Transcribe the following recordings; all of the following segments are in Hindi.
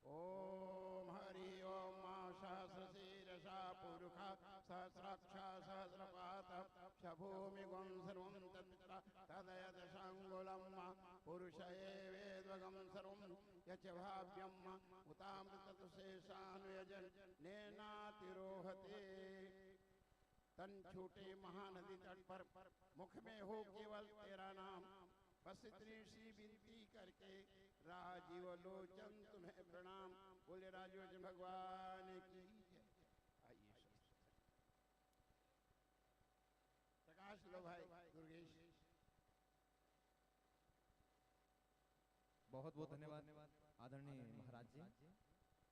ओम हरि ओम मा सहस्रशीर्षा पुरुषा सहस्राक्षा सहस्रपात शभूमि गुं सर्वं तत्र तदयदशाङ्गुलं पुरुष एवेद्वगं सर्वं यच भाव्यं उतामृतशेषानुयजन नेनातिरोहते। तन छूटे महानदी तट पर, मुख में हो केवल तेरा नाम, बस इतनी सी विनती करके राजीव लोचन तुम्हें प्रणाम। बोले राजोचन भगवान की जय। आइए प्रकाश लो भाई दुर्गेश। बहुत बहुत धन्यवाद आदरणीय महाराज जी।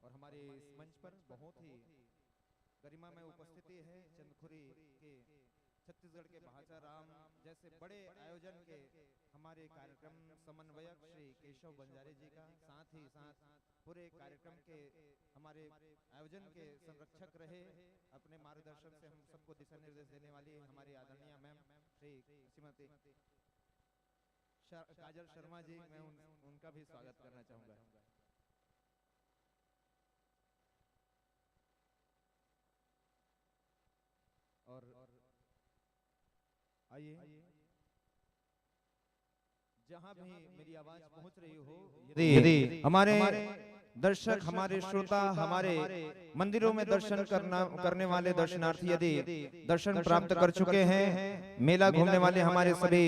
और हमारे इस मंच पर बहुत ही गरिमा में उपस्थिति है चंदखुरी के छत्तीसगढ़ के भाषा राम जैसे बड़े आयोजन के हमारे कार्यक्रम समन्वयक श्री केशव बंजारे जी का, साथ ही साथ पूरे कार्यक्रम के हमारे आयोजन के संरक्षक रहे, अपने मार्गदर्शन से हम सबको दिशा निर्देश देने वाली हमारी आदरणीय मैम श्री श्रीमती काजल शर्मा जी, मैं उनका भी स्वागत करना चाहूंगा। और आइए जहां भी मेरी आवाज पहुंच रही हो, यदि हमारे दर्शक, हमारे श्रोता, हमारे मंदिरों में दर्शन करने वाले दर्शनार्थी यदि दर्शन प्राप्त कर चुके हैं, मेला घूमने वाले हमारे सभी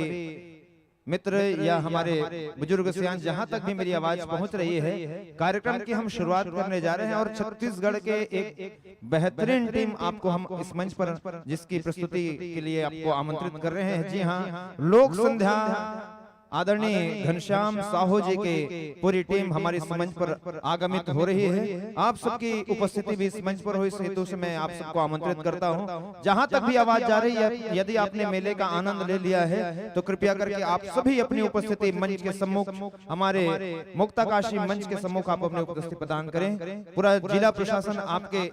मित्र या हमारे बुजुर्ग सियान, जहां तक भी मेरी आवाज पहुंच रही है, कार्यक्रम की हम शुरुआत करने जा रहे हैं। और छत्तीसगढ़ के एक बेहतरीन टीम आपको हम इस मंच पर जिसकी प्रस्तुति के लिए आपको आमंत्रित कर रहे हैं। जी हाँ, लोक संध्या आदरणीय घनश्याम साहू जी के पूरी टीम हमारे इस मंच पर आगमित हो रही है। आप सबकी उपस्थिति भी इस मंच पर हो, इस हेतु से मैं आप सबको आमंत्रित करता हूं। जहां तक भी आवाज जा रही है, यदि आपने मेले का आनंद ले लिया है तो कृपया करके आप सभी अपनी उपस्थिति मंच के सम्मुख, हमारे मुक्ताकाशी मंच के सम्मुख आप अपनी उपस्थिति प्रदान करें। पूरा जिला प्रशासन आपके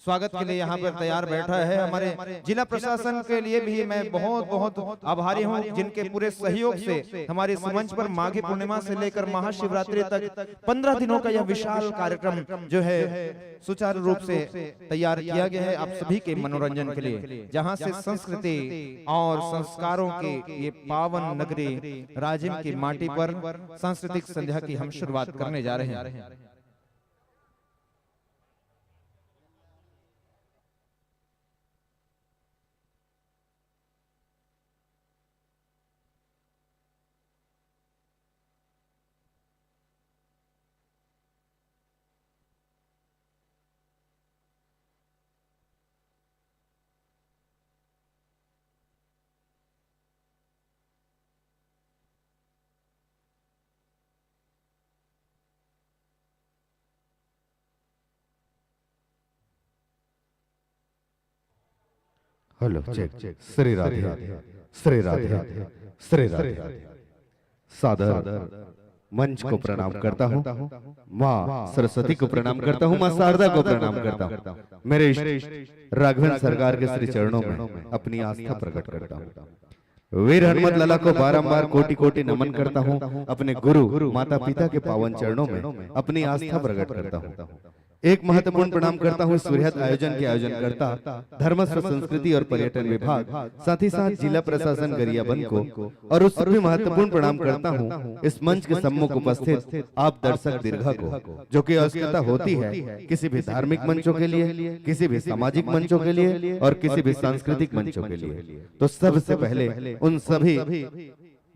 स्वागत के लिए यहाँ पर तैयार बैठा है। हमारे जिला प्रशासन के लिए भी मैं बहुत बहुत आभारी हूँ, जिनके पूरे सहयोग से हमारे इस मंच पर माघी पूर्णिमा से लेकर महाशिवरात्रि तक 15 दिनों का यह विशाल कार्यक्रम जो है सुचारू रूप से तैयार किया गया है आप सभी के मनोरंजन के लिए, जहाँ से संस्कृति और संस्कारों की ये पावन नगरी राजिम की माटी पर सांस्कृतिक संध्या की हम शुरुआत करने जा रहे हैं। Hello check Shri Radhe Shri Radhe Shri Radhe. सादर मंच को प्रणाम करता हूँ, माँ सरस्वती को प्रणाम करता हूँ, माँ शारदा को प्रणाम करता हूँ। मेरे राघवेंद्र सरकार के श्री चरणों में अपनी आस्था प्रकट करता हूँ। वीर हनुमत लला को बारंबार कोटि कोटि नमन करता हूँ। अपने गुरु माता पिता के पावन चरणों में अपनी आस्था प्रकट करता हूँ। एक महत्वपूर्ण प्रणाम करता हूँ इस वृहद आयोजन के आयोजनकर्ता धर्मस्व संस्कृति और पर्यटन विभाग, साथ ही साथ जिला प्रशासन गरियाबंद को, और उस भी महत्वपूर्ण प्रणाम करता हूँ इस मंच के सम्मुख उपस्थित आप दर्शक दीर्घा को, जो कि आवश्यकता होती है किसी भी धार्मिक मंचों के लिए, किसी भी सामाजिक मंचों के लिए और किसी भी सांस्कृतिक मंचों के लिए। तो सबसे पहले उन सभी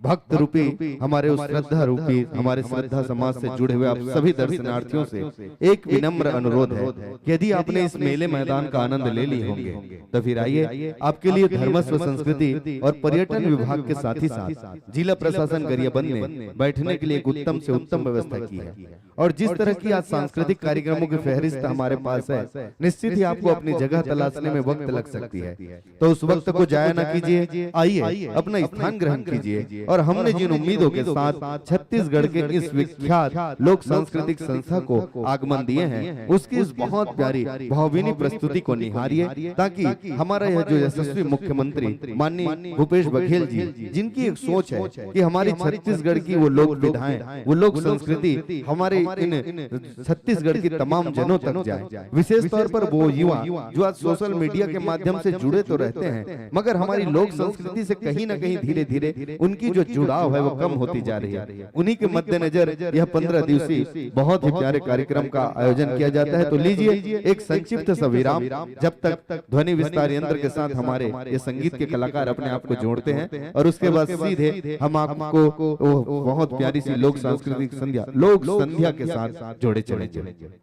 भक्त रूपी हमारे उस श्रद्धा रूपी हमारे श्रद्धा समाज से जुड़े हुए आप सभी दर्शनार्थियों से एक विनम्र अनुरोध है, यदि आपने इस मेले मैदान का आनंद ले लिए होंगे तो फिर आइए, आपके लिए धर्मस्व संस्कृति और पर्यटन विभाग के साथ ही साथ जिला प्रशासन गरियाबंद ने बैठने के लिए एक उत्तम से उत्तम व्यवस्था की है। और जिस तरह की आज सांस्कृतिक कार्यक्रमों की फहरिस्त हमारे पास है, निश्चित ही आपको अपनी जगह तलाशने में वक्त लग सकती है, तो उस वक्त को जाया न कीजिए, आइए अपना स्थान ग्रहण कीजिए और हमने जिन उम्मीदों के साथ छत्तीसगढ़ के इस विख्यात लोक सांस्कृतिक संस्था को आगमन दिए हैं, उसकी इस बहुत प्यारी भावभीनी प्रस्तुति को निहारिए, ताकि हमारा यह जो यशस्वी मुख्यमंत्री माननीय भूपेश बघेल जी, जिनकी एक सोच है कि हमारी छत्तीसगढ़ की वो लोक विधाएं, वो लोक संस्कृति हमारे इन छत्तीसगढ़ की तमाम जनों तक जाए। विशेष तौर पर वो युवा जो आज सोशल मीडिया के माध्यम से जुड़े तो रहते हैं, मगर हमारी लोक संस्कृति से कहीं ना कहीं धीरे धीरे उनकी जो जुड़ाव है वो कम होती जा रही है। उन्हीं के मद्देनजर यह 15 दिवसीय बहुत ही प्यारे कार्यक्रम का आयोजन किया जाता है। तो लीजिए एक संक्षिप्त सा विराम, जब तक ध्वनि विस्तार यंत्र के साथ हमारे ये संगीत के कलाकार अपने आप को जोड़ते हैं, और उसके बाद सीधे हम आपको बहुत प्यारी सी लोक सांस्कृतिक संध्या, लोक संध्या के साथ जोड़े चलेंगे।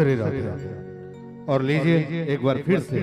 श्री राधे। और लीजिए एक बार फिर से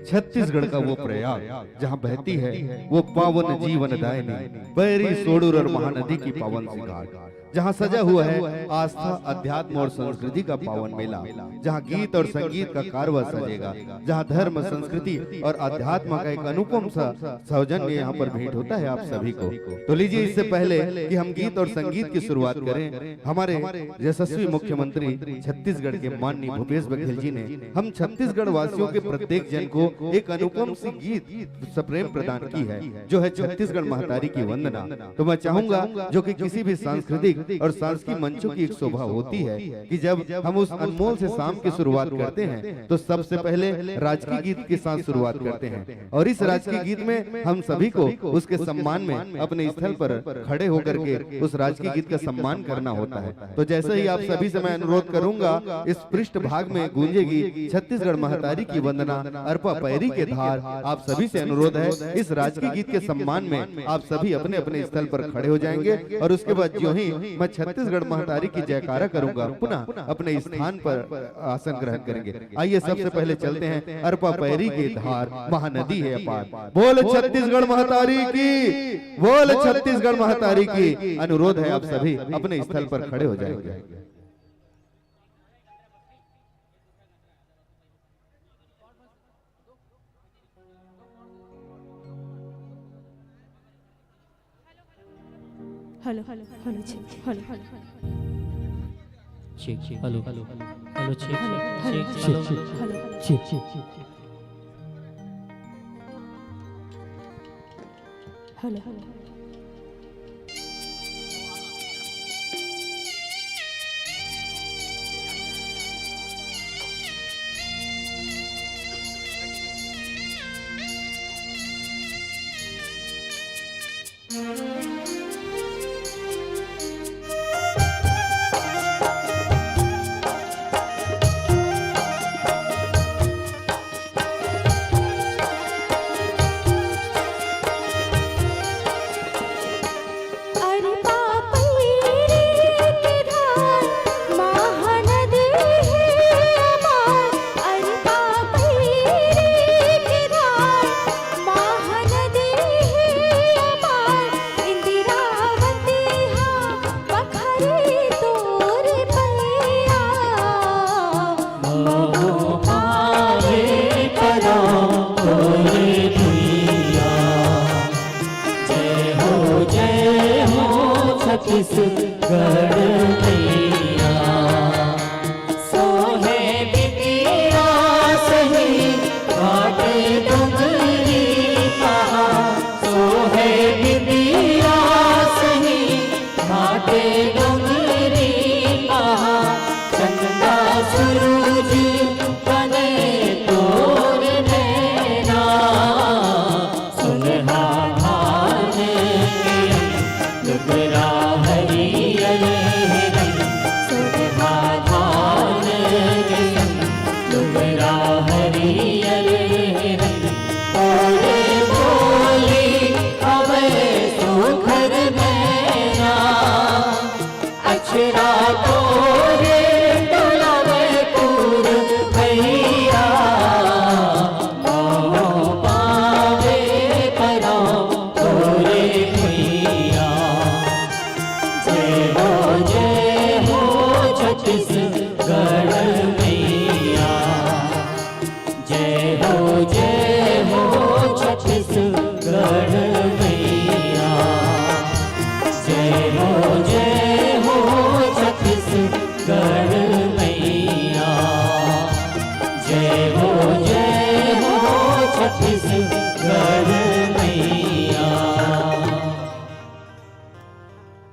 छत्तीसगढ़ का वो प्रयाग जहाँ बहती है वो पावन जीवन दायिनी बैरी सोडूर और महानदी की पावन सी घाट, जहाँ सजा हुआ है आस्था अध्यात्म और संस्कृति का पावन मेला, जहाँ गीत और संगीत का कारवा सजेगा, जहाँ धर्म संस्कृति और अध्यात्म का एक अनुपम सा सौजन्य यहाँ पर भेंट होता है आप सभी को। तो लीजिए इससे पहले कि हम गीत और संगीत की शुरुआत करें, हमारे यशस्वी मुख्यमंत्री छत्तीसगढ़ के माननीय भूपेश बघेल जी ने हम छत्तीसगढ़ वासियों के प्रत्येक जन को एक अनुपम सी गीत सप्रेम प्रदान की है, जो है छत्तीसगढ़ महतारी की वंदना। तो मैं चाहूंगा जो कि किसी भी सांस्कृतिक और सांस्कृतिक मंचों की एक शोभा होती है कि जब हम उस अनमोल से शाम की शुरुआत करते हैं तो सबसे पहले राजकीय गीत के साथ शुरुआत करते हैं, और इस राजकीय गीत में हम सभी को उसके सम्मान में अपने स्थल पर खड़े होकर के उस राजकीय गीत का सम्मान करना होता है। तो जैसे ही आप सभी से मैं अनुरोध करूंगा, इस पृष्ठ भाग में गूंजेगी छत्तीसगढ़ महतारी की वंदना अर्पा पैरी के धार। आप सभी से अनुरोध है इस राजकीय गीत के सम्मान में आप सभी अपने अपने स्थल पर खड़े हो जाएंगे, और उसके बाद जो ही मैं छत्तीसगढ़ महतारी की जयकारा करूंगा पुनः अपने स्थान पर आसन ग्रहण करेंगे। आइए सबसे पहले चलते हैं अर्पा पैरी की धार महानदी है अपार। बोल छत्तीसगढ़ महतारी की, बोल छत्तीसगढ़ महतारी की। अनुरोध है आप सभी अपने स्थल पर खड़े हो जाएंगे। Hello hello hello check hello hello check hello hello hello check hello check hello hello check check hello hello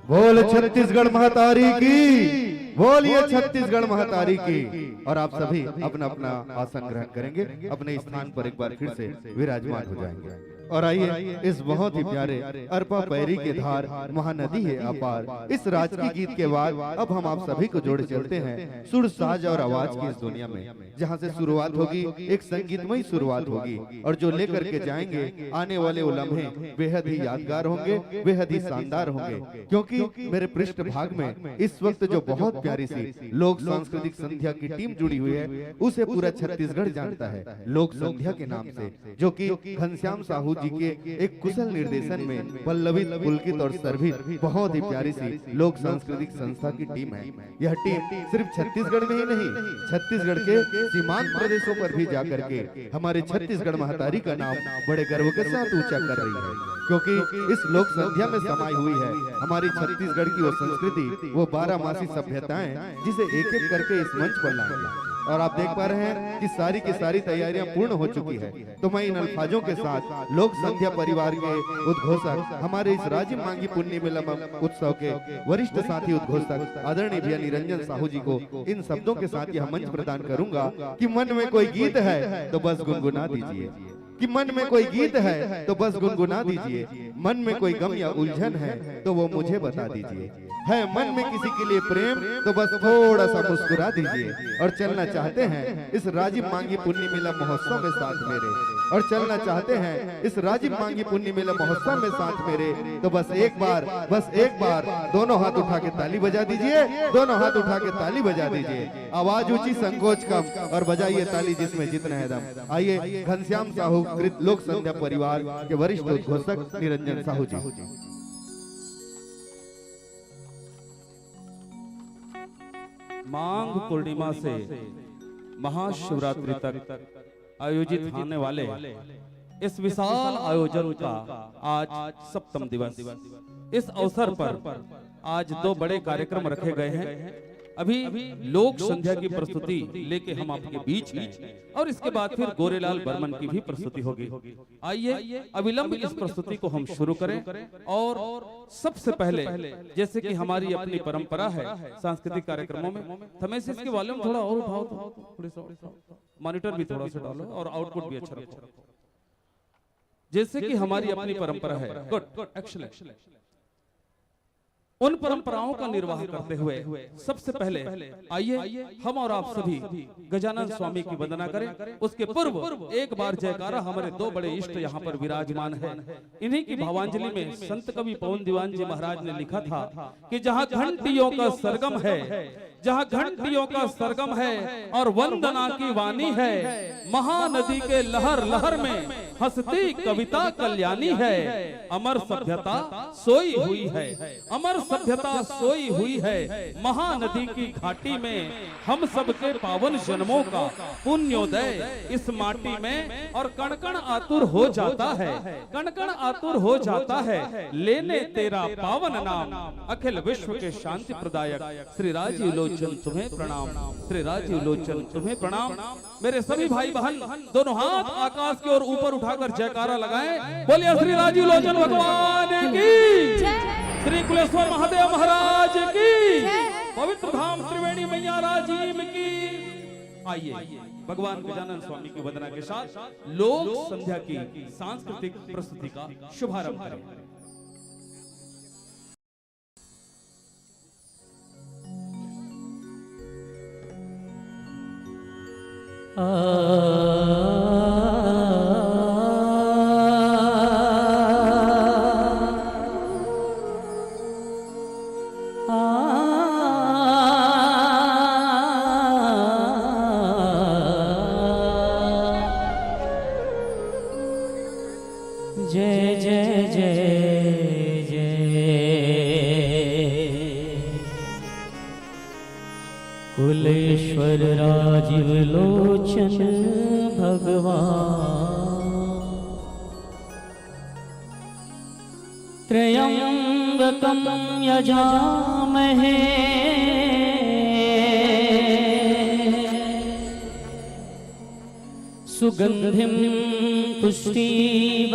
बोल छत्तीसगढ़ महतारी की, बोलिए छत्तीसगढ़ महतारी की। और आप सभी अपना अपना आसन ग्रहण करेंगे, अपने स्थान पर एक बार फिर से विराजमान हो जाएंगे। और आइए इस बहुत ही प्यारे अरपा पैरी के धार महानदी है अपार इस राज की गीत के बाद अब हम आप सभी को जोड़े चलते हैं सुर साज और आवाज की इस दुनिया में, जहां से शुरुआत होगी एक संगीतमय शुरुआत होगी और जो लेकर के जाएंगे आने वाले वो लम्हे बेहद ही यादगार होंगे, बेहद ही शानदार होंगे। क्योंकि मेरे पृष्ठ भाग में इस वक्त जो बहुत प्यारी सी लोक सांस्कृतिक संध्या की टीम जुड़ी हुई है उसे पूरा छत्तीसगढ़ जानता है लोक संध्या के नाम से, जो कि घनश्याम साहू जी के एक कुशल निर्देशन में पल्लवित, पुलकित और सर्वित बहुत ही प्यारी सी लोक सांस्कृतिक संस्था की टीम है। यह टीम सिर्फ छत्तीसगढ़ में ही नहीं, छत्तीसगढ़ के सीमांत प्रदेशों पर भी जाकर के हमारे छत्तीसगढ़ महतारी का नाम बड़े गर्व के साथ ऊंचा कर रही है। क्योंकि इस लोक संध्या में समाई हुई है हमारी छत्तीसगढ़ की वो संस्कृति, वो 12 मासी सभ्यताएं जिसे एक एक करके इस मंच पर लाएंगे। और आप देख पा रहे हैं कि सारी की सारी तैयारियां पूर्ण हो चुकी है। तो मैं इन अल्फाजों के साथ लोक संध्या परिवार के उद्घोषक, हमारे इस राजिम मांगी पुण्य मिलम उत्सव के वरिष्ठ साथी उद्घोषक आदरणीय भैया निरंजन साहू जी को इन शब्दों के साथ यह मंच प्रदान करूंगा कि मन में कोई गीत है तो बस गुनगुना दीजिए, कि मन में कोई गीत है तो बस गुनगुना दीजिए, मन में कोई गम या उलझन है तो वो मुझे बता दीजिए, है मन में किसी के लिए प्रेम तो बस थोड़ा सा मुस्कुरा दीजिए। और चलना चाहते हैं इस राजिम मांगी पुण्य मेला महोत्सव में साथ मेरे, और चलना चाहते हैं इस राजिम मांगी पुण्य मेला महोत्सव में साथ मेरे, तो बस एक बार दोनों हाथ उठा के ताली बजा दीजिए, दोनों हाथ उठा के ताली बजा दीजिए। आवाज ऊंची, संकोच कम, और बजाइए ताली जिसमें जितना है दम। आइए घनश्याम साहू कृत लोक संध्या परिवार के वरिष्ठ उद्घोषक निरंजन साहू जी। माघ पूर्णिमा से महाशिवरात्रि तक आयोजित होने वाले इस विशाल आयोजन का आज सप्तम दिवस। इस अवसर पर आज 2 बड़े कार्यक्रम रखे गए हैं। अभी लोक संध्या की प्रस्तुति लेके हम आपके बीच हैं और इसके बाद फिर गोरेलाल बर्मन की भी प्रस्तुति होगी। आइए अविलंब इस प्रस्तुति को हम शुरू करें। और सबसे पहले जैसे कि हमारी अपनी परंपरा है सांस्कृतिक कार्यक्रमों में, हमें से इसके वॉल्यूम थोड़ा और उठाओ, थोड़ी सा मॉनिटर भी थोड़ा सा डालो और आउटपुट भी अच्छा रखो। जैसे कि हमारी अपनी परंपरा है, गुड, एक्सीलेंट। उन परंपराओं का निर्वाह करते हुए सबसे पहले आइए हम और आप सभी गजानन स्वामी की वंदना करें। उसके पूर्व एक बार जयकारा हमारे 2 बड़े इष्ट यहाँ पर विराजमान है। इन्हीं की भावांजलि में संत कवि पवन दीवान जी महाराज ने लिखा था कि जहाँ घंटियों का सरगम है, जहाँ घंटियों का सरगम है और वंदना की वाणी है, महानदी के लहर लहर में हंसती कविता कल्याणी है। अमर सभ्यता सोई हुई है, अमर सभ्यता सोई हुई है, महानदी की घाटी में हम सबके पावन जन्मों का पुण्योदय इस माटी में। और कण कण आतुर हो जाता है, कण कण आतुर हो जाता है लेने तेरा पावन नाम। अखिल विश्व के शांति प्रदायक श्री राजीव लोचन तुम्हें प्रणाम, श्री राजीव लोचन तुम्हें प्रणाम। मेरे सभी भाई बहन दोनों हाथ आकाश की ओर ऊपर उठाकर जयकारा लगाएं। बोलिए श्री राजीव लोचन भगवान की, श्री कुलेश्वर महादेव महाराज की, पवित्र धाम त्रिवेणी मैया राजीव की। आइए भगवान गजानन स्वामी की वंदना के साथ लोक संध्या की सांस्कृतिक प्रस्तुति का शुभारंभ करें। जय जय जय जय कुलेश्वर राजीव लोचन भगवान। त्र्यंबकं यजामहे सुगंधिं पुष्टिवर्धनम्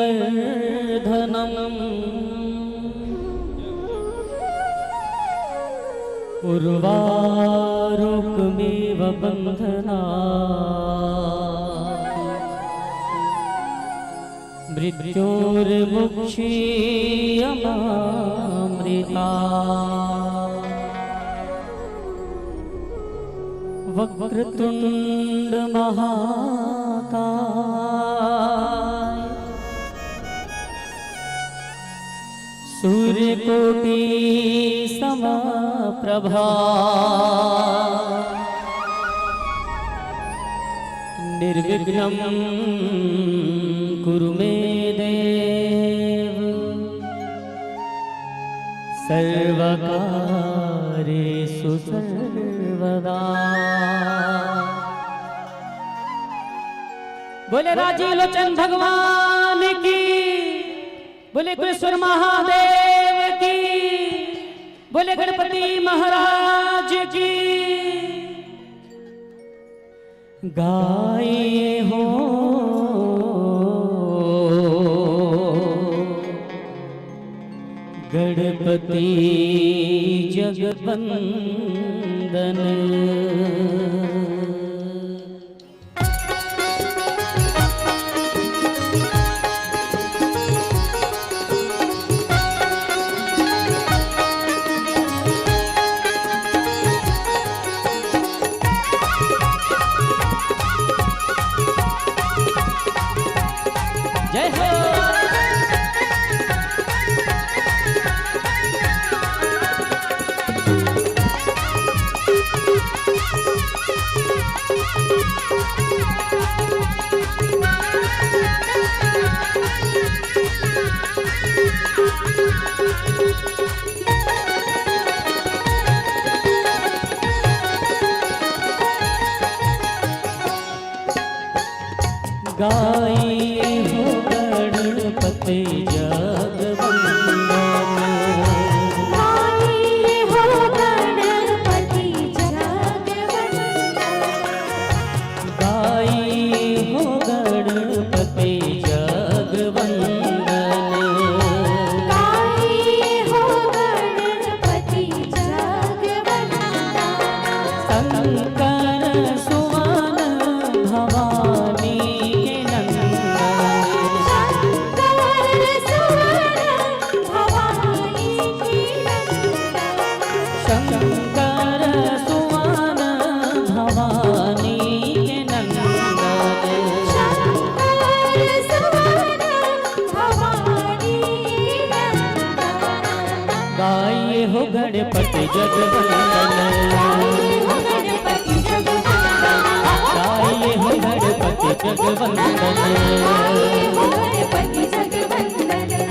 उर्वारुकमिव बन्धनात् मृत्युर्मुक्षीयमामृता वक्रतुंड महाकाय सूर्यकोटि समप्रभा निर्विघ्नं कुरु मे देव सर्वकार्येषु सर्वदा। बोले राजीव लोचन भगवान की, बोले कृष्ण महादेव की, बोले गणपति महाराज की। गाए हो गणपति जगवंदन। जय हो। गाई हो गणपति जगवंदन। गाई हो गणपति जगवंदन। गाई हो गणपति जगवंदन। गाई हो गणपति जगवंदन। शंकर सुवन भवानी शंकर सुवन भवानी के नंदन। शंकर सुवन भवानी के नंदन। गाए हो गणपति जगवंदन। गाए हो गणपति जगवंदन। गणपति जगवंदन।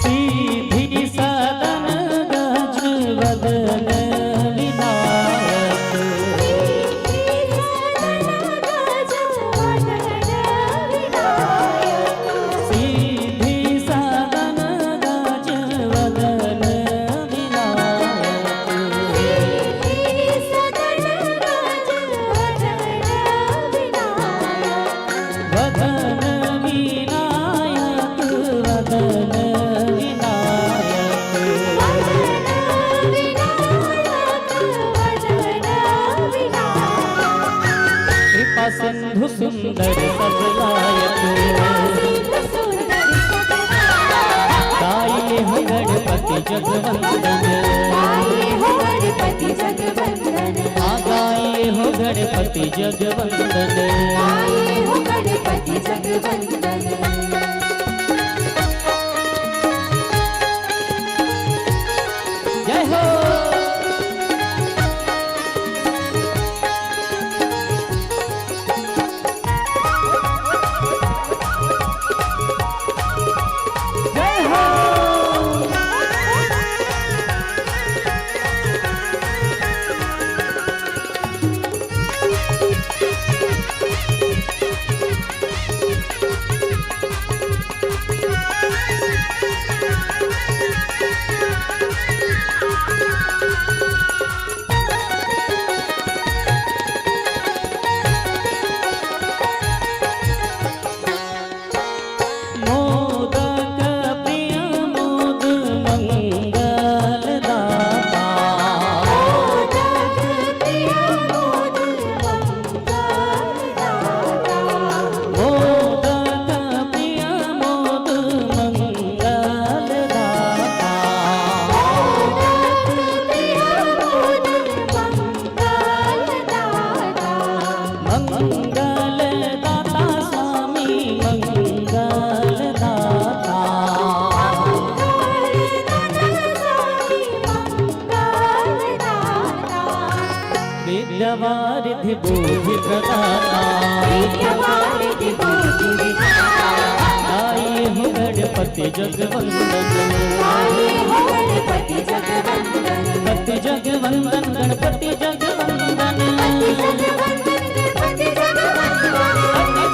सीधी सदन गज वदन विनायक। सीधी सदन गज वदन विनायक। वदन विनायक वदन कृपा सिंधु सुंदर सबलायक। गाए हो गणपति जगवंदन। गाए हो गणपति जगवंदन। गाए हो गणपति जगवंदन। गाए हो गणपति जगवंदन। जय हो। जय हो। विभूति प्रदाता विद्यावारिधि बुद्धि विधाता गाये हो गणपति जगवंदन गाये हो गणपति जगवंदन पति जगवंदन गणपति जगवंदन गणपति जगवंदन पति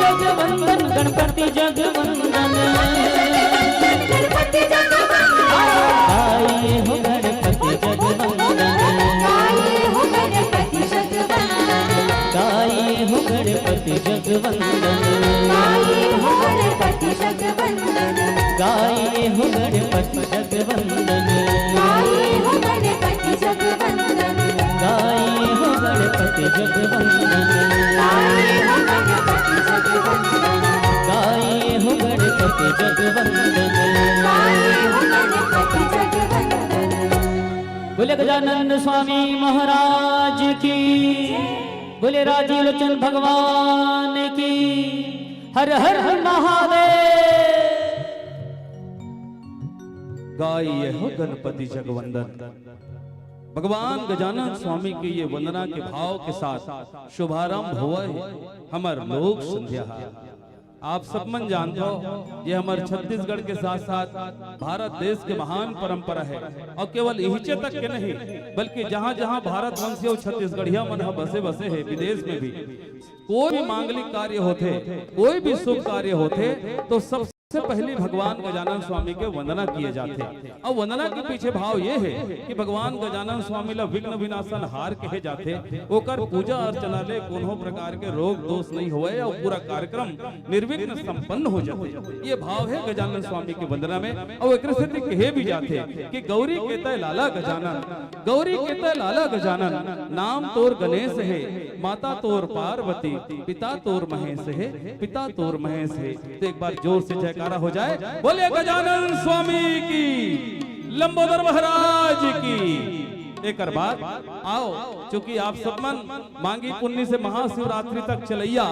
जगवंदन गणपति जगवंदन गणपति जगवंदन गाये हो गणपति जगवंदन गाये हो गणपति जगवंदन गाये हो गणपति जगवंदन गाये हो गणपति जगवंदन गाये हो गणपति जगवंदन गाये हो गणपति जगवंदन गाये हो गणपति जगवंदन गाये हो गणपति जगवंदन गाये हो गणपति जगवंदन गाये हो गणपति जगवंदन बोले गजानन स्वामी महाराज की बोले राजीव लोचन भगवान की हर हर महादेव गाये हो गणपति जगवंदन। भगवान गजानन स्वामी के ये वंदना के भाव के साथ शुभारंभ हुआ है हमार लोक संध्या। आप सब मन जानते हो ये हमारे छत्तीसगढ़ के साथ साथ भारत देश के महान परंपरा है और केवल यही तक के नहीं बल्कि जहाँ जहाँ भारत वंशी और छत्तीसगढ़िया मन बसे बसे है विदेश में भी कोई भी मांगलिक कार्य होते कोई भी शुभ कार्य होते तो सबसे पहले भगवान गजानन स्वामी के वंदना किए जाते और वंदना के पीछे भाव ये है कि भगवान गजानन स्वामी ला विघ्न विनाशन हार कहे जाते ओकर पूजा अर्चना ले कोनो प्रकार के रोग दोष नहीं होए और पूरा कार्यक्रम निर्विघ्न संपन्न हो जाते। ये भाव है गजानन स्वामी की वंदना में और एक स्थिति कहे भी जाते कि गौरी केतय लाला गजानन गौरी केतय लाला गजानन नाम तोर गणेश है माता तोर पार्वती पिता तोर महेश है पिता तोर महेश है। तो एक बार जोर से जयकारा हो जाए बोले गजानन स्वामी की लंबोदर महाराज की। एक बार आओ चूंकि आप सब मन मांगी पुण्य से महाशिवरात्रि तक चलैया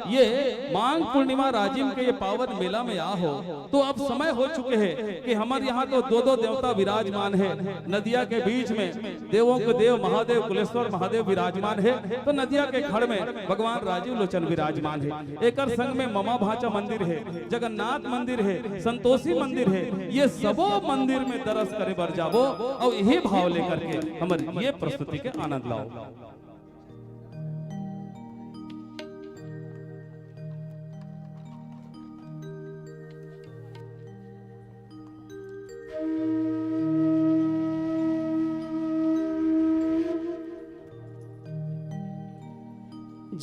ये मांग पूर्णिमा राजिम के ये पावन मेला में आ हो तो अब समय हो चुके हैं कि हमारे यहाँ तो दो दो देवता विराजमान है नदिया के बीच में देवों के देव महादेव कुलेश्वर महादेव विराजमान है तो नदिया के खड़ में भगवान राजीव लोचन विराजमान है। एक संग में ममा भाचा मंदिर है जगन्नाथ मंदिर है संतोषी मंदिर है ये सबो मंदिर में दरस करे बर जाबो और यही भाव लेकर के हमारे ये प्रस्तुति के आनंद लाओ।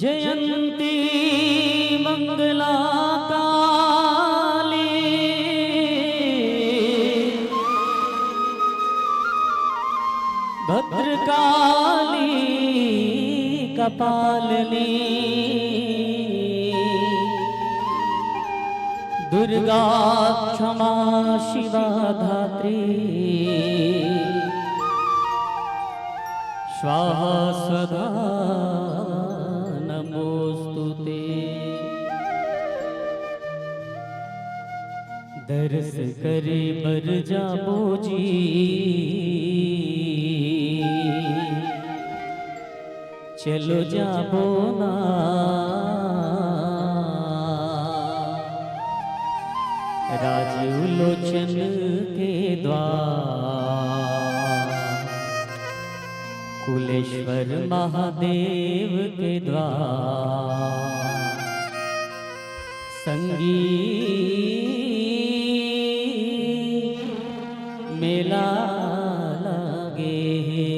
जयंती मंगला काली भद्रकाली कपालिनी दुर्गा क्षमा शिवा धात्री स्वाहा स्वधा नमोस्तुते। दर्श करे बर जाबो जी चलो जाबो ना राजीव लोचन के द्वार कुलेश्वर महादेव के द्वार संगीत मेला लगे है।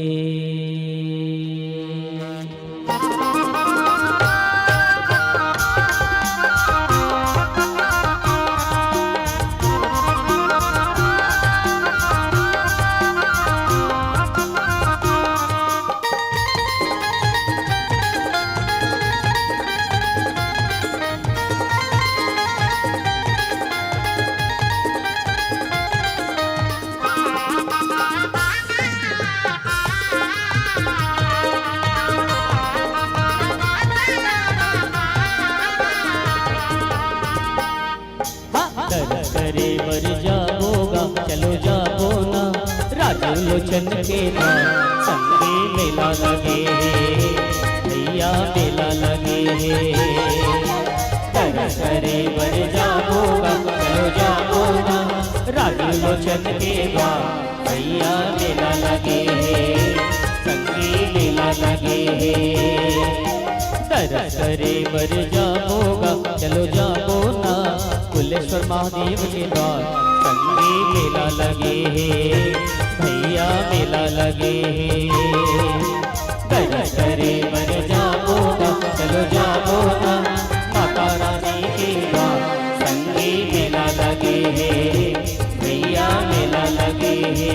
करे बर जाबोगा चलो जाबो ना राजीव लोचन के द्वार संगे मेला लगे भैया मेला लगे है दर्श करे बर जाओगा चलो जाओ ना राजू लोचन के द्वार भैया मेला लगे है संगी मेला लगे है दर्श करे बर जाओगा चलो जाओ ना कुलेश्वर महादेव के द्वार संगी मेला लगे है भैया मेला लगे है दर्श करे बर जाओगा चलो जाओ ना माता रानी के द्वार संगी मेला लगे है भैया मेला लगे है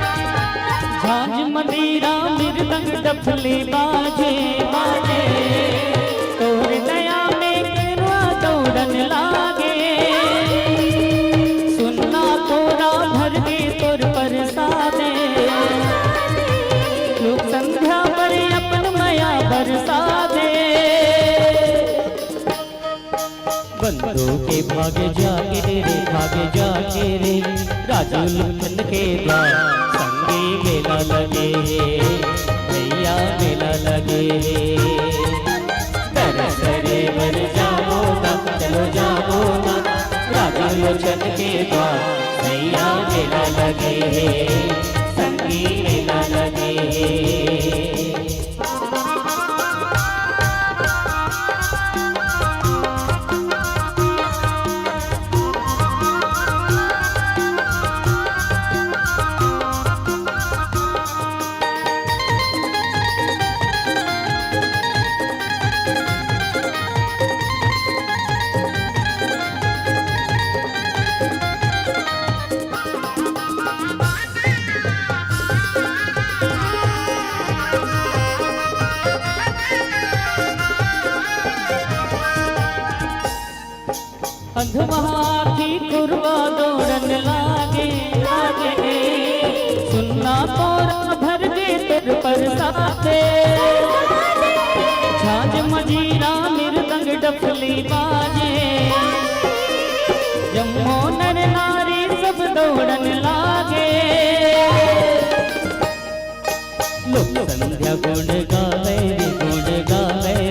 झांझ मंदिरा मृदंग डफली बाजे बाजे तोर नया में करवा दौड़न लागे सुनना तोरा भर दे तोर परसादे लोक संध्या पर अपन माया बरसा दे बंदों के भागे जाके रे राजू लखन के द्वार संगी मेला लगे भैया मेला लगे दर्श करे बर जाओ ना चलो जाओ ना राजू लोचन के द्वार भैया मेला लगे संगी मेला लगे अंधमाथी कुरवा दौड़न लागे लागे सुनना तोरा भर दे तेर परसादे झांझ मजीरा मृदंग डफली बाजे जम्मो नर नारी सब दौड़न लागे लोक संध्या गुण गावे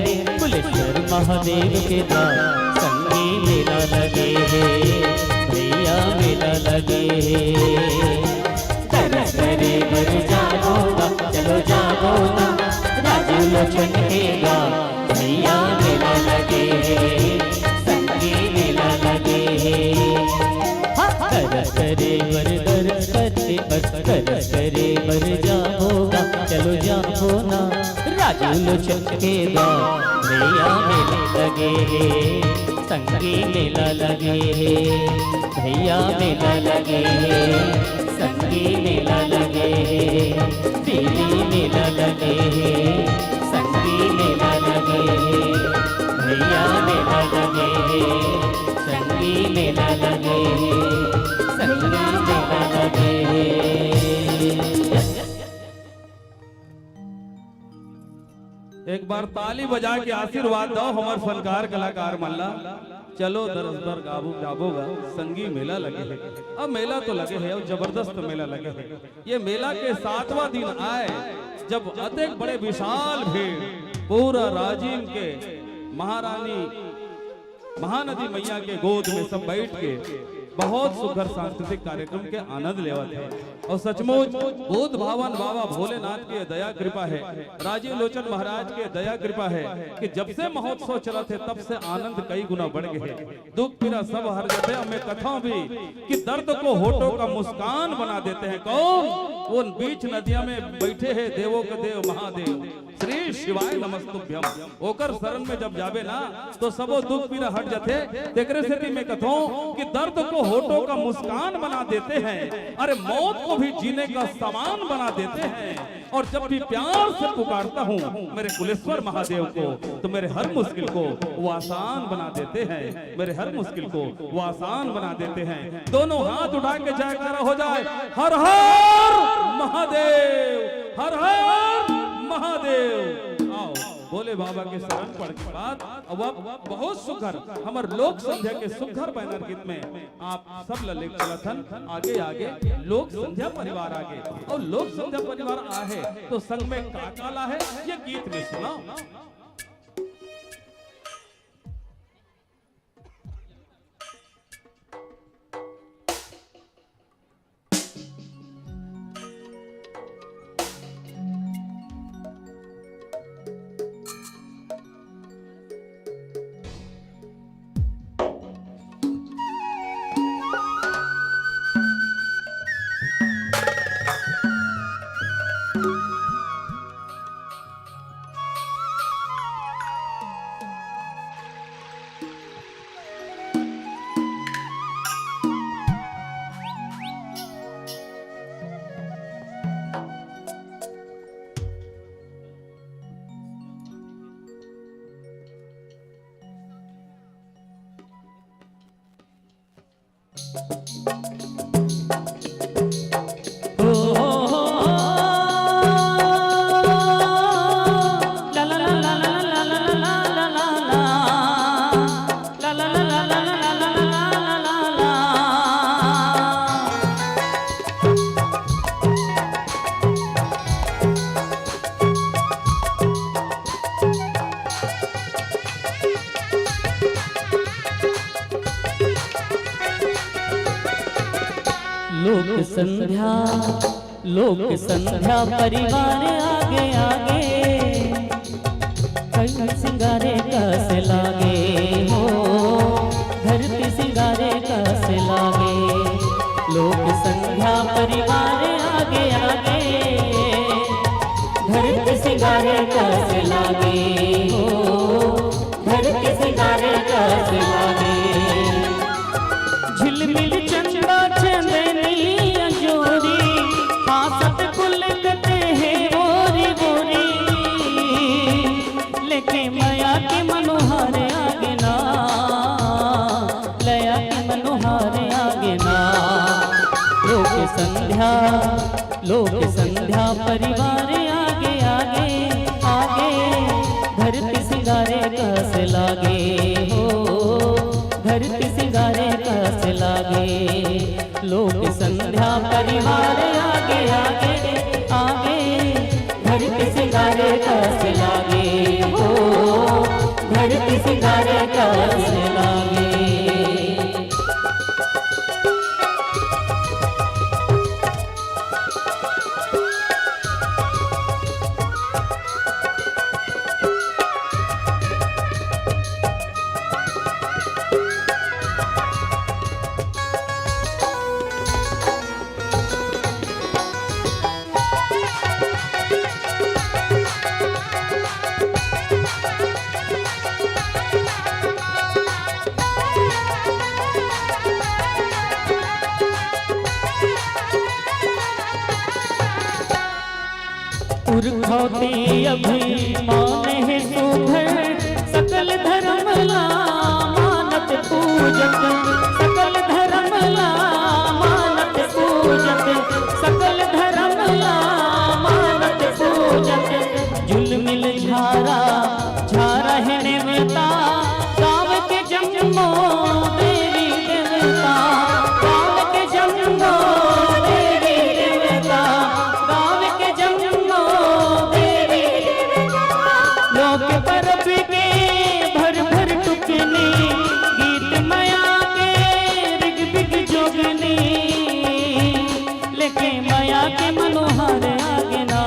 रे कुलेश्वर महादेव के द्वार संगी मेला लगे भैया मेला लगे दर्श करे बर जाओगा चलो जाओ ना राजू लोचन के द्वार भैया मेला लगे संगी मेला लगे दर्श करे बर जाओगा चलो जाओ ना राजू लोचन के द्वार भैया मेला लगे संगी मेला लगे भैया मेला लगे संगी मेला लगे पीली मेला लगे संगी मेला लगे भैया मेला लगे संगी मेला लगे संगी मेला लगे एक बार ताली बजा के आशीर्वाद दो हमार फनकार कलाकार मल्ला चलो दर गाबू जाबोगा संगी मेला लगे है अब मेला तो लगे है और जबरदस्त मेला लगे है ये मेला के 7वां दिन आए जब अधिक बड़े विशाल भीड़ पूरा राजीव के महारानी महानदी मैया के गोद में सब बैठ के बहुत सुखर सांस्कृतिक कार्यक्रम के आनंद लेवा थे और सचमुच बोध भावन बाबा भोलेनाथ की दया कृपा है राजीव लोचन महाराज के दया कृपा है कि जब से महोत्सव चला थे तब से आनंद कई गुना बढ़ गए दुख पीड़ा सब हर जाते हमें कथा भी कि दर्द को होठों का मुस्कान बना देते हैं कौन वो बीच नदिया में बैठे हैं देवों के देव महादेव श्री शिवाय नमस्तुभ्यम ओकर शरण में जब जावे ना तो सबो दुख पीड़ा हट जाते। तेकरे से मैं कहूं कि दर्द को होठों का मुस्कान बना देते हैं, अरे मौत को भी जीने का सामान बना देते हैं। और जब भी प्यार से पुकारता हूँ मेरे कुलेश्वर महादेव को तो मेरे हर मुश्किल को वो आसान बना देते हैं, मेरे हर मुश्किल को वो आसान बना देते हैं। दोनों हाथ उठा के जयकारा हो जाए, हर हर महादेव, हर हर महादेव। आओ बोले बाबा के शरण पढ़ के बाद अब बहुत सुघर हमर लोक संध्या के सुघर बैनर गीत में आप सब ललित चलथन आगे आगे लोक संध्या परिवार आगे। और लोक संध्या परिवार आहे तो संग में का काला है ये गीत में सुनाओ। लोक संध्या परिवार आगे आगे कई सिंगारे कैसे लागे हो, धरती सिंगारे कैसे लागे। लोक संध्या परिवार आगे आगे धरती सिंगारे कैसे लागे हो, धरती सिंगारे कैसे लागे। झिलमिल चंदा चंदनी अंजोरी हासत कुल कते हैं गोरी गोरी, लेके माया के मनोहार आगे ना, लया के मनोहार आगे ना। लोक संध्या परिवार आगे आगे आगे धरती सिंगारे कैसे लागे हो, धरती सिंगारे कैसे लागे। लोक संध्या परिवार आगे आगे आगे धरती सिंगारे कैसे लागे हो, धरती सिंगारे कैसे लागे। पुरखौती अभिमान है सुधर सकल धर्म ला मानत पूजक, सकल धर्म ला मानत पूजक, सकल धर्म ला मानत पूजक। झुलमिल झारा झारा है नेवता गाँव के जन्मो देवी देवता, गाँव के जन्मो देवी देवता, गाँव के जन्मो देवी देवता। लोक परब के भर भर टुकनी गीत माया के रिग बिग जोगनी, लेके माया के मनोहार आगे ना,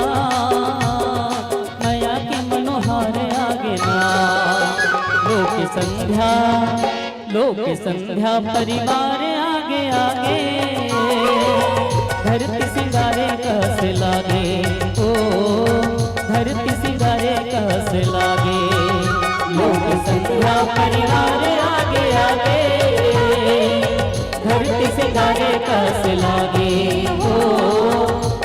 माया के मनोहार आगे ना। लोक संध्या परिवार आगे आगे धरती सिंगारे कैसे लागे ओ, धरती सिंगारे लागे, लोक संध्या परिवार आगे आगे, धरती सिंगारे कस लागे, हो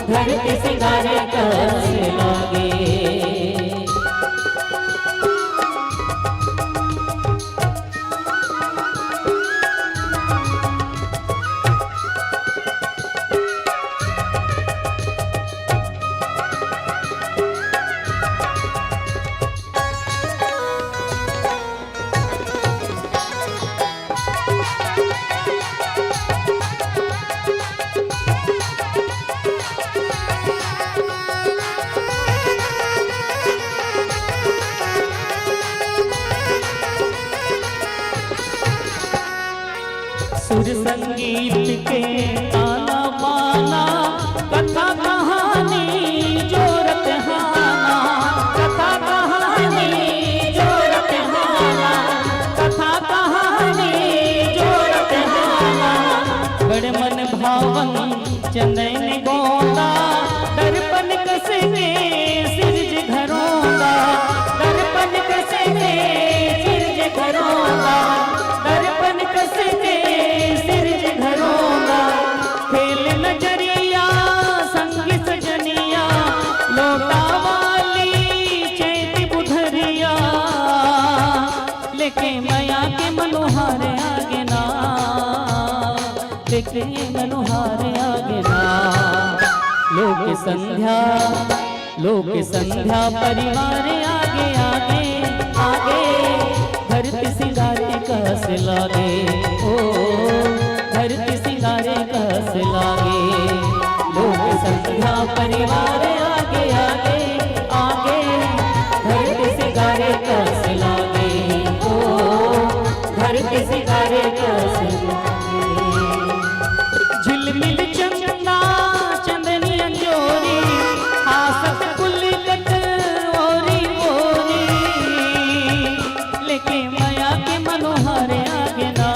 धरती सिंगारे कस लागे। सुर संगीत के ताना बाना, कथा कहानी जोरत हाना, कथा कहानी जोरत हाना, कथा कहानी जोरत हाना। बड़े मन भावन चंदन गोंदा, दर्पण कसे सिरज घरोंदा, दर्पण कसे सिरज घरोंदा, दर्पण कसे खेल नजरिया संग सजनिया, लौटा वाली चैती बुधरिया, लेके मया के मनोहार आगे ना, लेके मनोहार आगे ना। लोक संध्या, लोक संध्या परिवार आगे आगे आगे, धरती सिंगारे कस लागे, ओ धरती सिंगारे कस लागे। लोक संध्या परिवार आगे आगे आगे, धरती सिंगारे कस लागे, ओ धरती सिंगारे कस लागे। झिलमिल चंदा चंदनी अंजोरी, हासत कुलकत ओरी ओरी, लेके मया के मनोहर आगे ना,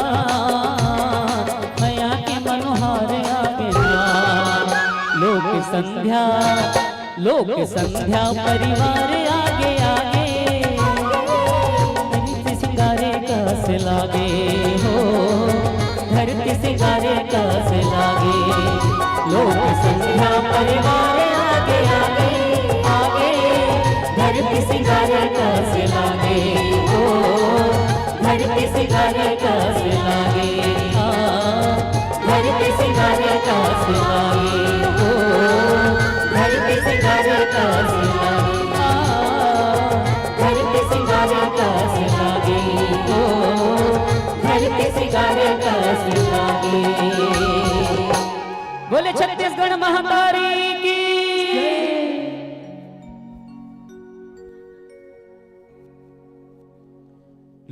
मया के मनोहर आगे ना। लोक संध्या, लोक संध्या परिवार आगे आगे, धरती सिंगारे कस लागे, हो धरती सिंगारे कस लागे। लोक संध्या परिवार आगे आगे आगे, धरती सिंगारे कस लागे, हो धरती सिंगारे कस लागे, धरती सिंगारे कस लागे, हो धरती सिंगारे कस लागे, धरती सिंगारे कस लागे, हो धरती सिंगारे कस लागे। बोले छत्तीसगढ़ महातारी की।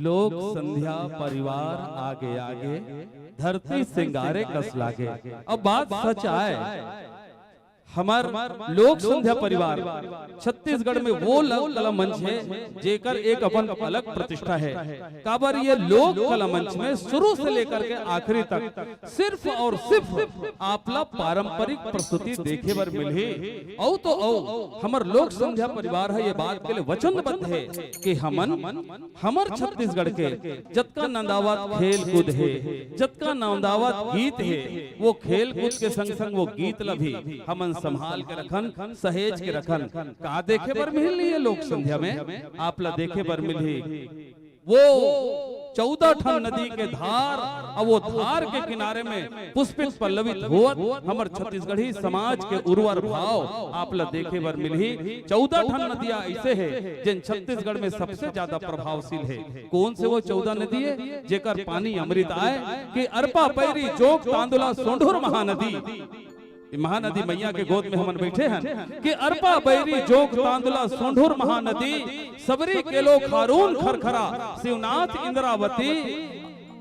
लोक संध्या परिवार आगे आगे, धरती सिंगारे कस लागे। अब बात सच आए, हमार लोक संध्या परिवार छत्तीसगढ़ में वो लोक कला मंच है जेकर एक अपन अलग प्रतिष्ठा है। काबर ये लोक कला मंच में शुरू से लेकर के आखिरी तक सिर्फ और सिर्फ आपला पारंपरिक प्रस्तुति देखे बर मिले। औ तो औ हमर लोक संध्या परिवार है ये बात के लिए वचनबद्ध है कि हमर छत्तीसगढ़ के जतका नंदावत खेल कूद है, जतका नंदावत गीत है, वो खेल कूद के संग संग वो गीत ला भी हमन संभाल के रखन, सहेज के रखन। का देखे बर मिल है लोक संध्या में, आप ला देखे बर मिली वो 14 ठन नदी के धार, और वो धार के किनारे में पुष्पित पल्लवित होवत हमर छत्तीसगढ़ी समाज के उर्वर भाव आप ला देखे बर मिली। 14 ठन नदियां ऐसे है जिन छत्तीसगढ़ में सबसे ज्यादा प्रभावशील है। कौन से वो 14 नदी है जेकर पानी अमृत आए कि अरपा पैरी जोग तांदुला सोंढुर महानदी, महानदी मैया के गोद में हमन बैठे हैं कि अरपा बैरी जोग तांदुला सोंढुर महानदी, सबरी केलो खारून खरखरा शिवनाथ इंद्रावती,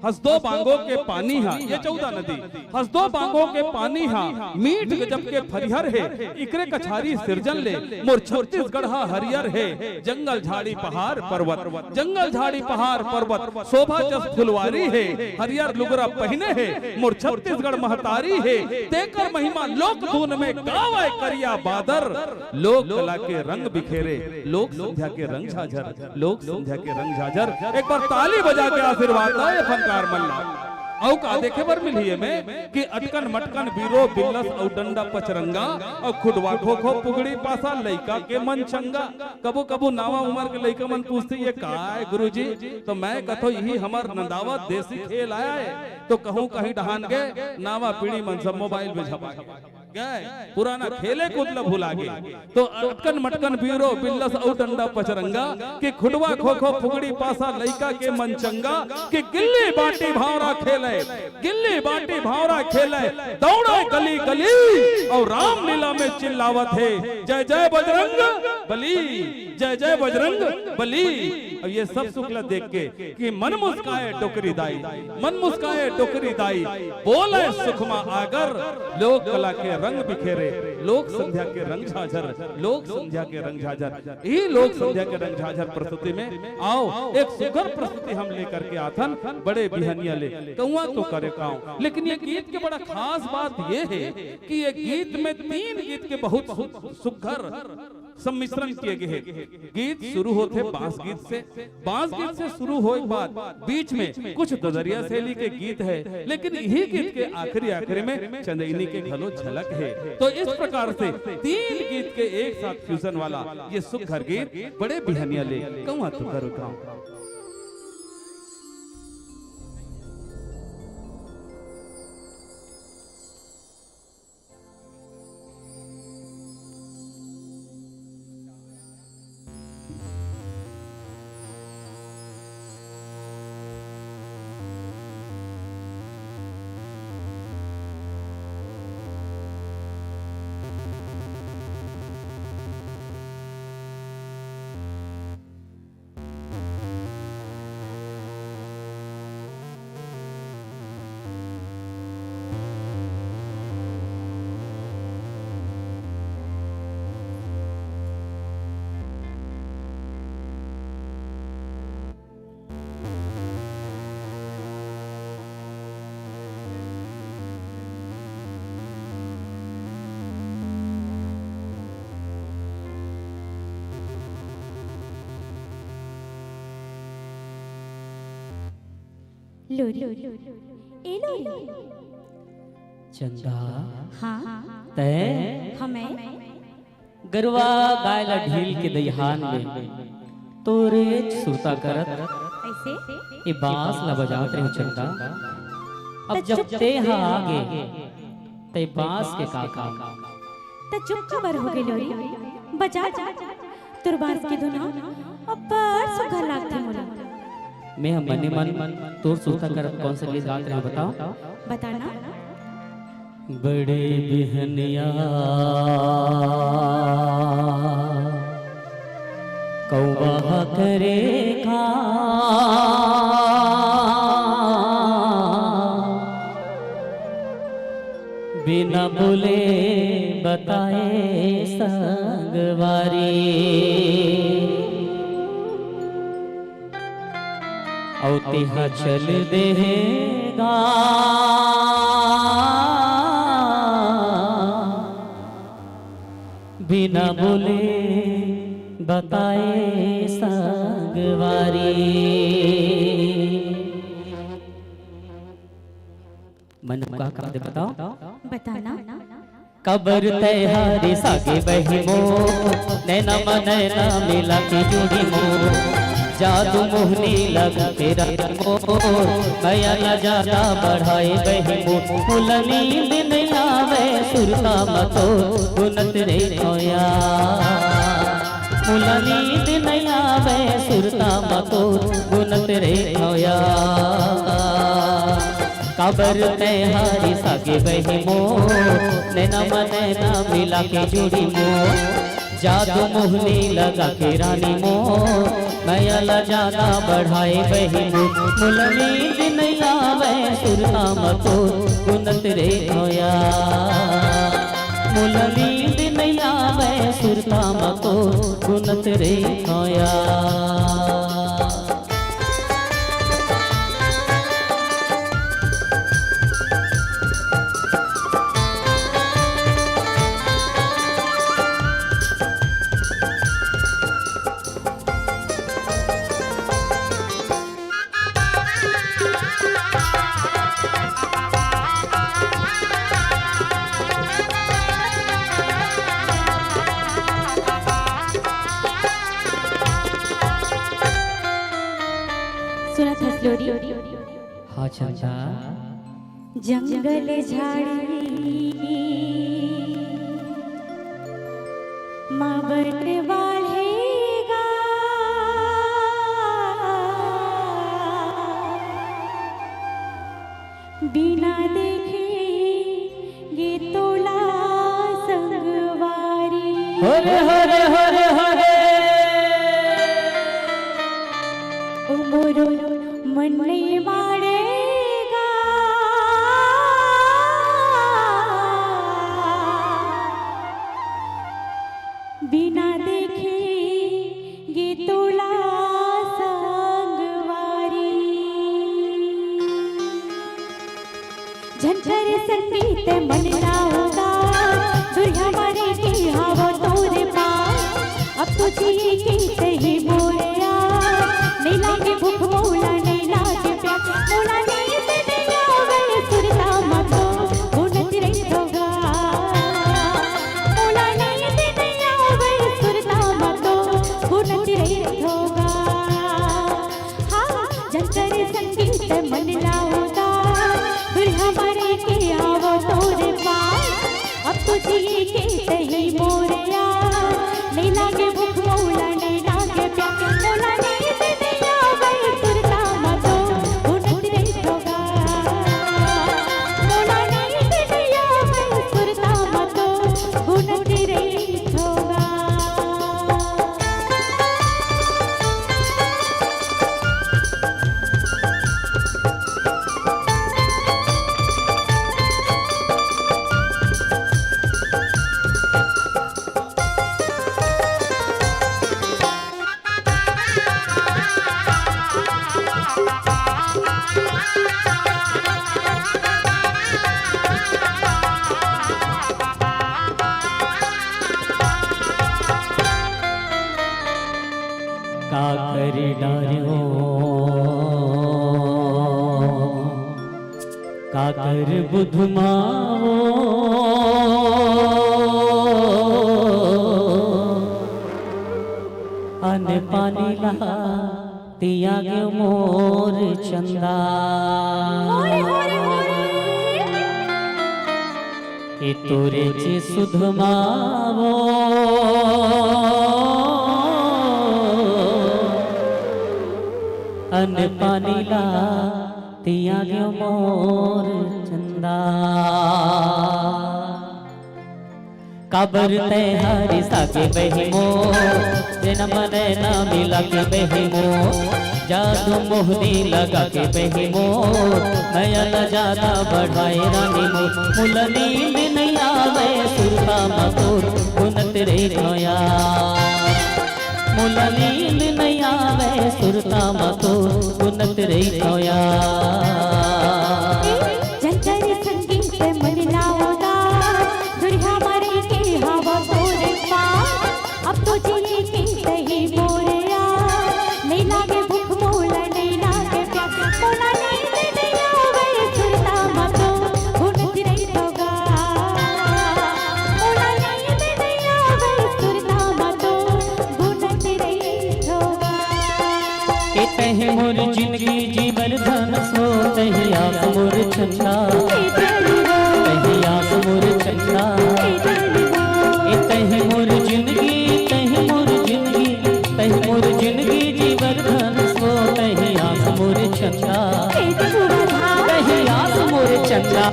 हसदो बांगो के पानी हा, ये 14 नदी हसदो बांगो के पानी हा, मीठ गजब के फरिहर है, इकरे कछारी सिरजन ले, मोर छत्तीसगढ़ हरियर है, जंगल झाड़ी पहाड़ पर्वत, जंगल झाड़ी पहाड़ पर्वत, शोभा जस फुलवारी है, हरियर लुगरा पहने है, मोर छत्तीसगढ़ महतारी है, देकर महिमा लोक धुन में गावे करिया बादर, लोक कला के रंग बिखेरे, लोक संध्या के रंग झाझर, लोक संध्या के रंग झाझर। एक बार ताली बजा के आशीर्वाद दो ये फनकार मल्ला। औ का देखे बर मिली में कि अटकन मटकन बीरो बिल्लस और डंडा पचरंगा और खुडवा खो खो पुगड़ी पासा लइका के मन चंगा। कबो कबो नावा उमर के लइका मन पूछते ये का है गुरुजी, तो मैं कथो यही हमार नंदावा देसी खेल आया है, तो कहूं कहीं डहान गए नावा पीढ़ी मन सब मोबाइल में झपा गए, पुराना खेले कूदला भुला गए। तो अटकन मटकन बीरो बिल्लस और डंडा पचरंगा कि खुडवा खो खो फुगड़ी पासा लइका के मन चंगा, कि गिल्ली बाटी भावरा खेले, गिल्ली बाटी भावरा खेले, दौड़े गली गली और रामलीला में चिल्लावत है जय जय बजरंग बली, जय जय बजरंग बली। अब ये सब शुक्ला देख के कि मन मुस्काए टोकरी दाई, मन मुस्काए टोकरी दाई, बोले सुखमा आगर, लोक कला के रंग बिखेरे, लोक संध्या के रंग झाझर, लोक संध्या के रंग झाझर। ये लोक संध्या के रंग झाझर प्रस्तुति में आओ एक सुघर प्रस्तुति हम लेकर के आथन, बड़े बिहनिया ले कौआ तो करे काऊ। लेकिन ये गीत के बड़ा खास बात ये है कि ये गीत में 3 गीत के बहुत सुघर सम्मिश्रण किए गए हैं। गीत शुरू होते बांस गीत से, बांस गीत से शुरू होए बाद बीच में कुछ ददरिया शैली के गीत है, लेकिन यही गीत के आखिरी में चंदेनी के घलो झलक है। तो इस प्रकार से 3 गीत के एक साथ फ्यूजन वाला ये सुघर गीत बड़े बिहनिया ले कौआ तो करो गाँव। लोरी ए लोरी चंदा हाँ तय हमें गरवा गायला ढील के दहिहान में तोरे सुरता करत ऐसे ये बांस ला बजात रहे चंदा। अब जब ते हा आगे ते बांस के काका त चुप खबर हो गई लोरी बजा जा तुर बांस के धुना अब बड़ सुघर लागते मोला। मैं मने मन तोर सुरता करत कौन सा गीत गात रहे बताओ बताना। बड़े बिहनिया कौवा करे का बिना बोले बताए संगवारी औ तिहा चल देगा बिना बोले बताए संगवारी। मन का काम दे बताओ बताना। कबर तैहारी सागे बही मो नैना नैना मिला के जुड़ी मो जादू मोहनी लगा तेरा मोर भया न जाता बढ़ाए बही मो फुलनी दिन आवे सुरता मतो गुनत रे होया फुलनी दिन आवे सुरता मतो गुनत रे होया। कबर तैहारी सागे बही मो नैना नैना मिला के जुड़ी मो जादू मोहनी लगा के रानी मो मैया ल जाना बढ़ाए बही मो मुलनी दिन सुरता मतो गुनत रे होया मुला नींद नहीं आवे सुरता मतो गुनत रे होया सुना था स्लोरी हाँ चंदा जंगल झाड़ी मावट वालेगा बिना देखे ये तोला संगवारी हरे हरे हरे हरे उमरो मन नहीं मारेगा बिना देखे ये तोला संगवारी झंझर संगीत मन लाऊंगा दुर्गा मारे की हवा तोरे पास अब तुझे की सही मोरिया नहीं लागे भूख मोला नहीं लागे प्यास मोला नहीं दे दिया वे सुरता मतो गुनत रही होगा मोला नहीं दे दिया वे सुरता मतो गुनत रही होगा हाँ जंतर संगीत मन लाऊंगा फिर हमारे के आओ तोरे पास अब तुझे के सही मोरिया नहीं लागे भूख मोला नहीं लागे प्यास मोला नहीं दे दिया वे सुरता मतो गुनत रही होगा मोला नहीं दे दिया वे सुरता मतो गुनत रही होगा का कर डार्यो का कर बुधमाओ अन पानी ला तिया के मोर चंदा ए तोरे चे सुधमावो अन पानी ला तिया गयो मोर चंदा काबर ते हरी साके बहिमो जन्म ने ना मिला के बहिमो जादू मोहनी लगा के बहिमो नया न ज्यादा बढ़ाए रानी मो मुला नींद नहीं आवे सुरता मतोर गुनत रे होया मुला नींद नहीं आवे सुरता मतो गुनत रे होया जंतर संगीत मन लाऊंगा दुर्गा मारे के हवा तोरे पास अब तो जी की सही मोरिया नहीं लागे भूख मोला नहीं लागे प्यास मोला नहीं दे दिया वे सुरता मतो गुनत रही होगा मोला नहीं दे दिया वे सुरता मतो गुनत रही होगा तह मोर जिंदगी जीवन धन सो तहिया मोर चंदा तहिया मोर चंदा तह मोर जिंदगी जीवन धन सो तहिया मोर चंदा तहिया मोर चंदा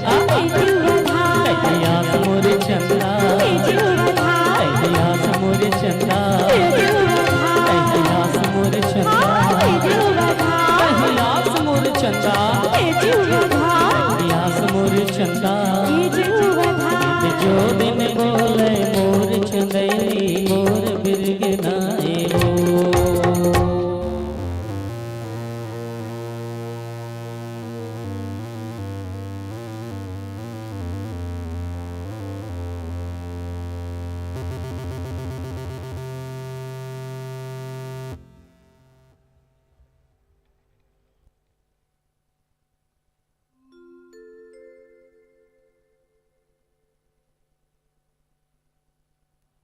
तहिया मोर चंदा तहिया मोर चंदा तहिया मोर चंदा तहिया मोर चंदा ए जीवधा व्यास मोर चंदा ए जीवधा जो दिन बोले मोर चंदेरी मोर बिरग नाए हो।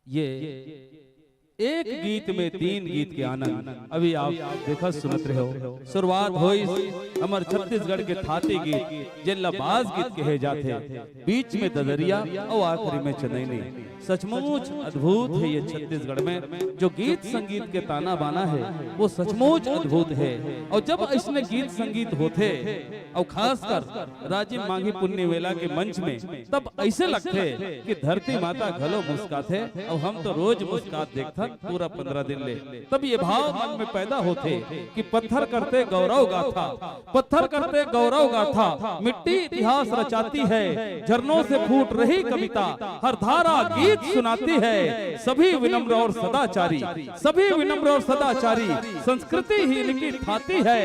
ये एक गीत में तीन गीत के आनंद अभी आप देखा सुनत रहे हो। शुरुआत हुई हमार छत्तीसगढ़ के थाती गीत जिन लबाज गीत कहे जाते, बीच में ददरिया और आखिरी में चनैनी। सचमुच अद्भुत है ये छत्तीसगढ़ में जो गीत संगीत के ताना बाना है वो सचमुच अद्भुत है। और जब इसमें गीत संगीत होते और खासकर राजीव मांगी पुण्य वेला के मंच में तब ऐसे लगते कि धरती माता घलो मुस्काते और हम तो रोज मुस्कात देखता पूरा 15 दिन ले। तब ये भाव मन में पैदा होते कि पत्थर करते गौरव गाथा, पत्थर करते गौरव गाथा, मिट्टी इतिहास रचाती है, झरनों से फूट रही कविता हर धारा गीत सुनाती है। सभी विनम्र और सदाचारी, सभी विनम्र और सदाचारी, संस्कृति ही इनकी थाती है।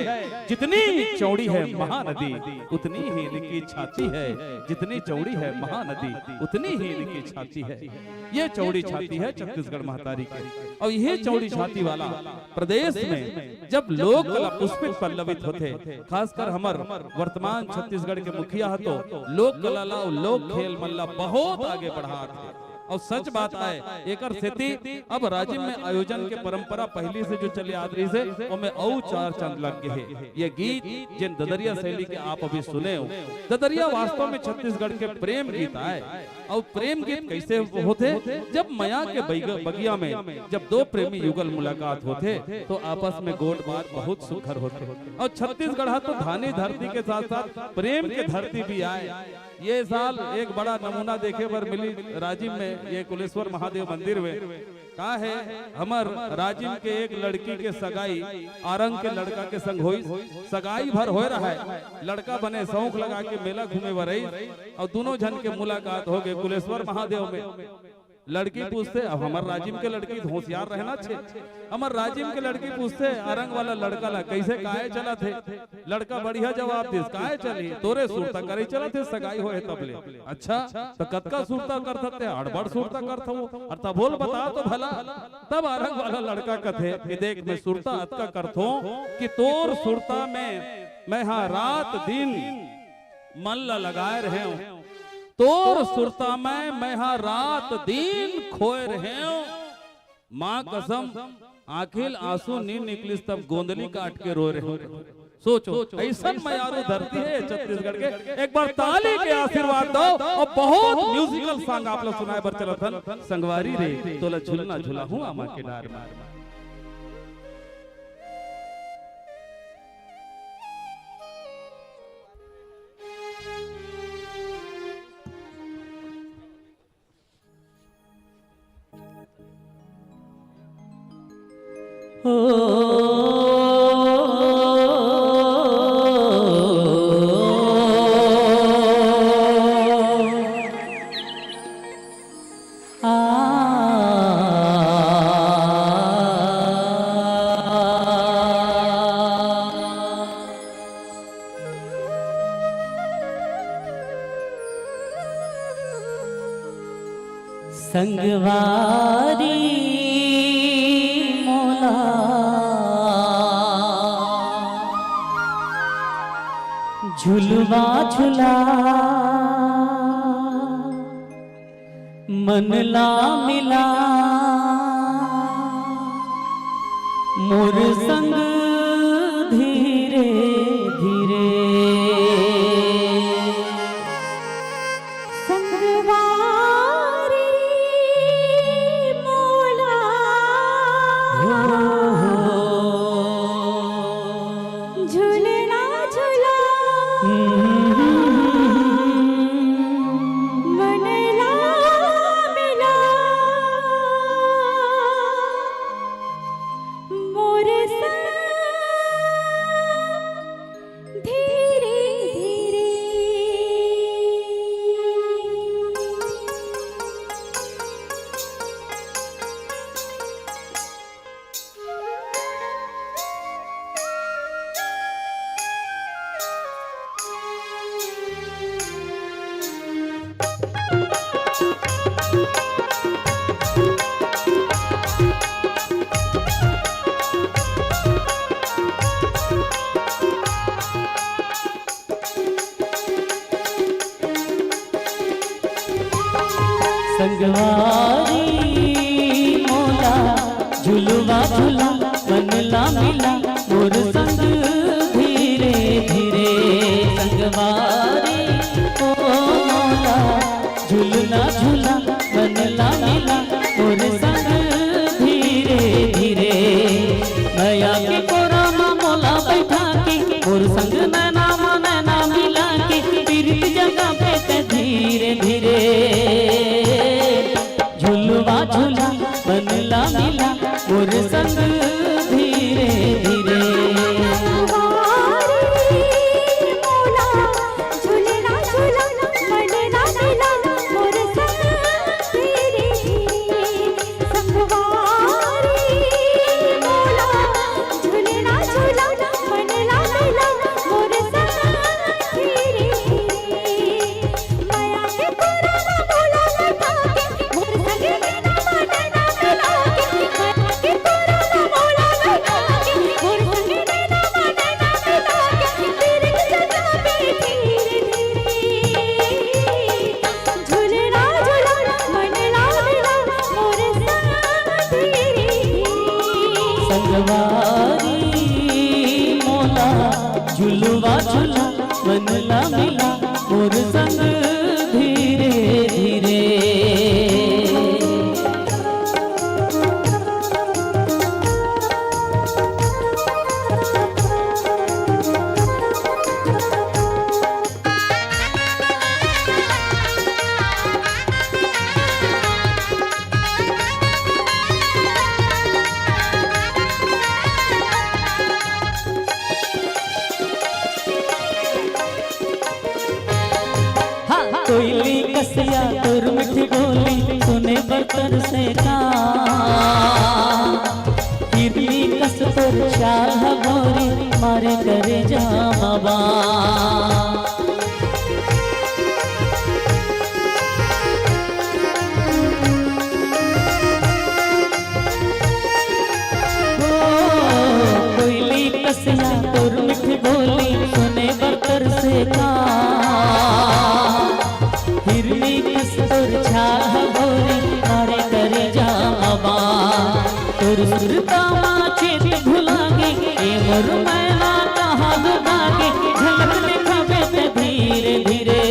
जितनी चौड़ी है महानदी उतनी ही इनकी छाती है, जितनी चौड़ी है महानदी उतनी ही इनकी छाती है। ये चौड़ी छाती है छत्तीसगढ़ महतारी की। और यह चौड़ी छाती वाला प्रदेश में जब लोक कला पुष्पित पल्लवित होते, खासकर हमार वर्तमान छत्तीसगढ़ के मुखिया तो लोक कला और लोक खेल मल्ला बहुत आगे बढ़ा थे। और सच बात है एकर सेती अब राज्य में आयोजन के परंपरा पहले से जो चले आ रही से और में और चार चंद लग गए है। ये गीत जिन ददरिया शैली के आप अभी सुने हो, ददरिया वास्तव में छत्तीसगढ़ के प्रेम गीत है। और प्रेम गीत कैसे होते, जब मया के बगिया में जब दो प्रेमी युगल मुलाकात होते तो आपस में गोट बात बहुत सुखर होते। और छत्तीसगढ़ तो धानी धरती के साथ साथ प्रेम के धरती भी आए। ये साल एक बड़ा नमूना देखे पर मिली राजिम में, ये कुलेश्वर महादेव मंदिर में का है हमर राजिम के एक लड़की के सगाई आरंग के लड़का के संग हुई। सगाई भर हो रहा है, लड़का बने शौक लगा के मेला घूमे बरई और दोनों जन के मुलाकात हो गए कुलेश्वर महादेव में। लड़की पूछते अब हमार राजिम के लड़की होशियार रहना छे, हमार राजिम के लड़की पूछते आरंग वाला लड़का ला कैसे काहे चला थे। लड़का बढ़िया जवाब दे काहे चली तोरे सुरता करे चला थे सगाई होए तबले। अच्छा तो कतका सुरता कर सकते हड़बड़ सुरता करत हो और तब बोल बता तो भला। तब आरंग वाला लड़का कथे कि देख मैं सुरता अतका करथो कि तोर सुरता में मैं हाँ रात दिन मन ला लगाए रहे हूं, तोर सुरता में मैं हाँ रात दिन खोए रहे हूं। माँ कसम आखिल आंसू नींद निकलिस तब गोंदली काट के रो रहे हो। सोचो ऐसा मयारू धरती है छत्तीसगढ़ के। एक बार ताली के आशीर्वाद दो और बहुत म्यूजिकल सॉन्ग आप लोग सुनाए बर चलत संगवारी रे तोला झुलना झुला हूं आमा के डार में। संगवारी मोला झुलवा झुला मन ला मिला मोर संग धीरे धीरे धीरे संगवारी मोला झुलवा झुला बनला मिला मोर संग धीरे धीरे संगवारी ओ मोला झुलना झुला बनला मिला मोर संग धीरे धीरे नया के कोरामा मोला बैठा के मोर संग नैना मिला के पीरित जगह पे धीरे धीरे झुलवा झुला बनला मिला मोर संग धीरे धीरे झुलवा झुला बनला मिला मोर संग धीरे धीरे कोयली कसिया तुर मिठी बोली सुने बर्तन से का हिरनी कस पर शाह भोरी मारे करे जावा कोयली कसिया तुर मिठी बोली सुने बर्तन से का हिरनी कस्तूर छाह भोरी मारे करे जावा तुर सुरता चेत भुलागे ए मोर मैना कहाँ दुबागे झलक दिखावे ते धीरे धीरे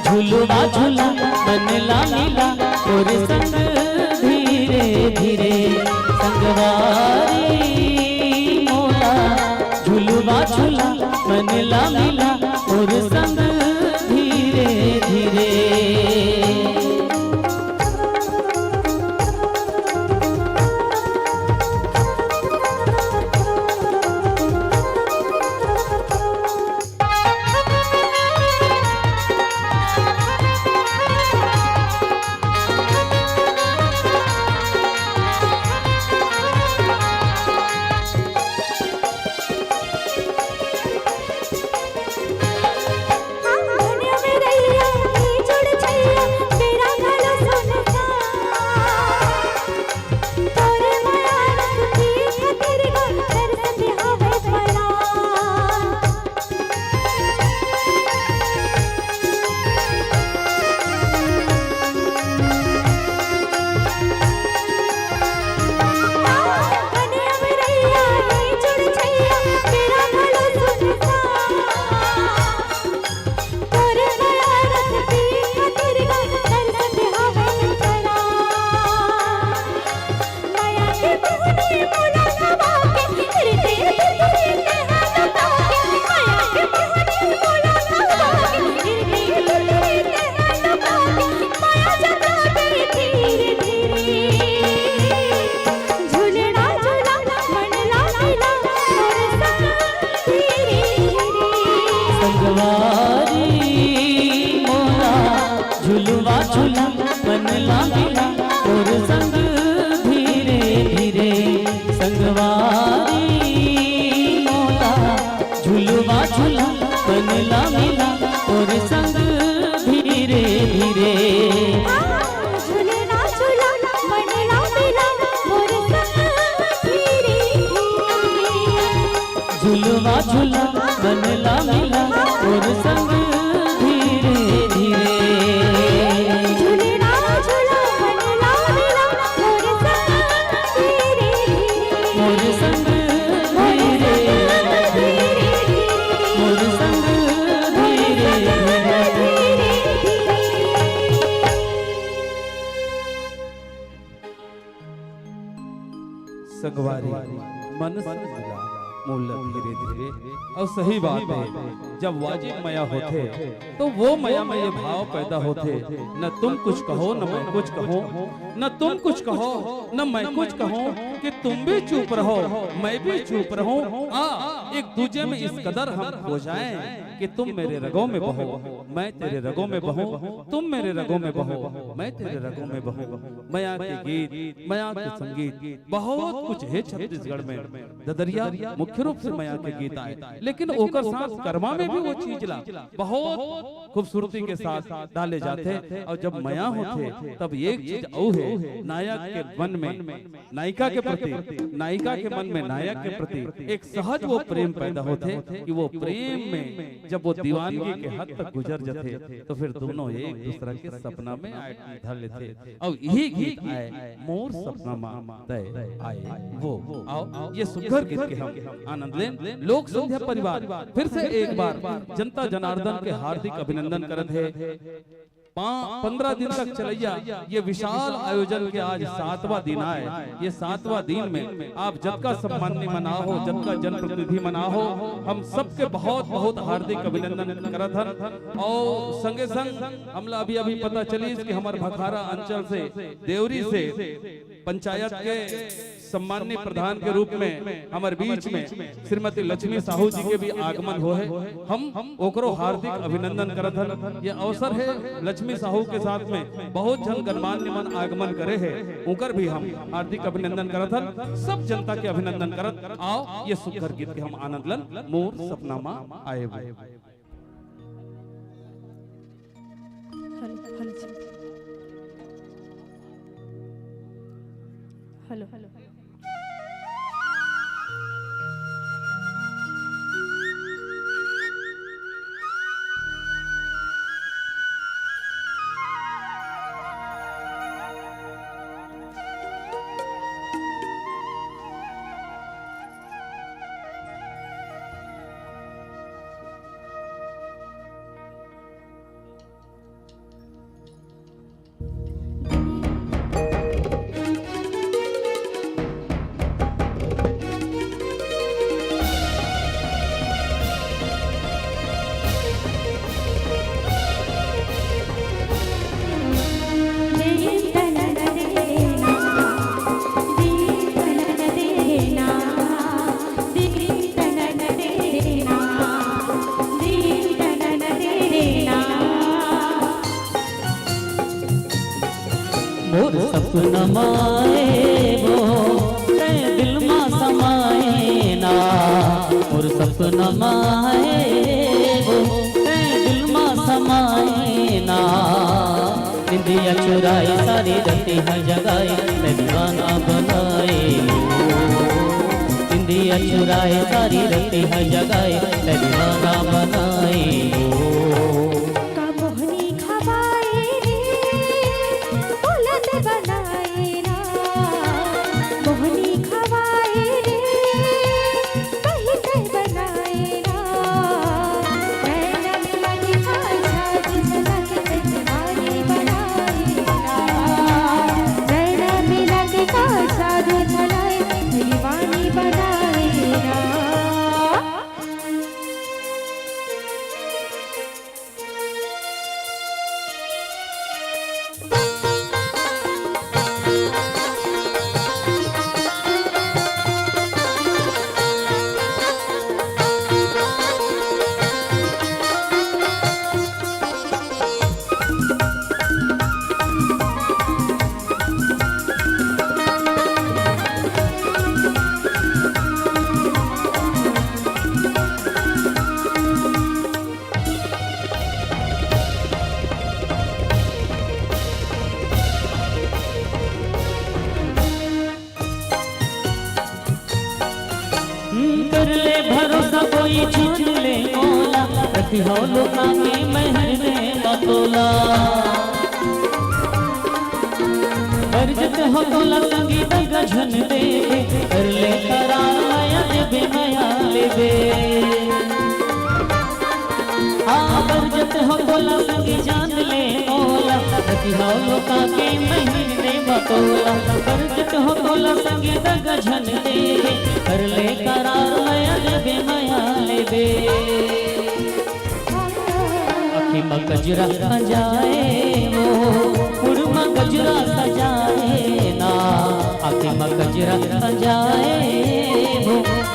झुलवा झुला बनला मिला मोर संग धीरे धीरे संगवारी मोला झुलवा झुला बनला मिला मोर संग धीरे धीरे झुलवा झुला बनला मिला और संग धीरे धीरे संगवारी मोला झुलवा झुला बनला मिला और संग धीरे धीरे झूलना झूला बनला मिला मोर संग धीरे धीरे झुलवा झुला बनला मिला और संग धीरे धीरे संगवारी मन से मिला मूल धीरे धीरे। और सही बात है, जब वाजिब माया होते तो वो माया में ये भाव पैदा होते, न तुम कुछ कहो न मैं कुछ कहूँ, न तुम कुछ कहो न मैं कुछ कहूँ, कि तुम भी चुप रहो मैं भी चुप रहूं। एक दूजे में इस कदर हम हो जाएं कि तुम मेरे रगों में बहो मैं तेरे रगों में बहूं, तुम मेरे रगों में बहो मैं तेरे रगों में बहूं। माया के गीत, माया के संगीत बहुत कुछ है छत्तीसगढ़ में। ददरिया मुख्य रूप से माया के गीत आए, लेकिन ओकर साथ कर्मा में भी वो चीज ला बहुत खूबसूरती के साथ डाले जाते। और जब माया होते तब एक चीज औ है, नायक के मन में नायिका के प्रति, नायिका के मन में नायक के प्रति एक सहज वो प्रेम पैदा होते कि वो प्रेम में जब वो दीवानगी के हद तक गुजर जाते तो फिर दोनों एक दूसरे के सपना में ढल लेते। और यही गीत आए, मोर सपना मा तय आए वो। आओ ये सुघर गीत के हम आनंद लें। लोक संध्या परिवार फिर से एक बार जनता जनार्दन के हार्दिक अभिनंदन करत है। 15 दिन तक चलैया ये विशाल आयोजन के आज 7वां दिन आए। ये 7वां दिन में आप जब का सम्माननीय मना हो, जब का जनप्रतिनिधि मना हो, हम सबके बहुत बहुत हार्दिक अभिनंदन करत हन। और संगे संग हमला अभी पता चली कि हमारे भखारा अंचल से देवरी से पंचायत के सम्माननीय प्रधान के रूप में हमारे बीच में श्रीमती लक्ष्मी साहू जी के भी आगमन हो है। हम ओकरो हार्दिक अभिनंदन करत हन। ये अवसर है लक्ष्मी साहू के साथ में बहुत जन गणमान्य मन आगमन करे है, उनकर भी हम हार्दिक अभिनंदन करत हन। सब जनता के अभिनंदन करत आओ ये सुघर गीत के हम आनंद लन। मोर सपना मा आए हेलो हेलो मोर सपना माए वो ते दिल मा समाए ना, मोर सपना माए वो ते दिल मा समाए ना। निंदिया चुराई सारी रती है जगाई मैं दीवाना बनाए, निंदिया चुराई सारी रती है जगाई मैं दीवाना बनाए। कर ले भरोसा कोई छूट ले मौला, रखी हो लोका में महर दे तोला। बरजत हो तोला संगी दगा झन दे, कर ले करार माया दे माया ले दे। बरजत हो तोला संगी जान ले मौला, लोका के महीने बतौला करजट हो तोला संगीत गझन दे कर ले करार माया लेबे अखी में गजरा सजाए वो उर्मा गजरा सजाए ना आखी में गजरा सजाए वो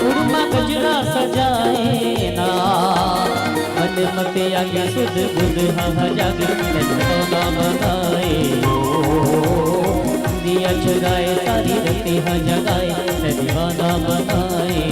उर्मा गजरा सजाए ना मन मते आगे सुध बुध हा जागे ना बनाए दिया चुराए सारी रती हा जगाए दीवाना बनाए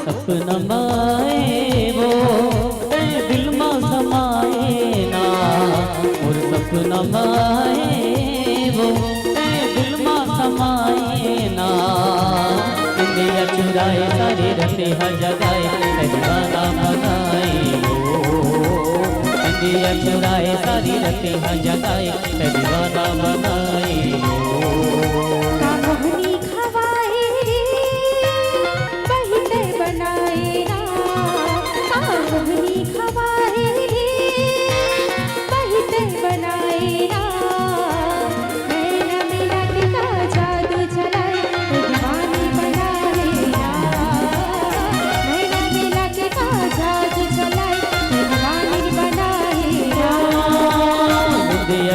सपना माए वो दिल में समाए ना और सपना माए वो दिल में समाए ना इंदिया चुराए सारे रते हा जगाए दीवाना बनाए इंदिया चुराए सारी रते हा जगाए दीवाना बनाए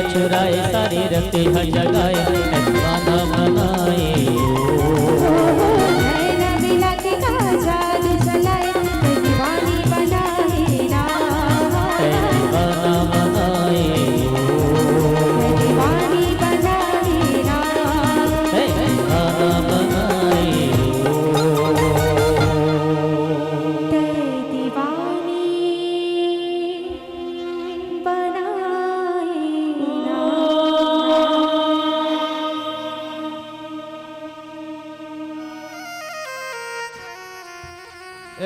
चुराए सारी रते हा जगाए दीवाना बनाए नैना मिला के का जादू चलाए दीवानी बनाए दीवाना बनाए दीवानी बनाए दीवाना बनाए दीवानी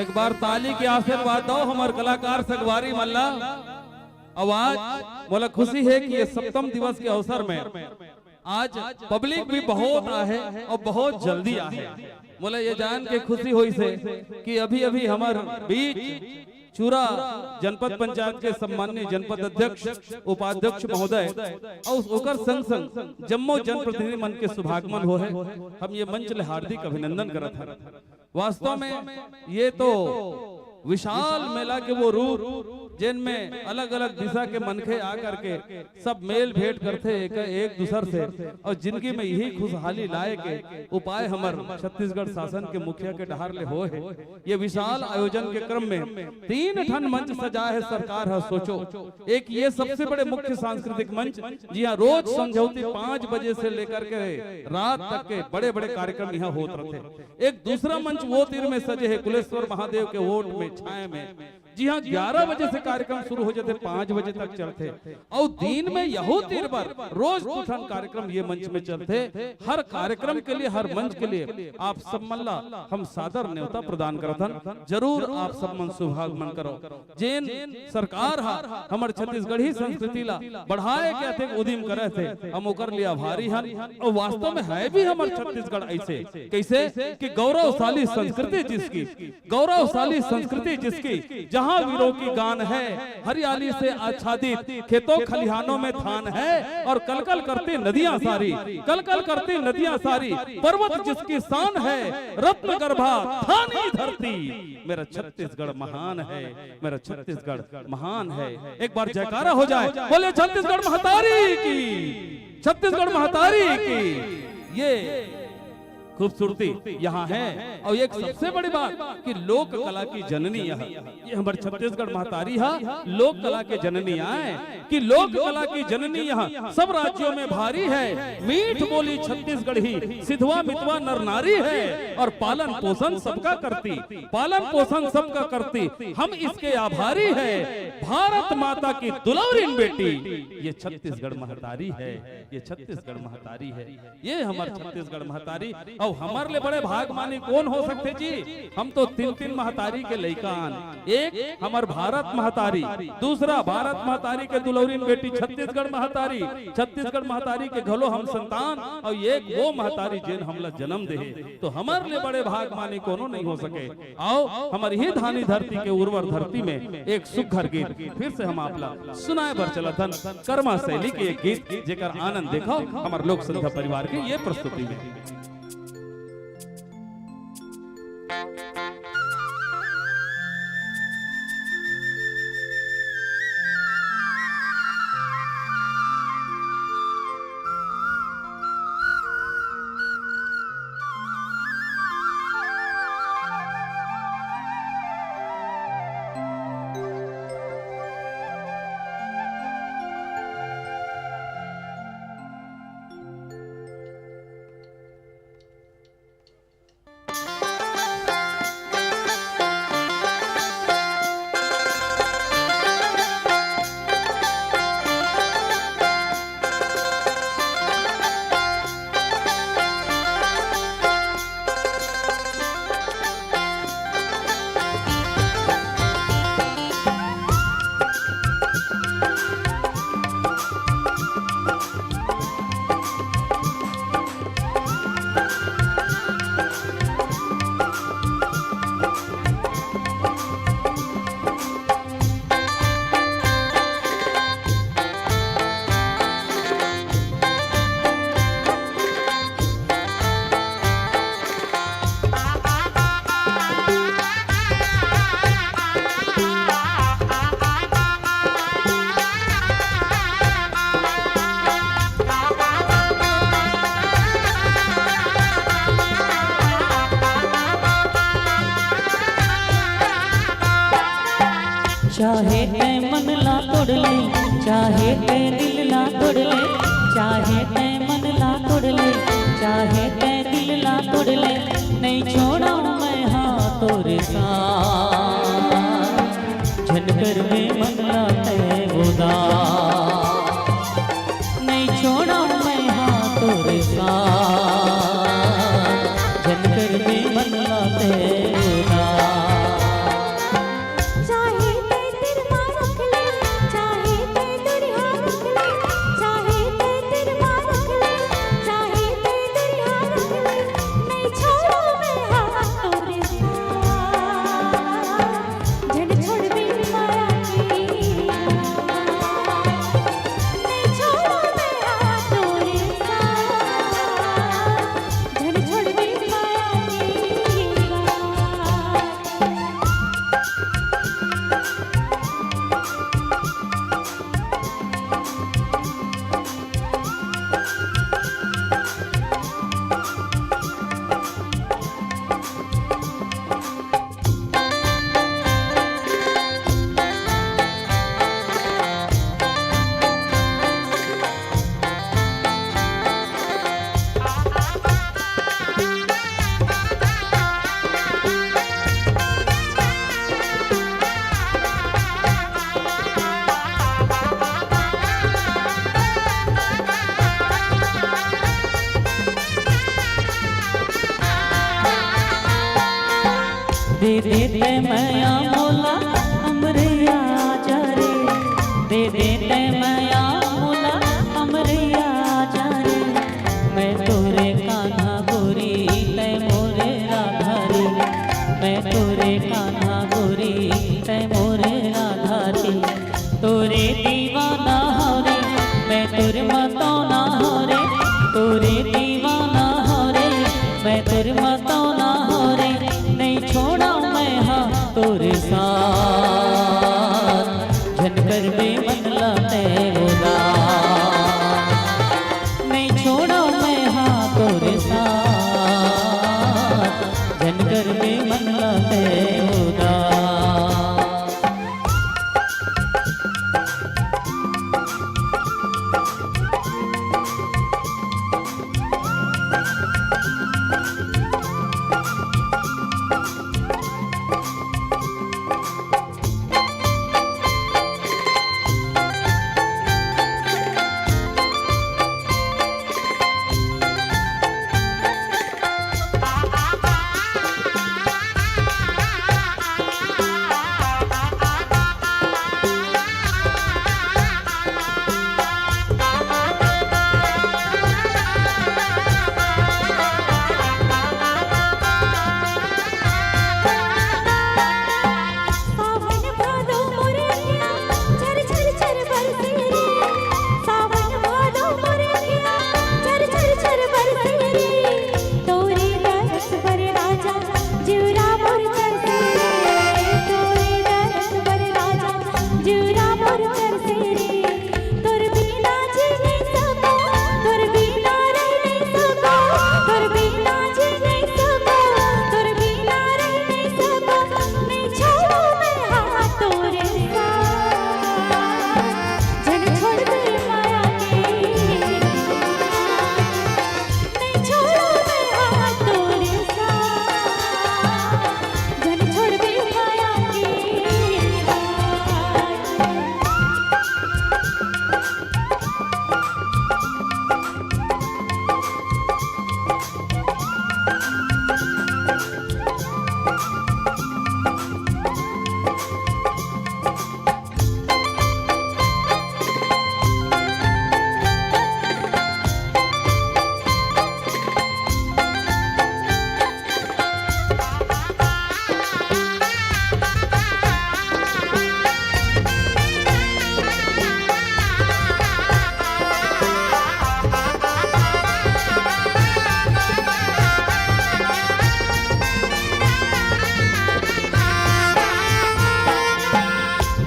एक बार ताली के आशीर्वाद दो हमारे कलाकार सगवारी मल्ला। आवाज बोला खुशी है कि ये सप्तम दिवस के अवसर में आज पब्लिक भी बहुत आहे और बहुत जल्दी आहे। बोला ये जान के खुशी हुई से कि अभी अभी हमारे बीच चूरा जनपद पंचायत के सम्माननीय जनपद अध्यक्ष उपाध्यक्ष महोदय और ओकर संग संग जम्मू जनप्रतिनिधि मन के शुभागमन हो है। हम ये मंच ले हार्दिक अभिनंदन करत हैं। वास्तव में ये तो विशाल मेला के वो रूप जिनमें अलग अलग दिशा के मनखे आकर के सब मेल भेंट करते एक दूसर से और जिंदगी में यही खुशहाली लाए के उपाय हमार छत्तीसगढ़ शासन के मुखिया के डहार ले हो है। ये विशाल आयोजन के क्रम में 3 ठन मंच सजा है सरकार है। सोचो, एक ये सबसे बड़े मुख्य सांस्कृतिक मंच जी हाँ रोज समझौती 5 बजे से लेकर के रात तक के बड़े बड़े कार्यक्रम यहाँ होते रहते। एक दूसरा मंच वो तीर में सजे है कुलेश्वर महादेव के वोट में छाए में जी हाँ, 11 बजे से कार्यक्रम शुरू हो जाते, 5 बजे तक चलते। और दिन में यहो तीर बार रोज दुठन कार्यक्रम ये मंच में चलते। हर कार्यक्रम के लिए, हर मंच के लिए आप सब मल्ला हम सादर न्योता प्रदान करथन। जरूर आप सब मन सुभागमन करो। जेन सरकार हा हमर छत्तीसगढ़ी संस्कृति ला बढ़ाए के अतिक उद्यम करे थे, हम ओकर लिए आभारी हन। और वास्तव में है भी हमर छत्तीसगढ़ ऐसे कैसे कि गौरवशाली संस्कृति जिसकी, गौरवशाली संस्कृति जिसकी, जहाँ वीरों की गान है, हरियाली से आच्छादित खेतों खलिहानों में धान है, और कलकल करती नदियां सारी, कलकल करती नदियां सारी, पर्वत जिसकी शान है, रत्न गर्भा थानी धरती। मेरा छत्तीसगढ़ महान है, मेरा छत्तीसगढ़ महान है। एक बार जयकारा हो जाए, बोले छत्तीसगढ़ महतारी की, छत्तीसगढ़ महतारी की। ये खूबसूरती यहाँ है। और एक सबसे बड़ी बात कि लोक कला की जननी यह, ये हमारे छत्तीसगढ़ महतारी है, लोक कला के जननी आए कि लोक कला की जननी यहाँ सब राज्यों में भारी है। मीठ बोली छत्तीसगढ़ी, सिधवा मितवा नर नारी है, और पालन पोषण सबका करती, पालन पोषण सबका करती, हम इसके आभारी है। भारत माता की दुलारिन बेटी ये छत्तीसगढ़ महतारी है, ये छत्तीसगढ़ महतारी है, ये हमारे छत्तीसगढ़ महतारी। और हमारे लिए बड़े भागमानी कौन हो सकते जी? हम तो 3-3 महतारी के लइकान, एक हमार भारत महतारी, दूसरा भारत महतारी के दुलौरीन बेटी छत्तीसगढ़ महतारी, छत्तीसगढ़ महतारी के घलो हम संतान, और एक वो महतारी जिन हमला जन्म दे। तो हमारे लिए बड़े भागमानी कोनो नहीं हो सके। आओ हमारी ही धानी धरती के उर्वर धरती में एक सुघर गीत फिर से हम आपला सुनाए बर चलतन। कर्मा शैली के एक गीत जेकर आनंद देखो हमारे लोक संध्या परिवार की ये प्रस्तुति में। चाहे ते मन ला तोड़ ले, चाहे ते दिल ला तोड़ ले, चाहे ते मन ला तोड़ ले, चाहे ते दिल ला तोड़ ले, नहीं छोड़ा मैं हाथों रे साथ, झनकर में मन ला ते उदास, नहीं छोड़ा मैं हाथों रे साथ, झनकर में मन ला ते उदास। छोड़ दे देते मैया मोला अमरैया जा रे, दे देते मैया मोला अमरैया जा रे। मैं तोरे कान्हा गोरी तै मोरे राधा रे, मैं तोरे कान्हा गोरी तै मोरे राधा रे। तोरे दीवाना हो रे, मैं तोरे मतौना हो रे, तोरे दीवाना हो रे, मैं तोरे मतौना हो रे। नहीं छोड़ा मैं हाँ तोरे साथ, झनकर में मनला तेरा। नहीं छोड़ा मैं हाँ तोरे साथ, झनकर में मनला तेरा।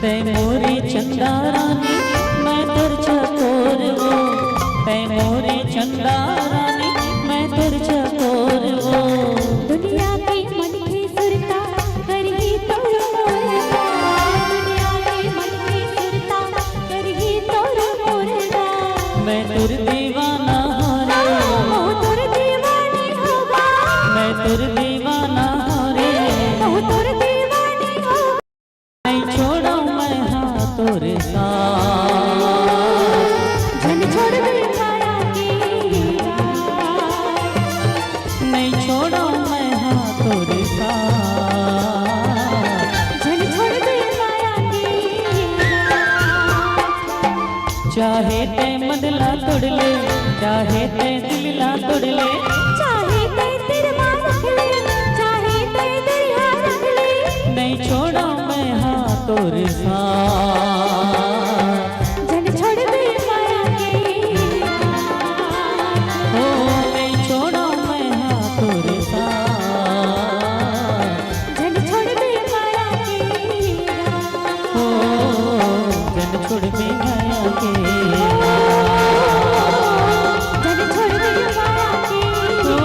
तै मोरी चंदा रानी मैं तुर चकोर वो, तै मोरी चंदा रानी मैं तुर चकोर वो। दुनिया के मन की सुरता करही तोर मोरदा, दुनिया के मन की सुरता करही तोर मोरदा। मैं तुर दीवाना हो रे, मोह तोर दीवानी होगा, मैं तुर दीवाना हो रे, मोह तोर दीवानी होगा। नहीं छोड़ा मैं हाँ तोरे साथ, झन छोड़ दे माया की रात, नहीं छोड़ा मैं हाँ तोरे साथ, झन छोड़ दे माया की रात। चाहे ते मदला तोड़ ले, चाहे ते दिलला तोड़ ले, चाहे ते तेरे माँ रख ले, चाहे ते दरिया रख ले। नहीं छोड़ा मैं हाँ तोरे साथ, झन छोड़ दे माया की रात, हो नहीं छोड़ा मैं हाँ तोरे साथ, झन छोड़ दे माया की रात। हो जन छोड़ दे माया के झन छोड़ दे माया की हो,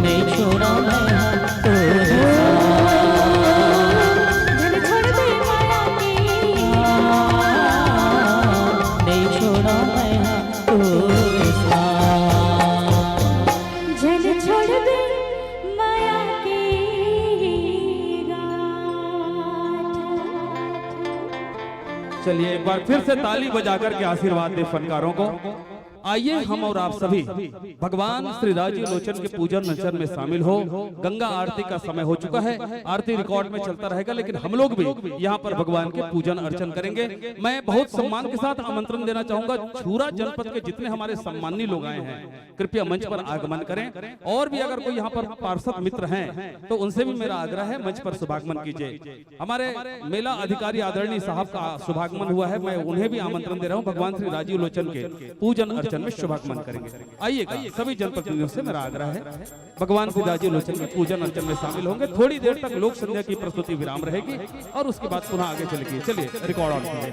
नहीं छोड़ा मैं हाँ तोरे साथ, झन छोड़ दे माया की नहीं छोड़ा मैं हाँ तोरे साथ। झन छोड़ दे माया की गाँठ। चलिए एक बार फिर से ताली बजाकर के आशीर्वाद दे फनकारों को। आइए हम और आप सभी भगवान श्री राजीव लोचन के पूजन अर्चन में शामिल हो। गंगा आरती का समय हो चुका है, आरती रिकॉर्ड में चलता रहेगा, लेकिन हम लोग भी यहाँ पर भगवान के पूजन अर्चन करेंगे। मैं बहुत सम्मान के साथ आमंत्रण देना चाहूंगा, छूरा जनपद के जितने हमारे सम्मानी लोग आए हैं कृपया मंच पर आगमन करें। और भी अगर कोई यहाँ पर पार्षद मित्र हैं तो उनसे भी मेरा आग्रह है मंच पर शुभागमन कीजिए। हमारे मेला अधिकारी आदरणीय साहब का शुभागमन हुआ है, मैं उन्हें भी आमंत्रण दे रहा हूँ। भगवान श्री राजीव लोचन के पूजन अर्चन में शुभागमन करेंगे। आइएगा, सभी जनप्रतिनिधियों से मेरा आग्रह है भगवान श्री राजीव लोचन के पूजन अर्चन में शामिल होंगे। थोड़ी देर तक लोक संध्या की प्रस्तुति विराम रहेगी और उसके बाद पुनः आगे चलेगी। चलिए रिकॉर्ड ऑन कीजिए।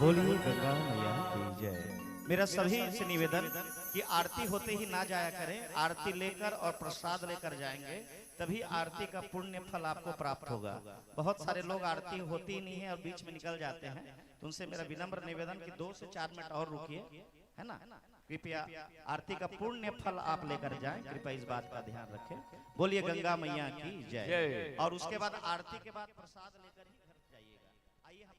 बोलिए गंगा मैया की जय। मेरा सभी से निवेदन कि आरती होते ही ना जाया करें, आरती लेकर और प्रसाद लेकर जाएंगे, तभी आरती का पुण्य फल आपको प्राप्त होगा। बहुत सारे लोग आरती होती ही नहीं है और बीच में निकल जाते हैं, तो उनसे मेरा विनम्र निवेदन कि 2 से 4 मिनट और रुकिए, है ना। कृपया आरती का पुण्य फल आप लेकर जाएं, कृपया इस बात का ध्यान रखें। बोलिए गंगा मैया की जय। और उसके बाद आरती के बाद प्रसाद लेकर ही घर जाइएगा। आइए हम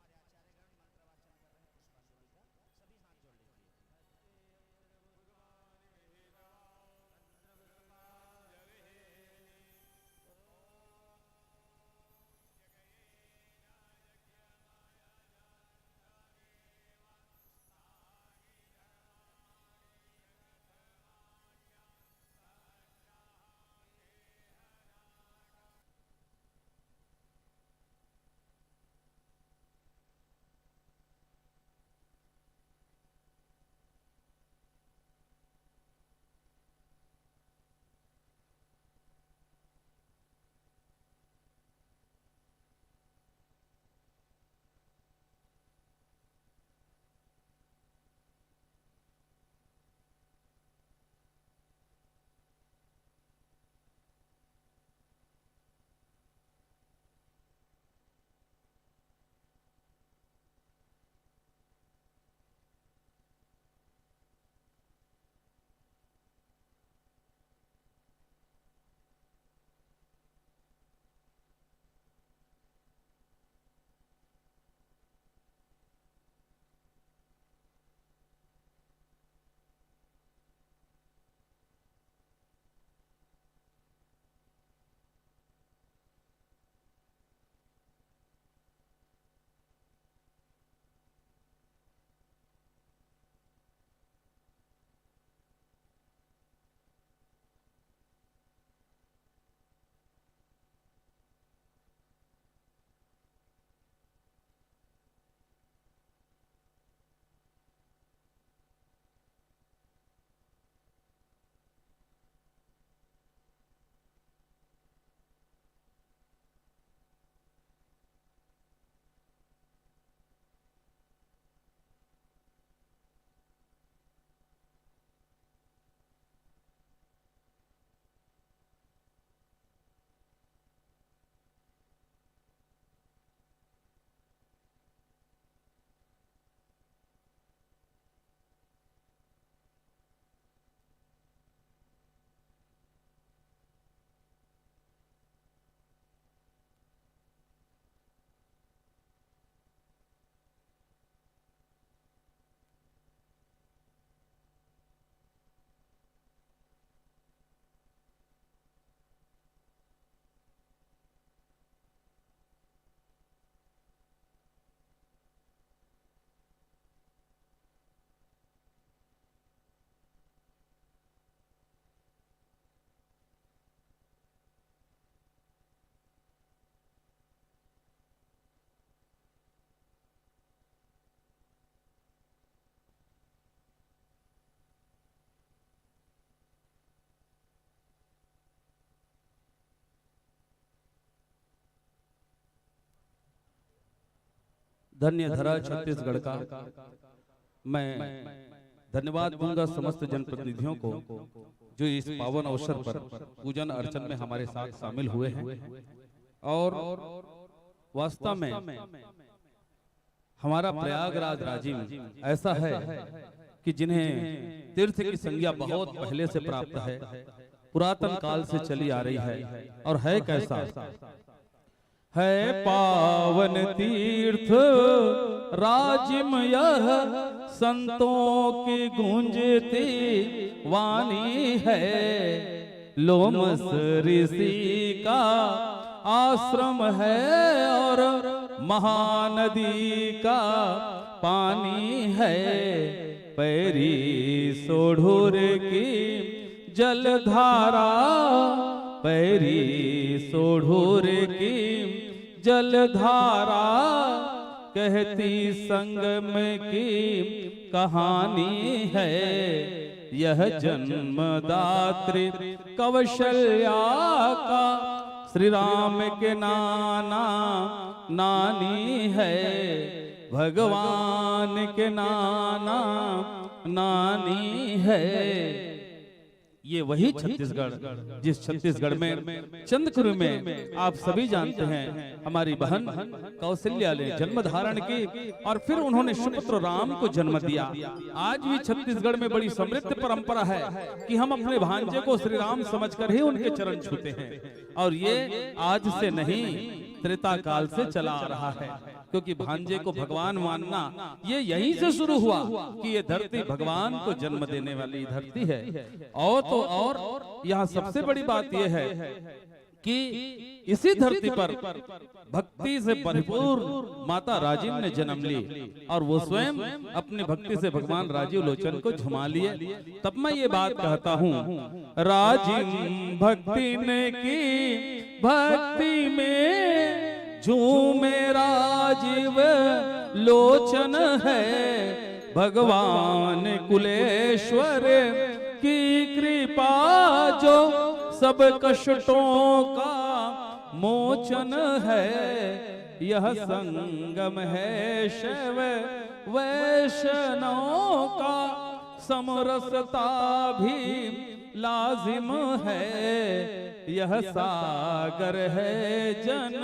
धन्य धरा छत्तीसगढ़ का। मैं धन्यवाद दूंगा समस्त जनप्रतिनिधियों को जो इस पावन अवसर पर पूजन अर्चन में हमारे साथ शामिल हुए हैं। और वास्तव में हमारा प्रयागराज राजिम ऐसा है कि जिन्हें तीर्थ की संज्ञा बहुत पहले से प्राप्त है, पुरातन काल से चली आ रही है। और है कैसा, है पावन तीर्थ राजिम यह, संतों की गूंजती वाणी है। लोमस ऋषि का आश्रम है और महानदी का पानी है। पैरी सोढ़ुर की जलधारा, पैरी सोढ़ुर की जलधारा, कहती संगम की कहानी है। यह जन्मदात्री कौशल्या का श्री राम के नाना नानी है। भगवान के नाना नानी है। ये वही छत्तीसगढ़ जिस छत्तीसगढ़ में चंद्रकुरु में आप सभी जानते हैं हमारी बहन कौशल्या ने जन्म धारण की और फिर उन्होंने सुपुत्र राम को जन्म दिया। आज भी छत्तीसगढ़ में बड़ी समृद्ध परंपरा है कि हम अपने भांजे को श्री राम समझकर ही उनके चरण छूते हैं। और ये आज से नहीं, त्रेता काल से चला आ रहा है, क्योंकि भांजे को भगवान मानना ये यहीं से शुरू हुआ कि ये धरती भगवान को जन्म देने वाली धरती है। और तो और यहाँ सबसे बड़ी बात यह है कि इसी धरती पर भक्ति से भरपूर माता राजिम ने जन्म ली और वो स्वयं अपनी भक्ति से भगवान राजीव लोचन को झुमा लिए। तब मैं ये बात कहता हूँ, राजिम भक्ति ने की, भक्ति में झूमे राजीव लोचन है। भगवान कुलेश्वर की कृपा जो सब कष्टों का मोचन है। यह संगम है शैव वैष्णव का, समरसता भी लाजिम है। यह सागर है जन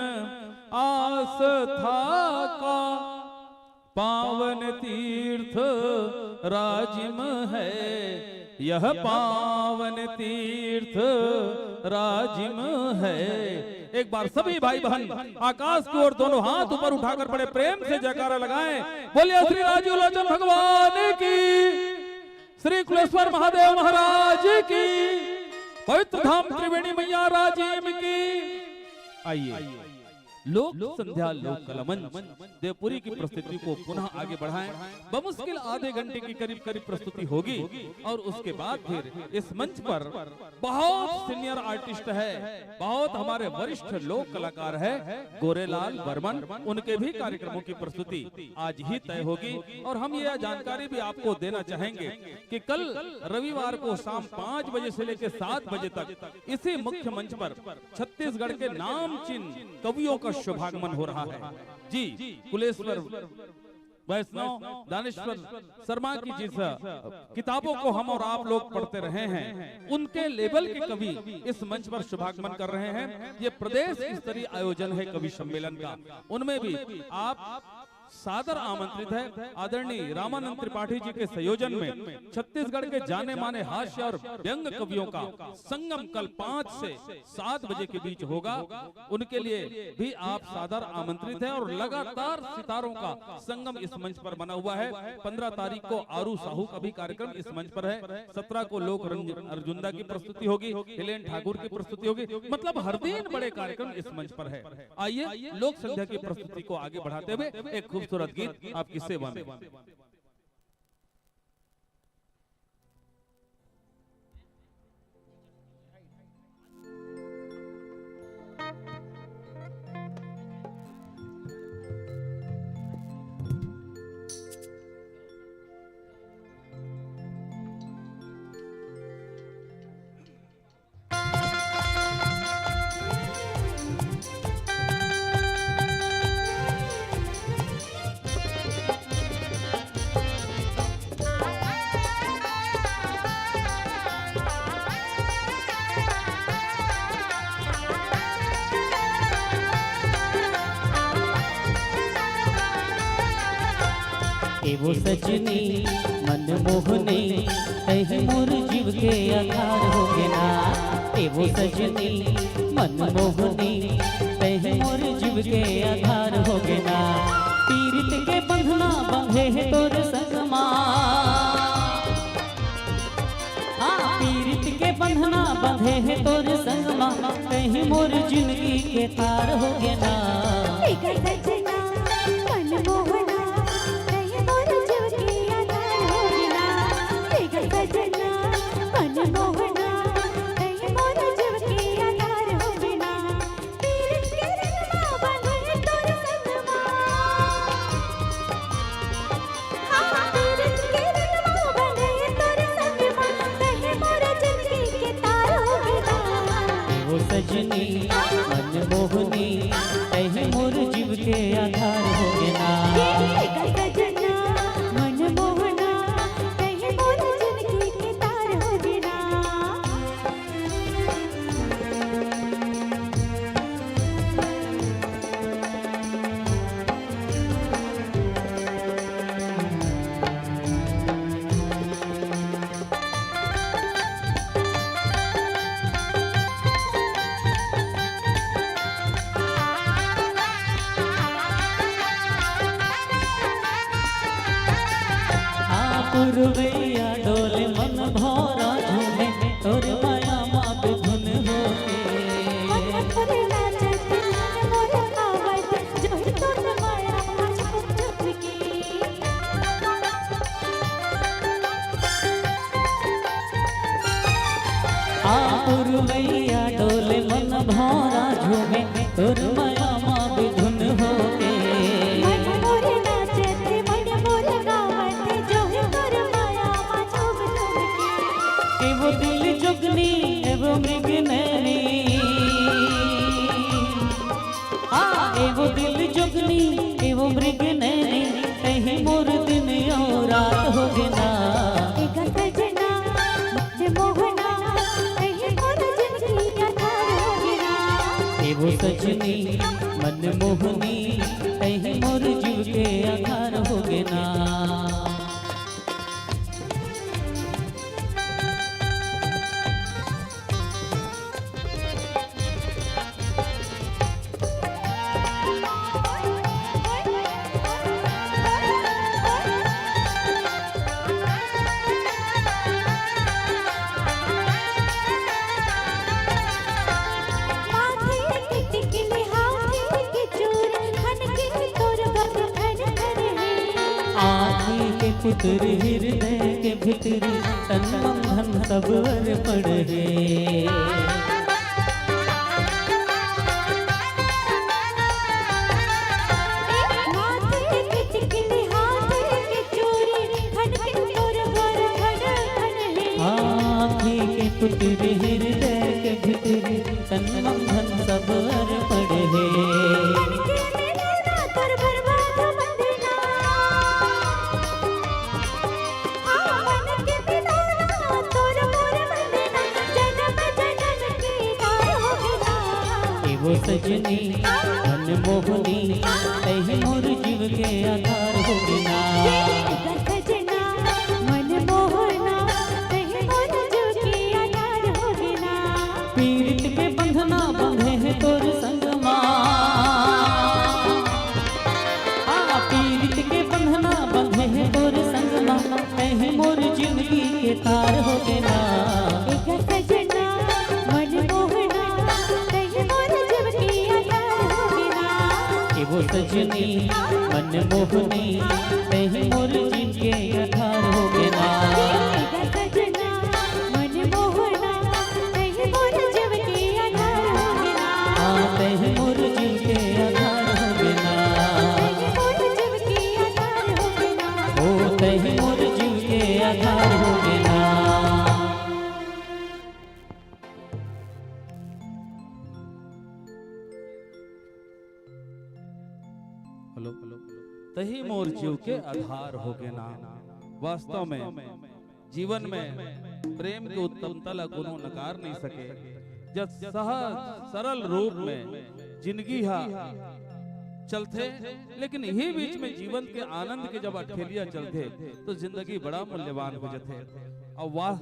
आस्था का, पावन तीर्थ राजिम है। यह पावन तीर्थ राजिम है। एक बार सभी भाई बहन आकाश की ओर दोनों हाथ ऊपर उठाकर बड़े प्रेम से जयकारा लगाएं। बोलिए श्री राजीव लोचन भगवान की, श्री कुलेश्वर महादेव महाराज की, पवित्र धाम त्रिवेणी मैया राजिम की। आइए लोक संध्या लोक कलमंच देवपुरी की प्रस्तुति को पुनः आगे बढ़ाएं। बमुश्किल आधे घंटे की करीब करीब प्रस्तुति होगी और उसके बाद फिर इस मंच पर बहुत सीनियर आर्टिस्ट है, बहुत हमारे वरिष्ठ लोक कलाकार है गोरेलाल बर्मन, उनके भी कार्यक्रमों की प्रस्तुति आज ही तय होगी। और हम यह जानकारी भी आपको देना चाहेंगे कि कल रविवार को शाम 5 बजे से लेकर 7 बजे तक इसी मुख्य मंच पर छत्तीसगढ़ के नामचीन कवियों का शुभागमन हो रहा है। जी कुलेश्वर वैष्णव दानेश्वर शर्मा की जिस किताबों को हम और आप लोग पढ़ते रहे हैं, उनके लेवल के कवि इस मंच पर शुभागमन कर रहे हैं। ये प्रदेश स्तरीय आयोजन है कवि सम्मेलन का, उनमें भी आप सादर आमंत्रित है। आदरणीय रामानंद त्रिपाठी जी के संयोजन में छत्तीसगढ़ के जाने माने हास्य और व्यंग कवियों का संगम कल 5 से 7 बजे के बीच होगा। उनके लिए भी आप सादर आमंत्रित है और लगातार सितारों का संगम इस मंच पर बना हुआ है। 15 तारीख को आरू साहू का भी कार्यक्रम इस मंच पर है। 17 को लोक अर्जुंदा की प्रस्तुति होगी, हेलेन ठाकुर की प्रस्तुति होगी, मतलब हर दिन बड़े कार्यक्रम इस मंच पर है। आइए लोक संध्या की प्रस्तुति को आगे बढ़ाते हुए एक खूबसूरत गीत आपकी सेवा में। एवो सजनी मन मोहनी तही मोर जीव के आधार होगे ना। एवो सजनी मन मोहनी तही मोर जीव के आधार होगे ना। पीरित के बंधना बंधे है तोर संगमा, हाँ पीरित के बंधना बंधे है तोर संगमा कहीं मोर जिंदगी के तार होगे ना। सजना मन मोहना कहीं मोर जीव के आधार होगे ना। सजना मन मोहना कहीं मोर जीव के आधार होगे ना। पीरित के रंगमा बंधे तोर संगमा, हाँ पीरित के रंगमा बंधे तोर संगमा कहीं मोर जिंदगी के तार होगे ना। वो सजनी मन मोहनी कहीं मोर जीव के आधार होगे ना। सजना मन मोहना कहीं मोर जिंदगी के तार होगे ना। पुरवैया डोले मन भौरा झूमे तोर माया माप धुन होके। मन पर नाचत मन मोर आवत जो तोर माया आज चुप की। पुरवैया डोले मन भौरा झूमे तोर माया माप धुन होके। मन मोर नाचत मन मोर गावत जो तोर माया आज चुप की। एवो दिल जुगनी एवो मृग नैनी, एवो दिल जुगनी एवो मृग नैनी कहीं मोर दिन और रात होगे ना। सजना मन मोहना कहीं मोर जिंदगी का तार होगे ना। एवो सजनी मन मोहनी कहीं मोर जीव के आधार होगे ना। माथे के टिकली हाथे के चूर खन के तोर बग खन खन है। आँखी के पुत्र हृदय के भितरी तन मन धन सब वर पड़े। माथे के टिकली हाथे के चूर खन के तोर बग खन खन है। आँखी के पुत्र हृदय के भितरी तन मन धन सब वर पड़े। मन के मिलना तोर बर्बाद बंधना, हाँ मन के मिलना तोर मोर बंधना जन्म जन्म के तार होगे ना। एवो सजनी मन मोहनी कहीं मोर जीव के आधार होगे ना। सजना मन मोहना कहीं मोर जीव के आधार होगे ना। पीरित के बंधना बंधे है तोर संगमा, पीरित के बंधना बंधे है तोर संगमा कहीं मोर जिंदगी के तार होगे ना। सजना मन मोहना कहीं मोर जीव के आधार होगे ना। एवो सजनी मन मोहनी कहीं मोर जीव के आधार होगे ना। सजना मन मोहना कहीं मोर जीव के आधार होगे ना। कहीं मोर जीव के आधार होगे ना। कहीं मोर जीव के आधार होगे ना। ओ कहीं मोर जीव के आधार होगे ना। हेलो तही मोर जीव के आधार होगे ना। वास्तव में जीवन में प्रेम के उत्तमता ला कोनो नकार नहीं सके। जब सहज सरल रूप में जिंदगी हा चलते, लेकिन यही बीच में जीवन के आनंद के जब अठेलिया चलते तो जिंदगी बड़ा मूल्यवान हो जाते। और वाह,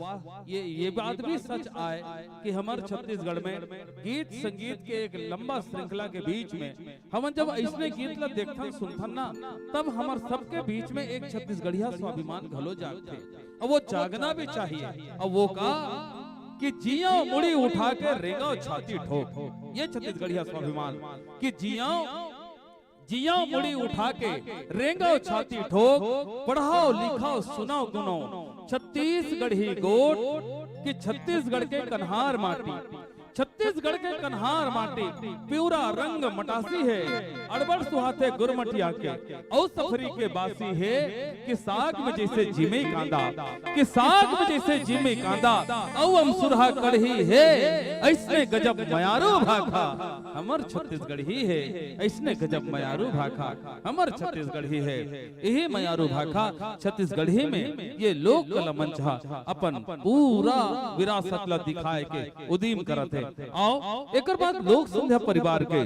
ये बात भी सच आए कि हमारे छत्तीसगढ़ में गीत संगीत के एक लंबा श्रृंखला के बीच में हम जब ऐसने गीत ला देखथन सुनथन ना, तब हमार सबके बीच में एक छत्तीसगढ़िया स्वाभिमान घलो जागते, और वो जागना भी चाहिए। और वो का कि जिया मुड़ी उठा के रेंगाओ छाती ठोक, ये छत्तीसगढ़िया स्वाभिमान कि जिया मुड़ी उठा के रेंगाओ छाती ठोक, पढ़ाओ लिखाओ सुनाओ गुनाओ छत्तीसगढ़ी गोट कि छत्तीसगढ़ के कन्हार माटी, छत्तीसगढ़ के कन्हार माटी प्यूरा रंग मटासी है, अड़बड़ सुहाते गुरमटिया के औ सफरी के बासी है कि साग में जैसे जिमे कांदा, कि साग में जैसे जिमे कांदा औ हम सुरहा कढ़ी है, ऐसने गजब मयारो भाखा हमर छत्तीसगढ़ ही है, ऐसने गजब मयारो भाखा हमर छत्तीसगढ़ ही है। यही मयारो भाखा छत्तीसगढ़ ही में ये लोक कला मंच अपन पूरा विरासत ला दिखाए के उदीम करत है। आओ एक बाद लोक संध्या परिवार के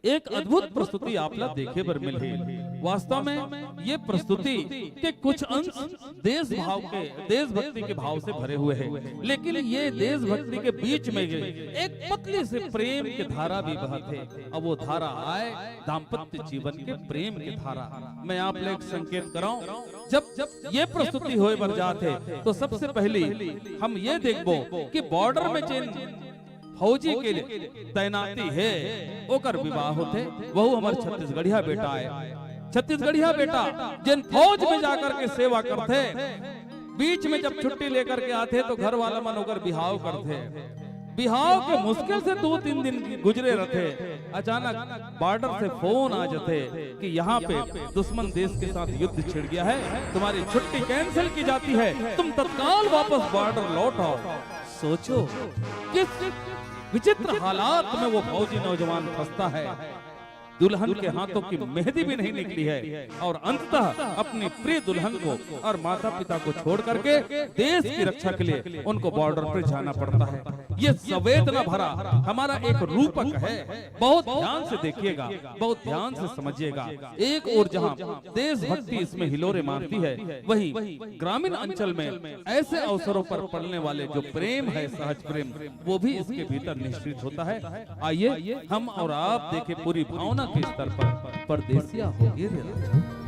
एक अद्भुत प्रस्तुति आपला देखे बर मिल रही। वास्तव में ये प्रस्तुति के कुछ अंश देशभक्ति के भाव से भरे हुए हैं, लेकिन ये देशभक्ति के बीच में एक पतली से प्रेम की धारा भी बहत है। अब वो धारा आए दाम्पत्य जीवन के प्रेम की धारा। मैं आप लोग संकेत कराऊं, जब ये प्रस्तुति होए बर जाते तो सबसे पहली हम ये देखबो कि बॉर्डर में जिन फौजी के लिए तैनाती है ओकर विवाह होते, वह हमारे छत्तीसगढ़िया बेटा है। छत्तीसगढ़िया बेटा जिन फौज में जाकर के सेवा करते, बीच में जब छुट्टी लेकर के आते तो घर वाला मन होकर बिहाव करते। बिहाव के मुश्किल से 2-3 दिन गुजरे रहते, अचानक बॉर्डर से फोन आ जाते कि यहाँ पे दुश्मन देश के साथ युद्ध छिड़ गया है, तुम्हारी छुट्टी कैंसिल की जाती है, तुम तत्काल वापस बॉर्डर लौट आओ। सोचो किस विचित्र हालात में वो फौजी नौजवान फंसता है। दुल्हन के हाथों की मेहंदी भी नहीं निकली है और अंततः अपनी प्रिय दुल्हन को और माता पिता को छोड़ करके देश की रक्षा के लिए उनको बॉर्डर पर जाना पड़ता है। ये संवेदना भरा हमारा एक रूपक है, बहुत ध्यान से देखिएगा, बहुत ध्यान से समझिएगा। एक और जहाँ देशभक्ति इसमें हिलोरे मारती है, वहीं ग्रामीण अंचल में ऐसे अवसरों पर पड़ने वाले जो प्रेम है, सहज प्रेम, वो भी इसके भीतर निश्चित होता है। आइए हम और आप देखें पूरी भावना के स्तर पर परदेसिया होगी रे राजा।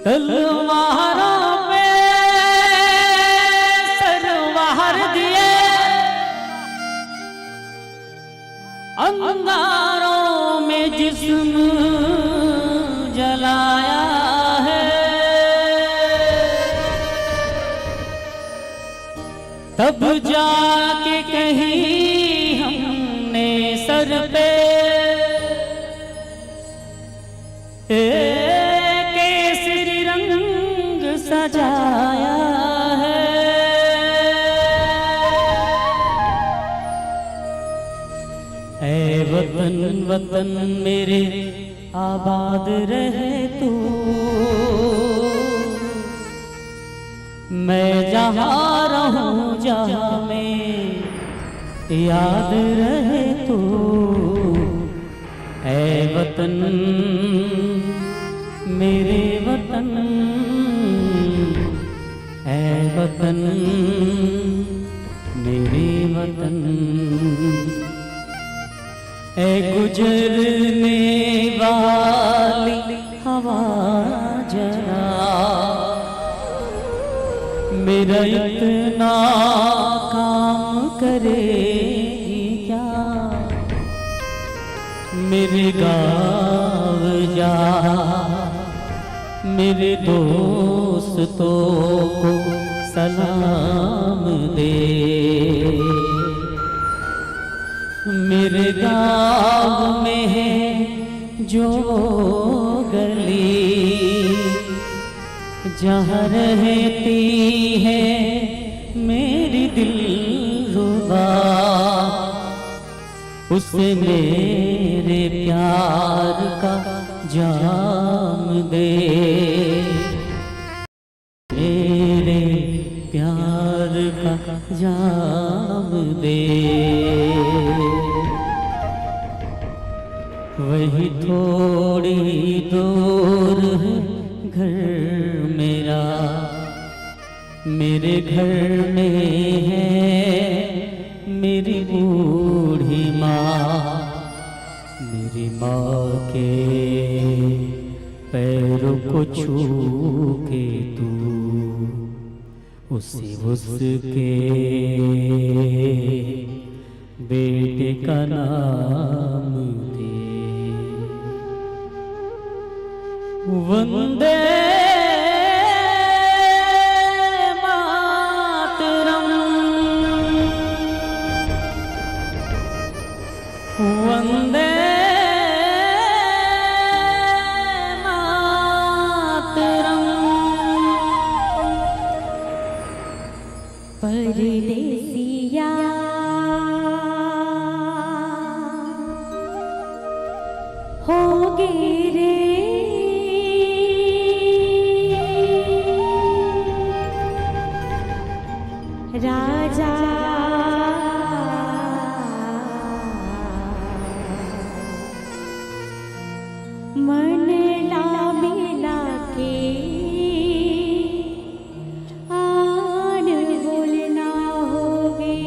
तलवारों पे सरवार दिए, अंगारों में जिस्म जलाया है, तब जाके कहीं हमने सर पे केसरी रंग सजाया है। ऐ वतन वतन मेरे आबाद रहे तू, मैं जहाँ रहूं जहाँ में याद रहे तो, ऐ वतन मेरे वतन, ऐ वतन मेरे वतन, ऐ गुजरने वाली हवा जरा मेरा इतना काम करेगी क्या, मेरे गाँव जा मेरे दोस्तों को सलाम दे, मेरे गाँव में है जो गली जहाँ रहती है मेरी दिलरुबा, उसे मेरे प्यार का जाम दे, मेरे प्यार का जाम दे। वही थोड़ी दूर है घर मेरा, मेरे घर में है मेरी बूढ़ी माँ, मेरी माँ के पैरों को छू के तू उसके बेटे का नाम दे। वंदे मातरम, वंदे मातरम। परदेसिया होगे रे राजा मन ला मिला के आन बोलना होगे,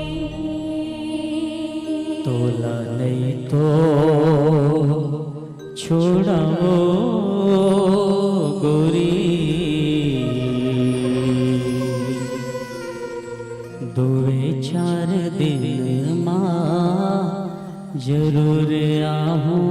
तोला नहीं तो छोड़ाओ गोरी, दोए चार दिन माँ जरूर आहूँ।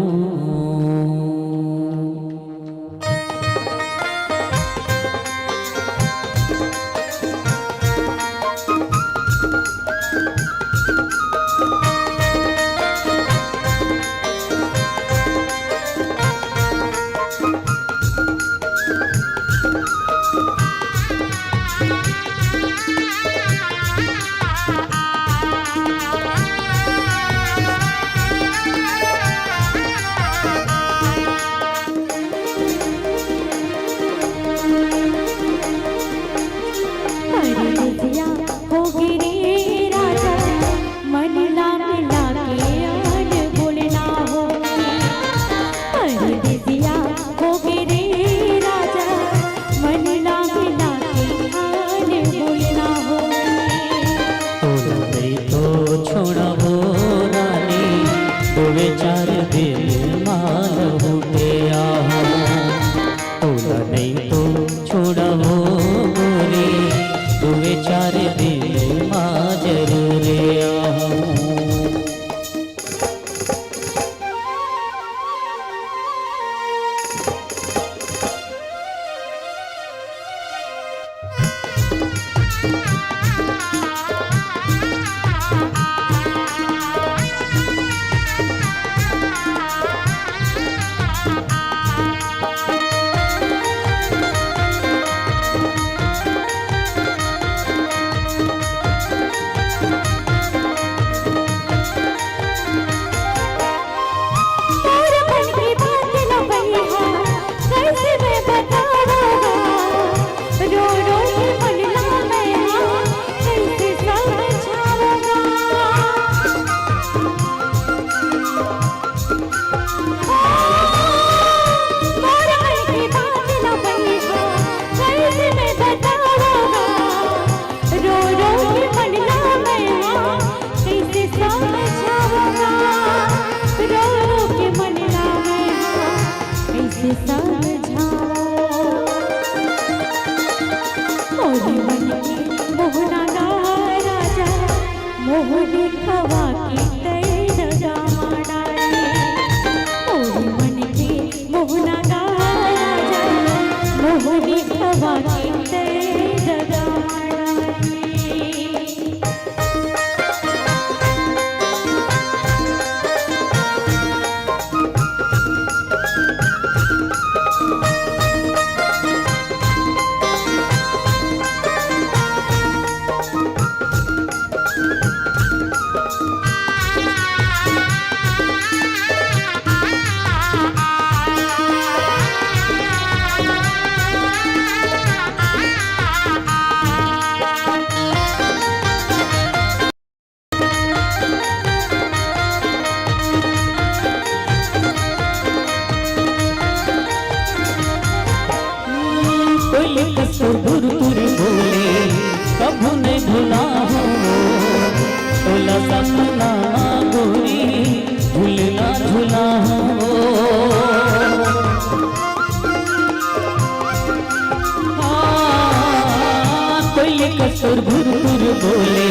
तुर भुर तुर बोले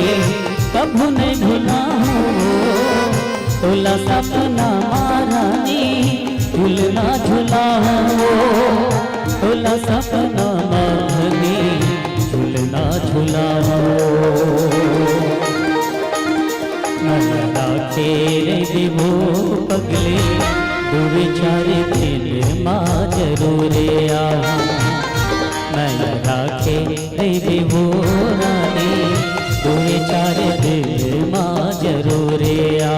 कभू नहीं भुला तोला सपना मारानी झूलना झूला तोला सपना मारानी झूलना झूला नया तेरे दिवो पगले दो विचार दिन माँ जरूर आ नया राखे दिवो रानी दो विचार दिन माँ जरूर आ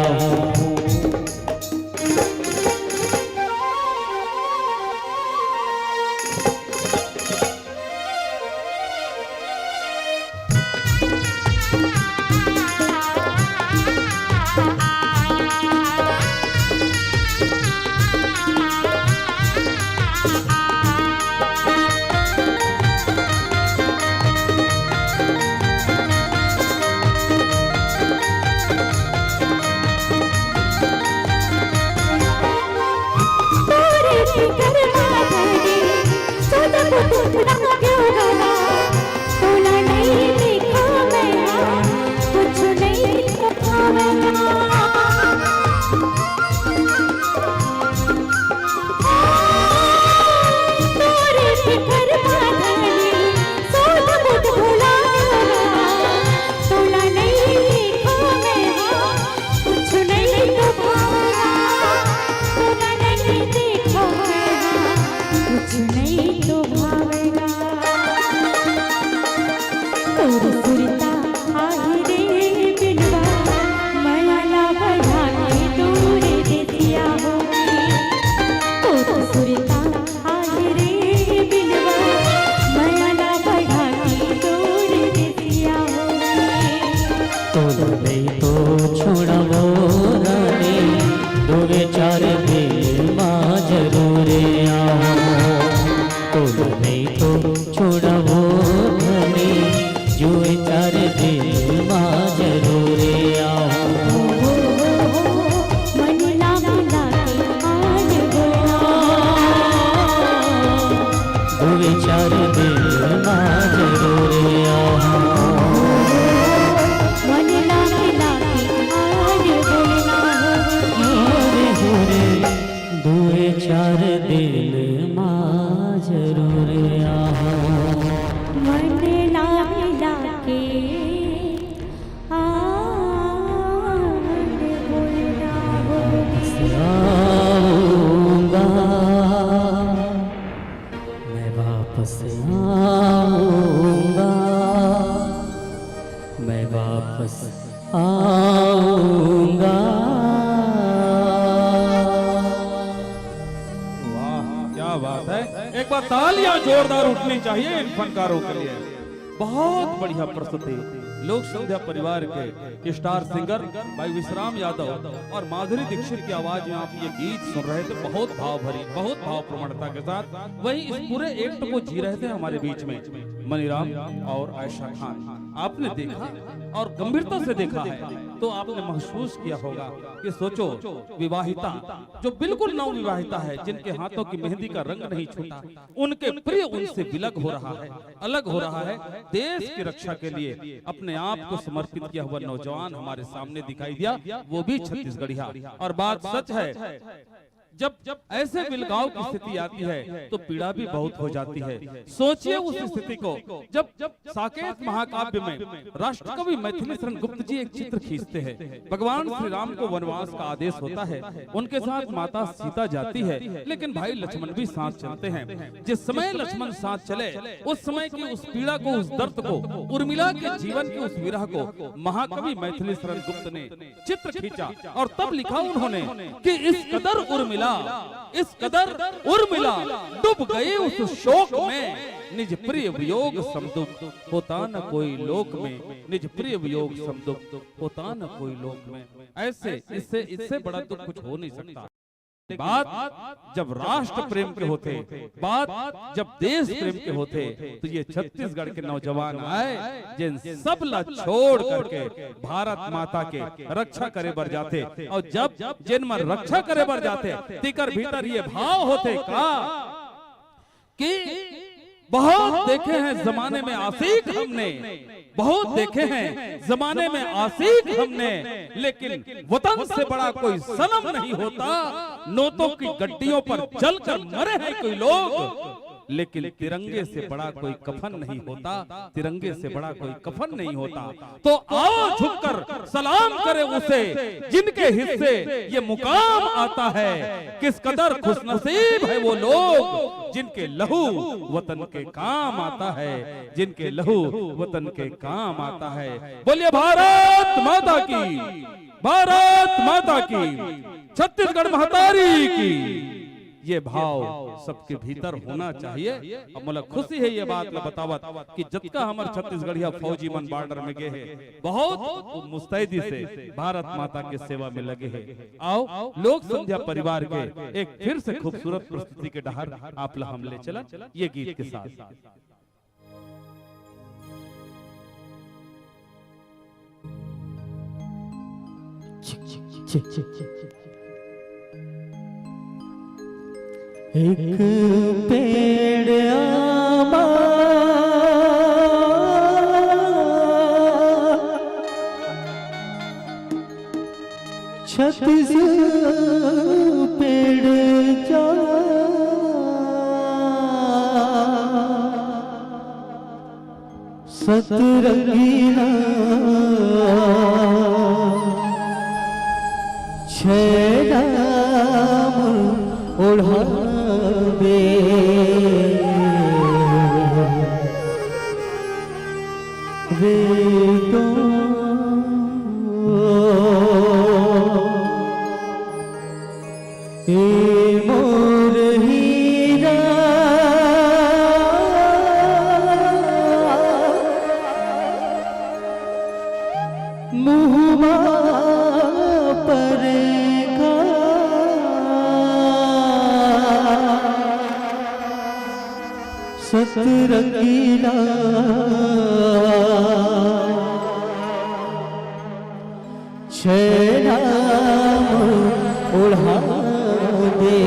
तालियां जोरदार उठनी चाहिए इन फनकारों के लिए। बहुत बढ़िया प्रस्तुति। लोक संध्या परिवार के स्टार सिंगर भाई विश्राम यादव और माधुरी दीक्षित की आवाज में आप ये गीत सुन रहे थे, बहुत भाव भरी, बहुत भाव प्रवणता के साथ। वही इस पूरे एक्ट को जी रहे थे हमारे बीच में मनीराम और आयशा खान। आपने देखा और गंभीरता से देखा है तो आपने महसूस किया होगा कि सोचो विवाहिता जो बिल्कुल नव विवाहिता है, जिनके हाथों की मेहंदी का रंग नहीं छूटा, उनके प्रिय उनसे विलग हो रहा है, अलग हो रहा है। देश की रक्षा के लिए अपने आप को समर्पित किया हुआ नौजवान हमारे सामने दिखाई दिया, वो भी छत्तीसगढ़िया। और बात सच है, जब ऐसे विलगाव की स्थिति आती है तो पीड़ा भी बहुत हो जाती है। सोचिए उस स्थिति को जब साकेत महाकाव्य में राष्ट्रकवि मैथिली शरण गुप्त जी एक चित्र खींचते हैं। भगवान श्री राम को वनवास का आदेश होता है, उनके साथ माता सीता जाती है, लेकिन भाई लक्ष्मण भी साथ चलते हैं। जिस समय लक्ष्मण साथ चले उस समय की उस पीड़ा को, उस दर्द को, उर्मिला के जीवन की उस विरह को महाकवि मैथिली शरण गुप्त ने चित्र खींचा और तब लिखा उन्होंने कि इस कदर उर्मिला, इस कदर उर्मिला डूब गए उस शोक में, निज प्रिय वियोग समदुख होता न कोई लोक में, निज प्रिय वियोग समदुख होता न कोई लोक में। ऐसे इससे बड़ा दुख कुछ हो नहीं सकता। बात जब राष्ट्र प्रेम के होते, बात जब देश प्रेम के होते, तो ये छत्तीसगढ़ के नौजवान आए जिन सब ला छोड़ करके भारत माता के रक्षा करे बर जाते। और जब जिन मन रक्षा करे बर जाते तिकर भीतर ये भाव होते का कि बहुत देखे हैं जमाने में आशिक हमने, बहुत देखे हैं जमाने में आशिक हमने, लेकिन वतन से बड़ा कोई सनम नहीं होता। नोटों की गड्डियों पर जलकर मरे हैं कोई लोग, लेकिन तिरंगे से बड़ा कोई कफन नहीं होता, तिरंगे से बड़ा कोई कफन नहीं होता। तो आओ झुककर सलाम करें उसे जिनके हिस्से ये मुकाम आता है। किस कदर खुशनसीब है वो लोग जिनके लहू वतन के काम आता है, जिनके लहू वतन के काम आता है। बोलिए भारत माता की, भारत माता की, छत्तीसगढ़ महतारी की। ये भाव सबके भीतर होना चाहिए। अब मुझे खुशी है ये बात ला बतावत कि जतका हमारे छत्तीसगढ़िया फौजी मन बॉर्डर में गए हैं, बहुत मुस्तैदी से भारत माता के सेवा में लगे हैं। आओ लोक संध्या परिवार के एक फिर से खूबसूरत प्रस्तुति के डहर आप ला हम ले चला ये गीत के साथ। एक पेड़ आमा छत्तीस पेड़ जा सतरंगीला छेड़ा ओढ़ा दे रे तो ए मोर हीरा मुहमा पर सतरंगीला छेड़ा ओढ़ा दे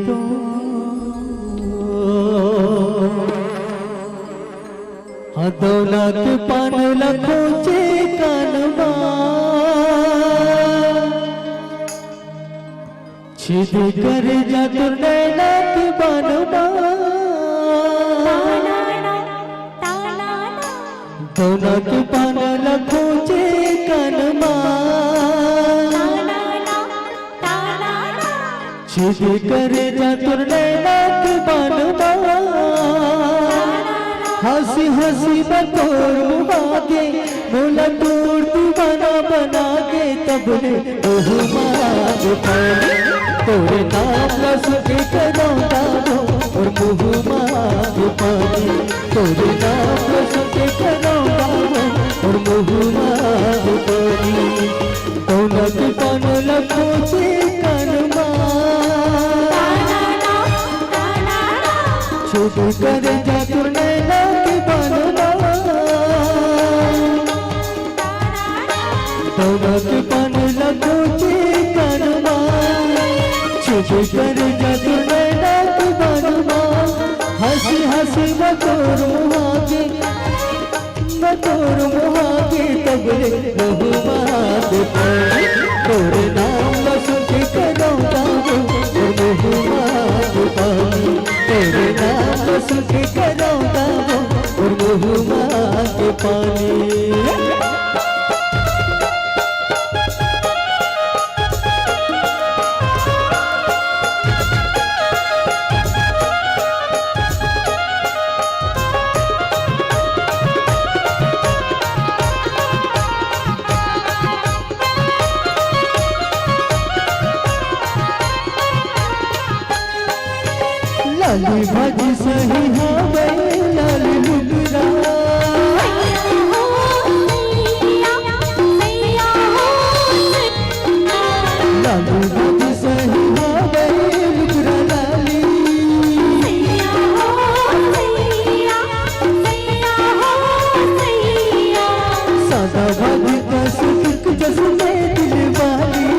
तो दौलत पान लखो चे कनमा छिद कर जातुर नैना की बनवा दोनों के पान लखों चे कनमा छिद कर जातुर नैना की बनवा हंसी हंसी बतौर मुबागे बोला तोड़ दीवाना बना के तब ने ओह मांग पानी तोरे नाम ला सुखे करौंदा हो और मुँह मांग पानी तोरे नाम ला सुखे करौंदा हो और मुँह मांग पानी दौलत पान लखों से कनमा छुप कर जातुर नैना की बनवा दौलत पान लखों से कनमा छुप कर जातुर नैना की बनवा हंसी हंसी बतौर मुहागे तबले बहुमात पानी तोरे नाम बस के करौंदा हो और बहुमात पानी तोरे नाम बस के करौंदा हो और बहुमात पानी। लाली भाजी सही हवे लाल लुगरा लाली भाजी सही हवे लुगरा लाली सादा भाजी का सुख जस में दिल वाली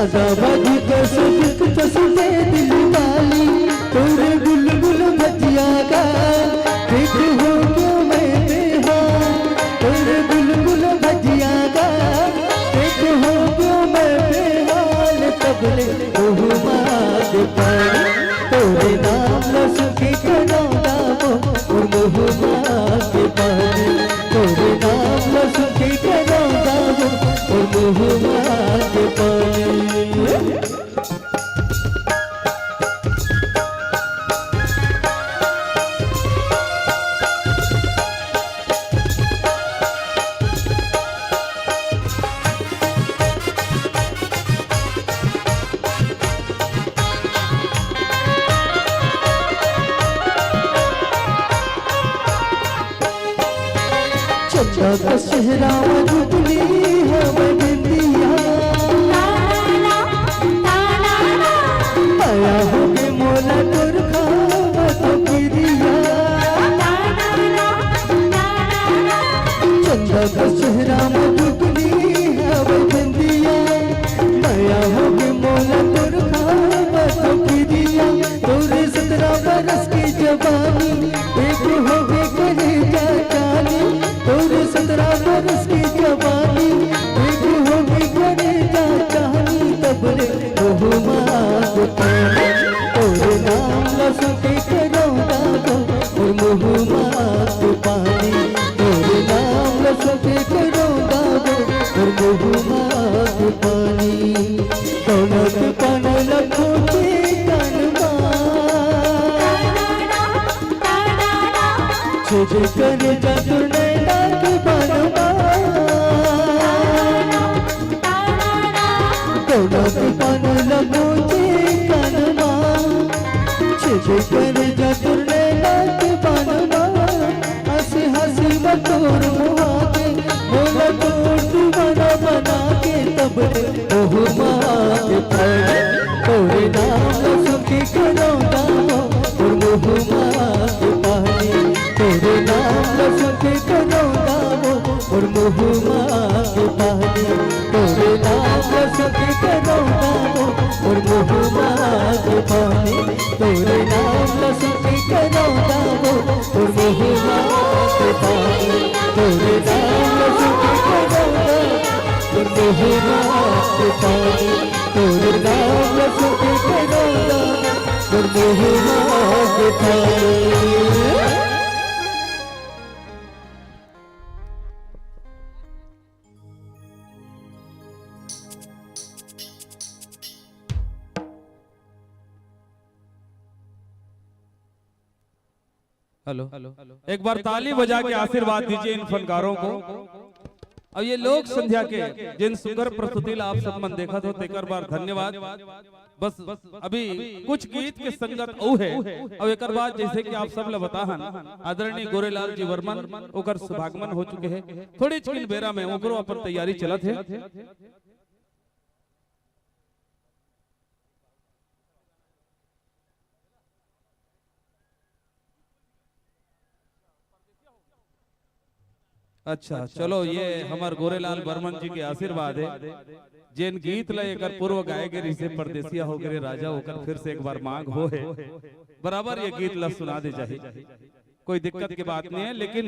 सादा बाजी कस दिख तस दे दिल वाली तोरे बुलबुल भजिया का देख हो क्यों मैं बेहाल तोरे बुलबुल भजिया का देख हो क्यों मैं बेहाल तबले बहुमात पानी तोरे नाम लसुकी करौदा वो और बहुमात पानी तोरे नाम लसुकी करौदा वो और बहुमात पानी चंदा का सेहरा जुबली है बंदिया आया हो के मोला तुरखा तो किरिया चंदा का सेहरा जुबली है बंदिया आया हो के मोला तुरखा तो किरिया तोरे 17 बरस की जवानी एक हो गई करे जानी तोरे 17 बरस की जवानी एक हो गई करे जानी तबले बहुमात पानी तोरे नाम लसुकी करौदा वो और बहुमात पानी तोरे नाम लसुकी करौदा वो और बहुमात पानी दौलत पान लखों के कनमा छेद कर जा तुने नाक बनवा दौलत पान लखों के कनमा छेद कर जा तुने नाक बनवा हंसी हंसी बतौर मुहाके बोला तोड़ तुम्हारा बना के तबले बहुमात पानी तोरे नाम लसुकी करौदा और बहुमात पानी तोरे नाम लसुकी करौदा और बहुमात पानी तोरे नाम लसुकी करौदा और बहुमात पानी तोरे नाम लसुकी करौदा और बहुमात पानी तोरे नाम लसुकी करौदा और बहुमात पानी तोरे नाम लसुकी करौदा और बहुमात पानी। हेलो एक बार ताली बजा के आशीर्वाद दीजिए इन फनकारों को। अब ये लोक संध्या के जिन सुंदर प्रस्तुति आप सब मन देखा तो तेकर बार धन्यवाद। बस अभी कुछ गीत के संगत औ है और एक बाद जैसे कि आप सब ल बताहन आदरणीय गोरेलाल जी वर्मन ओकर शुभागमन हो चुके हैं। थोड़ी छिन बेरा में ओकरो अपन तैयारी चलत है। अच्छा चलो ये हमार गोरेलाल बर्मन जी के आशीर्वाद है। जिन गीत ल एकर पूर्व गाए गे से परदेसिया हो गए राजा होकर फिर से एक बार मांग हो है बराबर ये गीत ल सुना दे जाए कोई दिक्कत की बात नहीं है। लेकिन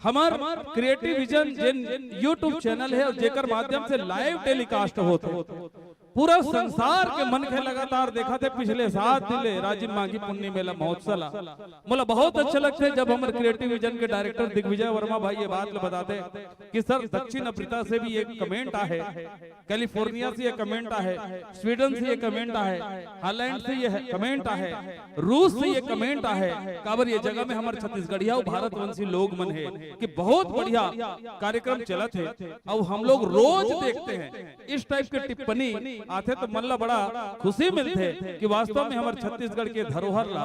हमार क्रिएटिव विजन जिन यूट्यूब चैनल है और जेकर माध्यम से लाइव टेलीकास्ट होते पूरा संसार के मन के लगातार देखा थे। पिछले 7 दिन राजीव मांगी पुण्य मेला महोत्सव मोला बहुत अच्छा लगता है जब हमारे क्रिएटिव विजन के डायरेक्टर दिग्विजय वर्मा भाई ये बात बताते कि सर दक्षिण अफ्रीका से भी एक कमेंट आए, कैलिफोर्निया से ये कमेंट आए, स्वीडन से ये कमेंट आए, हॉलैंड से ये कमेंट आए, रूस से ये कमेंट आए। काबर ये जगह में हमारे छत्तीसगढ़िया भारतवंशी लोग मन है कि बहुत बढ़िया कार्यक्रम चलत है और हम लोग रोज देखते हैं इस टाइप के टिप्पणी आते तो मन ला बड़ा खुशी मिलते कि वास्तव में हमारे छत्तीसगढ़ के धरोहर ला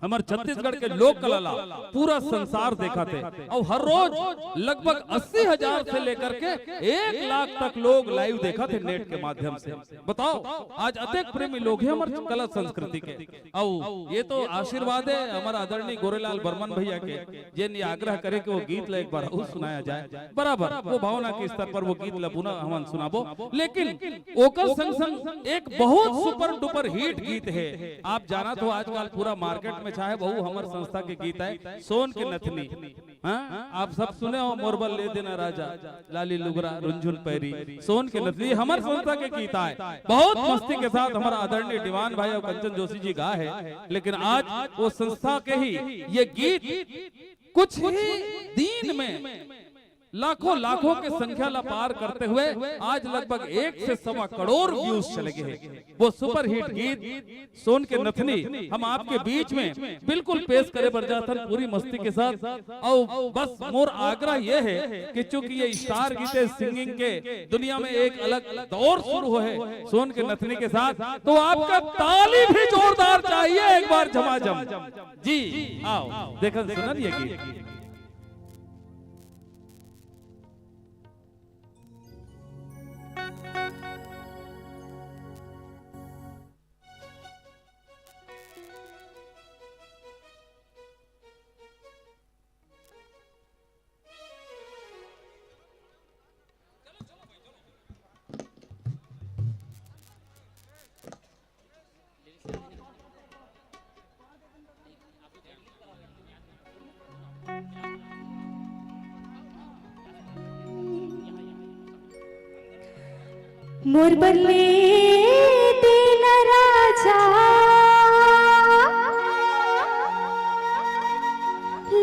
हमारे छत्तीसगढ़ के लोक कला पूरा संसार देखा थे और हर रोज लगभग 80,000 से लेकर के 1 लाख तक लोग लाइव देखा थे नेट के माध्यम से। बताओ आज अत्यधिक प्रेमी लोग हैं हमारे कला संस्कृति के। और ये तो आशीर्वाद है हमारा आदरणीय गोरेलाल बर्मन भैया के, जिन आग्रह करे कि वो गीत एक बार और सुनाया जाए। बराबर वो भावना के स्तर पर वो गीत पुनः हम सुनाबो। लेकिन ओकर संग संग एक बहुत सुपर डुपर हिट गीत है, आप जाना तो आजकल पूरा मार्केट में चाहे बहु हमारे संस्था के गीत है सोन के नथनी। हाँ आप सब सुने हो, मोरबल ले देना राजा, लाली लुगरा, रुंझुन पैरी, सोन के नथनी हमारे संस्था के गीत है। बहुत मस्ती के साथ हमारा आदरणीय दीवान भाई और कंचन जोशी जी गा है। लेकिन आज वो संस्था के ही ये गीत कुछ ही दिन में लाखों लाखों के संख्या ला पार करते हुए आज लगभग 1 से 1.25 करोड़ व्यूज चले गए। वो सुपर हिट गीत सोन के नथनी हम आपके बीच में बिल्कुल पेश करे बरजाथन पूरी मस्ती के साथ। और बस मोर आग्रह ये है कि चूंकि ये स्टार गीत सिंगिंग के दुनिया में एक अलग दौर शुरू है सोन के नथनी के साथ, तो आपका ताली भी जोरदार चाहिए एक बार झमाझम। जी आओ देखो सुना ये गीत। मोर बल्ले देना राजा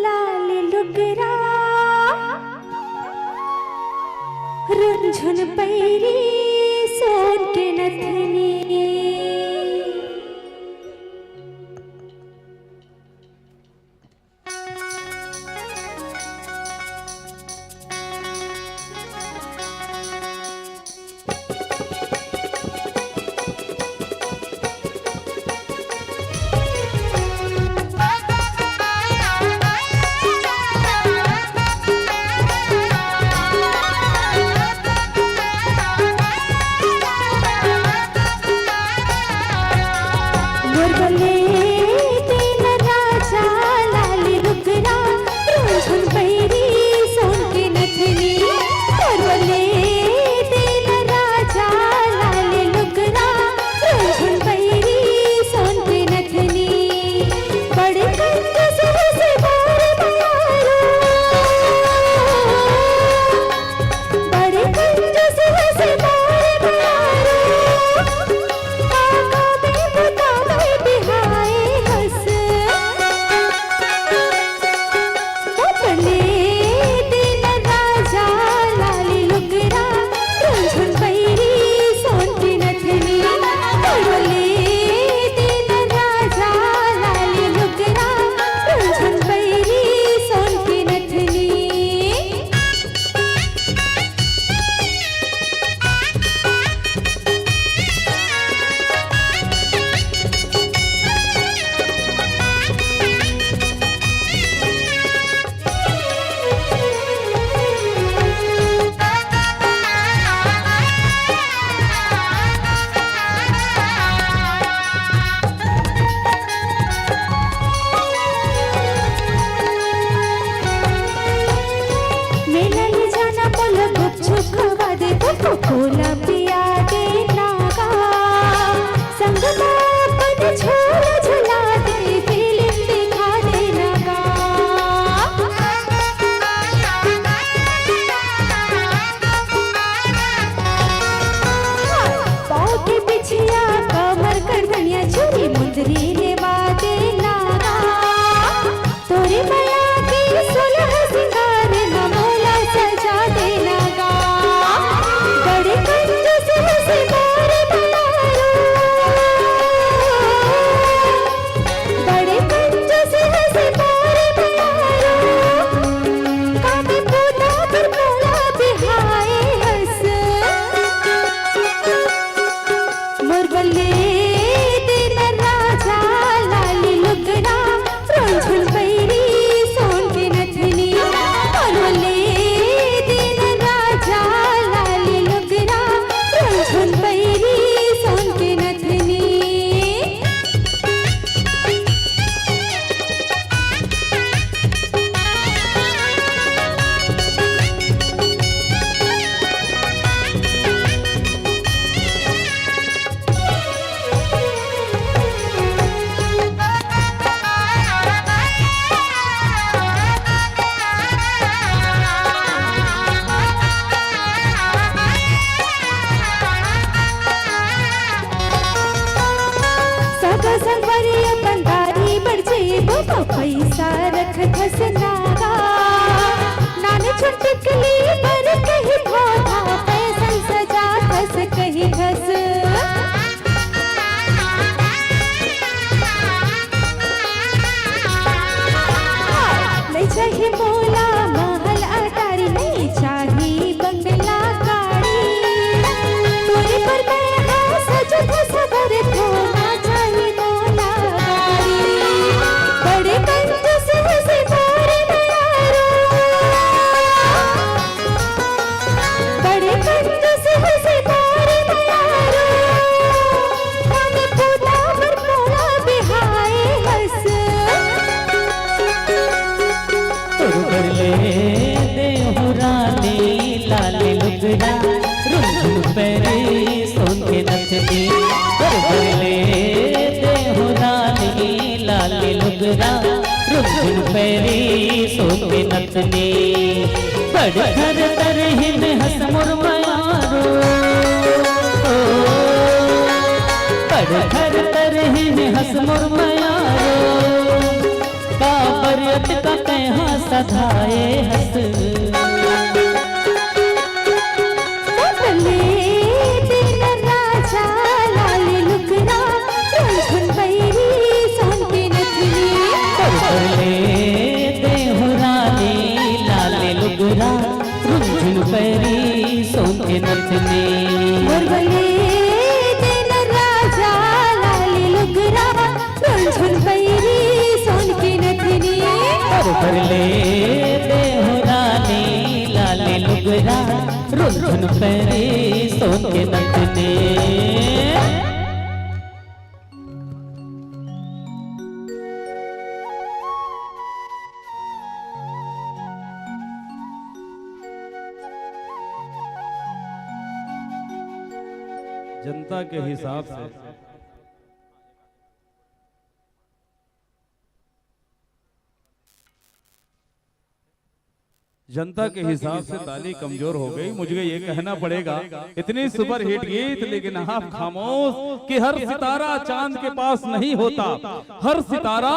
लाल लुगरा रुंझुन पैरी सोन के नथनी। Thank you. पर बंदारी बढ़ जेब पैसा रख धसनागा नान छुटकली पर कहीं धोधा पैसा सजा धस कहीं धस नहीं चाहिए मोला महल अटारी नहीं चाहिए बंगला गाड़ी तोरे पर मैं हाँ सज धस भर धोना चाहिए मोला गाड़ी बड़े कंजूस से भरे नयारो बड़े कंजूस से भरे नयारो खाने पूता पर मोला बिहाए हंस ले देहु रानी लाले लुगड़ा रुंझुन पैरी सोन के नथनी ले देहु रानी लाले लुगड़ा रुंझुन पैरी सोन के नथनी बड़ घर तरहिन हसमुर मयारो बड़ घर तरहिन हसमुर मयारो काबरियत का कहाँ सधाए हंस ले दिन राजा लाले लुगड़ा रुंझुन पैरी सोन के नथनी ले देहु रानी लाले लुगड़ा रुंझुन पैरी सोन के नथनी ले दिन राजा लाले लुगड़ा रुंझुन पैरी सोन के नथनी ले देहु रानी लाले लुगड़ा रुंझुन पैरी सोन के नथनी जनता के हिसाब से जनता के हिसाब से ताली कमजोर हो गई। मुझे ये कहना पड़ेगा, इतनी सुपर हिट गीत लेकिन आप खामोश कि हर सितारा चांद के पास नहीं होता, हर सितारा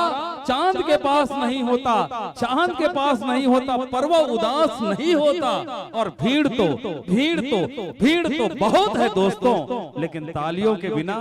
चांद के पास नहीं होता, चांद के पास नहीं होता, पर्व उदास नहीं होता। और भीड़ तो बहुत है दोस्तों, लेकिन तालियों के बिना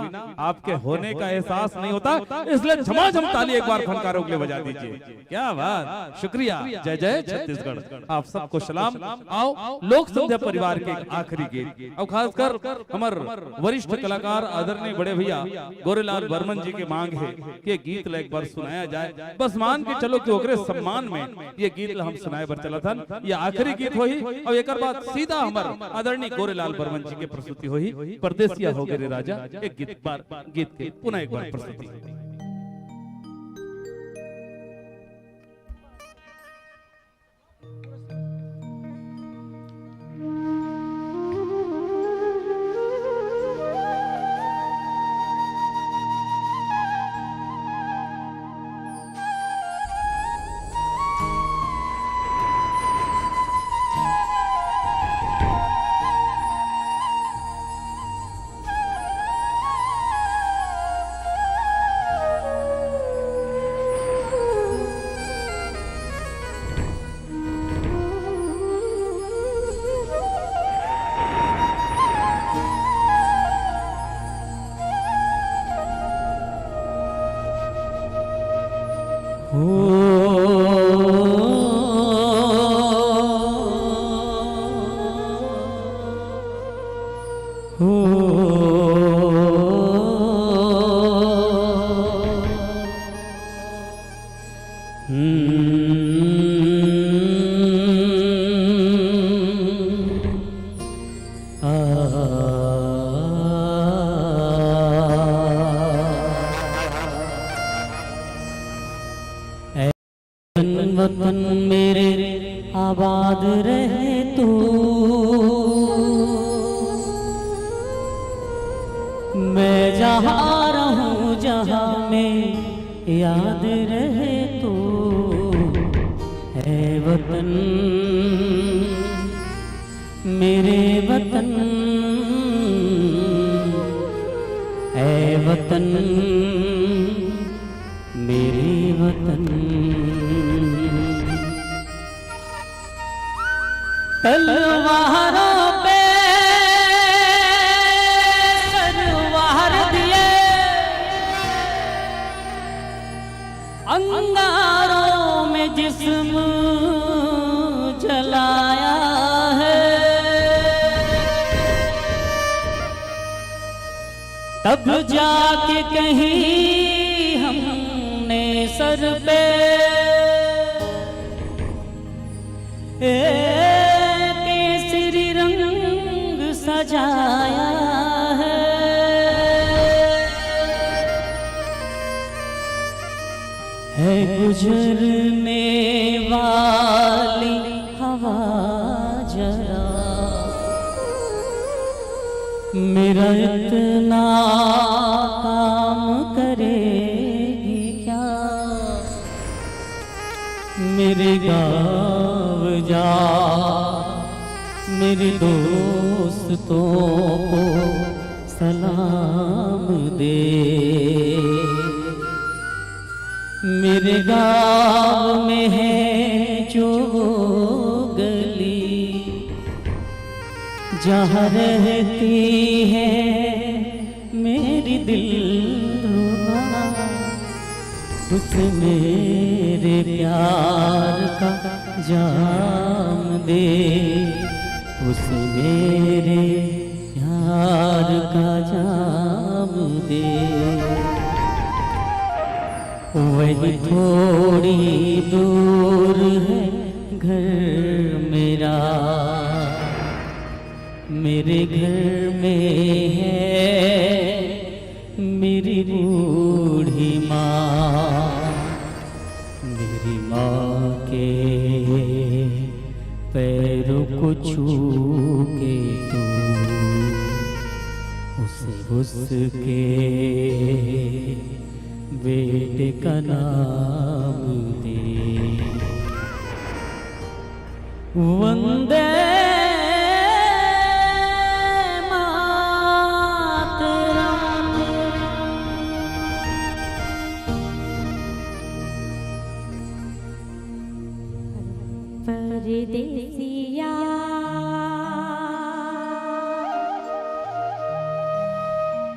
आपके होने का एहसास नहीं होता। इसलिए झमाझम ताली एक बार फनकारों के लिए बजा दीजिए। क्या बात, शुक्रिया। जय जय छत्तीसगढ़। आप सबको सलाम। आओ लोक संध्या परिवार के आखिरी गीत और खासकर हमार वरिष्ठ कलाकार आदरणीय बड़े भैया गोरेलाल बर्मन जी की मांग है कि ये गीत एक बार सुनाया जाए। बस मान के चलो कि ओकरे सम्मान में ये गीत हम सुनाए बर चला था। ये आखिरी गीत होई और एक बाद सीधा हमार आदरणीय गोरेलाल बर्मन जी की प्रस्तुति होई। परदेसिया हो गए राजा, एक गीत के पुनः एक बार प्रस्तुति। वतन मेरे आबाद रहे तू, मैं जहाँ रहूं जहाँ में याद रहे तू। है वतन मेरे वतन, है वतन सरवारों पे सरवार दिए, अंगारों में जिस्म जलाया है, तब जाके कहीं हमने सर पे केसरी रंग सजाया है गुजरने वाली हवा जरा मेरा इतना काम करेगी क्या, मेरे गाँव जा मेरे दोस्तों को सलाम दे, मेरे गाँव में है जो गली जहाँ रहती है मेरी दिलरुबा, उस मेरे प्यार का जाम दे, उस मेरे प्यार का जाम दे। वही थोड़ी दूर है घर मेरा, मेरे घर में है मेरी बूढ़ी माँ, मेरी माँ के पैरों को छू के तू उसके बेटे का नाम दे। वंदे परदेसिया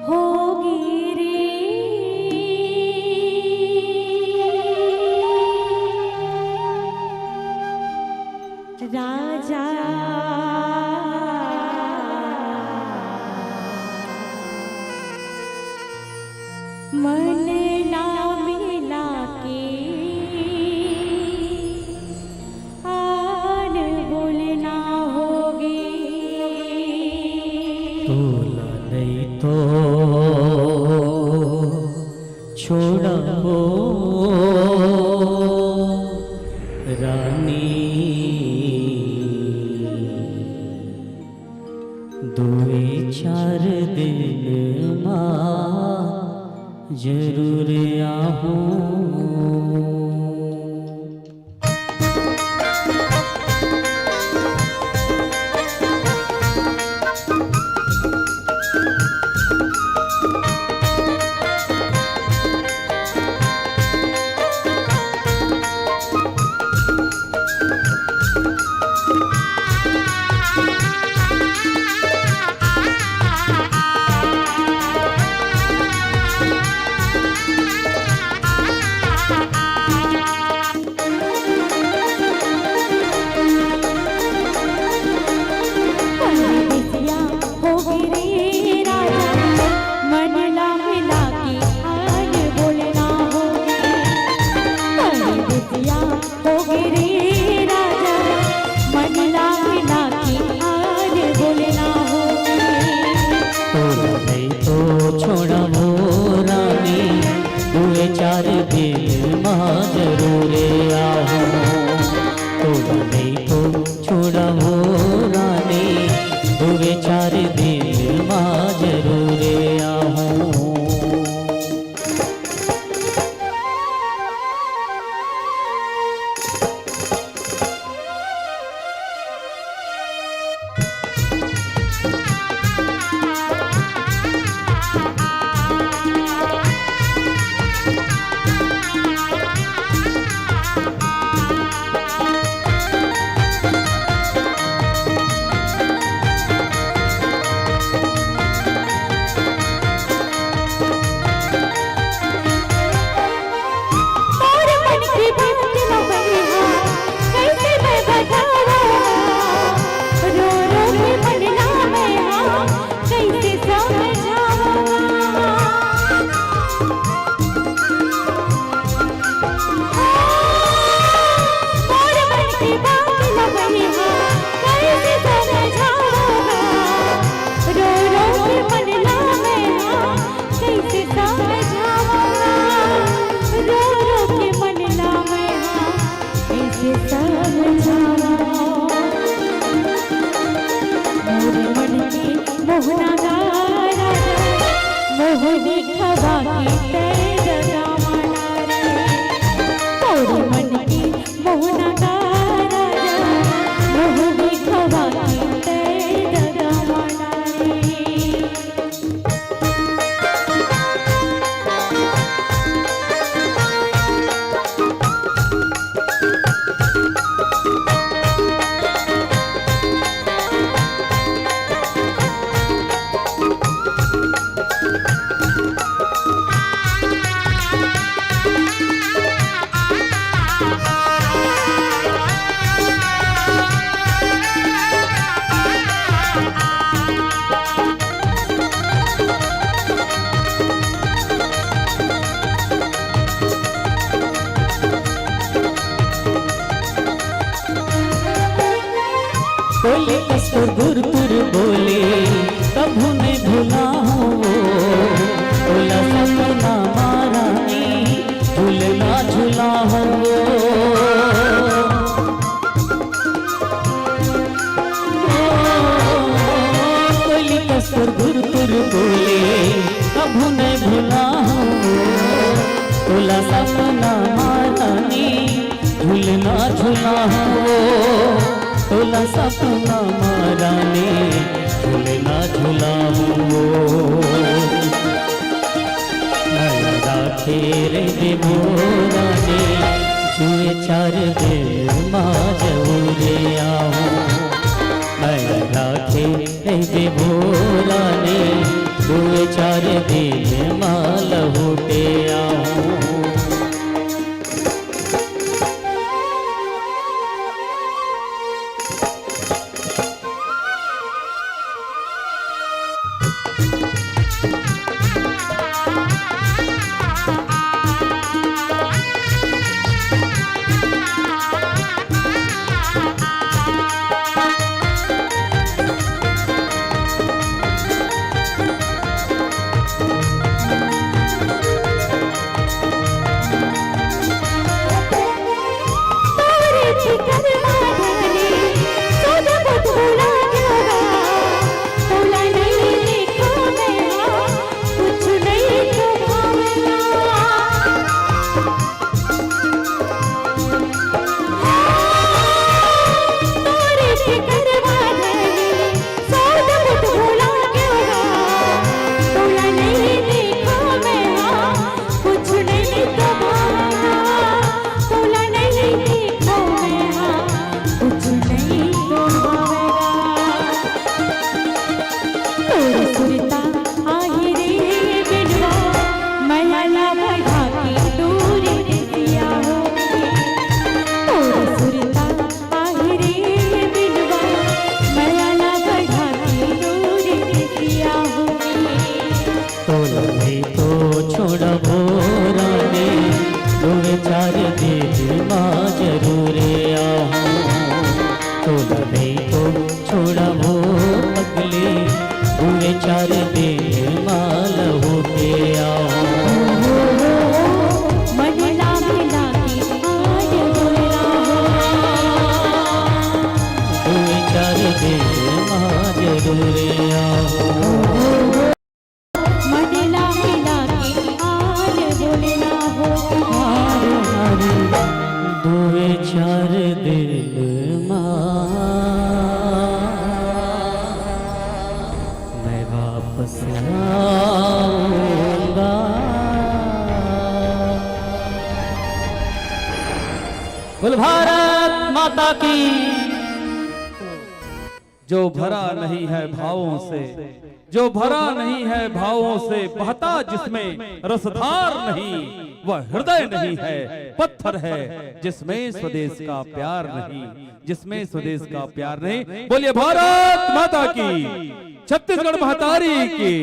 होगी रे राजा मन ना मिला के तोला नहीं तो छोड़ा हो रानी, दुए चार दिन माँ जरूर आहूँ। मोहनी खवा की तेज दामना रे मोर मन की मोहना का राजा मोहनी खवा की तेज दामना रे बोले कस्तूर गुरपुर बोले कभू नहीं भूला हूँ बोला सपना मारानी झूलना झूला हूँ बोले कस्तूर गुरपुर बोले कभू नहीं भूला हूँ बोला सपना मारानी झूलना झूला हूँ तोला सपना माराने झूलना झूला राखे रे देवोराने जुए चार दिन माजूरे आओ राखे रे देवोराने जुए चार दिन माल होते आओ बोल भारत माता की। जो भरा नहीं है भावों से, जो भरा नहीं है भावों से, बहता जिसमें रसधार नहीं, वह हृदय नहीं है पत्थर है, जिसमें स्वदेश का प्यार नहीं, जिसमें स्वदेश का प्यार नहीं। बोलिए भारत माता की, छत्तीसगढ़ महतारी की।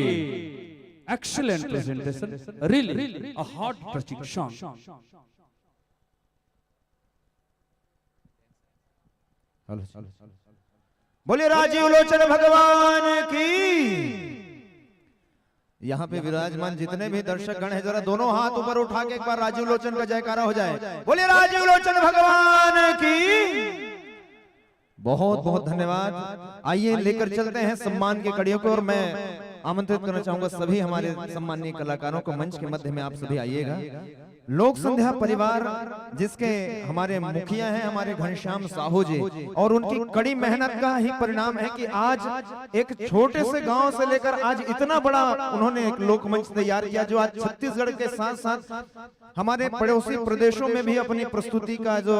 Excellent presentation, really a heart touching song. बोलिए राजीव लोचन भगवान की। यहाँ पे विराजमान जितने भी दर्शक गण हैं, जरा दोनों हाथ ऊपर उठा के एक बार राजीव लोचन का जयकारा हो जाए। बोलिए राजीव लोचन भगवान की। बहुत बहुत धन्यवाद। आइए लेकर चलते हैं सम्मान के कड़ियों को, और मैं आमंत्रित करना चाहूंगा सभी हमारे सम्मानीय कलाकारों को मंच के मध्य में आप सभी आइएगा। लोक संध्या परिवार जिसके हमारे मुखिया हैं हमारे घनश्याम साहू जी, और उनकी कड़ी मेहनत का ही परिणाम है कि आज एक छोटे से गांव से लेकर आज इतना बड़ा उन्होंने एक लोक मंच तैयार किया, जो आज छत्तीसगढ़ के साथ साथ हमारे पड़ोसी प्रदेशों में भी अपनी प्रस्तुति का जो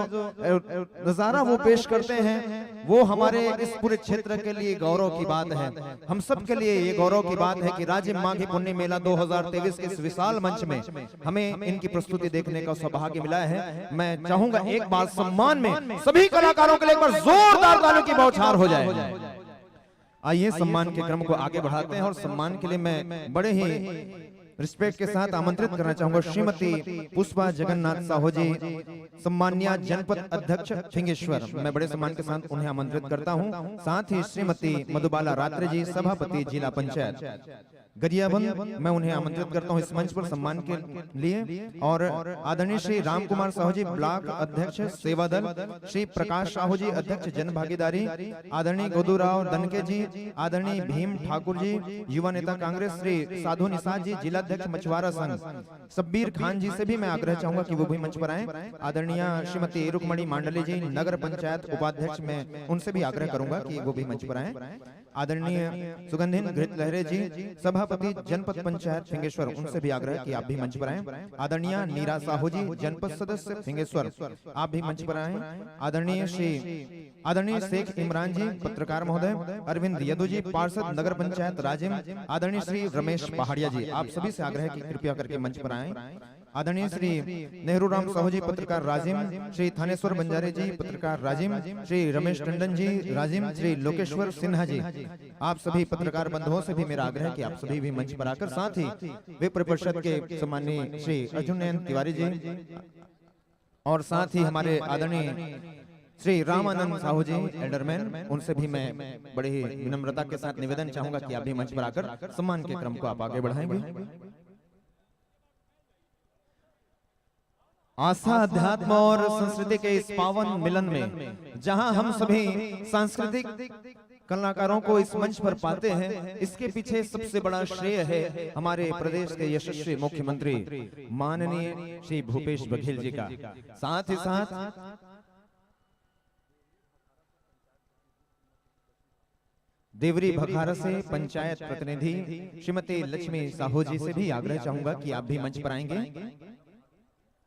नजारा वो पेश करते हैं, वो हमारे इस पूरे क्षेत्र के लिए गौरव की बात है। हम सब के लिए ये गौरव की बात है कि राज्य माघी पुण्य मेला 2023 के इस विशाल मंच में हमें इनकी प्रस्तुति देखने का सौभाग्य मिला है। मैं चाहूंगा एक बार सम्मान में सभी कलाकारों के लिए एक बार जोरदार तालियों की बौछार हो जाए। आइए सम्मान के क्रम को आगे बढ़ाते हैं और सम्मान के लिए मैं बड़े ही रिस्पेक्ट के साथ आमंत्रित करना चाहूंगा श्रीमती पुष्पा जगन्नाथ साहू जी, सम्मानिया जनपद अध्यक्ष फिंगेश्वर। मैं बड़े सम्मान के साथ उन्हें आमंत्रित करता हूं। साथ ही श्रीमती मधुबाला रात्रे जी, सभापति जिला पंचायत गरियाबंद, मैं उन्हें आमंत्रित करता हूं इस मंच पर सम्मान के लिए। और आदरणीय श्री राम कुमार साहू जी, ब्लॉक अध्यक्ष सेवा दल, श्री प्रकाश साहू जी, अध्यक्ष जन भागीदारी, आदरणीय गोदूराव दनके जी, आदरणीय भीम ठाकुर जी, युवा नेता कांग्रेस, श्री साधु निषाद जी, जिलाध्यक्ष मछुआरा संघ, शब्बीर खान जी से भी मैं आग्रह चाहूंगा कि वो भी मंच पर आए। आदरणीय श्रीमती रुक्मणी मांडले जी, नगर पंचायत उपाध्यक्ष, मैं उनसे भी आग्रह करूंगा कि वो भी मंच पर आए। आदरणीय सुगंधिन घृत लहरे जी, सभापति जनपद पंचायत फिंगेश्वर, उनसे भी आग्रह कि आप भी मंच पर आए। आदरणीय नीरा साहू जी, जनपद सदस्य फिंगेश्वर, आप भी मंच पर आए। आदरणीय शेख इमरान जी, पत्रकार महोदय, अरविंद यदु जी, पार्षद नगर पंचायत राजिम, आदरणीय श्री रमेश पहाड़िया जी, आप सभी से आग्रह कि कृपया करके मंच पर आए। आदरणीय श्री नेहरू राम साहू जी, पत्रकार राजिम, श्री थानेश्वर बंजारे जी, पत्रकार राजिम, श्री रमेश टंडन जी राजिम, श्री लोकेश्वर सिन्हा जी, आप सभी पत्रकार बंधुओं से भी मेरा आग्रह है कि आप सभी भी मंच पर आकर, साथ ही विप्र परिषद के सम्मानीय श्री अर्जुन नयन तिवारी जी, और साथ ही हमारे आदरणीय श्री रामानंद साहू जी एल्डरमैन, उनसे भी मैं बड़े ही विनम्रता के साथ निवेदन चाहूंगा कि आप भी मंच पर आकर सम्मान के क्रम को आप आगे बढ़ाएंगे। आस्था, अध्यात्म और संस्कृति के इस पावन मिलन में जहां हम सभी सांस्कृतिक कलाकारों को इस मंच पर पाते हैं, इसके पीछे सबसे बड़ा श्रेय है हमारे प्रदेश के यशस्वी मुख्यमंत्री माननीय श्री भूपेश बघेल जी का। साथ ही साथ देवरी भखारा से पंचायत प्रतिनिधि श्रीमती लक्ष्मी साहू जी से भी आग्रह चाहूंगा कि आप भी मंच पर आएंगे।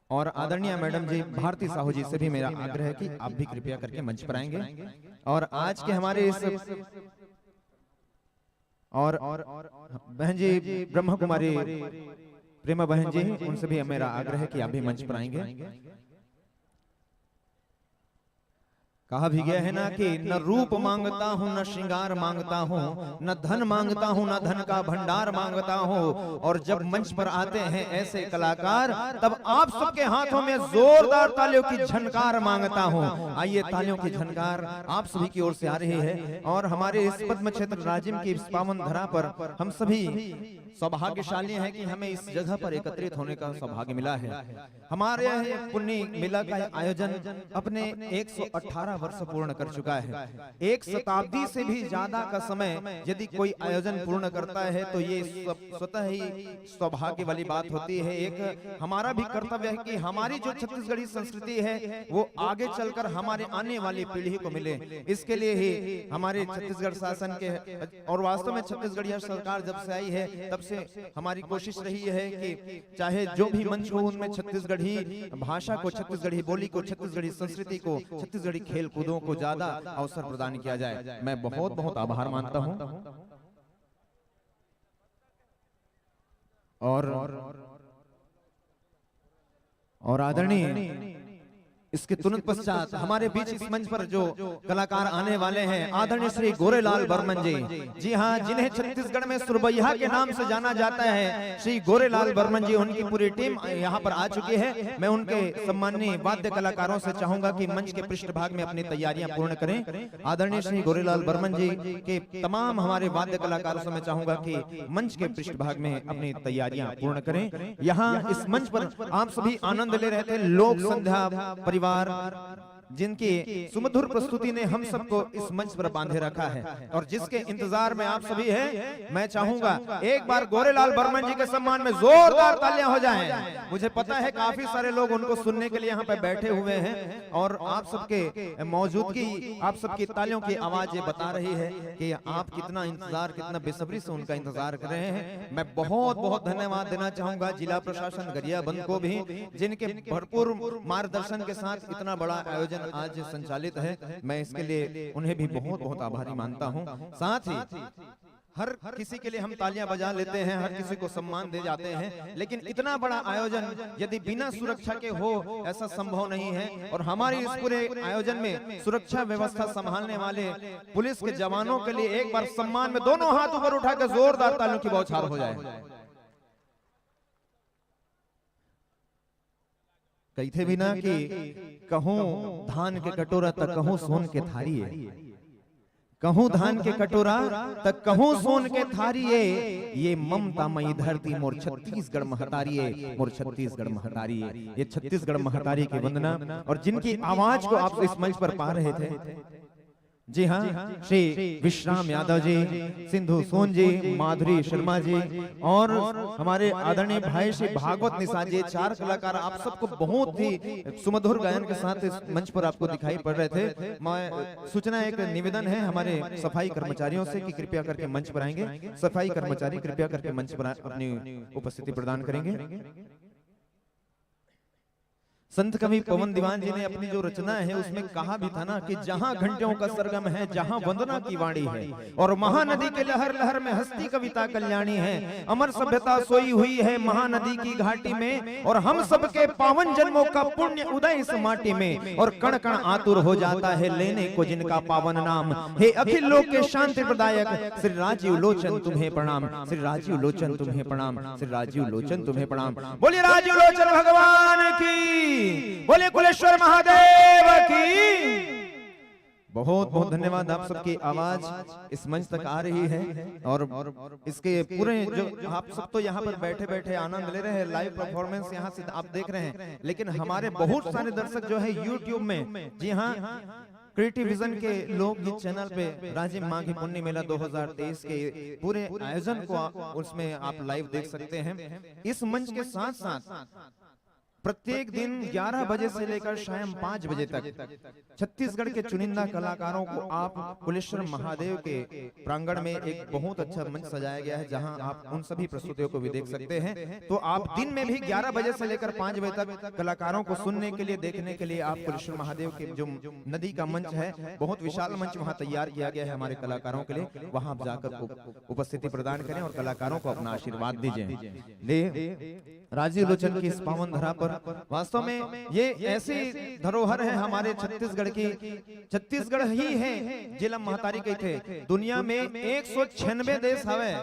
और आदरणीय मैडम जी भारती साहू जी से भी मेरा आग्रह है कि आप भी कृपया करके मंच पर आएंगे। और आज के हमारे इस और बहन जी ब्रह्म कुमारी प्रेमा बहन जी, उनसे भी मेरा आग्रह है कि आप भी मंच पर आएंगे। कहा भी गया है ना कि न रूप मांगता हूँ, न श्रृंगार मांगता हूँ, न धन मांगता हूँ, न धन का भंडार मांगता हूँ। और जब मंच पर आते हैं ऐसे कलाकार, तब आप सबके हाथों में जोरदार तालियों की झनकार मांगता हूँ। आइए तालियों की झनकार आप सभी की ओर से आ रही है। और हमारे इस पद्म क्षेत्र राजिम की इस पावन धरा पर हम सभी सौभाग्यशाली हैं कि हमें इस जगह पर एकत्रित होने का सौभाग्य मिला है। हमारे पुण्य मेला का आयोजन अपने 118 वर्ष पूर्ण कर चुका है। एक शताब्दी से भी ज्यादा का समय यदि कोई आयोजन पूर्ण करता है तो ये स्वतः ही सौभाग्य वाली बात होती है। एक हमारा भी कर्तव्य है कि हमारी जो छत्तीसगढ़ी संस्कृति है वो आगे चलकर हमारे आने वाली पीढ़ी को मिले। इसके लिए ही हमारे छत्तीसगढ़ शासन के और वास्तव में छत्तीसगढ़ी सरकार जब से आई है तब से हमारी कोशिश रही है कि चाहे जो भी मंच हो उनमें छत्तीसगढ़ी भाषा को, छत्तीसगढ़ी बोली को, छत्तीसगढ़ी संस्कृति को, छत्तीसगढ़ी खेल कूदों को ज्यादा अवसर प्रदान किया जाए। मैं बहुत बहुत आभार मानता हूं। और आदरणीय इसके तुरंत पश्चात हमारे बीच इस मंच पर जो कलाकार आने वाले हैं, आदरणीय श्री गोरेलाल बर्मन जी। जी हाँ, जिन्हें छत्तीसगढ़ में सुरबैया के नाम से जाना जाता है, श्री गोरेलाल बर्मन जी, उनकी पूरी टीम यहाँ पर आ चुकी है। मैं उनके सम्मानीय वाद्य कलाकारों से चाहूंगा कि मंच के पृष्ठभाग में अपनी तैयारियां पूर्ण करें। आदरणीय श्री गोरेलाल बर्मन जी के तमाम हमारे वाद्य कलाकारों से मैं चाहूंगा कि मंच के पृष्ठभाग में अपनी तैयारियां पूर्ण करें। यहाँ इस मंच पर आप सभी आनंद ले रहे थे लोक संध्या परिवार जिनकी सुमधुर प्रस्तुति ने हम सबको इस मंच पर बांधे रखा है और जिसके इंतजार में आप सभी हैं, मैं चाहूंगा एक बार गोरेलाल बर्मन जी के सम्मान में जोरदार तालियां हो जाएं। मुझे पता है काफी सारे लोग उनको सुनने के लिए यहाँ पे बैठे हुए हैं और आप सबके मौजूदगी, आप सबकी तालियों की आवाज ये बता रही है कि आप कितना इंतजार, कितना बेसब्री से उनका इंतजार कर रहे हैं। मैं बहुत बहुत धन्यवाद देना चाहूंगा जिला प्रशासन गरियाबंद को भी, जिनके भरपूर मार्गदर्शन के साथ इतना बड़ा आयोजन आज संचालित है। मैं इसके लिए उन्हें भी बहुत बहुत आभारी मानता हूं। साथ ही हर किसी के लिए हम तालियां बजा लेते हैं, हर किसी को सम्मान दे जाते हैं, लेकिन इतना बड़ा आयोजन यदि बिना सुरक्षा के हो ऐसा संभव नहीं है। और हमारी इस पूरे आयोजन में सुरक्षा व्यवस्था संभालने वाले पुलिस के जवानों के लिए एक बार सम्मान में दोनों हाथ ऊपर उठाकर जोरदार तालियों की बौछार हो जाए। कही थे भी ना कि कहूं धान के कटोरा तक कहूं सोन के थारी है, कहूं धान के कटोरा तक कहूं सोन के थारी है, ये ममता मई धरती मोर छत्तीसगढ़ महतारी है, मोर छत्तीसगढ़ महतारी है। ये छत्तीसगढ़ महतारी की वंदना और जिनकी आवाज को आप इस मंच पर पा रहे थे, जी हाँ, श्री विश्राम यादव जी, सिंधु सोन जी, माधुरी शर्मा जी और हमारे आदरणीय भाई श्री भागवत निषाद जी, 4 कलाकार आप सबको बहुत ही सुमधुर गायन के साथ इस मंच पर आपको दिखाई पड़ रहे थे। मैं सूचना एक निवेदन है हमारे सफाई कर्मचारियों से कि कृपया करके मंच पर आएंगे। सफाई कर्मचारी कृपया करके मंच पर अपनी उपस्थिति प्रदान करेंगे। संत कवि पवन दीवान जी ने अपनी जो रचना है उसमें कहा भी था ना कि जहां घंटियों का सरगम है, जहां वंदना की वाणी है और महानदी के लहर लहर में हस्ती कविता कल्याणी है, अमर सभ्यता सोई हुई है महानदी की घाटी में और हम सबके पावन जन्मों का पुण्य उदय इस माटी में और कण कण आतुर हो जाता है लेने को जिनका पावन नाम। हे अखिल लोक के शांति प्रदायक श्री राजीव लोचन तुम्हें प्रणाम, श्री राजीव लोचन तुम्हें प्रणाम, श्री राजीव लोचन तुम्हें प्रणाम। बोलिए राजीव लोचन भगवान की, बोले कुलेश्वर महादेव की। बहुत बहुत धन्यवाद। आप सबकी आवाज इस मंच तक आ रही है और इसके पूरे जो आप सब तो यहाँ पर बैठे बैठे आनंद ले रहे हैं, लाइव परफॉर्मेंस यहाँ से आप देख रहे हैं, लेकिन हमारे बहुत सारे दर्शक जो है यूट्यूब में, जी हाँ, क्रिएटिव विजन के लोकगीत चैनल पे राजीव माघी पुण्य मेला 2023 के पूरे आयोजन को उसमें आप लाइव देख सकते हैं। इस मंच के साथ साथ प्रत्येक दिन 11 बजे से लेकर शाम 5 बजे तक छत्तीसगढ़ के चुनिंदा कलाकारों को आप कुलेश्वर महादेव के प्रांगण में एक बहुत अच्छा मंच सजाया गया है जहां आप उन सभी प्रस्तुतियों को भी देख सकते हैं। तो आप दिन में भी 11 बजे से लेकर 5 बजे तक कलाकारों को सुनने के लिए, देखने के लिए आप कुलेश्वर महादेव के जो नदी का मंच है, बहुत विशाल मंच वहां तैयार किया गया है हमारे कलाकारों के लिए, वहां आप जाकर उपस्थिति प्रदान करें और कलाकारों को अपना आशीर्वाद दीजिए। ले राजीव लोचन की इस पावन धरा पर वास्तव में ये ऐसी धरोहर है हमारे छत्तीसगढ़ की। छत्तीसगढ़ ही है जिला महतारी कही थे, दुनिया में 196 देश हवे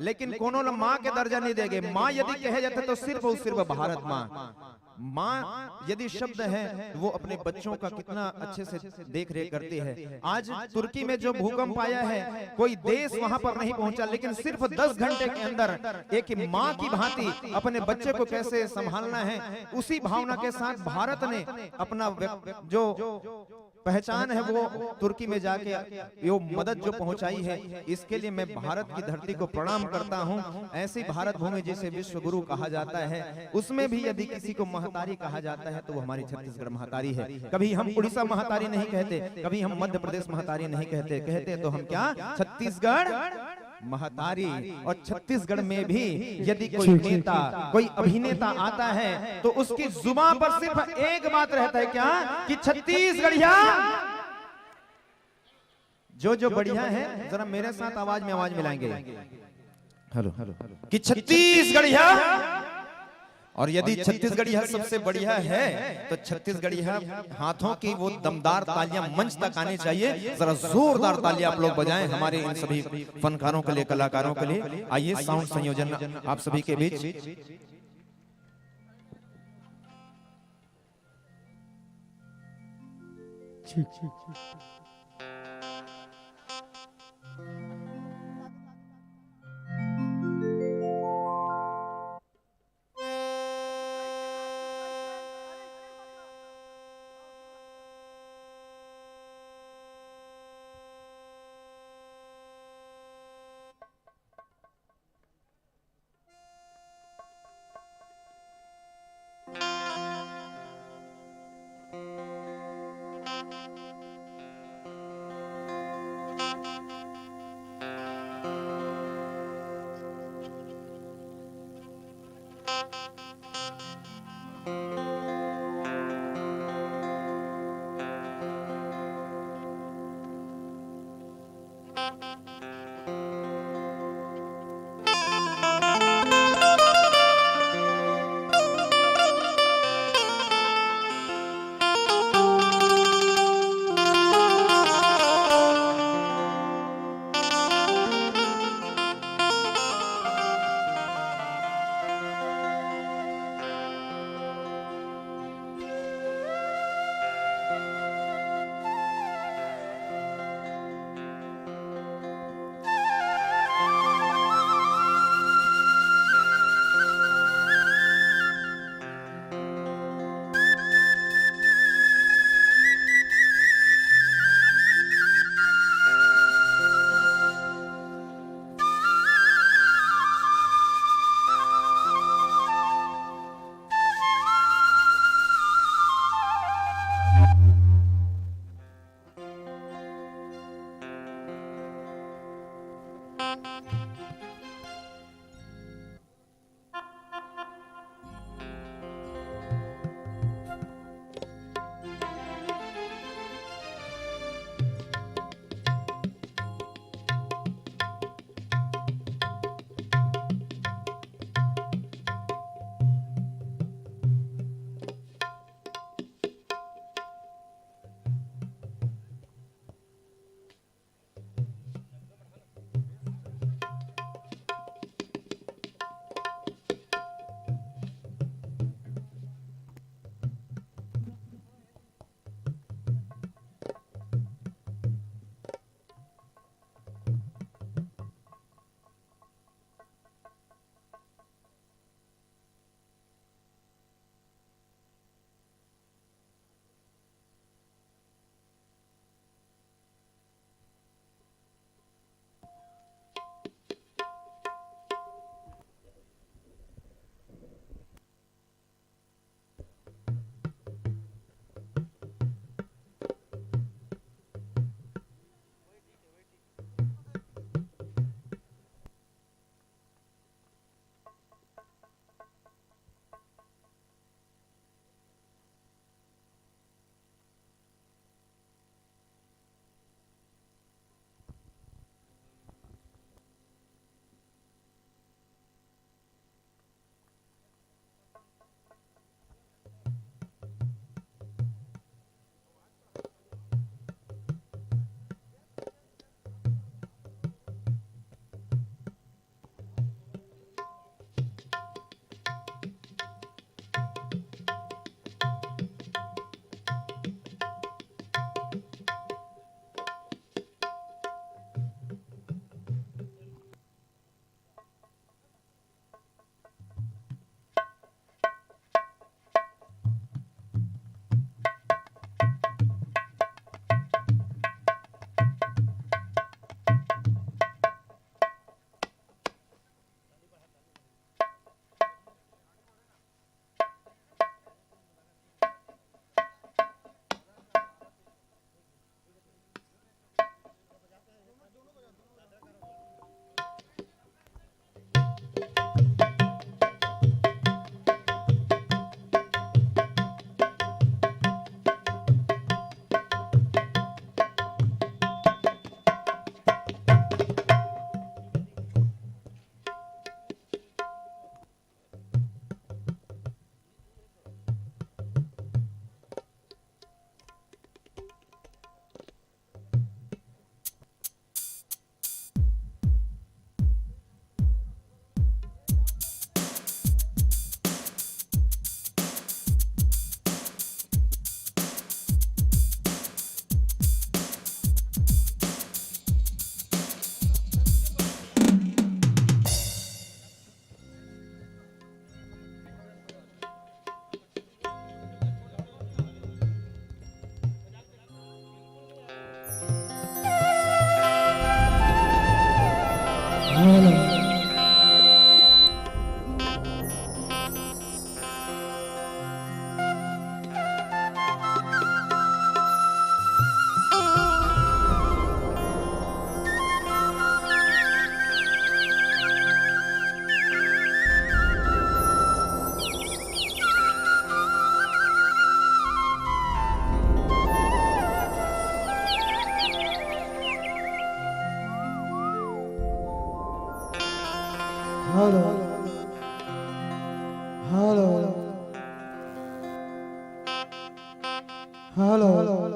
लेकिन कोनो माँ के दर्जा नहीं देगे। माँ यदि कहे जाते तो सिर्फ और सिर्फ भारत माँ। माँ यदि शब्द है वो अपने बच्चों का कितना अच्छे से देख रेख करती है। आज तुर्की में जो भूकंप आया है कोई देश वहां पर नहीं पहुंचा, लेकिन सिर्फ 10 घंटे के अंदर एक माँ की भांति अपने बच्चे को कैसे संभालना है, उसी भावना के साथ भारत ने अपना जो पहचान है वो तुर्की में जाके यो मदद जो पहुंचाई है, इसके लिए मैं भारत की धरती को प्रणाम करता हूं। ऐसी भारत भूमि जिसे विश्व गुरु कहा जाता है, उसमें भी यदि किसी को महतारी कहा जाता है तो वो हमारी छत्तीसगढ़ महतारी है। कभी हम उड़ीसा महतारी नहीं कहते, कभी हम मध्य प्रदेश महतारी नहीं कहते, कहते तो हम क्या, छत्तीसगढ़ महतारी। और छत्तीसगढ़ में भी यदि कोई नेता, कोई अभिनेता आता है तो उसकी जुबान पर सिर्फ एक बात रहता है, क्या, कि छत्तीसगढ़िया। जो बढ़िया है जरा मेरे साथ आवाज में आवाज मिलाएंगे, हेलो हेलो, कि छत्तीसगढ़िया। और यदि छत्तीसगढ़िया सबसे बढ़िया है तो छत्तीसगढ़िया हाथों की वो दमदार तालियां मंच तक आनी चाहिए। जरा जोरदार तालियां आप लोग बजाएं हमारे इन सभी फनकारों के लिए, कलाकारों के लिए। आइए साउंड संयोजन आप सभी के बीच। ठीक hello hello hello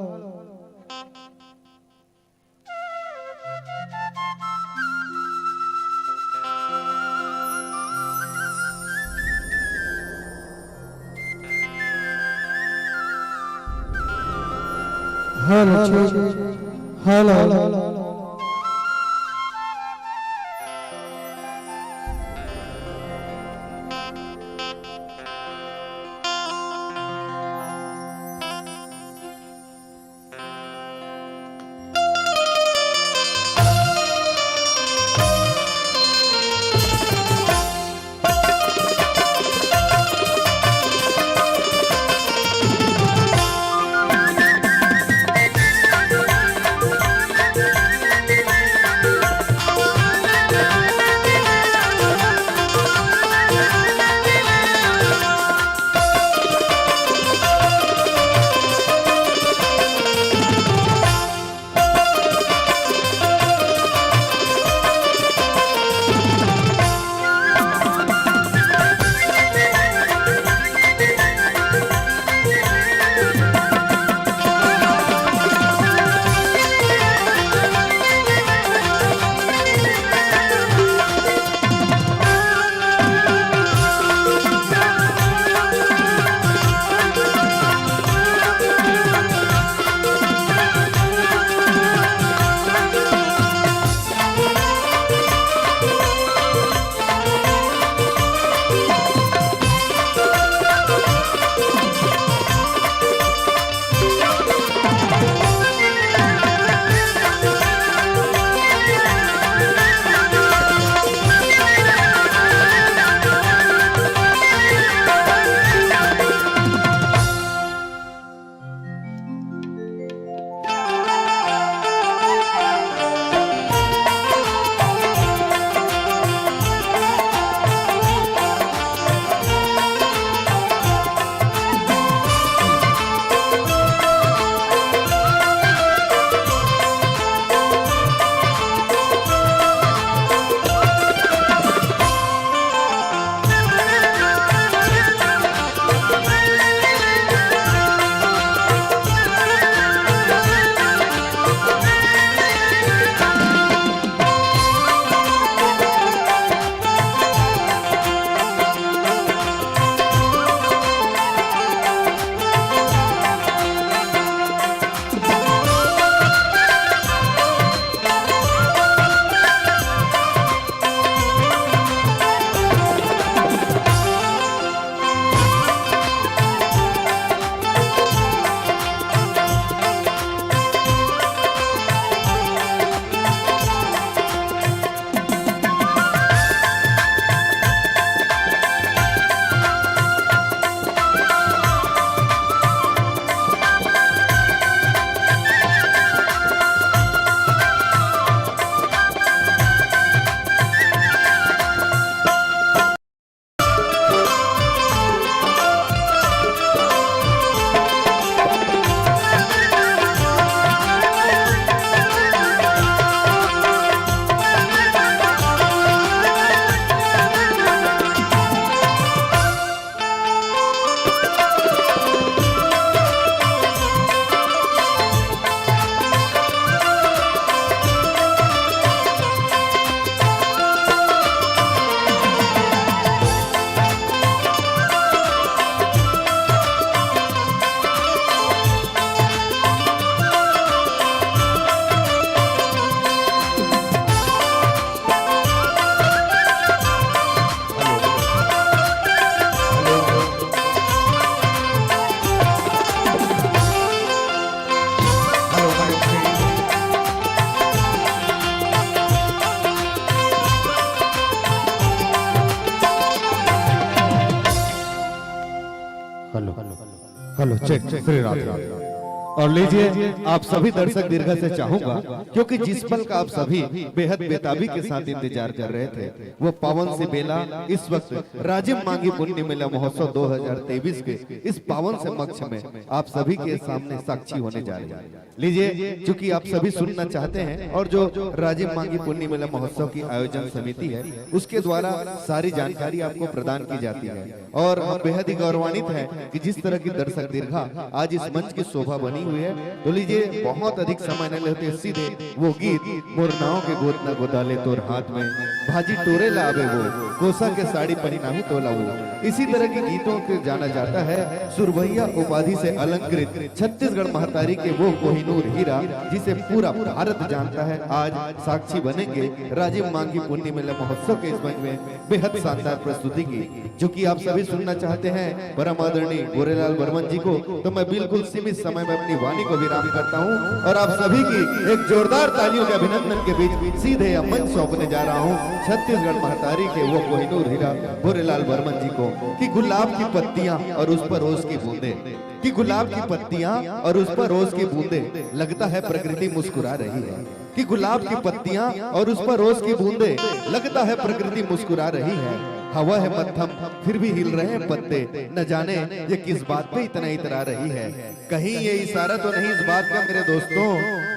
hello hello check Shri Radhe और लीजिए आप सभी दर्शक दीर्घा से चाहूंगा, क्योंकि जिस पल का आप सभी बेहद बेताबी के साथ इंतजार कर रहे थे, वो पावन से बेला इस वक्त राजिम मांगी पुण्य मेला महोत्सव 2023 के इस पावन से मक्ष में आप सभी के सामने साक्षी होने जा रहे हैं। लीजिए, चूंकि आप सभी सुनना चाहते हैं और जो राजिम मांगी पुण्य मेला महोत्सव की आयोजन समिति है उसके द्वारा सारी जानकारी आपको प्रदान की जाती है, और हम बेहद ही गौरवान्वित हैं कि जिस तरह की दर्शक दीर्घा आज इस मंच की शोभा बनी हुई है। तो लीजिए, बहुत अधिक समय न लेते सीधे वो गीत मोरनाओं के गोद न गोदाले तोर हाथ में भाजी टोरे लावे वो कोसा के साड़ी परिणामी तोला वो, इसी तरह के गीतों को जाना जाता है। सुरभैया उपाधि से अलंकृत छत्तीसगढ़ महतारी के वो कोहिनूर हीरा जिसे पूरा भारत जानता है, आज साक्षी बनेंगे राजिम मांगी पुण्य मेला महोत्सव के इस मंच में बेहद शानदार प्रस्तुति की, जो कि आप सभी सुनना चाहते हैं परम आदरणीय गोरेलाल बर्मन जी को। तो मैं बिल्कुल सीमित समय में अपनी वाणी को विराम करता हूं और आप सभी की एक जोरदार तालियों के अभिनंदन के बीच सीधे मंच सौंपने जा रहा हूं छत्तीसगढ़ महतारी के वो कोहिनूर हीरा गोरेलाल बर्मन जी को। कि गुलाब की पत्तियां और उस पर रोज की बूंदे, कि गुलाब की पत्तियां और उस पर रोज की बूंदे, लगता है प्रकृति मुस्कुरा रही है। कि गुलाब की पत्तियां और उस पर रोज की बूंदे, लगता है प्रकृति मुस्कुरा रही है। हवा है मध्यम फिर भी हिल रहे हैं पत्ते, न जाने ये किस बात पे इतना इतरा रही है। कहीं ये इशारा तो नहीं इस बात का मेरे दोस्तों,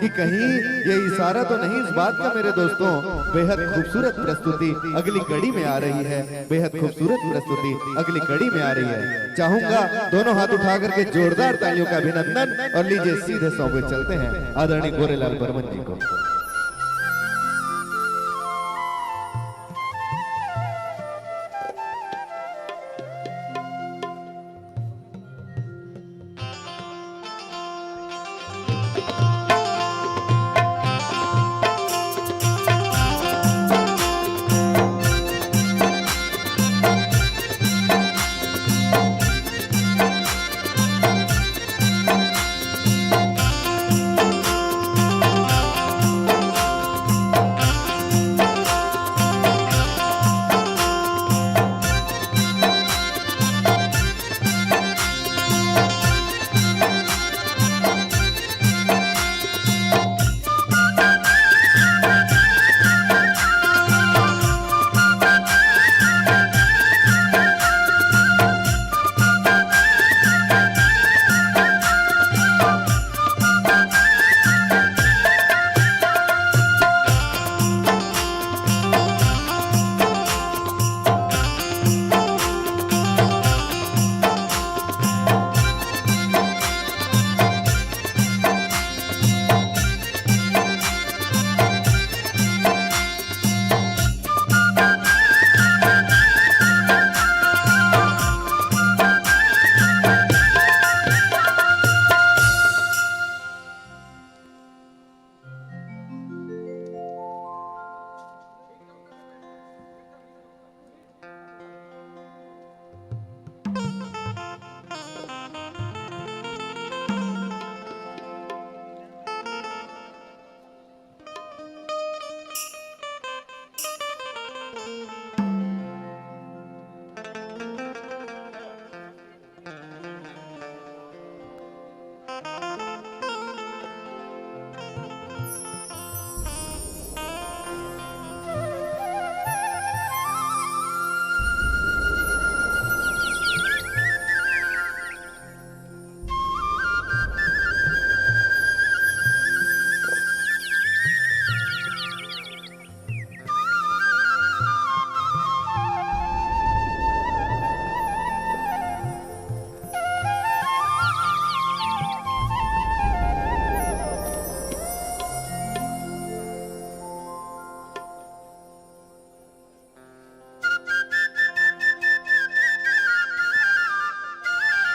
कि कहीं ये इशारा तो नहीं इस बात का मेरे दोस्तों। बेहद खूबसूरत प्रस्तुति अगली कड़ी में आ रही है, बेहद खूबसूरत प्रस्तुति अगली कड़ी में आ रही है। चाहूंगा दोनों हाथ उठा करके जोरदार तालियों का अभिनंदन, और लीजिए सीधे सौंपे चलते हैं आदरणीय गोरेलाल बर्मन जी को।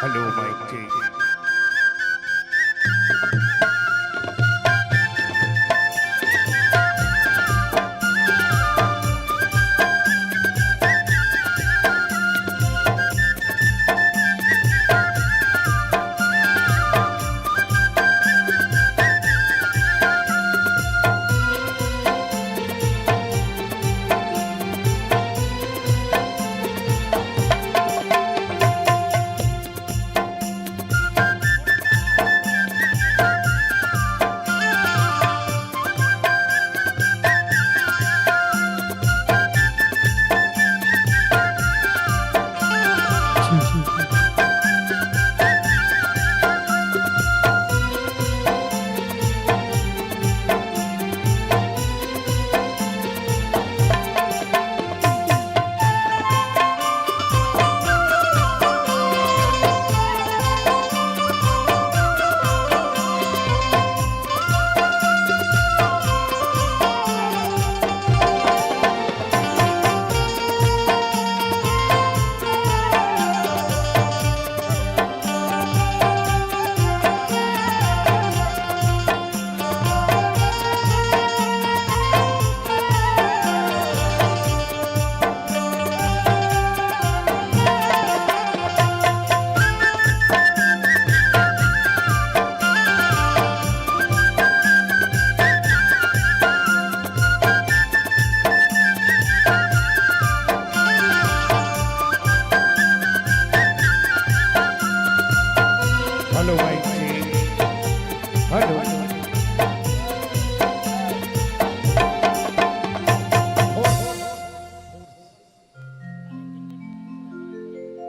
Hello mike check.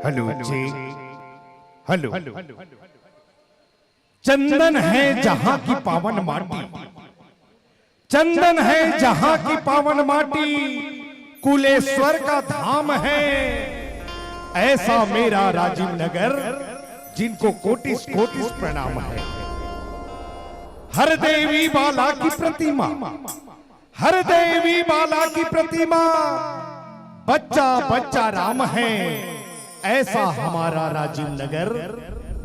हेलो जी, हेलो। चंदन है जहां की पावन माटी, चंदन है जहां की पावन माटी, कुलेश्वर का धाम है ऐसा मेरा राजीव नगर, जिनको कोटिस कोटिस प्रणाम है। हर देवी बाला की प्रतिमा, हर देवी बाला की प्रतिमा, बच्चा बच्चा राम है ऐसा हमारा राजीव नगर,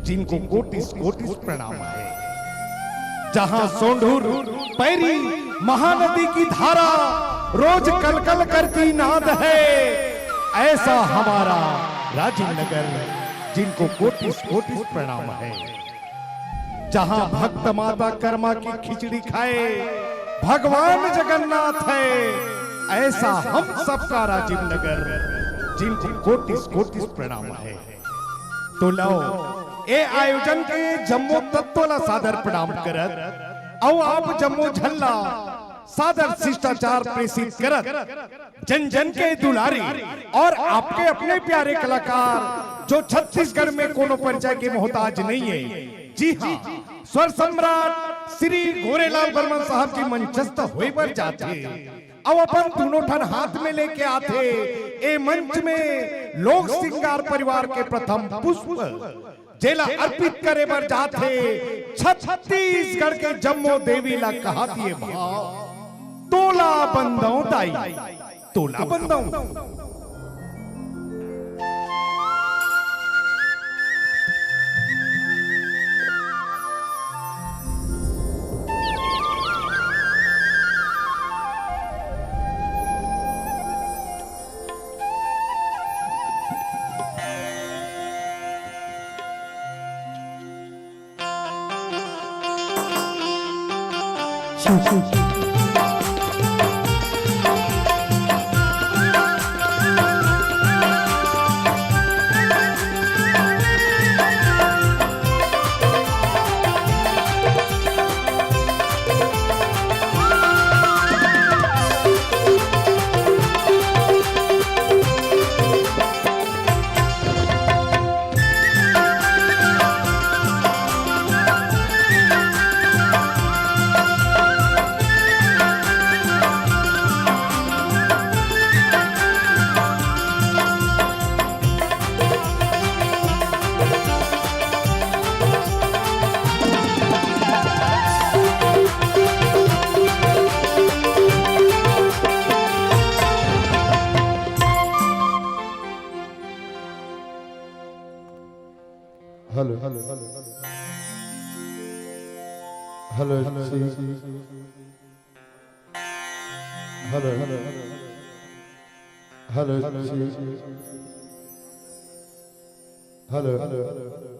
जिनको कोटिस कोटिस प्रणाम है। जहां सोंढूर पैरी महानदी की धारा रोज कलकल करती नाद है, ऐसा हमारा राजीव नगर, जिनको कोटिस कोटिस प्रणाम है। जहां भक्त माता कर्मा की खिचड़ी खाए भगवान जगन्नाथ है, ऐसा हम सबका राजीव नगर, जिनको कोटिस कोटिस प्रणाम है। तो लाओ ए आयोजन के जम्मो तत्वला सादर प्रणाम करत औ आप जम्मो झल्ला सादर शिष्टाचार प्रेषित करत जन जन के दुलारी और आपके अपने प्यारे कलाकार जो छत्तीसगढ़ में कोनो परिचय के मोहताज नहीं है। जी हाँ, स्वर सम्राट श्री गोरेलाल बर्मन साहब जी मंचस्थ हुए पर जाते अब अपन दोनों ठन हाथ में लेके आते ए मंच में लोक सिंगार परिवार के प्रथम पुष्प जेला अर्पित करे बर जाते छत्तीसगढ़ के जम्मो देवी ला कहाती है भाव तोला बंदौ दाई, तोला बंदौ। Hello hello hello hello hello hello hello hello hello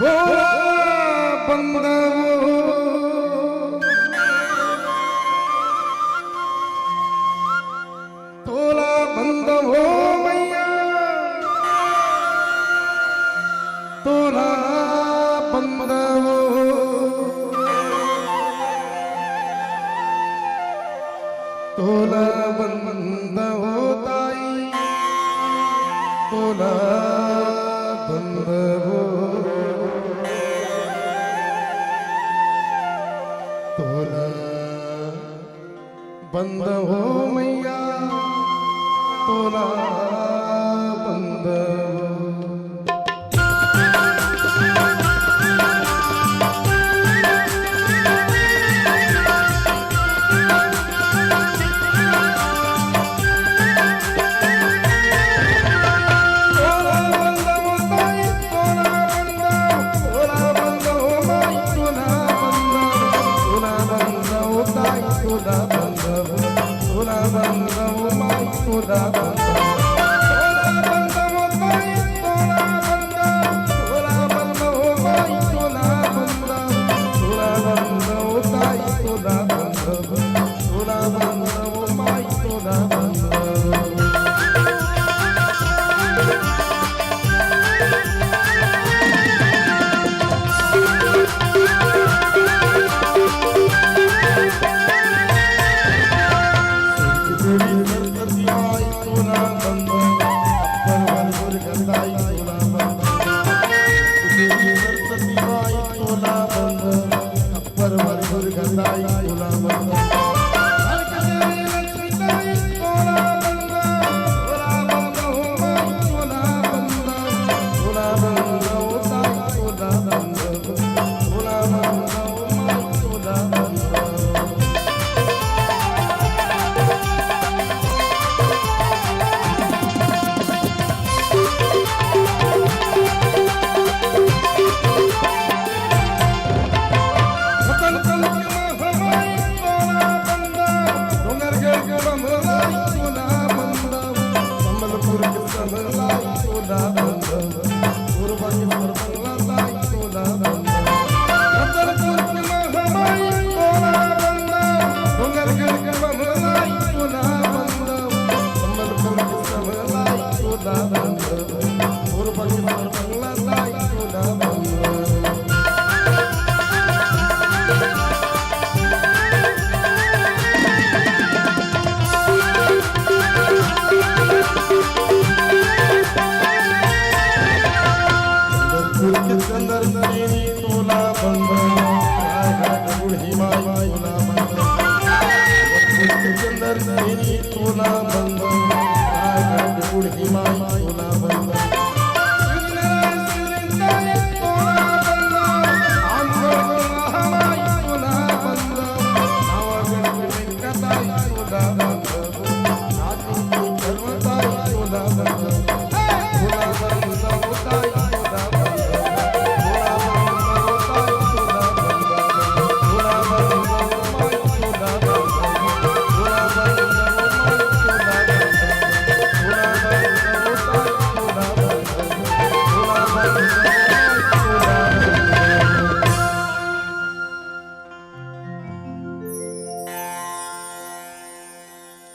तोला बंदवो तोला बंदवो मैया तोला बंदवो तोला बंदवो ताई तोला बंदवो तोला बंदवो मैया तोला बंदवो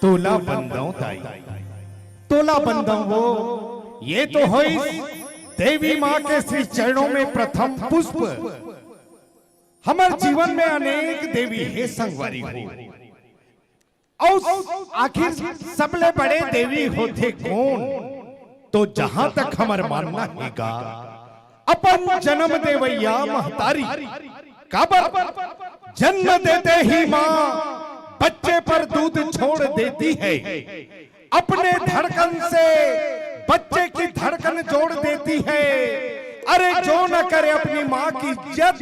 तोला बंदों ताई तोला बंदों वो ये तो हो देवी माँ के श्री चरणों में प्रथम पुष्प। हमारे जीवन में अनेक देवी है संगवारी हो और आखिर सबले बड़े देवी होते कौन? तो जहां तक हमारा मानना हैगा अपन जन्म देवैया महतारी काबर जन्म देते ही माँ बच्चे पर दूध छोड़ देती है, अपने धड़कन से बच्चे की धड़कन जोड़ देती है। अरे जो न करे अपनी माँ की इज्जत,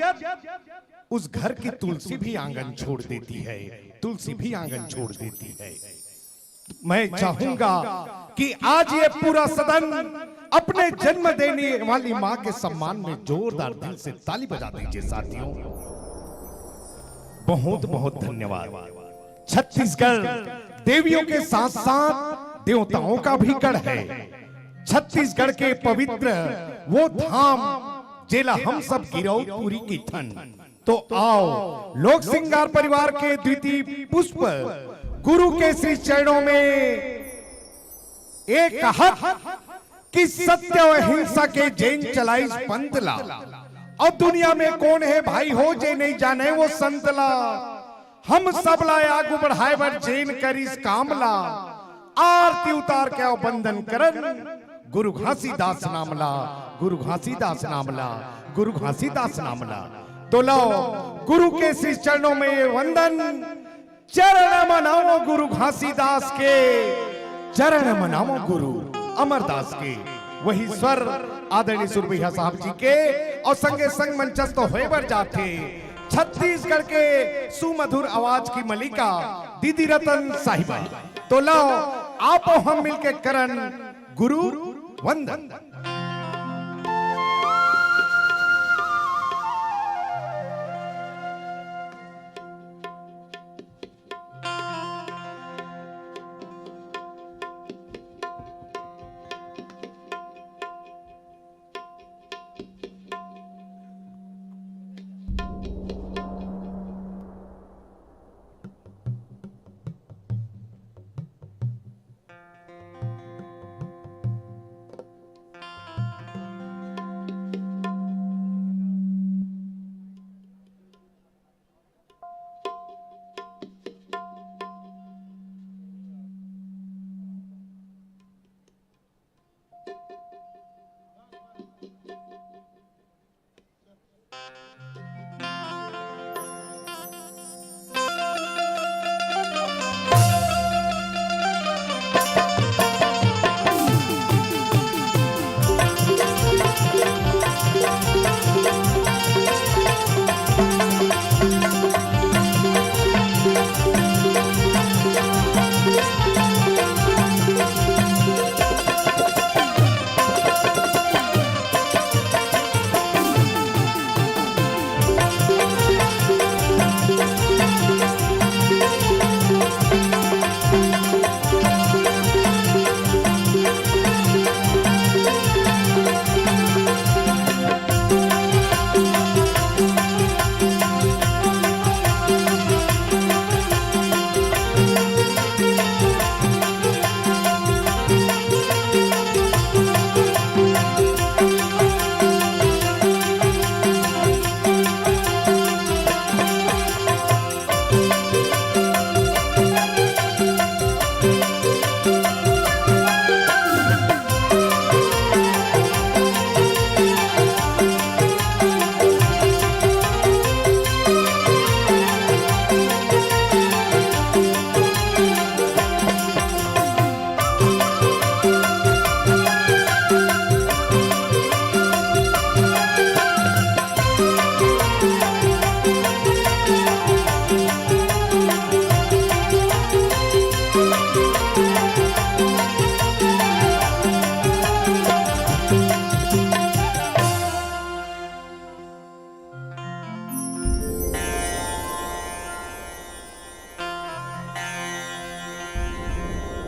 उस घर की तुलसी भी आंगन छोड़ देती है, तुलसी भी आंगन छोड़ देती है। मैं चाहूंगा कि आज ये पूरा सदन अपने जन्म देने वाली माँ के सम्मान में जोरदार दिल से ताली बजा दीजिए साथियों। बहुत बहुत धन्यवाद। छत्तीसगढ़ देवियों के साथ साथ देवताओं का भी गढ़ है। छत्तीसगढ़ के पवित्र वो धाम जेला हम सब गिरौ पूरी की थन। तो आओ लोक सिंगार परिवार के द्वितीय पुष्प गुरु के श्री चरणों में एक कहत कि सत्य और हिंसा के जैन चलाइस पंतला, और दुनिया में कौन है भाई हो जे नहीं जाने वो संतला। हम सब लाए आगू बढ़ाए बर जैन करिस कामला, आरती उतार के बंदन करन गुरु घासीदास नामला, गुरु घासीदास नामला, गुरु घासीदास नामला। तो लो गुरु के श्री चरणों में ये वंदन, चरण मनाओ गुरु घासीदास के, चरण मनाओ गुरु अमरदास के। वही स्वर आदरणीय सुरभैया साहब जी के और संगे संग मंचस्थ होए बर जाते छत्तीसगढ़ के सुमधुर आवाज की मलिका दीदी रतन साहिबा। तो लाओ आप हम मिलके करन गुरु वंदन।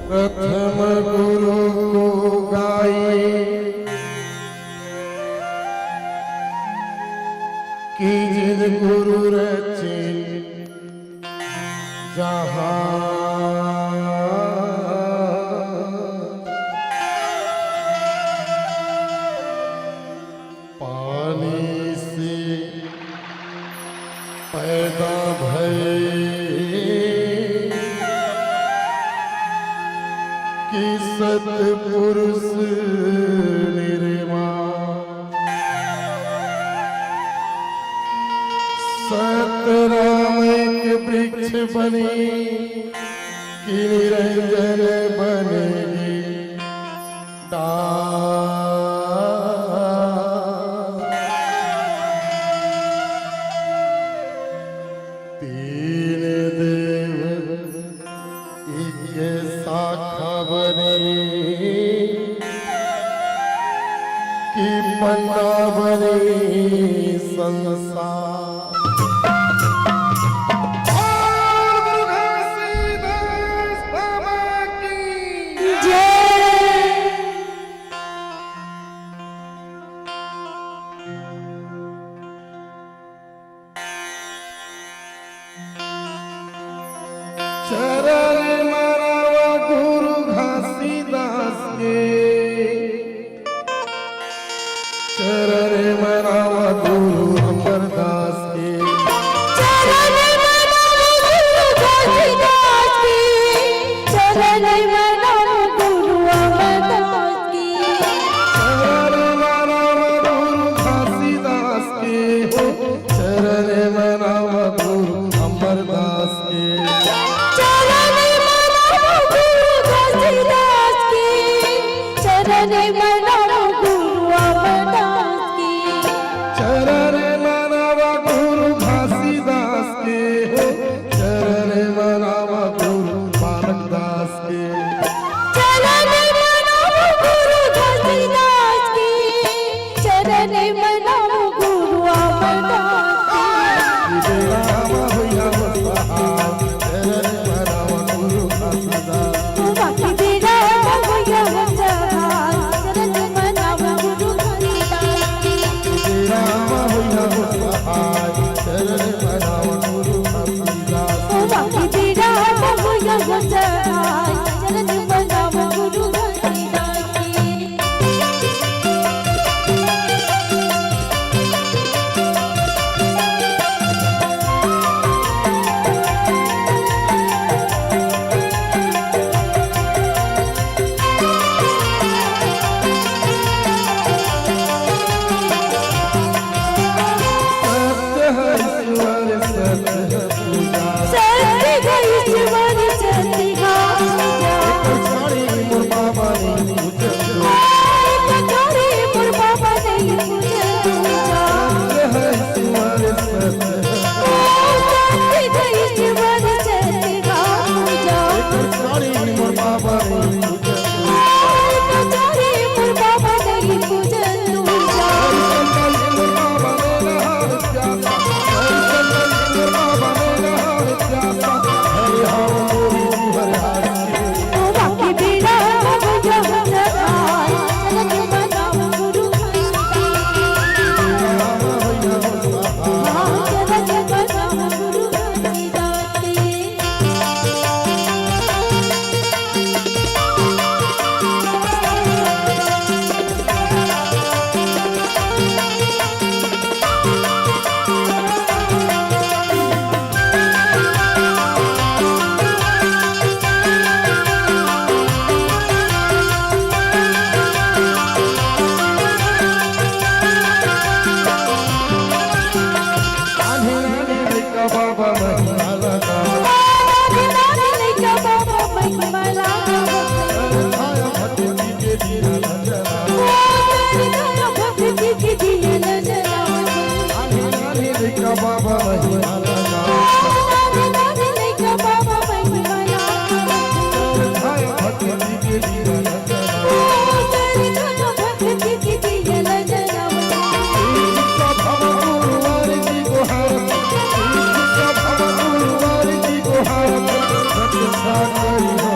प्रथम गुरु को गाए कि जिन गुरु रचे जहां पानी से पैदा भये कि सतपुरुष निर्माण सतराम एक वृक्ष बनी कि निरंजन बनेगी डाल। तीन देव एक शाखा बनी कि पन्ना बनी संसार। चरण मनावा गुरु अमरदास के चरण मनावा गुरु अमरदास की चरण मनावा गुरु घासीदास के चरण मनावा गुरु अमरदास के चरण मनावा गुरु घासीदास की चरण मनावा गुरु अमरदास की चरण मनावा गुरु घासीदास के चरण मनावा गुरु बालकदास के चरण मनावा गुरु घासीदास की चरण मनावा गुरु अमरदास की रामा होया सहाय चरण मनावा गुरु घासीदास बाकी बेड़ा होया सहाय चरण मनावा गुरु घासीदास की रामा होया सहाय चरण मनावा गुरु घासीदास बाकी बेड़ा होया सहाय चरण मनावा गुरु घासीदास की सत्य है ईश्वर सत्य है पूजा सत्य ईश्वर सत्य साड़ी मोर बाबा ने पूजन कथारे मोर बाबा नहीं मुझे पूजा सत्य है ईश्वर सत्य सत्य ईश्वर सत्य पूजा साड़ी मोर बाबा ने पूजन कथारे मोर बाबा नहीं पूजन पूजा संतन मोर बाबा ने नहार प्यासा संतन मोर बाबा ने नहार प्यासा हरि हर मोरी हर हार बाकी बेड़ा होया सहाय चरण मनावा गुरु रामा होया सहाय चरण मनावा गुरु घासीदास की रानी रानी का बाबा महिमा लगा छाया भक्ति के दिया नजरा रानी रानी का बाबा महिमा लगा छाया भक्ति के दिया नजरा सब हम गुरुवार जी को हार सब हम गुरुवार जी को हार रक्षा करी हो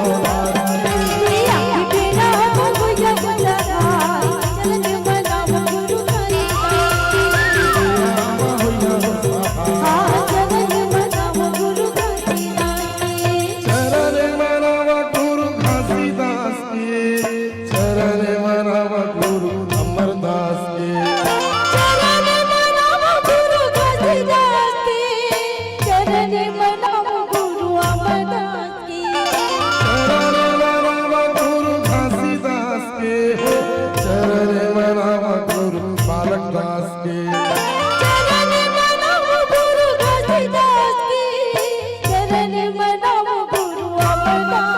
चरण मनावा गुरु घासीदास के चरण मनावा गुरु अमरदास के चरण मनावा गुरु घासीदास की चरण मनावा गुरु अमरदास की चरण मनावा गुरु घासीदास के चरण मनावा गुरु बालकदास के चरण मनावा गुरु घासीदास की चरण मनावा गुरु अमरदास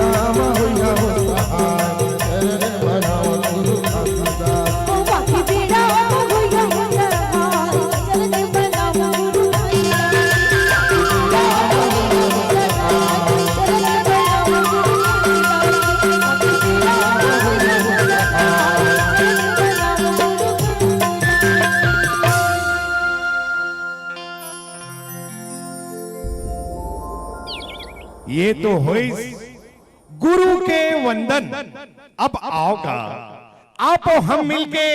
रामा होया सहाय चरण मनावा गुरु घासीदास बाकी बेड़ा होया सहाय चरण मनावा गुरु ये तो हुई गुरु के वंदन। अब आओगा आप हम मिलके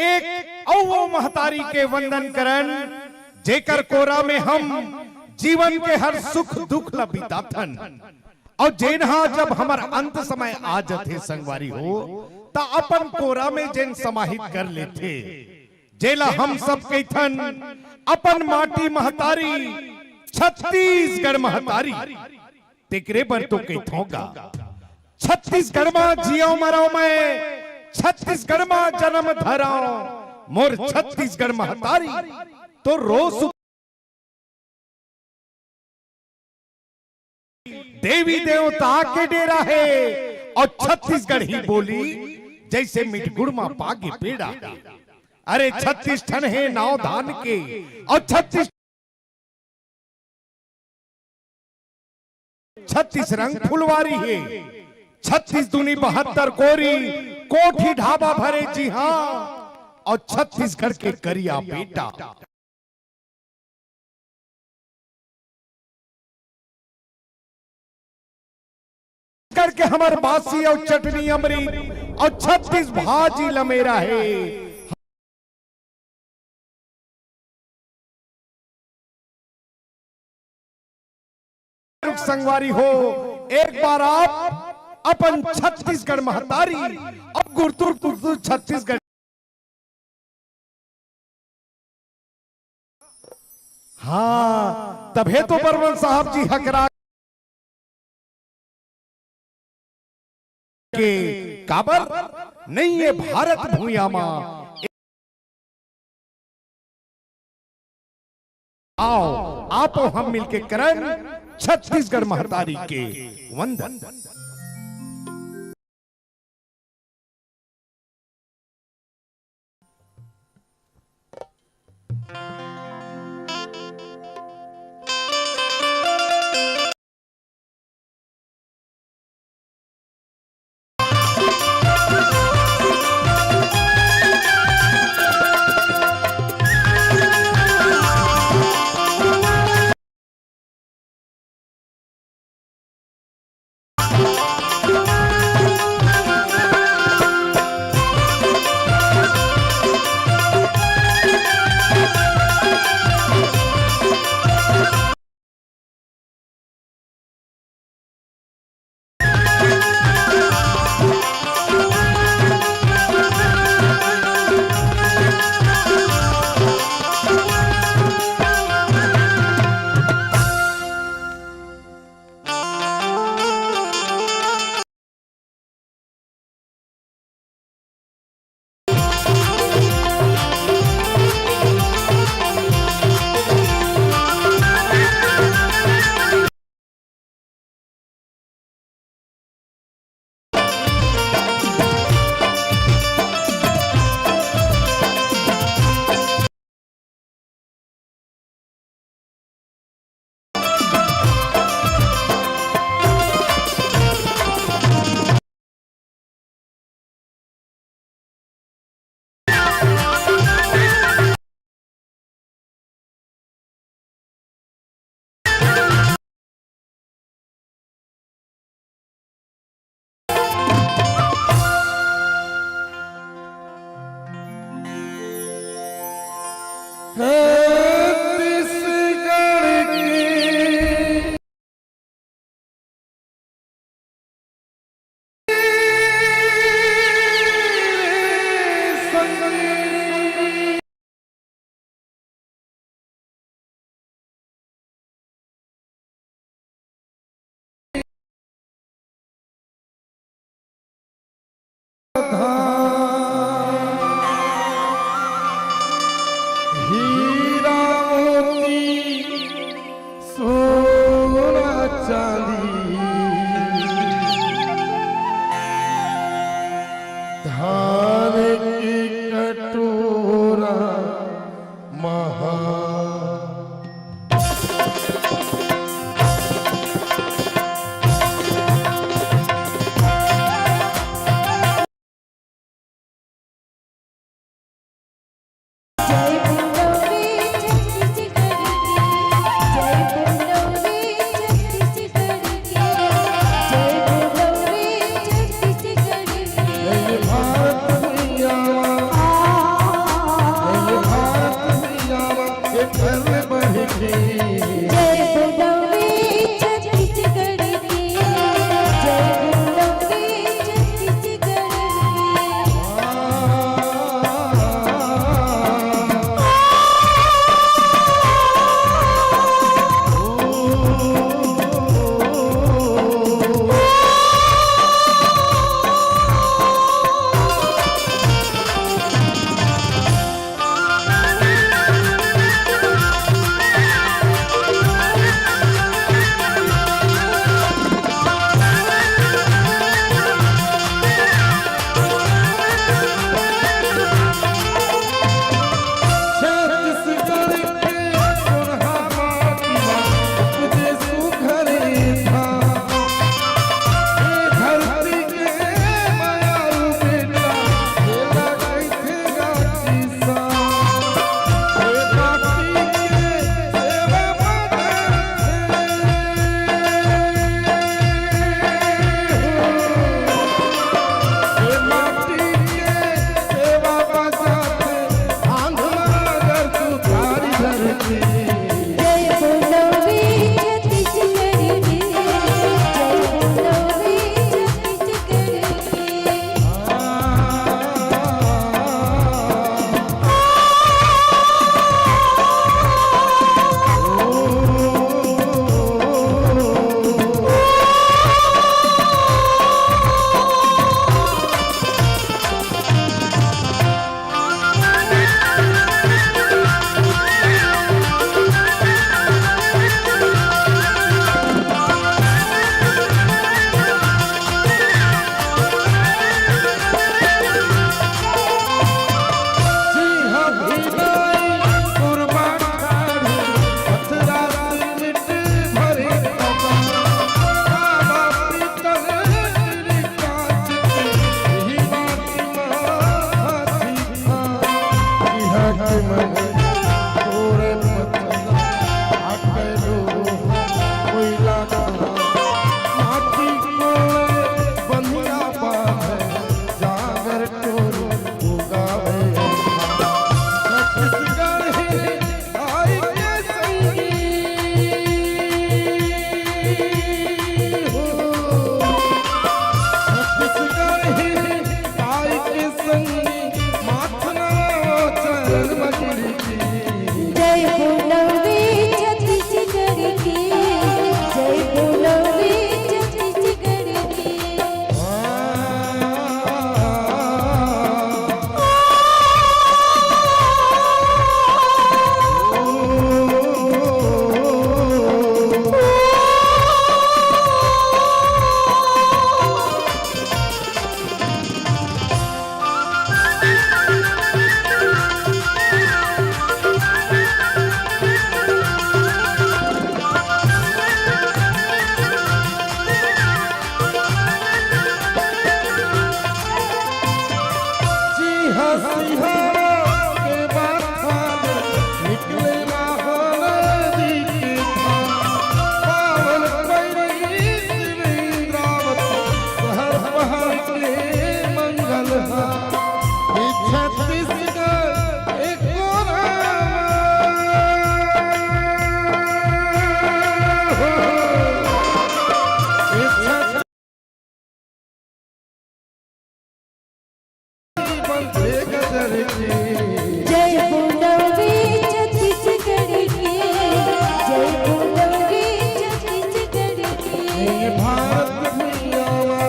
एक औ महतारी के वंदन करन, जेकर कोरा में हम जीवन के हर सुख दुख ला बिताथन। और जेनहा जब हमार अंत समय आ जाते संगवारी हो, ता अपन कोरा में जेन समाहित कर लेते जेला हम सब कैथन अपन माटी महतारी छत्तीसगढ़ महतारी तिकरे पर तो कैथोगा छत्तीसगढ़ में जियो मरो मैं छत्तीसगढ़ में जन्म धरा मोर छत्तीसगढ़ महतारी तो रोज देवी देवता के डेरा है और छत्तीसगढ़ ही बोली जैसे मिठगुड़ में पागे पेड़ा। अरे 36 ठन है नाव धान के और 36 रंग फुलवारी है 36 दूनी 72 कोरी कोठी ढाबा भरे जी हाँ और छत्तीसगढ़ के करिया बेटा। करके हमार बासी और चटनी अमृत और 36 भाजी लमेरा है। संगवारी हो एक बार आप अपन छत्तीसगढ़ महतारी और गुरतुर गुरतुर छत्तीसगढ़। हाँ तबे तो बर्मन साहब जी हकरा के काबर नहीं है भारत भूया मां। आओ आप हम मिलके करन छत्तीसगढ़ महतारी के वंदन। ही मन पूरे पचला अकेलो कोई लागा माटी कोले बंधिया बांधे जागर टोरू उगावे छत्तीसगढ़ आई के संगी हो छत्तीसगढ़ आई के संगी माथना चरण मगरी जय बोलवे छत्तीसगढ़ की, जय बोलवे छत्तीसगढ़ की। के बात निकले महानदी के पावन पैरी शिवेंद्रावती शहर बहार के मंगल छत्तीसगढ़ एक जय बोलवे छत्तीसगढ़ की, जय बोलवे छत्तीसगढ़ की। भारत भैयावा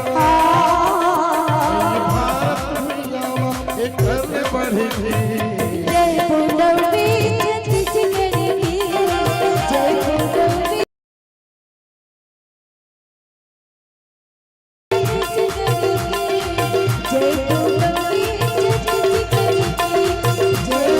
एक घर बढ़ी जय बोलवे छत्तीसगढ़ की, जय बोलवे छत्तीसगढ़ की, जय बोलवे छत्तीसगढ़ की, जय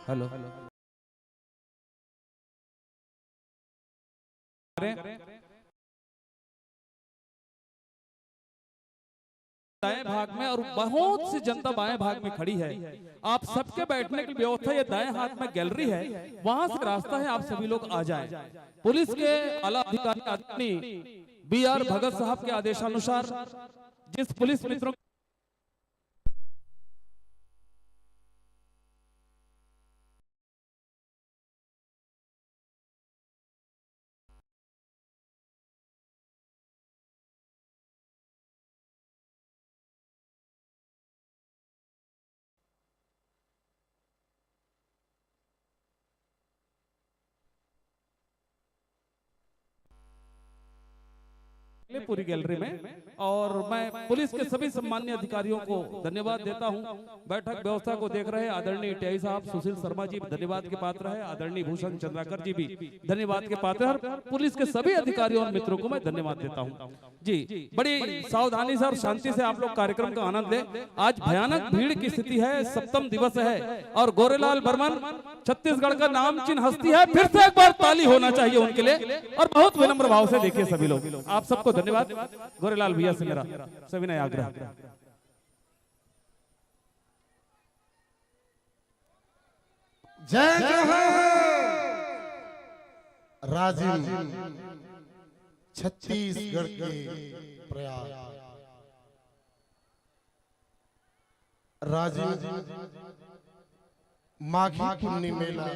हेलो दाएं भाग में और बहुत सी जनता बाएं भाग में खड़ी है। आप सबके बैठने की व्यवस्था ये दाएं हाथ में गैलरी है, वहां से रास्ता है, आप सभी लोग आ जाएं। पुलिस के आला अधिकारी आदरणीय BR भगत साहब के आदेशानुसार जिस पुलिस मित्रों पूरी गैलरी में, और मैं पुलिस के सभी सम्मान्य अधिकारियों को धन्यवाद देता हूं। बैठक व्यवस्था को देख रहे आदरणीय टीआई साहब सुशील शर्मा जी धन्यवाद के पात्र है, आदरणीय भूषण चंद्राकर जी भी धन्यवाद के पात्र है, और पुलिस के सभी अधिकारियों और मित्रों को मैं धन्यवाद देता हूं। जी बड़ी सावधानी से और शांति से आप लोग कार्यक्रम का आनंद लें। आज भयानक भीड़ की स्थिति है, सप्तम दिवस है और गोरेलाल बर्मन छत्तीसगढ़ का नामचीन हस्ती है। फिर से एक बार ताली होना चाहिए उनके लिए, और बहुत विनम्र भाव से देखिए सभी लोग। आप सबको धन्यवाद। गोरेलाल भैया से मेरा सविनय आग्रह। जय राजीव छत्तीसगढ़ के प्रयाग राजीव माघी पुण्य मेला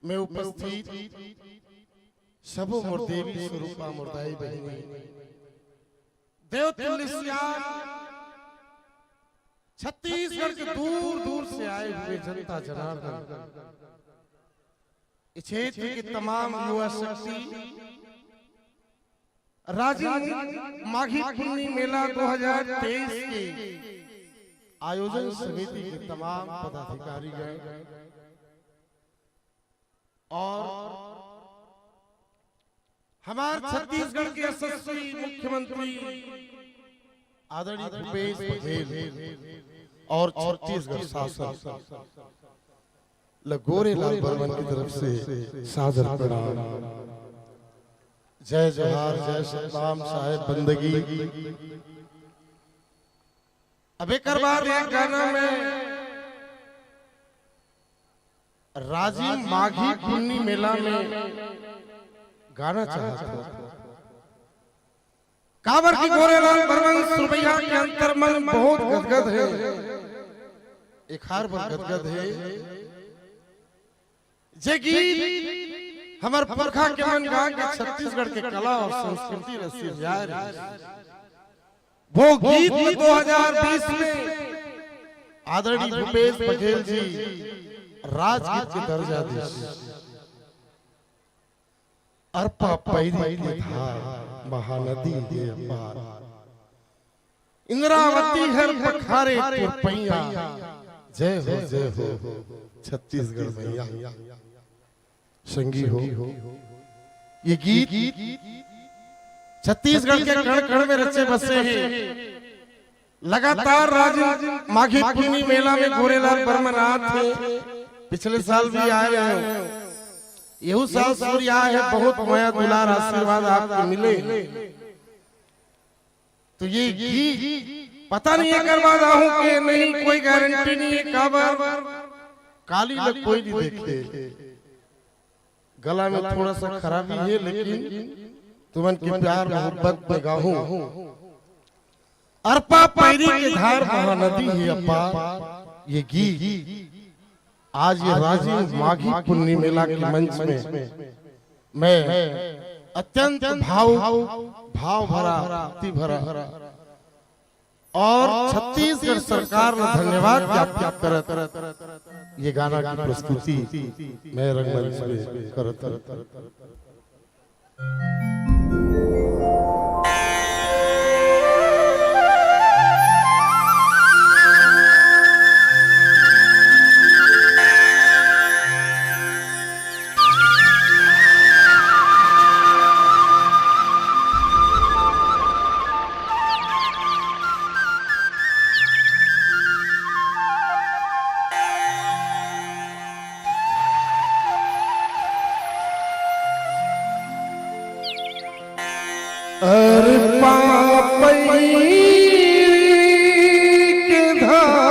में उपस्थित सबो मोर देवी स्वरूपा मुर्दाई बहिनी देव तुल्य छत्तीसगढ़ के दूर दूर से आए हुए जनता जनार्दन, इस क्षेत्र की तमाम युवा शक्ति राजिम माघी पुन्नी मेला 2023 के आयोजन समिति के तमाम पदाधिकारी गए और हमारे छत्तीसगढ़ के यशस्वी मुख्यमंत्री आदरणीय भूपेश बघेल और छत्तीसगढ़ शासन लगोरे लाल बर्मन की तरफ से सादर प्रणाम। जय जोहार, जय सतनाम, साहेब बंदगी। अब एक बार एक गाना में राजिम माघी पुन्नी मेला में गाना चाहता हूं। कांवर की गोरेलाल बर्मन सुरभैया के अंतर्मन बहुत गदगद है, एक हार पर गदगद है। जे गीत हमार पुरखा के मन गा के छत्तीसगढ़ के कला और संस्कृति ने सिरजार, वो गीत 2020 में आदरणीय भूपेश बघेल जी राजगीत के दर्जा दिए। अर्पा पैरी के धार महानदी है अपार, इंद्रावती हर पखारे तुरपैया। जय हो छत्तीसगढ़ मैया, संगी हो। ये गीत छत्तीसगढ़ के कण कण में रचे बसे हैं। लगातार राजिम माघी पुन्नी मेला में गोरेलाल बर्मन आए थे, पिछले साल भी आए हैं, यहू साल सूर्य आए है। बहुत माया दुलार आशीर्वाद आपको मिले। तो ये गीत पता नहीं एक बाद आऊं कि नहीं, कोई गारंटी नहीं है। काबर काली लग कोई नहीं देखे, गला में थोड़ा सा खराबी है, लेकिन तुमन के प्यार मोहब्बत में गाऊं। अर्पा पैरी के धार महानदी है अपार। ये गीत आज ये राजिम माघी पुन्नी मेला के मंच में मैं अत्यंत भाव भरा, भक्ति भरा और छत्तीसगढ़ सरकार ने धन्यवाद ज्ञापित करत ये गाना की प्रस्तुति मैं रंगमंच में करत। अर्पा पैरी के धार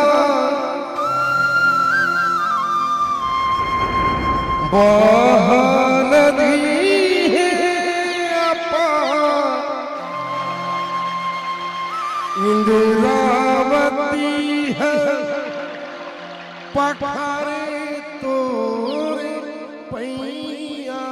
महानदी है अपार, इंद्रावती है पखारे तोरे पैया।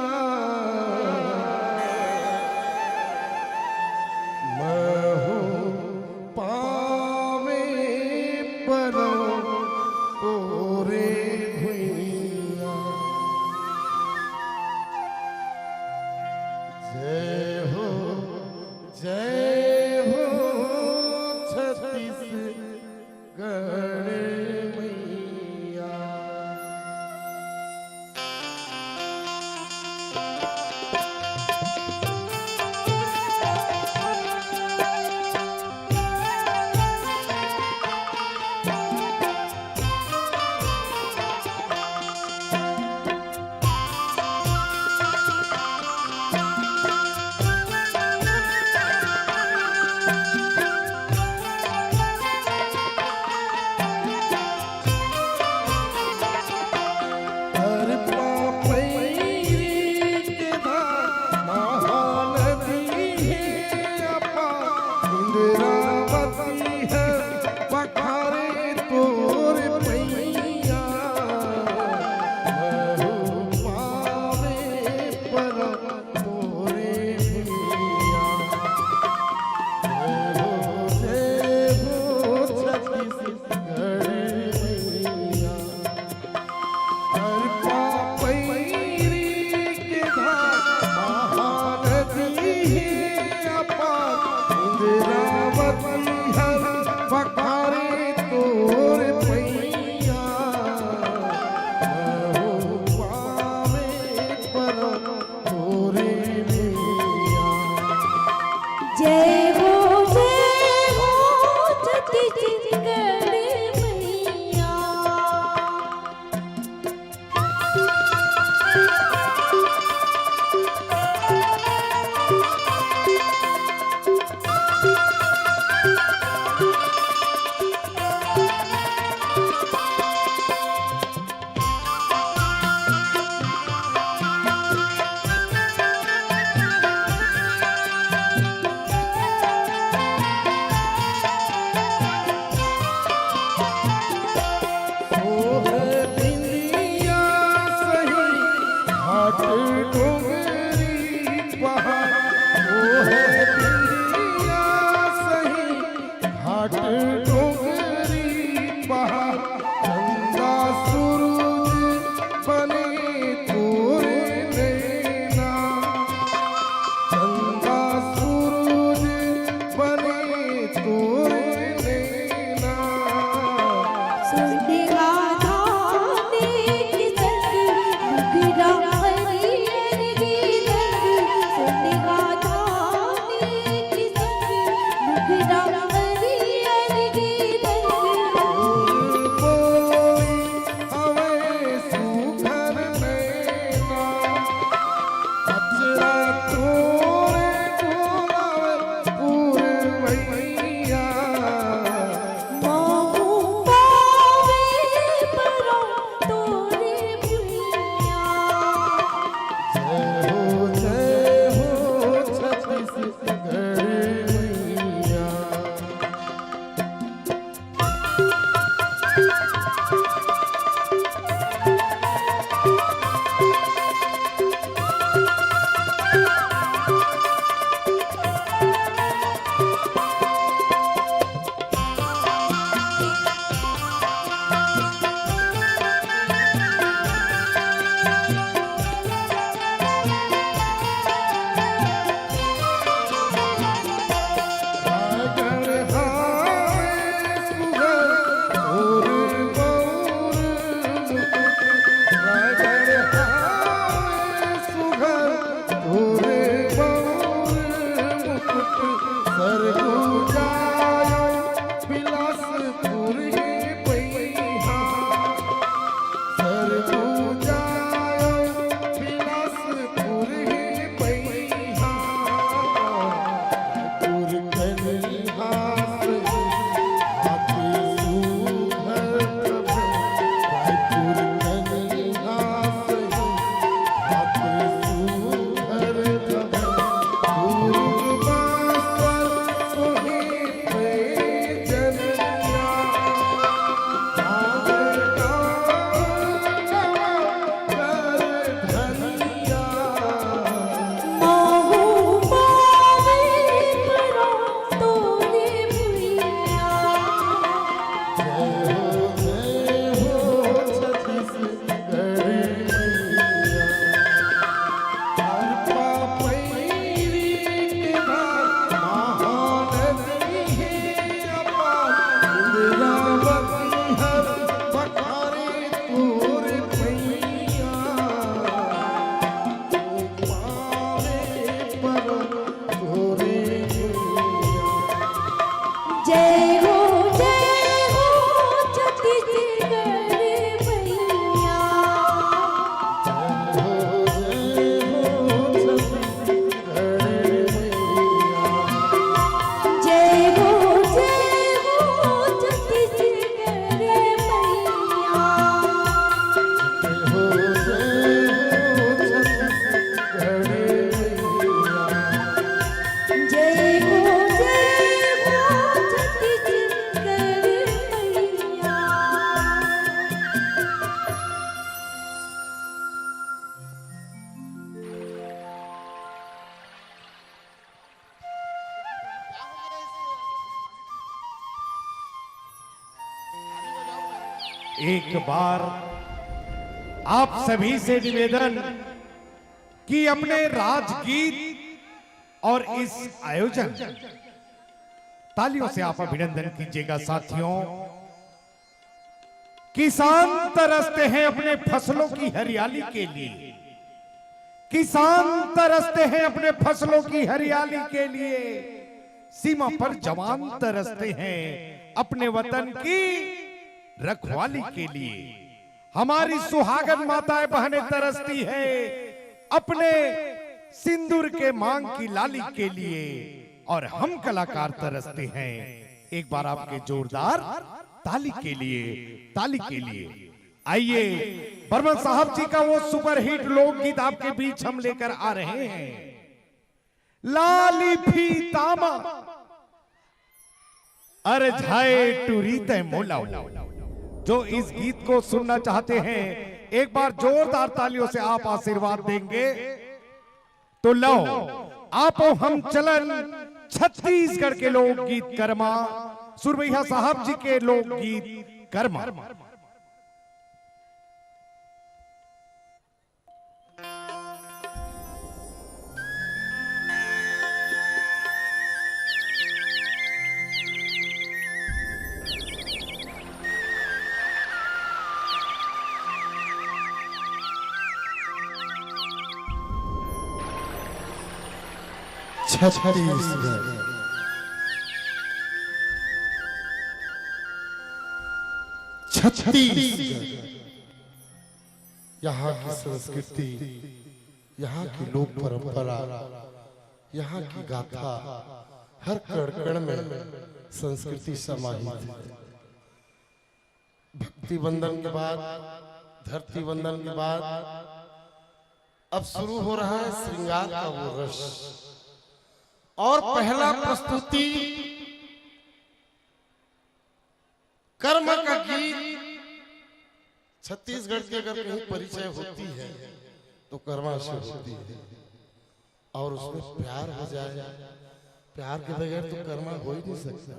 जय हो छत्तीसगढ़ मैया। तो है अपार इंद्रावती हर पखारे तोर पैया हो पावे पर तोरे मैया। जय हो छत्तीसगढ़ मैया। एक बार आप सभी से निवेदन कि अपने राजगीत और इस आयोजन, तालियों से आप अभिनंदन कीजिएगा साथियों। किसान तरसते हैं अपने फसलों की हरियाली के लिए, किसान तरसते हैं अपने फसलों की हरियाली के लिए, सीमा पर जवान तरसते हैं अपने वतन की रखवाली के लिए। हमारी सुहागन माताएं बहनें तरसती है अपने सिंदूर के मांग की लाली के लिए, और हम कलाकार तरसते हैं एक बार आपके जोरदार ताली के लिए, ताली के लिए। आइए बर्मन साहब जी का वो सुपरहिट लोकगीत आपके बीच हम लेकर आ रहे हैं, लाली फी तामा अरे झाए टूरी तय मोला। जो इस गीत को सुनना चाहते हैं एक बार जोरदार तालियों से आप आशीर्वाद देंगे तो लो आप हम चलन छत्तीसगढ़ के लोकगीत कर्मा, सुरवैया साहब जी के लोकगीत कर्मा। छत्तीसगढ़ छत्तीसगढ़, यहाँ की संस्कृति, यहाँ की लोक परंपरा, यहाँ की गाथा, हर कण कण में संस्कृति समाहित है। भक्ति बंधन के बाद, धरती बंधन के बाद अब शुरू हो रहा है श्रृंगार का वो रस। और पहला प्रस्तुति कर्म का गीत। छत्तीसगढ़ की अगर कहीं परिचय होती है तो कर्मा से होती है, और उसमें प्यार हो जाए, प्यार के बगैर तो कर्मा हो ही नहीं सकता।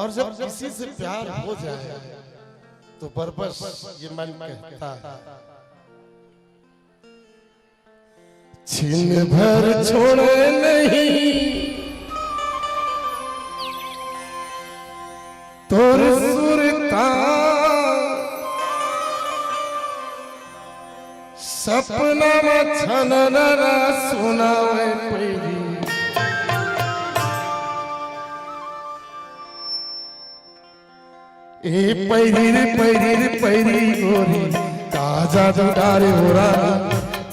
और जब किसी से प्यार हो जाए तो बरबस ये मन कहता है, छिन भर छोड़े नहीं तोर सुरता, सपना में छनना सुनावे पैरी। ए पैरी रे पैरी रे पैरी गोरी, का जादू डारे हो रहा,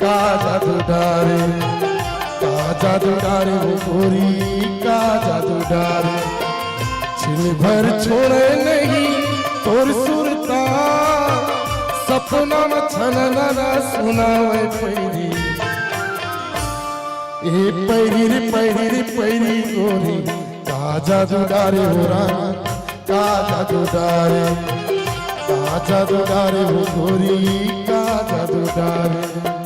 का जादू डारे, का जादू डारे हो गोरी, का जादू डारे। छिन भर छोड़े नहीं तोर सुरता, सपना में छनना सुनावे पैरी। ए पैरी रे पैरी रे पैरी गोरी, का जादू डारे हो रहा, का जादू डारे, का जादू डारे हो गोरी, का जादू डारे।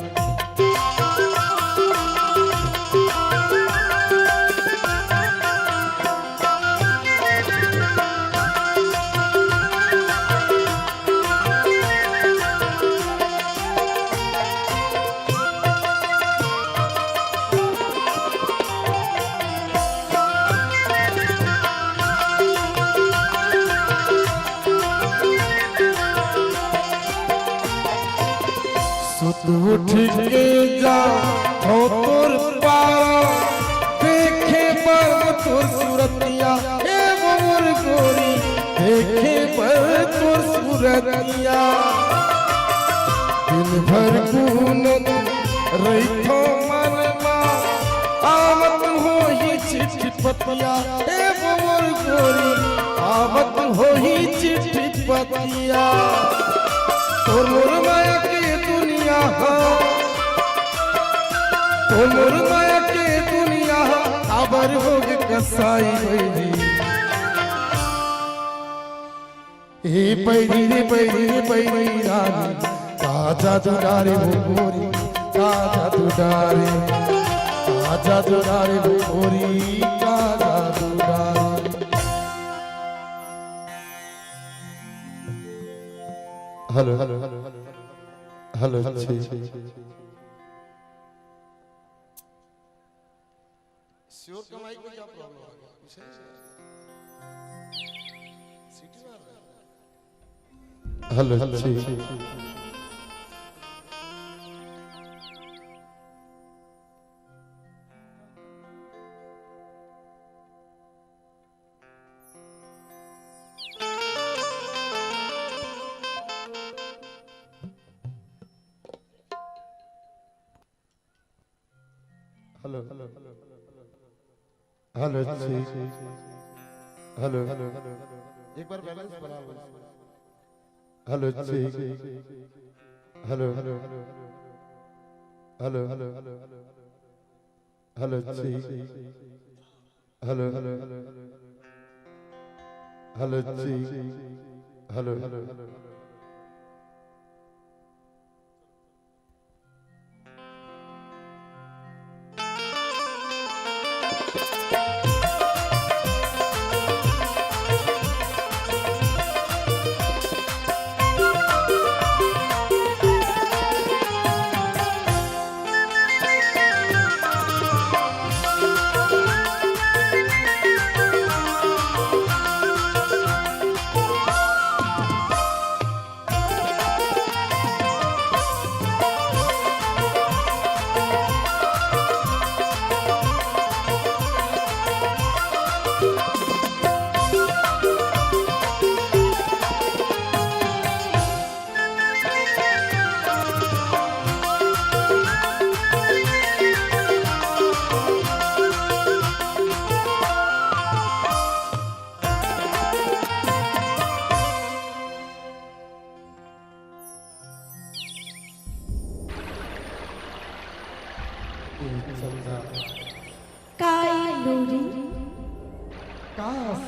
उठ के जा हो तोर पारा, देखे पर तोर सूरतिया, ए मोर गोरी, देखे पर तोर सूरतिया। दिन भर गुनत रहिथो मनमा, आवत हो ही चिट्ठी पतिया, ए मोर गोरी, आवत हो ही चिट्ठी पतिया। तोर मोर माया के दुनिया हो, तोर मोर माया के दुनिया हो, खबर हो गे कसाई बैरी। ए बैरी रे बैरी रे बैरी रानी, का जादू डारे हो गोरी, का जादू डारे, का जादू डारे हो गोरी, का जादू डारे। Hello hello hello hello sure का माइक में क्या प्रॉब्लम आ गया? कुछ है? सीटी मार रहा है? Hello hello hello hello hello hello hello एक बार बैलेंस बना लो। Hello hello hello hello hello hello hello hello hello hello hello hello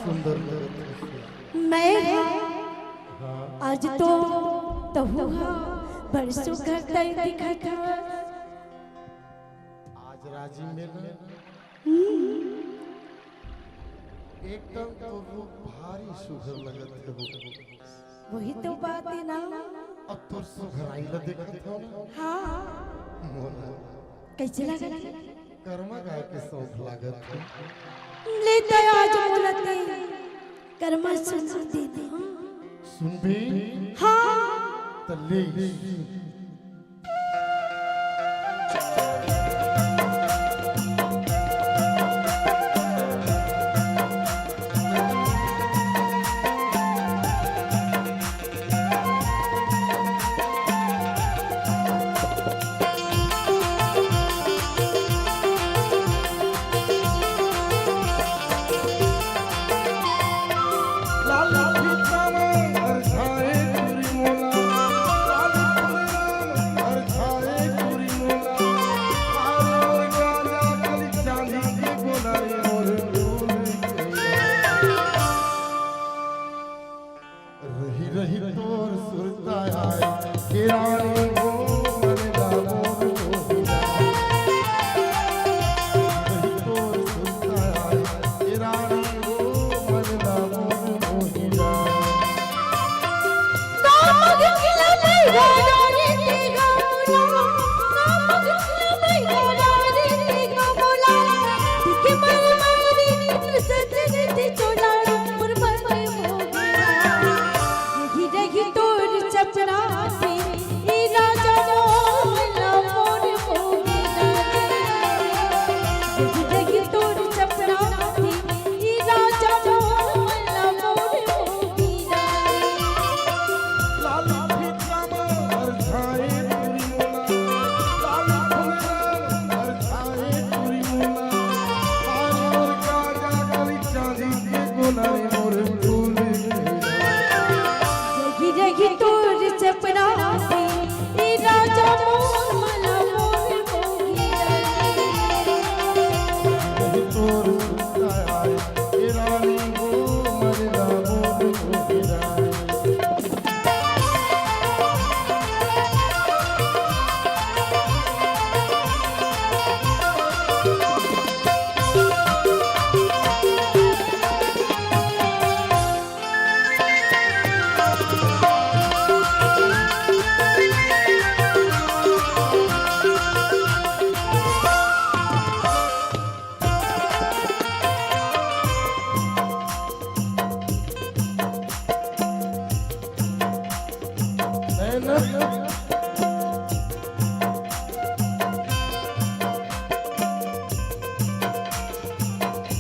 सुंदर मैं आज तो हुआ बरसों का तय दिखा था। आज राजी में एकदम तो वो भारी सुघर लगत है। वही तो बात है ना। अब तो सुघराई ला देखत हो ना। हाँ कैसे लगा? कर्मा गाय के सौंफ लागत है। ले तो आज बोलते कर्मा सुन दे दे। सुन भी हाँ तो ले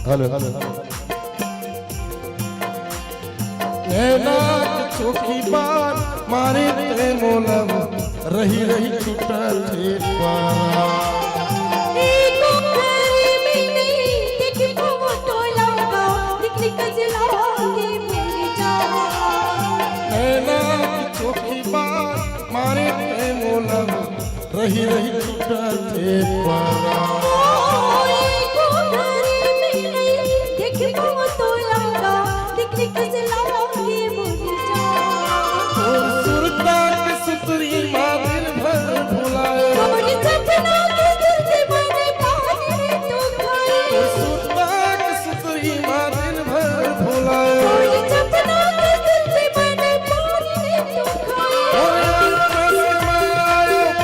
हेलो नैना चौकी बार मारे ते मोलम रही रही छुटल थे पारा एको घरे में देखी फोटो लगा दिखली कजलागे मेरी जान नैना चौकी बार मारे ते मोलम रही रही छुटल थे पारा एको घरे में देखी फोटो लगा दिखली कजलागे मेरी जान और सुरता के सुतरी माँ दिल भर भुलाए कमर सपना के दिल से मैंने पानी तू खाए और सुरता के सुतरी माँ दिल भर भुलाए कोई सपना के दिल से मैंने पानी तू खाए और आकाश के माया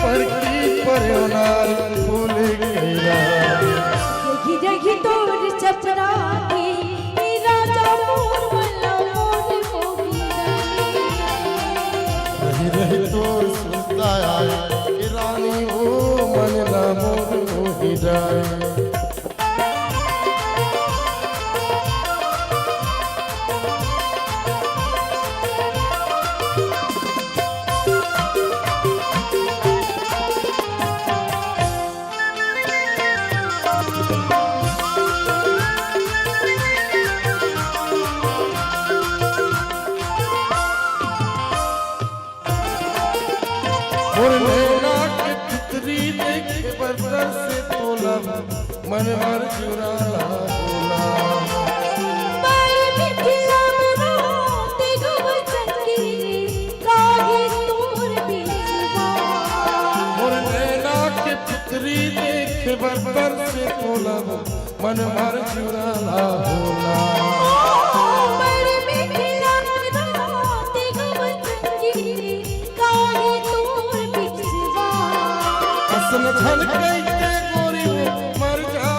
पर की परयोनार भूल गया रही रही तोर सपना के राजा मोर वाला मोर होगी रही रही तो सुनता आए कि रानी ओ मन ना मोर हो जाए और नैना के तितरी देखे बरतर से तोला मन मर चुराला बोला पर मिथिला मना ते गवचन की काहे तोर बीचवा और नैना के तितरी देखे बरतर से तोला मन मर चुराला बोला पर मिथिला मना ते गवचन की काहे तोर बीचवा असन छन कई के गोरी मर जा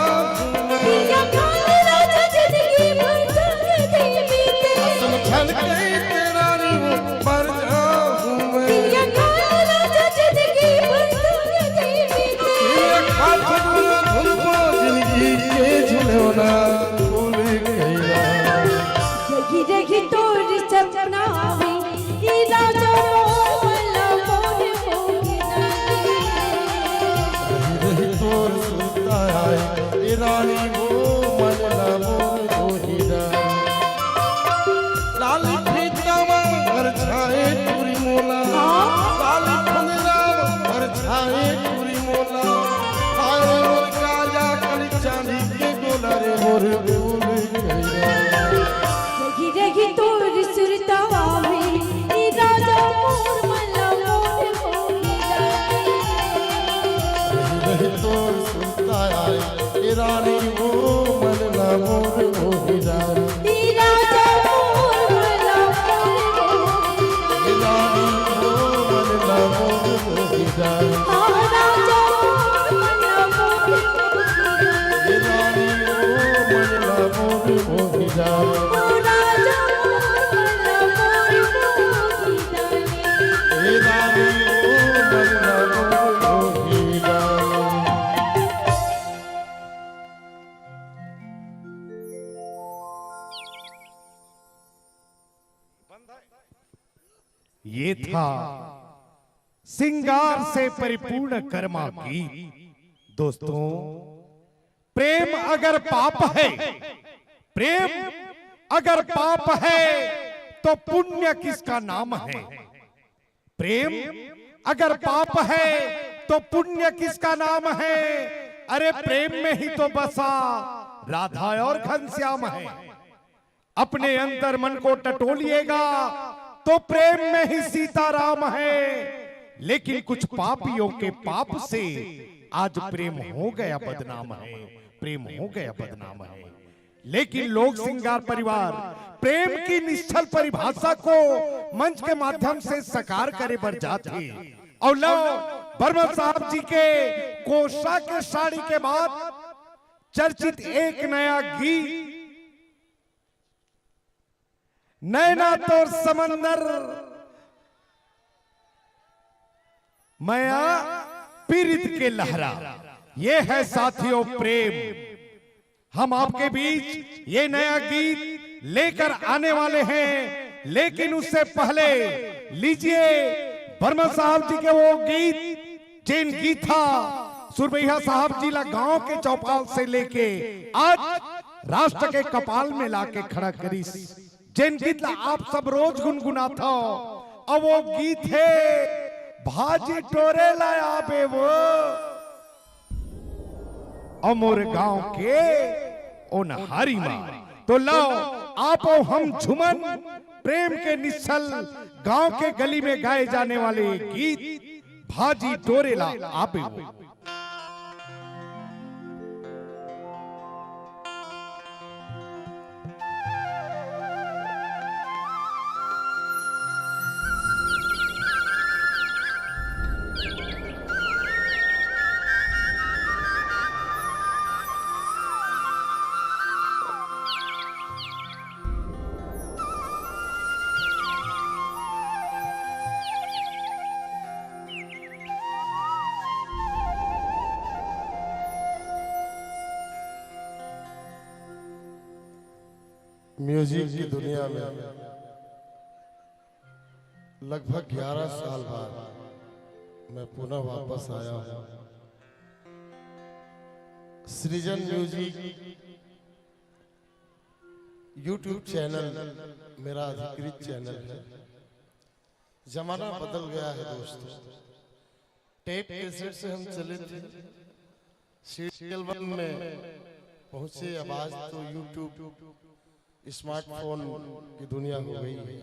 पिया काल राजा जिंदगी भर संग दे बीते असन छन कई के रानी मर जा पिया काल राजा जिंदगी भर संग दे बीते ये खातिर धुलपो जिंदगी के झुलना भूल गया रही रही तोर सपना में ये राजा मोर वाला मोर होगी रही तोर सुनता आए ये रानी वो मन ना मोर हो ही जाए लाली फीतावा घर छाए पूरी मोला लाली फंदरावा घर छाए पूरी मोला आए मोर काजा कली चांदी के गोला रे मोर भूल गया रही रही तोर सुरता में ये राजा मोर वाला मोर होगी रही तोर सुनता आए ये रानी वो मन ना मोर हो ही जाए ये राजा मोर वाला मोर होगी ये रानी वो मन ना मोर हो ही जाए राजा मोर वाला मोर होगी ये रानी वो मन ना मोर हो ही जाए राजा मोर वाला मोर होगी ये रानी वो मन ना मोर हो ही जाए ये था सिंगार से परिपूर्ण कर्मा गीत। दोस्तों, प्रेम अगर पाप है, प्रेम अगर पाप है तो पुण्य किसका नाम है? प्रेम अगर पाप है तो पुण्य किसका नाम है? अरे प्रेम में ही तो बसा राधा और घनश्याम है। अपने अंतर मन को टटोलिएगा तो प्रेम में ही सीताराम है। लेकिन कुछ पापियों के पाप से आज प्रेम हो गया बदनाम है, प्रेम हो गया बदनाम है। लेकिन लोक सिंगार परिवार प्रेम की निश्चल परिभाषा को मंच के माध्यम से साकार करे बर जाते। और लो बर्मन साहब जी के कोशा के साड़ी के बाद चर्चित एक नया गीत नैना तोर समंदर मया पीरित के लहरा। ये है साथियों प्रेम। हम आपके बीच ये नया गीत लेकर आने वाले हैं, लेकिन उससे पहले लीजिए बर्मन साहब जी के वो गीत जिन गीत था सुरबैया साहब जिला गांव के चौपाल से लेके आज राष्ट्र के कपाल में लाके खड़ा करी, जिन गीत आप सब रोज गुनगुनाता हो। अब वो गीत है भाजी टोरे लाया बे वो अमोर गांव के ओन हारी माँ। तो लाओ आप और हम झुमन प्रेम के निश्चल गांव के गली में गाए जाने वाले गीत भाजी टोरे ला आबे वो। म्यूजिक की दुनिया में लगभग 11 साल बाद मैं पुनः वापस आया हूं। सृजन म्यूजिक यूट्यूब चैनल मेरा अधिकृत चैनल है। जमाना बदल गया है दोस्तों। टेप कैसेट से हम चले थे, सीडी एल्बम में पहुंचे, आवाज तो यूट्यूब स्मार्टफोन की दुनिया हो गई है।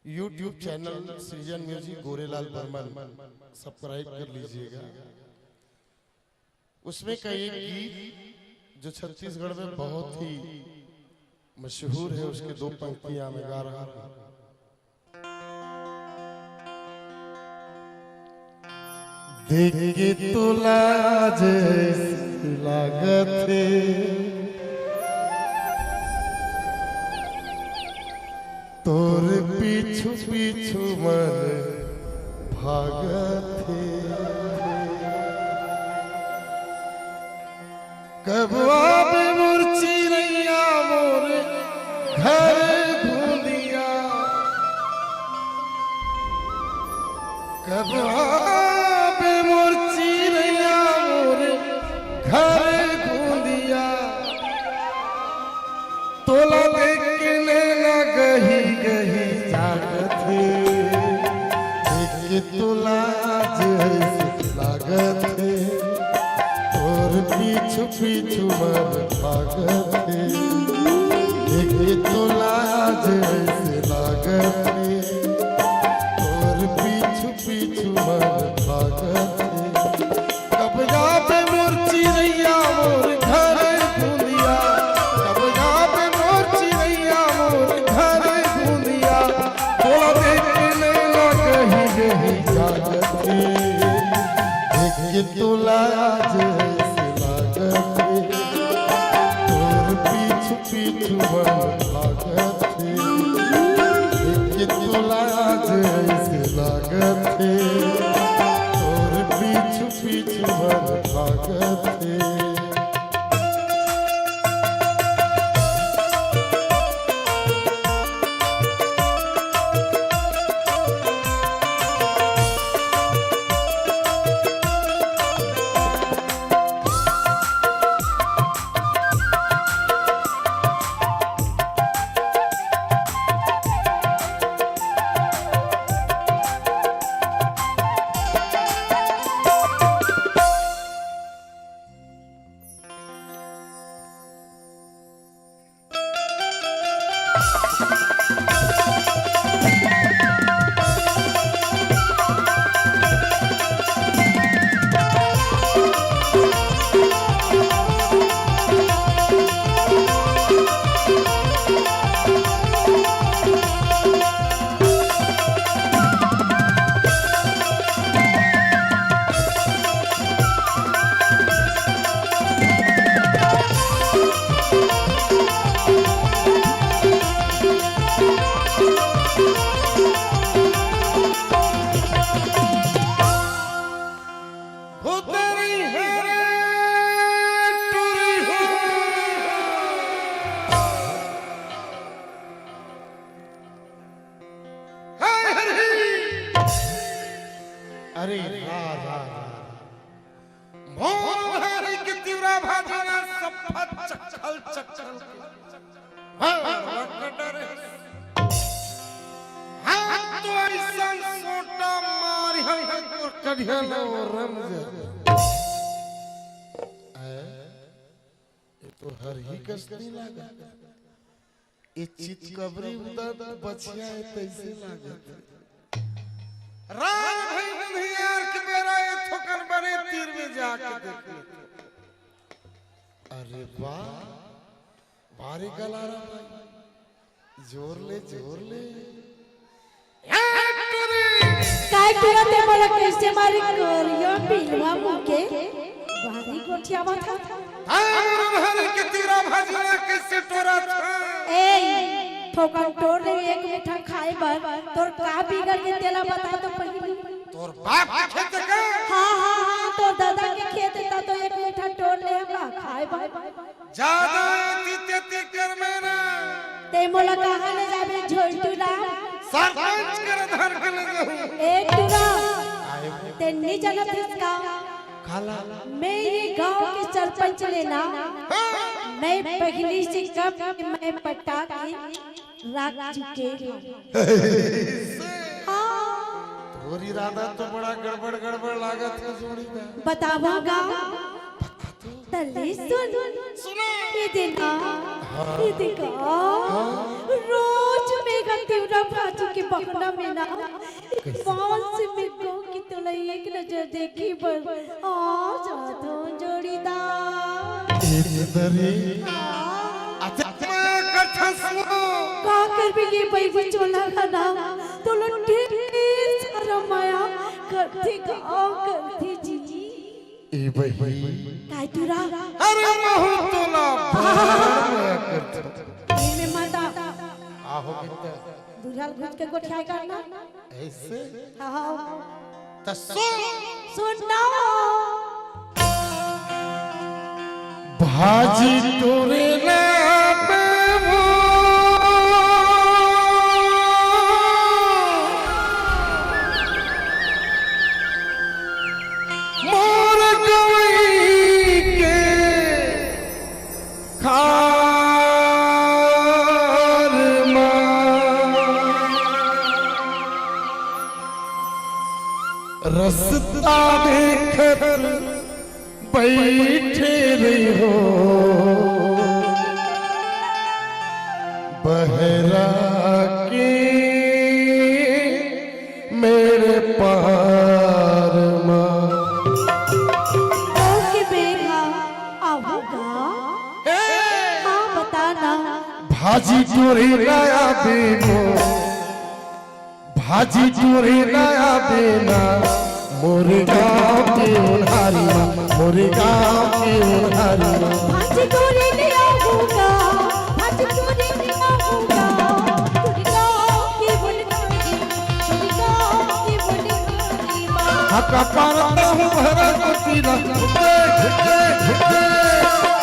यूट्यूब चैनल सृजन म्यूजिक गोरेलाल बर्मन सब्सक्राइब कर लीजिएगा। उसमें का एक गीत जो छत्तीसगढ़ में बहुत ही मशहूर है, उसके 2 पंक्तियां मैं गा रहा हूं। देख के तो लाज लागत है तोर पीछू पीछू मन भागत है। कब आवे मोर चिड़ैया मोर घर घूंदिया, कब आवे मोर चिड़ैया मोर घर घूंदिया, तोला देख के नैना गही गही जागत है। देख के तोला लागत है और पीछू पीछू मन भागत है। देख के तोला लागत है और पीछू पीछू मन भागत है। कब जाबे मोर चिड़ैया मोर घर घूंदिया, कब जाबे मोर चिड़ैया मोर घर घूंदिया, तोला देख के नैना कहीं गही जागत है। देख के तोला जैसे लागत है और पीछू पीछू मन भागत है। देख के तोला जैसे लागत है और पीछू पीछू मन भागत है। भाजना सफत चक्कल चक्कल हाँ तो ऐसा सोटा मारी हम और कढ़िया लो रमज़ ये तो हर ही कसती लगा ये चित कबरी उधर बचिया है तैसे लागत राज भाई बंधियार के बेरा ये ठोकर बने तीर में जाके देख अरे वाह भारी गला रहा भाई जोर ले काय तुरंत मला कैसे मारी करियो पिलवा मुके भारी गोठिया माथा हमर हर के तीरा भाजना कैसे टोरा था ए ठोकर टोर रे एक मीठा खाए बर तोर का बिगड़ के तेला बता तो पहले तोर बाप के खेत का हां तो दादा के खेत था तो एक मीठा टोर ले हमरा खाए बर ज्यादा तीते कर मेरा ते मोला कहां ले जाबे झोलटूरा सरपंच कर धर के ले जाऊं एक टूरा ते नहीं जानत इसका खाला मैं ये गांव के सरपंच लेना मैं पहली से कब मैं पटा के राख चुके हाँ तोर इरादा तो बड़ा गड़बड़ लागत है जोड़ी में बताऊंगा तले सुन ये देखा रोज मेघा तीव्र भाजू के बहना में ना पांच से मिर्गों की तुला एक नजर देखी बस जादू जोड़ीदार का कर भी ये भाई चोला खाना तो ढेर सारा माया करती जी ए भाई काय तुरा अरे महू तोला में माता आहो कितना दुधाल घुस के गोठिया करना ऐसे हां तो सुनना भाजी तोरे नाम वो मोर गवई के खार रसता देखकर बैठे रही हो बहरा के मेरे पार माँ के बेरा आऊंगा हाँ बताना भाजी चोरी लाया देनो भाजी चोरी लाया देना मोरे गाँव के उन्हारी मोरे गाँव के उन्हारी भाजी चोरी ले आऊंगा भाजी चोरी ले आऊंगा तेरी गाँव की बुलबुली तेरी गाँव की बुलबुली हका पारता हूँ भरगुतीरा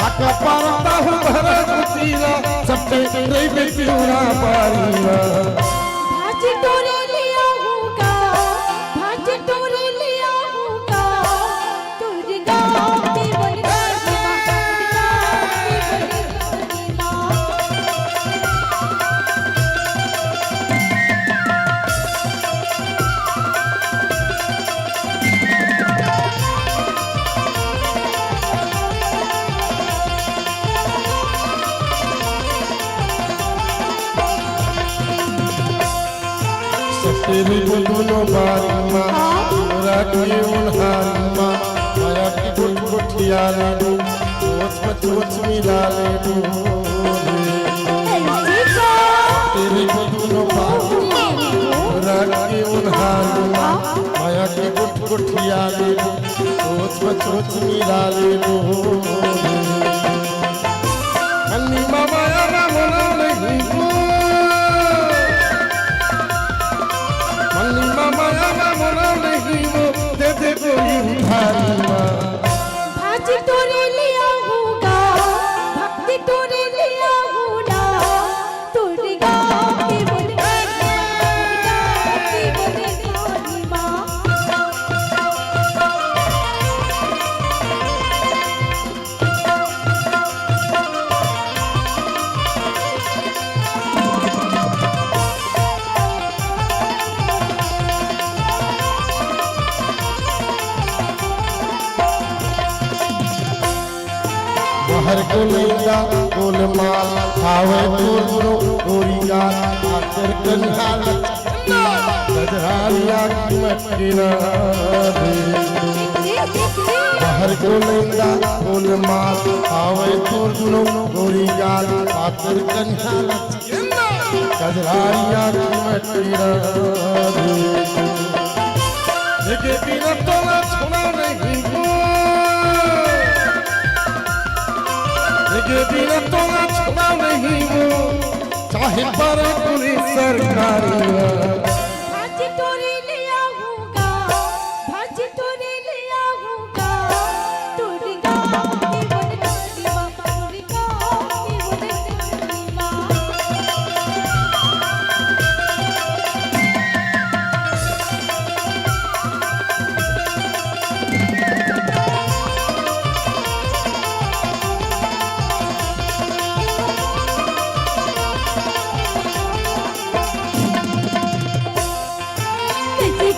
हका पारता हूँ भरगुतीरा सबसे रही में क्यों पारीरा भाजी चोरी ले आऊंगा भाजी चोरी ले आऊंगा तेरी गाँव की बुलबुली तेरी दोनों बारी माँ तोरा की उन्हारी माँ माया की गुट गुटिया ले दो चोच मिला ले दो तेरी दोनों बारी तोरा की उन्हारी माँ माया की गुट गुटिया ले दो चोच मिला ले दो अन्नी माया ना मोना नहीं माया ना मोना नहीं वो दे दे कोई उधारी माँ भाजी तोरे ले आऊंगा भक्ति तोरे ले आऊंगा तेरी गाँव की बुलबुली माँ बाहर को लैंदा गोल माल आवे दूर गोरिया आकर कन्या गजरालिया की मटकिना बाहर को लैंदा गोल माल आवे दूर गोरिया आकर कन्या गजरालिया की मटकिना लेके बिना तोला छोड़ा नहीं लेके बिना तोला छोड़ा नहीं वो चाहे पर पुलिस सरकारी भाज तोरे ले आऊंगा भाज तोरे ले आऊंगा तोरी गाँव की बदनामी माँ तोरी गाँव की बदनामी माँ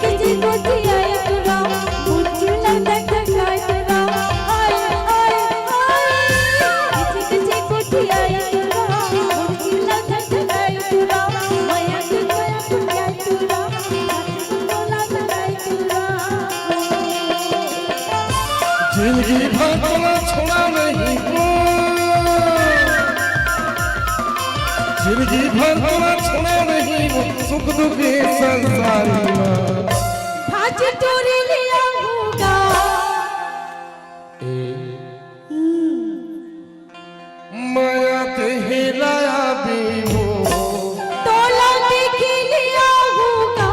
किसी को दिया तुरा मुझे लगता है तुरा आए आए आए किसी को दिया तुरा मुझे लगता है तुरा माया तुरा तुरा बोला तुरा जिंदगी भर तोला छोड़ा नहीं वो जिंदगी भर तोला छोड़ा नहीं वो सुख दुख के संसार भाज तोरे ले आऊंगा माया ते हिलाया भी हो तोला देखे ले आऊंगा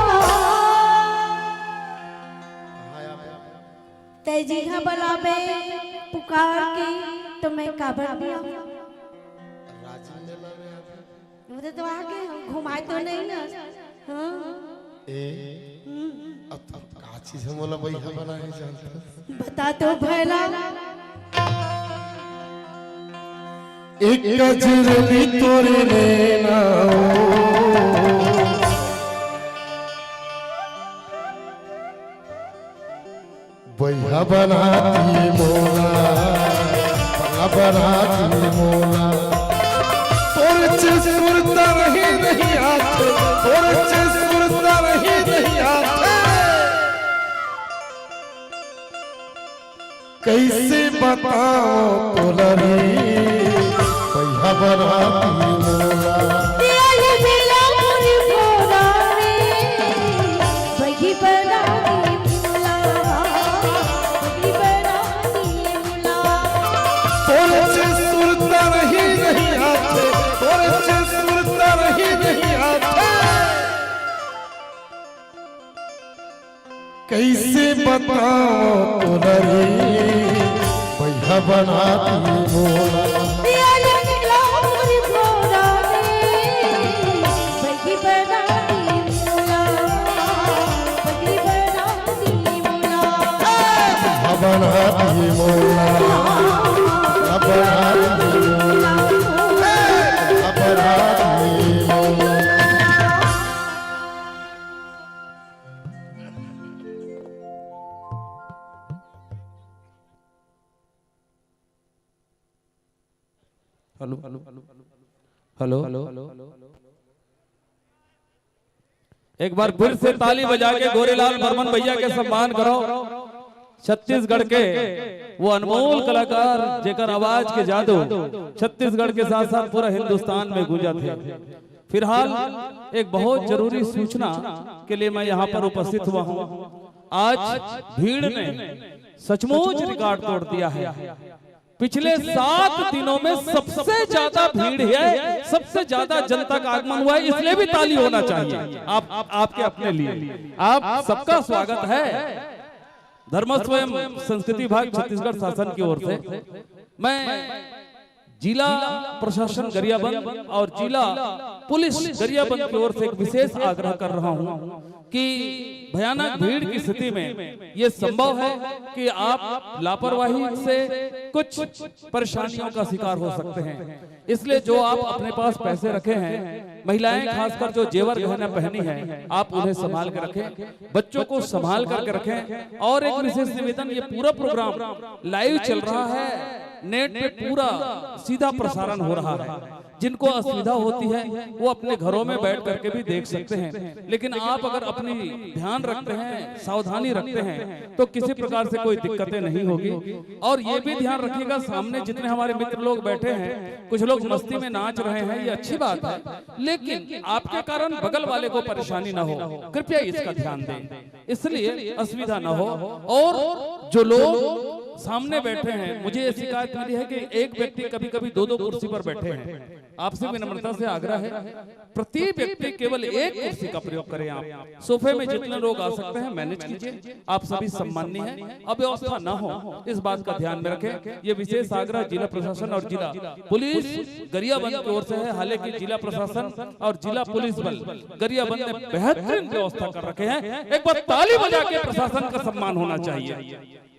तेजी है बलाबे पुकार के तो मैं काबर भी आऊं मुझे तो आगे घुमाए तो नहीं ना हाँ अब का चीज हम बोला भाई हम नहीं जानता बता तो भला एक गजरली तोरे नैना भैया बनाती मोला बनाती मोला तोरे से सुरता नहीं आते तोरे से सुरता नहीं आते कैसे बताओ तोलरी भैया बनाती मोला तेरे बिना मुझे बोला रे वही बना दी मुला वही बना दी मुला तोरे से सुरता नहीं आते तोरे से सुरता नहीं आते कैसे बताओ तोलरी भैया बनाती मोला तेरे बिना मुझे बोला रे वही बना दी मुला वही बना दी मुला बनाती मोला बनाती मोला बनाती मोला हेलो हेलो हेलो एक बार फिर से ताली बजा के गोरेलाल बर्मन भैया के सम्मान करो छत्तीसगढ़ के वो अनमोल कलाकार जेकर आवाज के जादू छत्तीसगढ़ के साथ साथ पूरा हिंदुस्तान में गूंजा थे। फिलहाल एक बहुत जरूरी सूचना के लिए मैं यहाँ पर उपस्थित हुआ हूँ। आज भीड़ ने सचमुच रिकॉर्ड तोड़ दिया है। पिछले 7 दिनों में सबसे ज्यादा भीड़ है, सबसे ज्यादा जनता का आगमन हुआ है, इसलिए भी ताली होना चाहिए आपके अपने लिए। आप सबका स्वागत है धर्मस्व एवं संस्कृति विभाग छत्तीसगढ़ शासन की ओर से। मैं जिला प्रशासन गरियाबंद और जिला पुलिस गरियाबंद की ओर से एक विशेष आग्रह कर रहा हूं कि भयानक भीड़ की स्थिति में ये संभव है कि आप लापरवाही से कुछ परेशानियों का शिकार हो सकते हैं। इसलिए जो आप अपने पास पैसे रखे हैं, महिलाएं खासकर जो जेवर गहना पहनी है, आप उन्हें संभाल कर रखें, बच्चों को संभाल करके रखें। और एक विशेष निवेदन, ये पूरा प्रोग्राम लाइव चल रहा है नेट पे पूरा सीधा प्रसारण हो रहा है। जिनको असुविधा होती है वो अपने घरों में बैठ करके भी देख सकते हैं, लेकिन आप अगर अपनी ध्यान रखते हैं, सावधानी रखते हैं, तो किसी प्रकार से कोई दिक्कतें नहीं होगी। और ये भी ध्यान रखिएगा, सामने जितने हमारे मित्र लोग बैठे हैं, कुछ लोग मस्ती में नाच रहे हैं, ये अच्छी बात है, लेकिन आपके कारण बगल वाले को परेशानी ना हो, कृपया इसका ध्यान दें, इसलिए असुविधा ना हो। और जो लोग सामने बैठे हैं, मुझे ये शिकायत मिली है कि एक व्यक्ति कभी कभी दो दो कुर्सी पर बैठे हैं। आपसे भी नम्रता से आग्रह है, प्रति व्यक्ति केवल एक कुर्सी का प्रयोग करें। आप सोफे में जितने लोग आ सकते हैं मैनेज कीजिए, आप सभी सम्माननीय हैं, अव्यवस्था ना हो, इस बात का ध्यान में रखें। ये विशेष आग्रह जिला प्रशासन और जिला पुलिस गरियाबंद की ओर से है। हालांकि जिला प्रशासन और जिला पुलिस बल गरियाबंद ने बेहतरीन व्यवस्था कर रखे हैं। एक बार ताली बजा के प्रशासन का सम्मान होना चाहिए।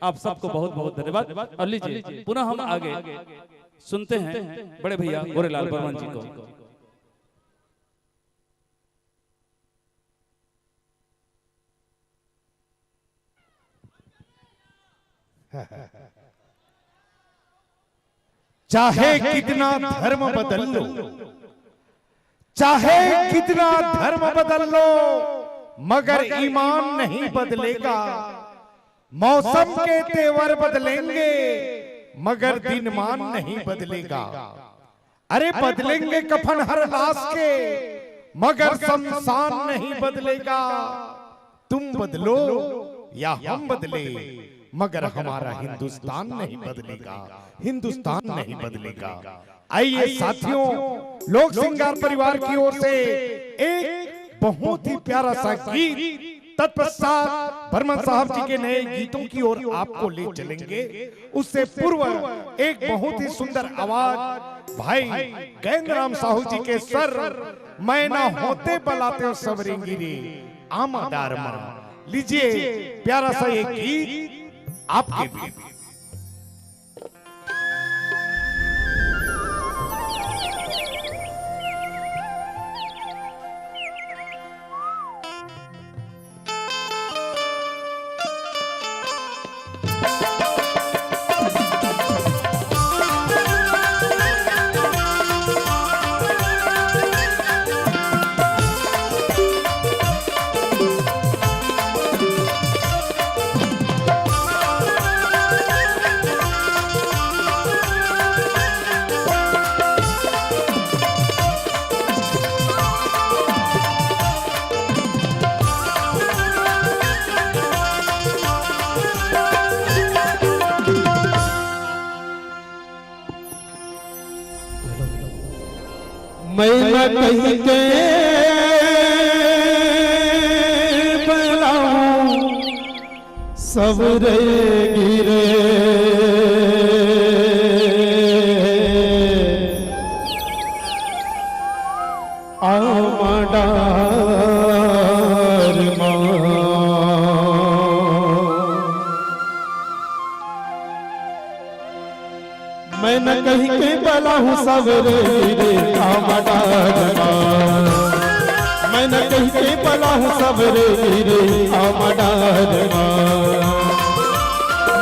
आप सबको बहुत बहुत धन्यवाद। और लीजिए पुनः हम आगे सुनते हैं बड़े भैया गोरेलाल बर्मन जी को। चाहे कितना धर्म बदल लो, चाहे कितना धर्म बदल लो, मगर ईमान नहीं बदलेगा। मौसम के तेवर बदलेंगे, मगर दिनमान नहीं बदलेगा। अरे बदलेंगे कफन हर लाश के, मगर शमशान नहीं बदलेगा। तुम बदलो या हम बदले, मगर हमारा हिंदुस्तान नहीं बदलेगा, हिंदुस्तान नहीं बदलेगा। आइए साथियों, लोक श्रृंगार परिवार की ओर से एक बहुत ही प्यारा सा गीत, तत्पश्चात बर्मन साहब जी के नए गीतों की ओर आपको ले चलेंगे। उससे पूर्व एक बहुत ही सुंदर आवाज भाई गैंदराम साहू जी के स्वर, मैं ना होते बलाते सबरेंगी रे आमादार मर। लीजिए प्यारा सा एक गीत आपके लिए। मैं न कहीं के बनाऊं सबरे गिरे, आमडार मैं न कहीं के बला हूँ सबरे गिरे, आमडार मैं न कहीं के बला हूँ सबरे गिरे, आमडार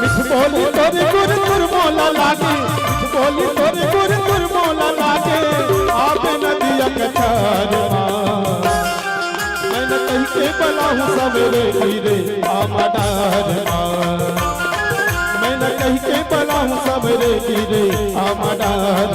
मिठ बोली तोरे गुर गुर मोला लागे, मिठ बोली तोरे गुर गुर मोला लागे, आप नदिया कछार मैं न कहीं के बला हूँ सबरे गिरे, आमडार मैं न कहीं के बला हूँ सबरे गिरे, आमडार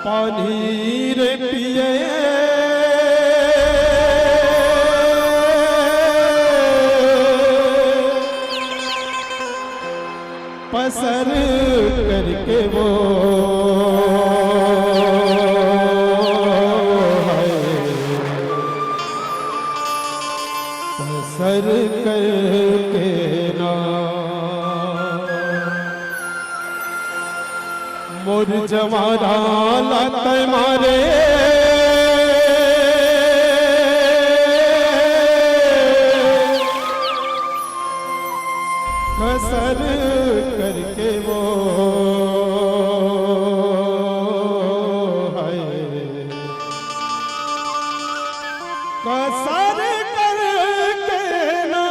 पानी रे पिए पसर करके वो पसर करके ना मोर जवारा लाते मारे कसर करके ना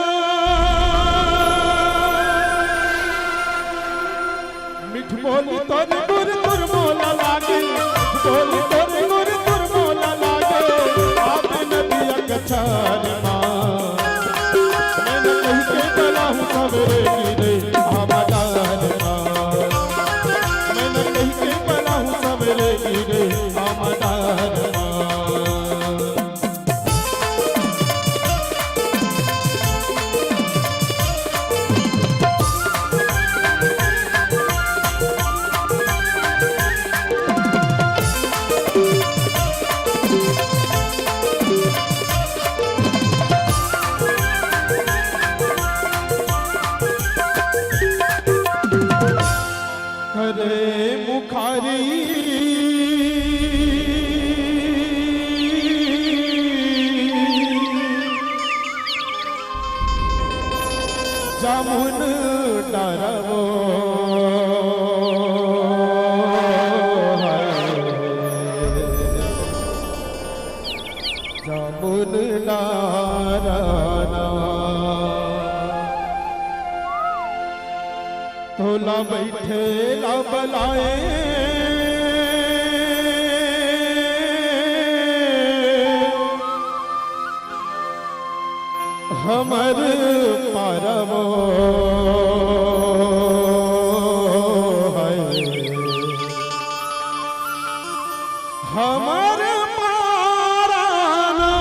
मिठ बोली तोर गुर तुर मोला लागे, मिठ बोली तोर गुर तुर मोला लागे, आप नदिया कछार माँ मैंने कहीं के बला हूँ सवेरे गिरे आमदार माँ, मैंने कहीं के बला हूँ सवेरे गिरे आमदार माँ। करे मुखारी जामुन डरवो जामुन डारना तोला बैठे ला बलाए हमर पारवो है हमर पाराना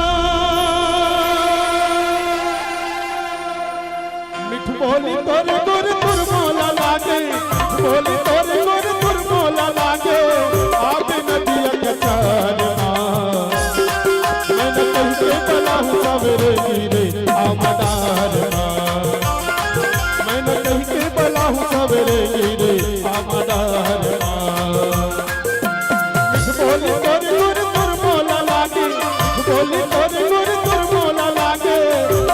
मिठ बोली तोरे गुर तुर मोला लागे, बोली तोरे गुर तुर मोला लागे, आप नदिया कछार माँ मैंने कहीं के बला हूँ सवेरे गिरे आमदार माँ, मैंने कहीं के बला हूँ सवेरे गिरे आमदार माँ। मिठ बोली तोरे गुर तुर मोला लागे, मिठ बोली तोरे गुर तुर मोला लागे,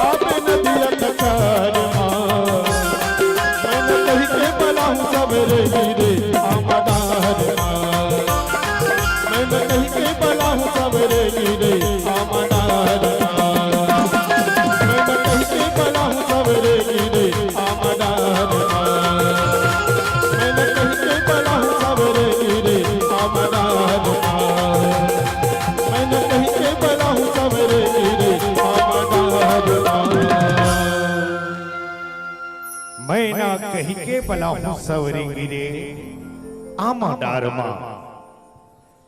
आप नदिया कछार माँ मैंने कहीं के बला हूँ सवेरे गिरे आमदार माँ, मैंने कहीं के बला हूँ सवेरे गिरे आमदार माँ, मैंने कहीं के बला हूँ सवेरे गिरे आमदार माँ, मैंने कहीं के बला हूँ सवेरे गिरे आमदार माँ, मैंने कहीं के बला हूँ सवेरे गिरे आमदार माँ। मैं ना कही के बला हूँ सवरे गिरे आमदार माँ,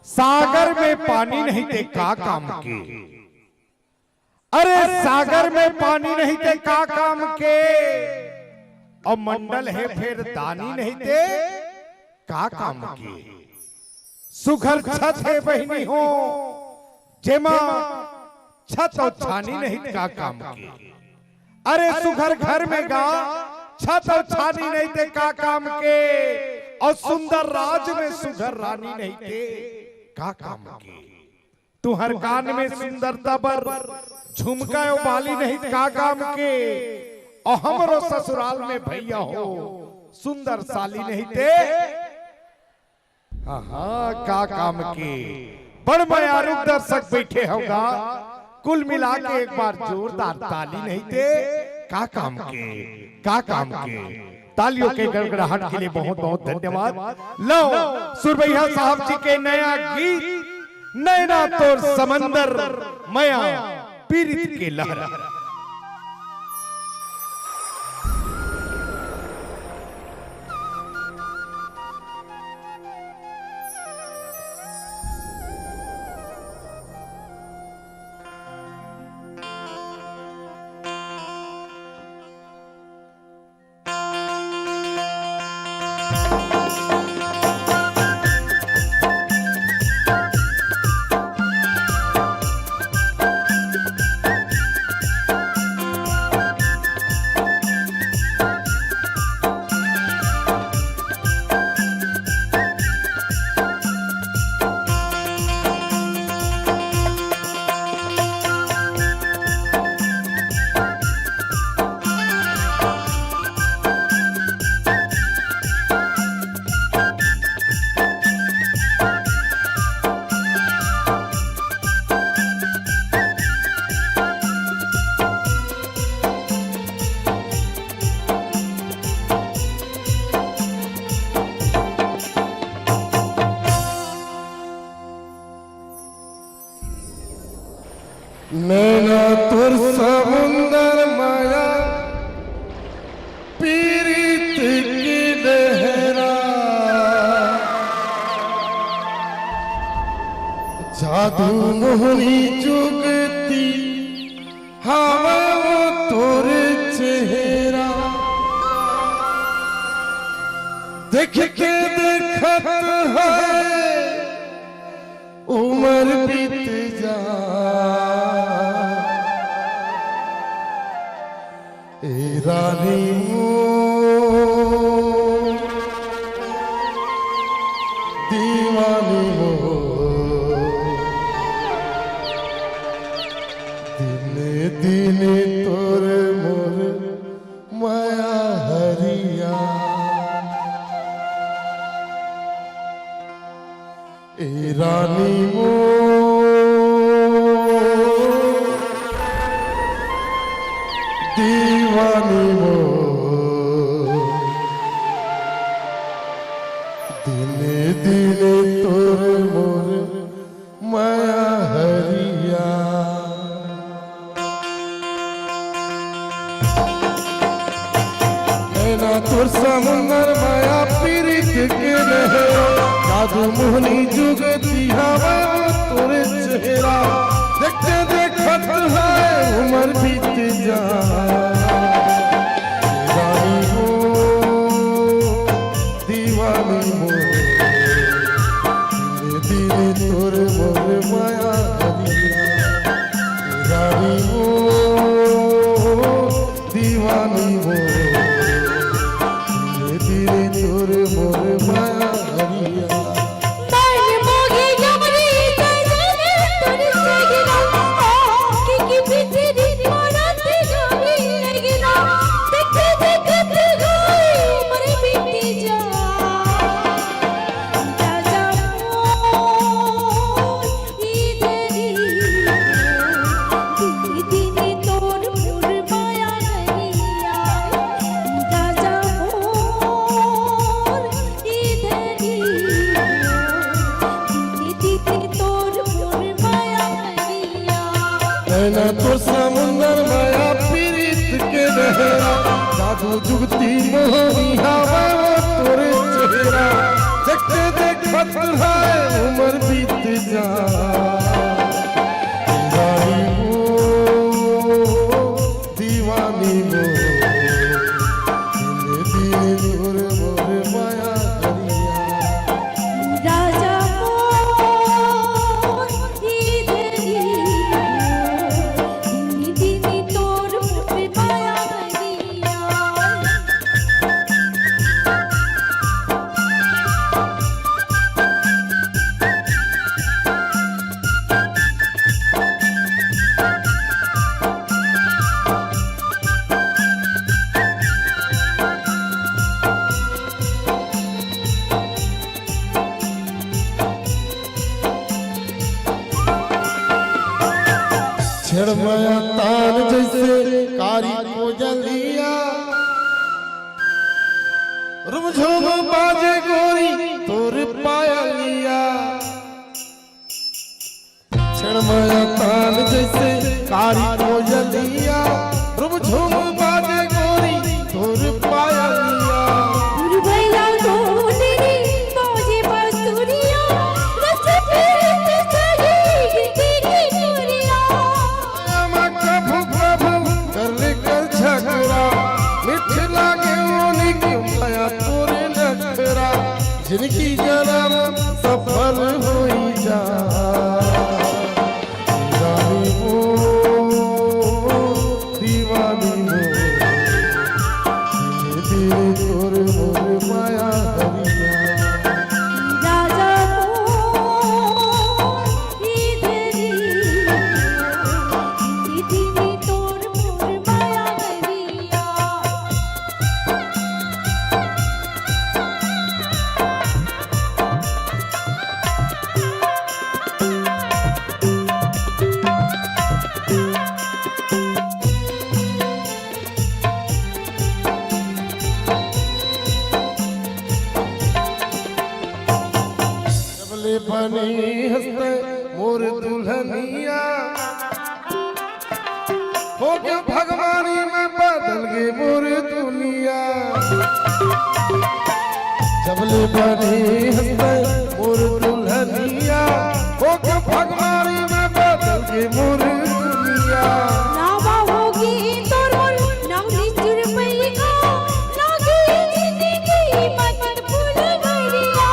सागर में पानी नहीं थे का काम के, अरे सागर में पानी नहीं थे का काम के, और मंडल है फिर दानी नहीं थे का काम के, सुघर छत है बहनी हो जेमा छत और छानी नहीं का काम के, अरे सुघर घर में गा छत और छानी नहीं थे का काम के, और सुंदर राज में सुघर रानी नहीं थे का काम के, तू हर कान में सुंदरता पर झुमका बाली नहीं का काम के, और हमरो ससुराल में भैया हो सुंदर साली नहीं थे हाँ का काम के। बड़ मयारू दर्शक बैठे होगा, कुल मिला के एक बार जोरदार ताली नहीं थे का काम के, का काम के। तालियों के गड़गड़ाहट के लिए बहुत बहुत धन्यवाद। लो सुरभैया साहब जी के नया गीत नैना तोर समंदर मया पीरित के लहरा। नैना तुर समुंदर माया पीरित की लहरा जादू मोहनी जुगती हवा वो तोर चेहरा देख के देखत है उम्र बीत जा ए रानी दीवानी हो दिने दिने तोर मोर माया हरिया ए रानी दीवानी हो दिने दिने तोर मोर माया हरिया नैना तोर समुंदर माया पीरित के लहरा जादू मोहनी जुगती हवा तोर चेहरा देखते देखत है उम्र बीत जा रानी हो दीवानी हो दिने दिने तोर मोर माया हरिया रानी हो दीवानी हो दिने दिने तोर मोर माया हरिया नैना तो समुंदर माया पीरित के लहरा जादू जुगती मोहनी हवा तोरे चेहरा देखते देखत है उम्र बीत जा रानी हो दीवानी हो दिने दिने तोर मोर माया हरिया राजा छड़मया तान जैसे कारी को जलिया रुमझुम बाजे गोरी तोर पाया लिया छड़मया तान जैसे कारी को जलिया रुमझुम बाजे गोरी तोर पाया लिया जिनकी जन्म सफल होई जा रानी हो जबले बनी हंसते मोर दुल्हनिया हो के भगवानी में बदल के मोर दुनिया नावा होगी तोर नावनी चुरमैया लागी जिंदगी मत भूल गरिया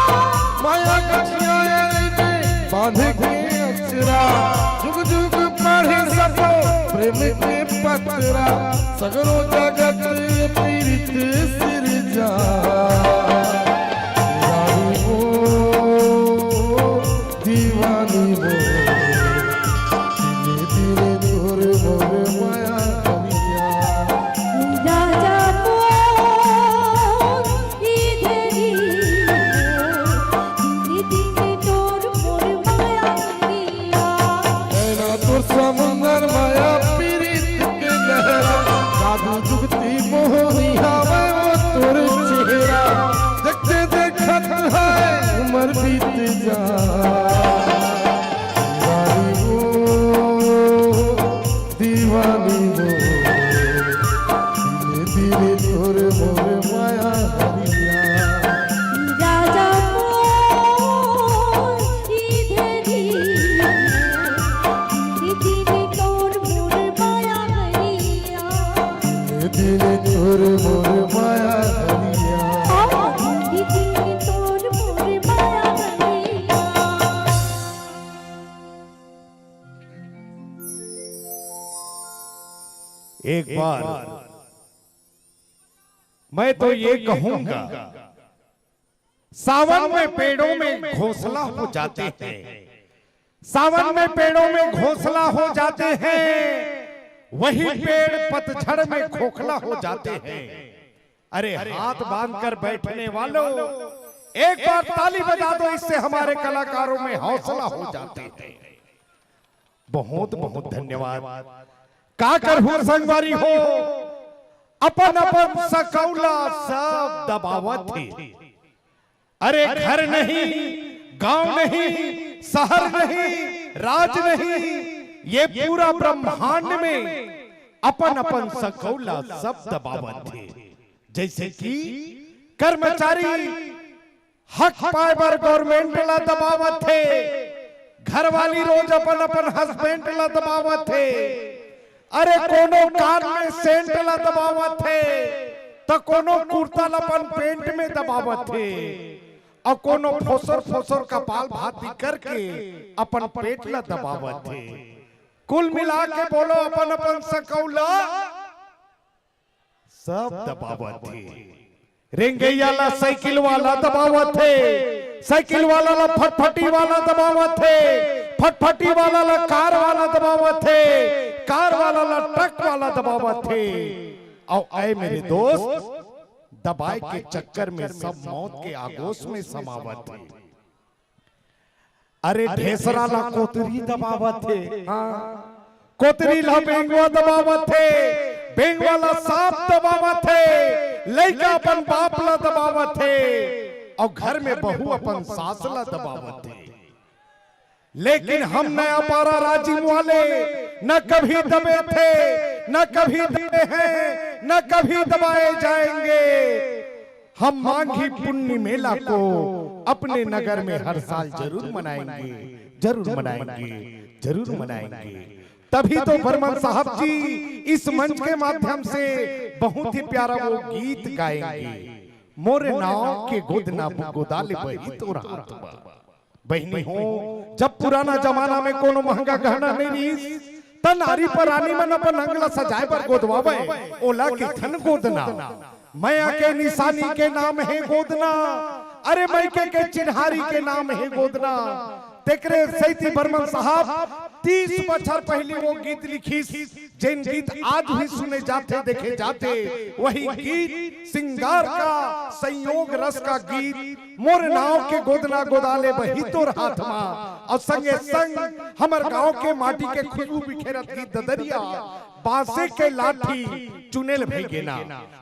माया कछिया रे बांध के अक्षरा जुग जुग पढ़े सको प्रेम के पत्रा सगरो जगत पीड़ित सिर जा दीवानी वो धीरे धीरे मोर मोर माया कमिया राजा मोर इधरी दीदी तोर मोर माया गरिया ऐना तोर समुंदर माया पीड़ित के लहरा जादू जुगती मोहनी हवा वो तोर चेहरा देखते देखत है उम्र बीत जा दीवानी वो धीरे धीरे मोर मोर माया हरिया राजा मोर इधरी दीदी तोर मोर माया गरिया धीरे तोर मोर माया हरिया दीदी तोर मोर माया गरिया एक बार मैं तो ये कहूंगा, सावन में पेड़ों में घोंसला हो जाते हैं, सावन में पेड़ों में घोंसला हो जाते हैं, वही पेड़ पतझड़ में खोखला हो जाते हैं। अरे हाथ बांधकर बैठने वालों, एक बार ताली बजा दो, इससे हमारे कलाकारों में हौसला हो जाते हैं। बहुत बहुत धन्यवाद। का करहु संगवारी हो, अपन अपन सकौला सब दबावत थी। अरे घर नहीं, गांव नहीं, शहर नहीं, राज नहीं, ये पूरा ब्रह्मांड में अपन अपन सकौला सब दबावत थे। जैसे कि कर्मचारी हक पाए बर गवर्नमेंट ला दबावत थे, घरवाली रोज अपन अपन हस्बैंड ला दबावत थे, अरे कोनो कान में सेंट ला दबावत थे, तो कोनो कुर्ता लपन पेंट में दबावत थे, और कोनो फोसर फोसर का पाल भाती करके अपन पेट ला दबावत थे। कुल मिला के बोलो अपन अपन सकौला सब दबावत थे। रेंगैया ला साइकिल वाला दबावत थे, साइकिल वाला ला फटफटी वाला दबावत थे, फटफटी वाला ला कार वाला दबावत थे, कार वाला ला ट्रक वाला दबावत थे। और आए मेरे दोस्त, दबाए के चक्कर में सब मौत के आगोश में समावत थे। अरे ढेसरा ला कोतरी दबावत थे, हाँ कोतरी ला बेंगवा दबावत थे, बेंग वाला सांप दबावत थे, लड़का अपन बाप ला दबावत थे, और घर में बहू अपन सास ला दबावत थे। लेकिन हम नया पारा राजीव वाले न कभी दबे थे, न कभी दबे हैं, न कभी दबाए जाएंगे। हम मांगी पुण्य मेला को अपने नगर में हर साल जरूर मनाएंगे, जरूर मनाएंगे, जरूर मनाएंगे। तभी तो बर्मन साहब जी इस मंच के माध्यम से बहुत ही प्यारा वो गीत गाएंगे, मोरे नाव के गोदना गोदाले बही तो रात बा। बहनी हो, जब पुराना जमाना में कोनो महंगा गहना नहीं रही, तन नारी पर रानी मन अपन अंगला सजाए पर गोदवावे, ओला के थन गोदना, मैया के निशानी के नाम है गोदना, अरे मैके के चिन्हारी के नाम है गोदना। तेकरे सैती बर्मन साहब 30 बछर पहले वो गीत लिखी, जिन गीत आज भी सुने जाते देखे जाते, वही गीत सिंगार का संयोग रस का गीत, मोर नाव के गोदना गोदाले बही तोर हाथ मा, और संगे संग हमर गांव के माटी के खुशबू बिखेरत गीत ददरिया, बांसे के लाठी चुनेल भईगेना।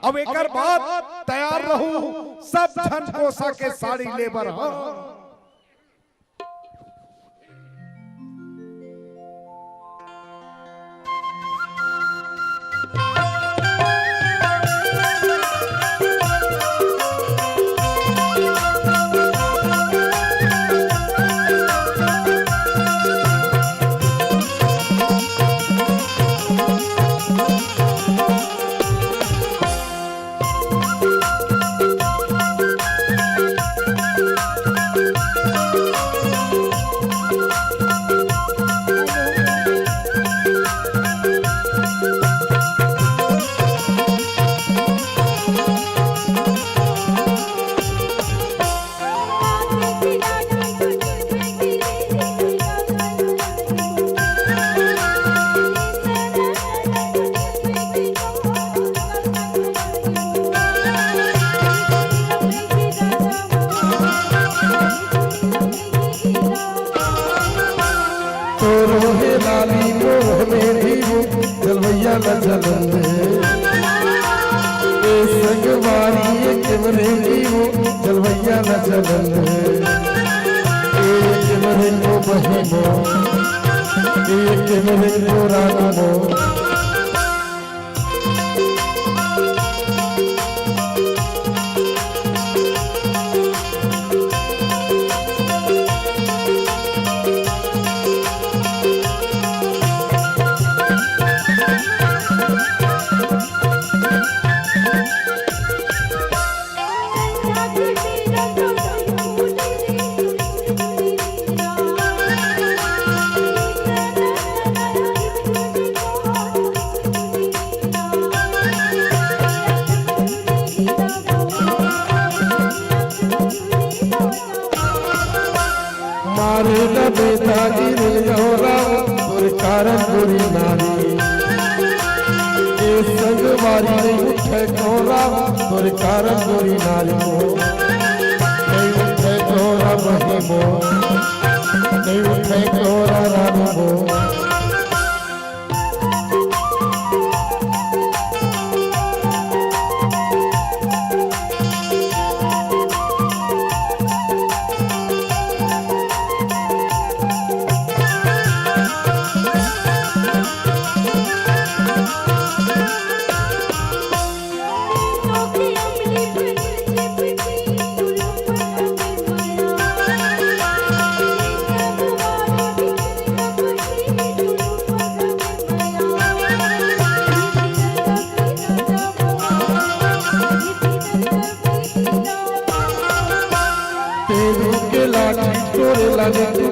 अब एकर बाद तैयार रहू, सब झन कोसा के साड़ी लेबर हो। जलन एक मेरे को बहिनो एक मेरे को रानो मारे लबे तागी रे गौरा तोर कारण गोरी नारी ए संगवारी नहीं उठे गौरा तोर कारण गोरी नारी को नहीं उठे गौरा बहिमो नहीं उठे गौरा रामो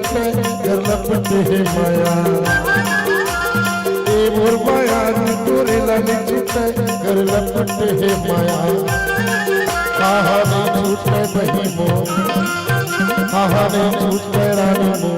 लपटे है माया ए मोर माया तोरे लाने छूटे कर लपटे है माया कहा नहीं छूटे बहिमो कहा नहीं छूटे रानो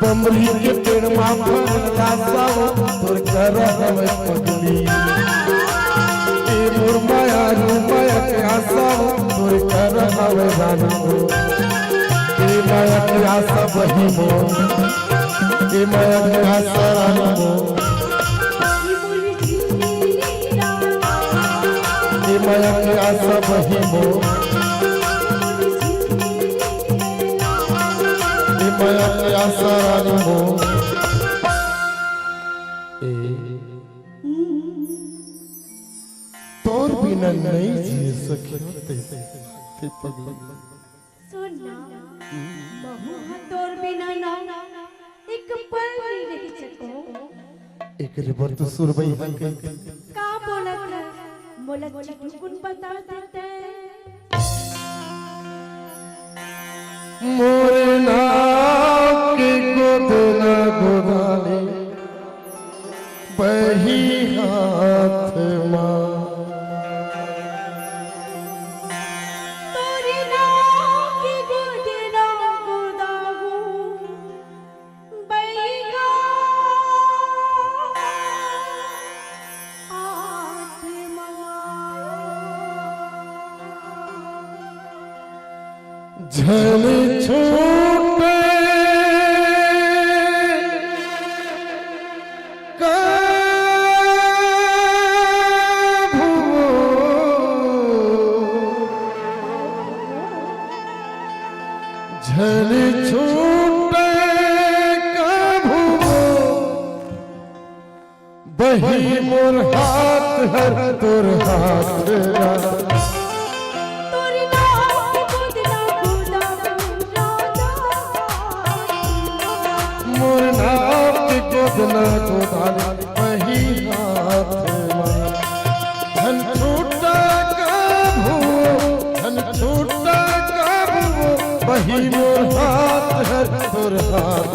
बमरी के पेड़ मां फरला सावा तोर कर हमें पगली ए मोर माया रू माया के आसावा तोर कर हमें रानो ए माया के आशा बहिमो ए माया के आशा रानो ए माया के आशा बहिमो माया के आशा रानो तोर बिना नहीं जी सकते पगली सुनना बहु तोर बिना ना एक पल नहीं रह सको एक रिबर तो सुरबई है का बोलत मोलक चिटुकुन बता देते मोरे नाम के गोदना गोदाले बही हाथ मां तोरे नाम के गोदना गोदाहू बैगा हाथ झल छूटे झल छूटे कभू बही मोर हाथ हर तोर हाथ तोरे नाम के गोदना गोदाहू मोर नाम के गोदना गोदाले बही हाथ धन छूटा कभू धन छूटा कभू बही मोर हाथ हर तोर हाथ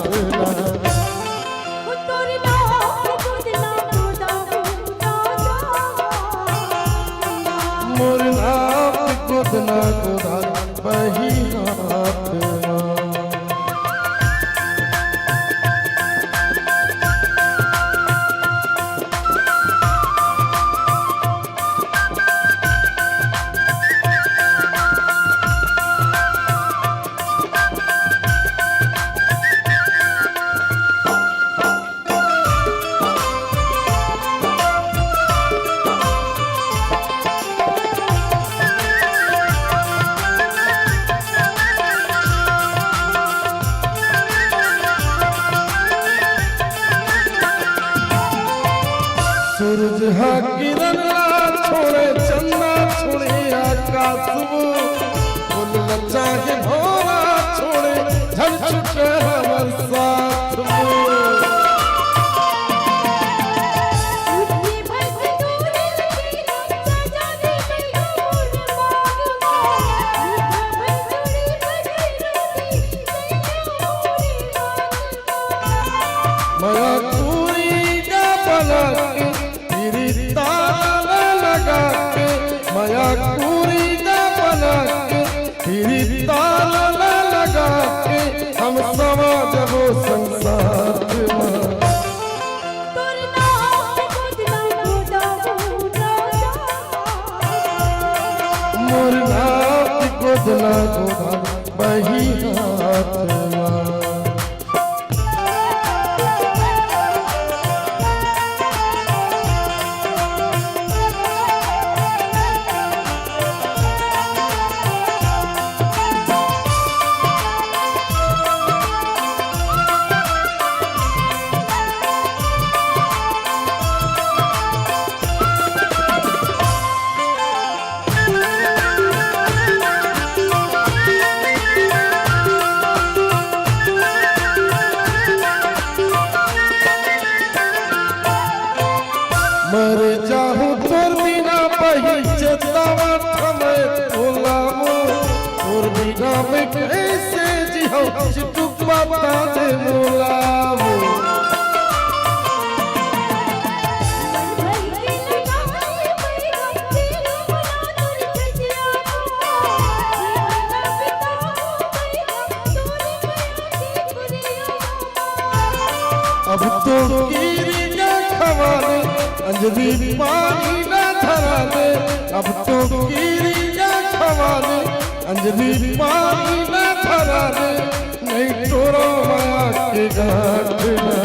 मुरनाथ गोदना गोदान बही हाथ मां। सूरज हा किरण छोड़े चंदा छोड़े आकाश वो फूल चाहे भोरा छोड़े झल छुटे बरसात वो। माया पूरी का बना माया पूरी न बना के फिर ताला लगा के हम समा जबो संसार में। मुरनाथ गोदना गोदान बही हाथ मां। मर जाहूं तोर बिना बही चेतावा थमे तोलामो तोर बिना में कैसे जिहो चिटुक बता दे मोलामो। अब तो गिरी न खवाने अंजलि पानी न धरा दे। अब तो गिरी न खवाने अंजलि पानी न धरा दे। नहीं तोरो माया के घाट ना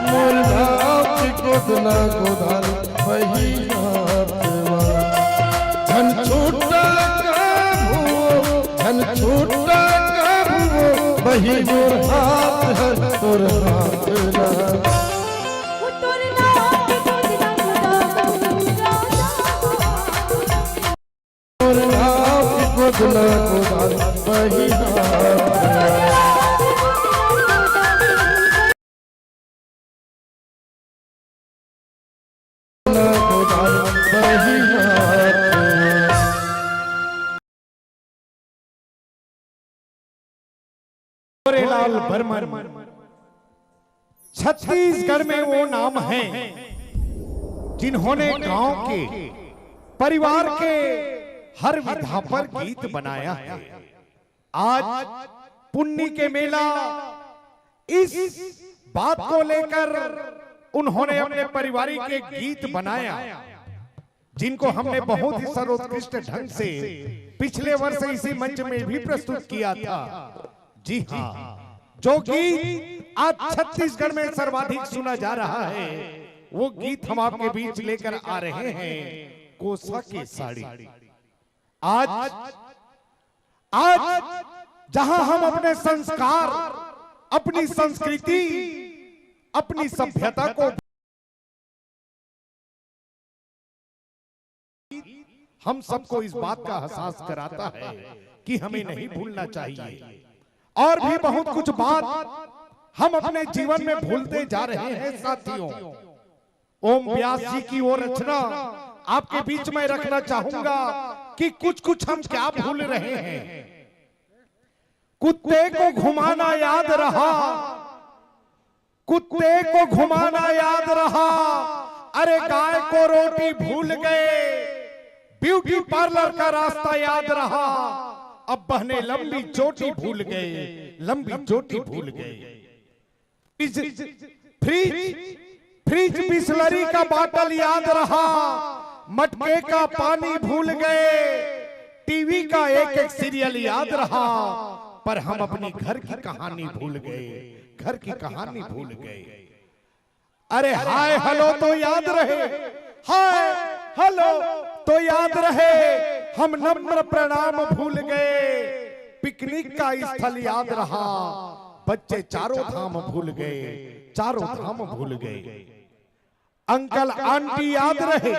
मुरनाथ गोदना गोदान बही हाथ मां। धन छूटा धन छूटा बही मोर हाथ है तोर हाथ ना। मुरनाथ गोदना गोदान बही हाथ गोदान बही हाथ। लाल बर्मन छत्तीसगढ़ में वो नाम है जिन्होंने गांव के परिवार के हर विधा पर गीत बनाया है। आज पुन्नी के मेला इस बात को लेकर उन्होंने अपने पारिवारिक एक गीत बनाया जिनको हमने बहुत ही सर्वोत्कृष्ट ढंग से पिछले वर्ष इसी मंच में भी प्रस्तुत किया था। जी हाँ, जो गीत आज छत्तीसगढ़ में सर्वाधिक सुना जा रहा है वो गीत हम आपके बीच लेकर आ रहे हैं, कोसा की साड़ी। आज जहां हम अपने संस्कार, अपनी संस्कृति, अपनी सभ्यता को हम सबको इस बात का एहसास कराता है कि हमें नहीं भूलना चाहिए। और भी बहुत कुछ बात हम अपने जीवन में भूलते जा रहे हैं साथियों। ओम व्यास जी की वो रचना आपके बीच में रखना चाहूंगा कि कुछ कुछ हम क्या भूल रहे हैं। कुत्ते को घुमाना याद रहा, कुत्ते को घुमाना याद रहा, अरे गाय को रोटी भूल गए, ब्यूटी पार्लर का रास्ता याद रहा, अब बहने लंबी चोटी भूल गए, लंबी चोटी भूल गए। फ्रिज बिस्लरी का बाटल याद रहा, मटके का पानी भूल गए, टीवी का एक एक सीरियल याद रहा, पर हम अपनी घर की कहानी भूल गए, घर की कहानी भूल गए। अरे हाय हेलो तो याद रहे, हाय हेलो तो याद रहे, हम नम्र प्रणाम भूल गए, पिकनिक का स्थल याद रहा, बच्चे चारों धाम भूल गए, चारों धाम भूल गए। अंकल आंटी याद रहे,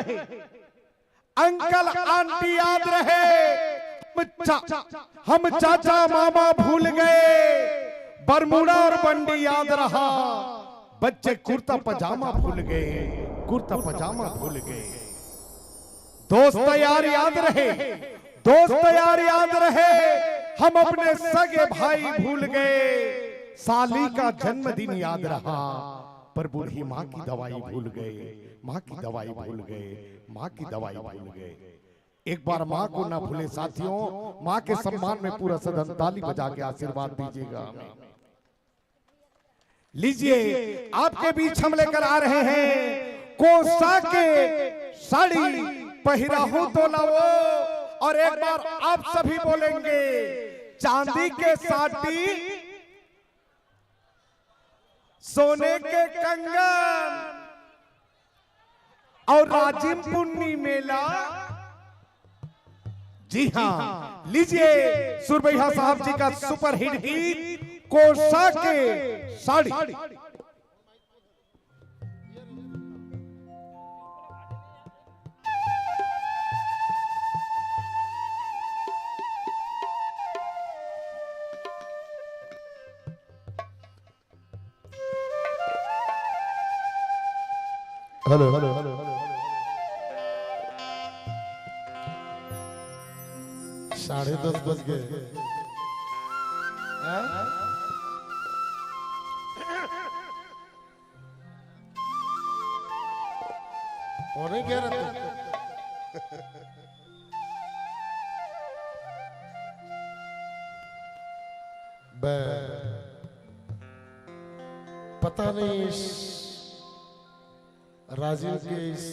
अंकल आंटी याद रहे, हम चाचा मामा भूल गए, बरमूडा और बंडी याद रहा, बच्चे कुर्ता पजामा भूल गए, कुर्ता पजामा भूल गए। दोस्त यार याद रहे, दोस्त यार याद रहे, हम अपने सगे भाई भूल गए, साली का जन्मदिन याद रहा, पर बूढ़ी माँ की दवाई भूल गए, माँ की दवाई भूल गए, माँ की दवाई भूल गए। एक बार माँ को ना भूले साथियों, माँ के सम्मान में पूरा सदन ताली बजा के आशीर्वाद दीजिएगा। लीजिए आपके बीच हम लेकर आ रहे हैं कोसा के साड़ी पहिराहू तो लाओ, और एक बार आप सभी बोलेंगे चांदी के साटी सोने के कंगन और राजिम पुन्नी मेला। जी हाँ, लीजिए सुरभैया साहब जी का सुपर हिट गीत कोसा के साड़ी। हेलो हेलो हेलो 10:30 बज गए। पौने 11 पता नहीं इस राजीव के इस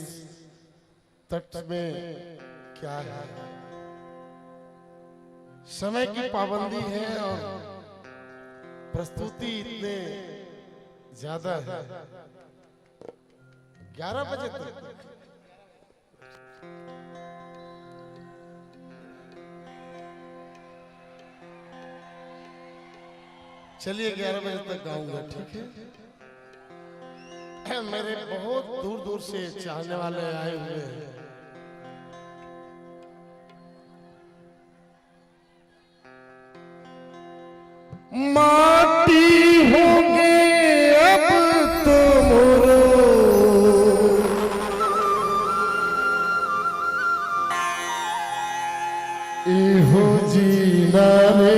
तट में क्या है, समय की पाबंदी है और प्रस्तुति इतने ज्यादा है। 11 बजे तक चलिए 11 बजे तक गाऊंगा, ठीक है। मेरे बहुत दूर दूर से चाहने वाले आए हुए हैं। माटी होंगे अब तो मोरो, इहो जीना रे।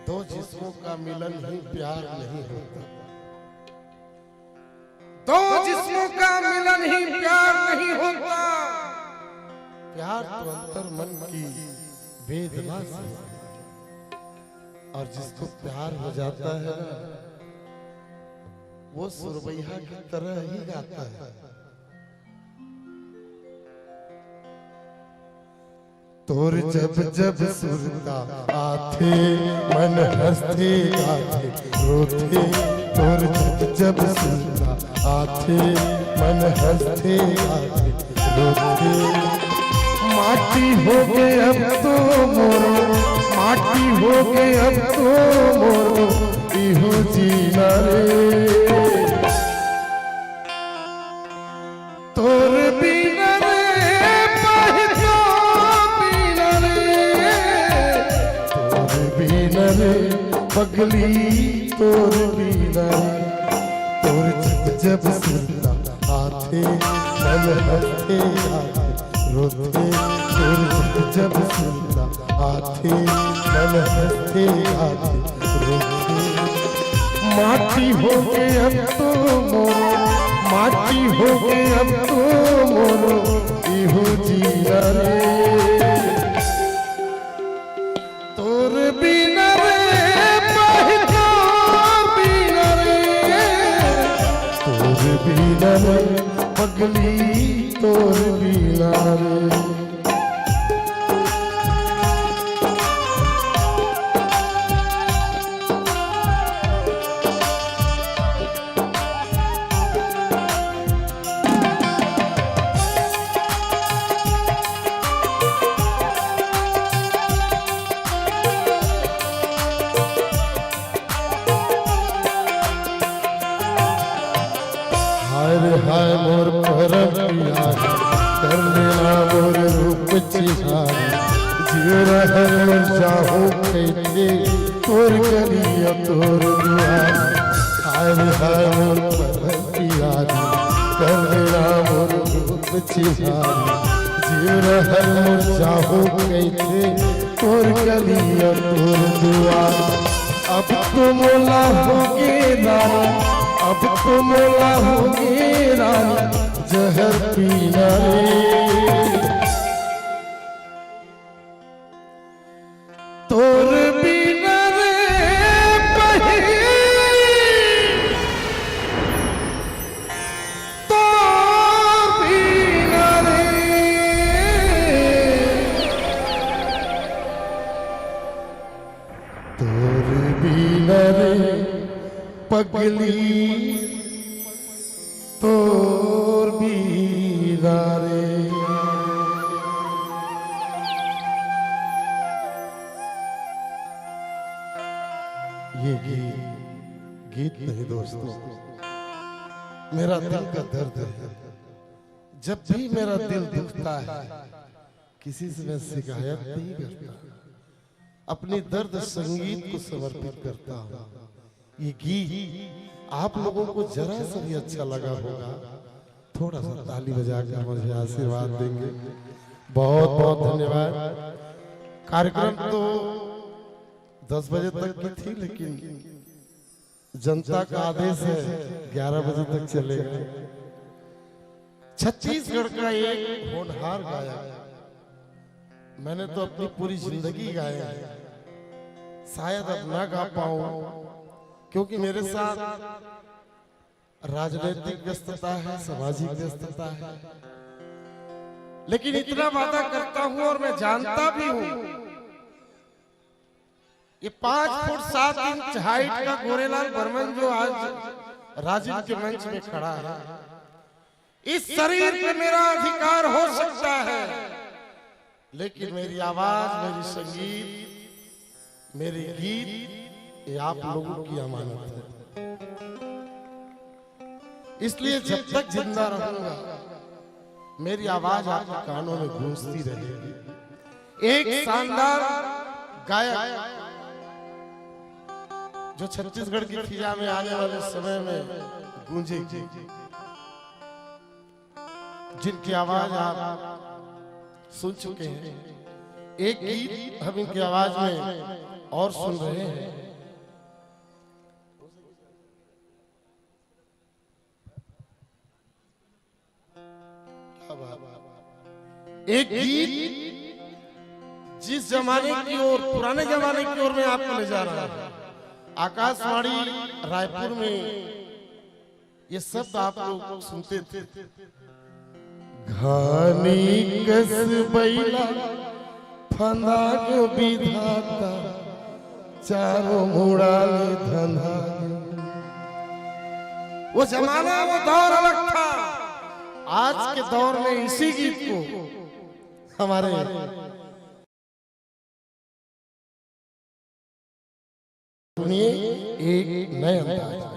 दो जिस्मों का मिलन ही प्यार नहीं होता, दो जिस्मों का मिलन ही प्यार नहीं होता, प्यार तो अंतर मन की वेदना से, और जिसको प्यार हो जाता है वो सुरबैया की तरह ही गाता है। तोर जब जब सुरता आथे मन हंसते गाथे रोते, तोर जब जब सुरता आथे मन हंसते गाथे रोते। माटी हो गए अब तो मोरो, माटी हो गए अब तो मोरो, इहो जीना रे। तोर बिना पगली तोर बीना, तोर जब जब सुनता आथे मन हंसते गाथे रोते रोते जब सुनता आते मन हंसते आते रोते माटी हो गए अब तो मोरो माटी हो गए अब तो मोरो इहो जीना रे तोर बिना रे तोर बिना रे तोर बिना रे पगली तोर बिना रे हाय मोर परम प्यार कर लेना मोर रूप चिहार जियो रहल जाहू कैसे तोर करिया तोर दुआर हाय मोर परम प्यार कर लेना मोर रूप चिहार जियो रहल जाहू कैसे तोर करिया तोर दुआर अब तो मोला हो गेला अब तो मोला हो गेला जहर पीना रे तोर बिना रे बही तोर बिना रे तोर बिना रे पगली तोर बिना रे ये गीत नहीं दोस्तों मेरा दिल का दर्द है जब भी मेरा दिल दुखता है किसी से मैं शिकायत नहीं करता अपने दर्द संगीत को समर्पित करता हूँ ये गीत आप लोगों को जरा सा भी अच्छा लगा होगा थोड़ा सा ताली बजाकर मुझे आशीर्वाद देंगे बहुत बहुत धन्यवाद कार्यक्रम तो 10 बजे तक की थी लेकिन जनता का आदेश है 11 बजे तक चलेगा छत्तीसगढ़ का एक होनहार गायक मैंने तो अपनी पूरी जिंदगी गाया है शायद अब ना गा पाऊं क्योंकि मेरे साथ राजनीतिक व्यस्तता है सामाजिक व्यस्तता है लेकिन इतना वादा करता हूं और मैं जानता भी हूं ये 5 फुट 7 इंच हाइट का गोरेलाल बर्मन जो आज राजीव के मंच में खड़ा है इस शरीर पे मेरा अधिकार हो सकता है लेकिन मेरी आवाज मेरी संगीत मेरे गीत ये आप लोगों की अमानत है इसलिए जब तक जिंदा रहूंगा मेरी आवाज आपके कानों में गूंजती रहेगी एक शानदार गायक जो छत्तीसगढ़ की फिजा में आने वाले समय में गूंजेगी जिनकी आवाज आप सुन चुके हैं एक गीत हम इनकी आवाज में और सुन रहे हैं एक गीत जिस जमाने की ओर पुराने जमाने की ओर में आपको ले जा रहा है आकाशवाणी रायपुर में ये शब्द आप लोग सुनते थे घानी कस बैला फंदा को विधाता चारों मुड़ाले धंधा वो जमाना वो दौर अलग था आज के दौर में इसी गीत को हमारे सुनिए एक नए अंदाज में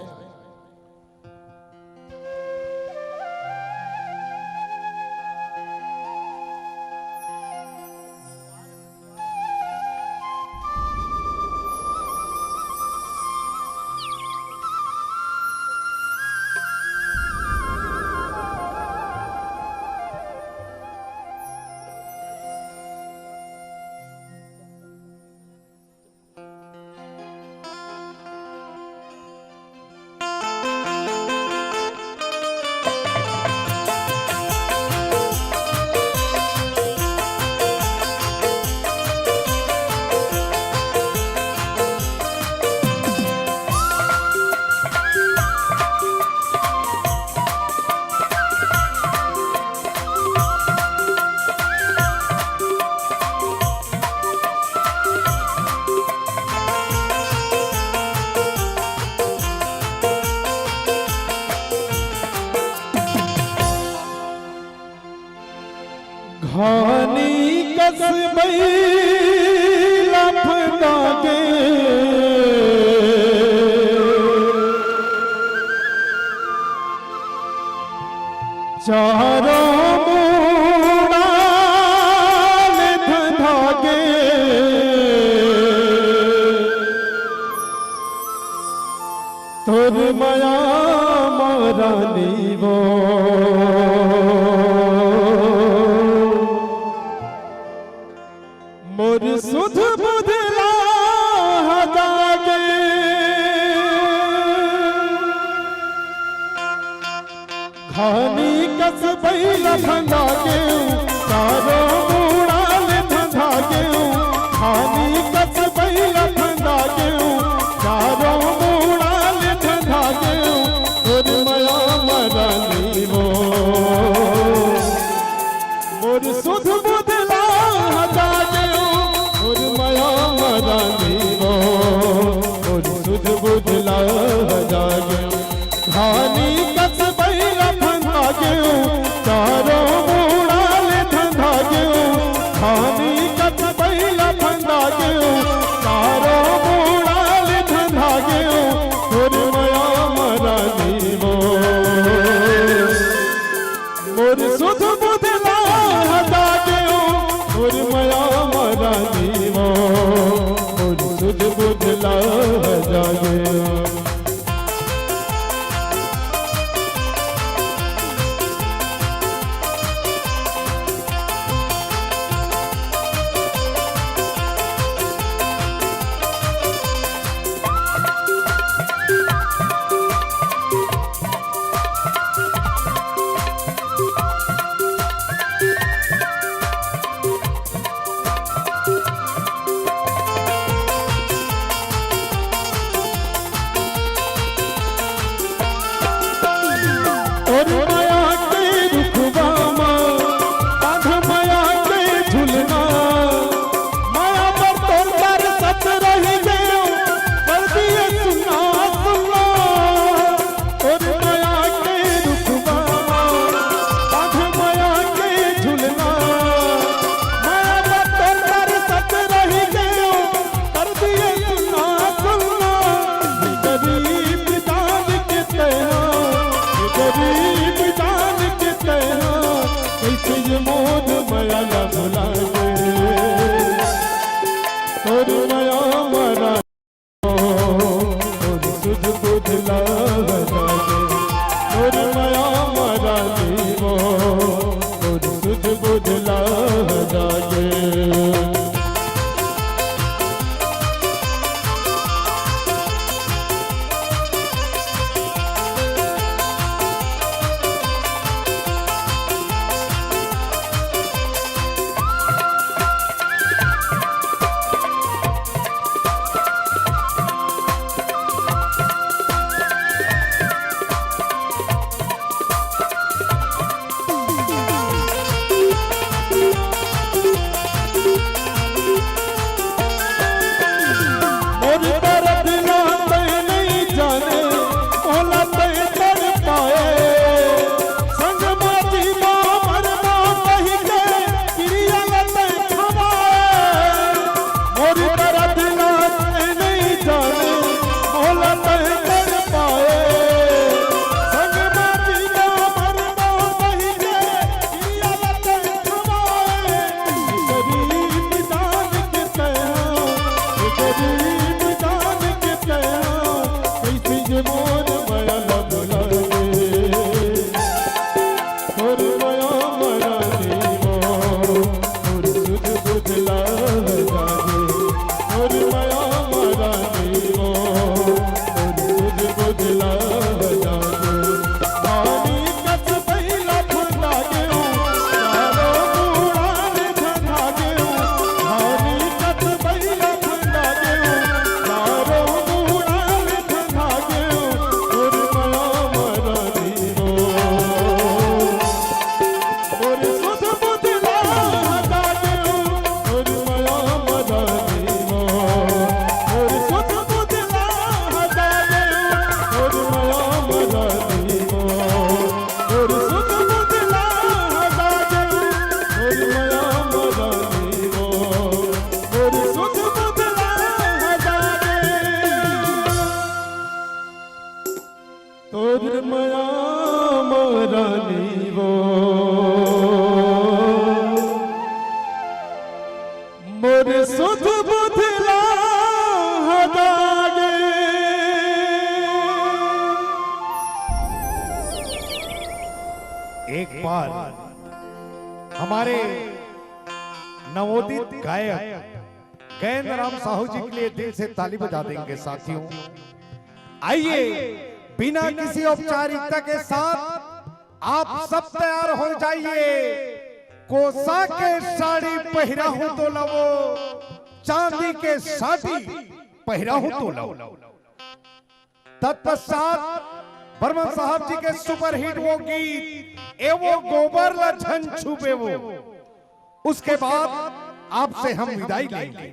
माया मारानी वो मोर सुध बुधला जागे घानी कस बैला भंगा के तारो मुड़ाल धंधा के घानी कस बैला भंगा के तारो मुड़ाल धंधा के मोर माया मरानी वो मोर सुध बुधला जागे मोर माया मरानी वो मोर सुध बुधला जागे घानी कस बैला भंगा के तारो मुड़ाल धंधा के घानी कस बैला भंगा के तारो मुड़ाल धंधा के मोर माया मरानी वो मोर सुध बुधला जागे मोर माया मरानी वो मोर सुध बुधला जागे और माया के रुखवामा बांध माया के झुलना माया पर तोर कर सच रही गयो कर दिए सुना सुना और माया के रुखवामा बांध माया के झुलना माया पर तोर कर सच रही गयो कर दिए सुना सुना गरीब दान के तेरा गरीब जान के तेरा कैसे ये मोद माया न भुलाए तोर माया मरा तोर सुध बुधला जागे तोर माया मरा वो तोर सुध बुधला जागे मोर दर्द ना तय नहीं जाने ओला तय कर पाए संग माती मरना कही के क्रिया तय खवाए मोर दर्द ना तय नहीं जाने ओला तय कर पाए संग माती मरना कही के क्रिया तय खवाए गरीब जान के तेरा गरीब जान बार हमारे नवोदित गायक गैंद राम साहू जी के लिए दिल से ताली बजा देंगे साथियों। आइए बिना किसी औपचारिकता के साथ आप सब तैयार हो जाइए। कोसा के साड़ी पहिरा हूं तो लवो, चांदी के साड़ी पहिरा हूं तो लवो। तत्पश्चात बर्मन साहब जी के सुपरहिट वो गीत एवो गोबर ला झन छुपे वो, उसके बाद आपसे हम विदाई लेंगे।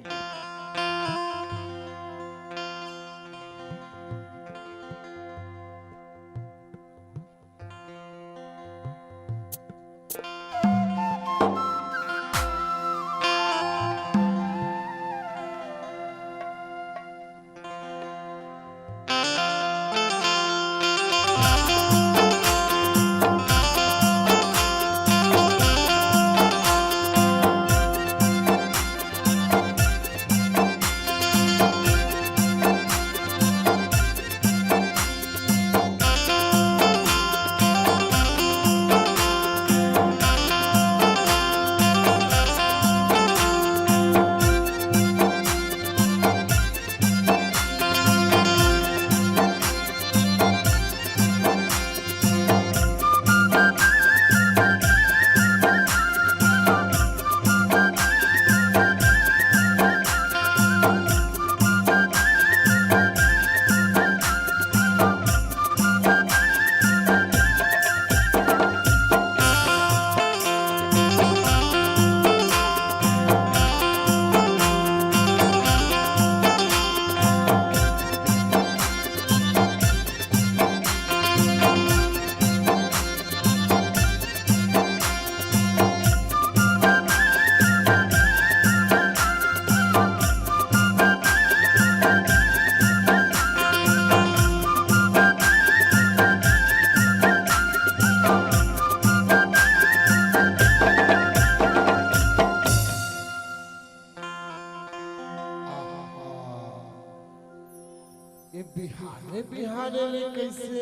बिहारे में कैसे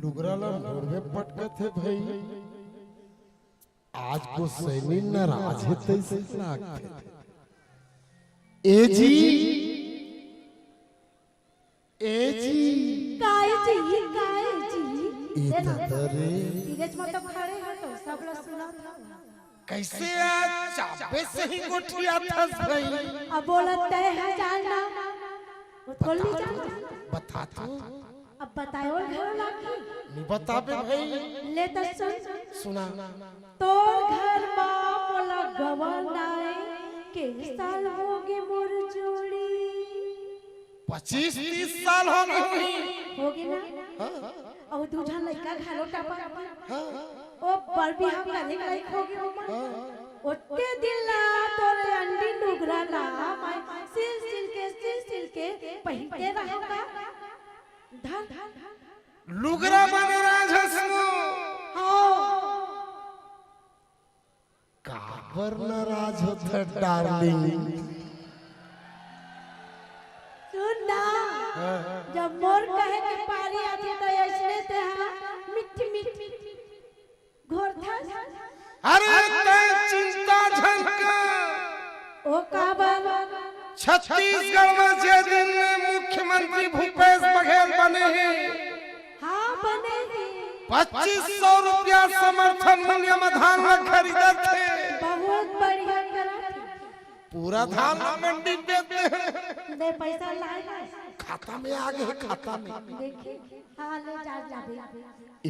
लुगरा ला मोरवे पटके थे भाई, आज को सैनी नाराज है तैसे लागते। ए जी काय जी ए ददरे धीरज मतलब खड़े हैं तो सब लोग सुना था। कैसे आज चाबे से ही गोठिया था भाई। अब बोलते हैं जानना वो थोड़ी जानना बता तो अब बताओ घर लागी नहीं बताबे भाई। ले तो सुना तोर घर मां बोला गवानाए के साल हो गए मोर जोड़ी 25-30 साल हो गए होगी ना। और दूजा लड़का घालो टापा ओ पर भी हम करने का लायक होगी वो ओते दिल ना तोरे अंडी लुगरा ना मैं सिल के पहनते रहूंगा धर लुगरा बने राजहसमो काबर नाराज होता डार्लिंग। सुनना जब मोर कहे के पारी आती तो ऐसने ते मिठी घोर था। अरे ते चिंता झनका ओ काबा छत्तीसगढ़ में जे दिन में मुख्यमंत्री भूपेश बघेल बने हैं, हाँ बने हैं 2500 रुपया समर्थन मूल्य में धान खरीदे थे। बहुत बढ़िया करा पूरा धान मंडी बेचते हैं। दे पैसा लाए खाता में आ गए खाता में देखिए हाँ ले जा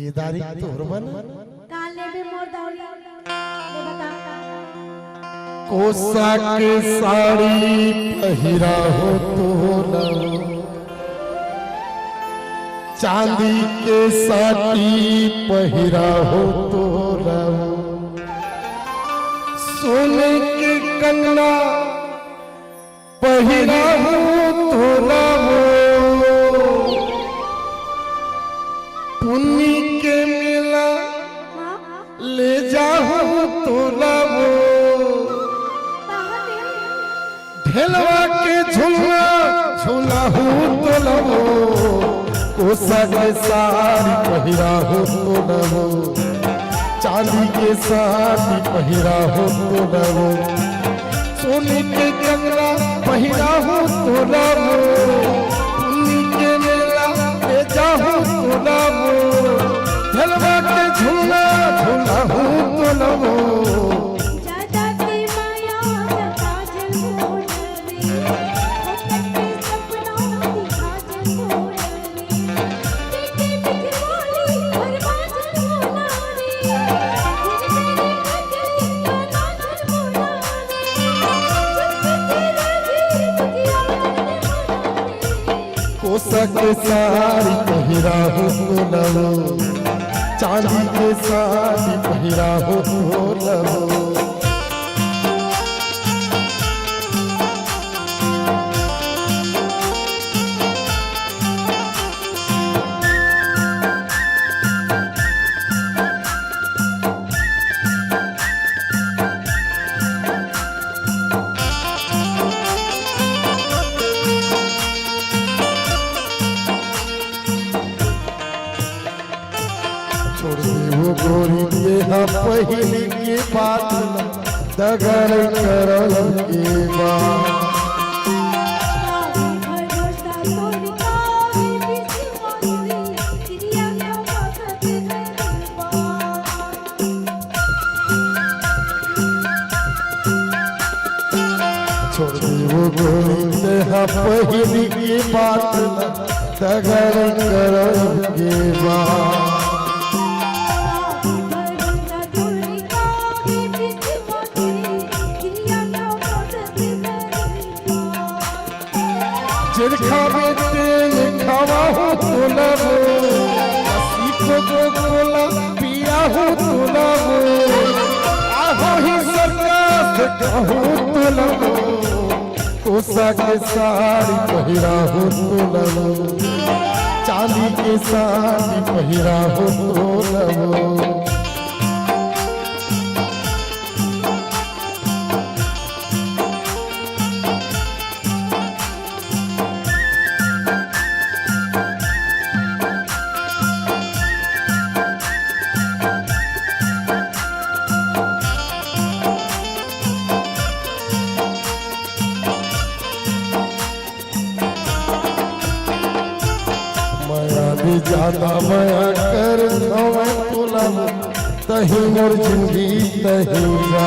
एदारी तोर बन काले में मोर दौड़ी ले बता कोसा के साड़ी पहिरा हो तो चांदी के साड़ी पहिरा हो तो सोने के कंगना पहिरा हो तो पुन्नी के मेला ले जाओ तो ढेलवा के झूला झूला हो तो लवो कोसा के साड़ी पहिरा हो तो लवो। चांदी के साड़ी पहिरा हो तो रवो, सोने के कंगना पहिरा हो तो रवो, पुन्नी के मेला ले जाओ तो रवो, झलवा के झूला झूला हो तो रवो। ज्यादा की माया काजल मोरनी, होकटे सपना की काजल मोरनी, मीठी मीठी बोली हर बाजल मोरनी, मेरी हथली का नाचल मोरनी, कोसा के साड़ी पहिरा हो तो रवो, चांदी के साड़ी पहिरा हो तो रवो। छोड़ दे वो गोरी के हाँ पहली के बात न दगर करल के बात। भरोसा तोड़ काहे विश्वासी, चिड़िया क्या बात है छोड़ दे वो गोरी के हाँ पहली के बात न दगर करल के बात। चिरखा में तेल खावा हो तो लवो, लस्सी को कोला पिया हो तो लवो, आहो ही सरकार कहो तो लवो, कोसा के साड़ी पहिरा हो तो लवो, चांदी के साड़ी पहिरा हो तो लवो। ज्यादा माया कर तुला तही मोर जिंदगी तही जा।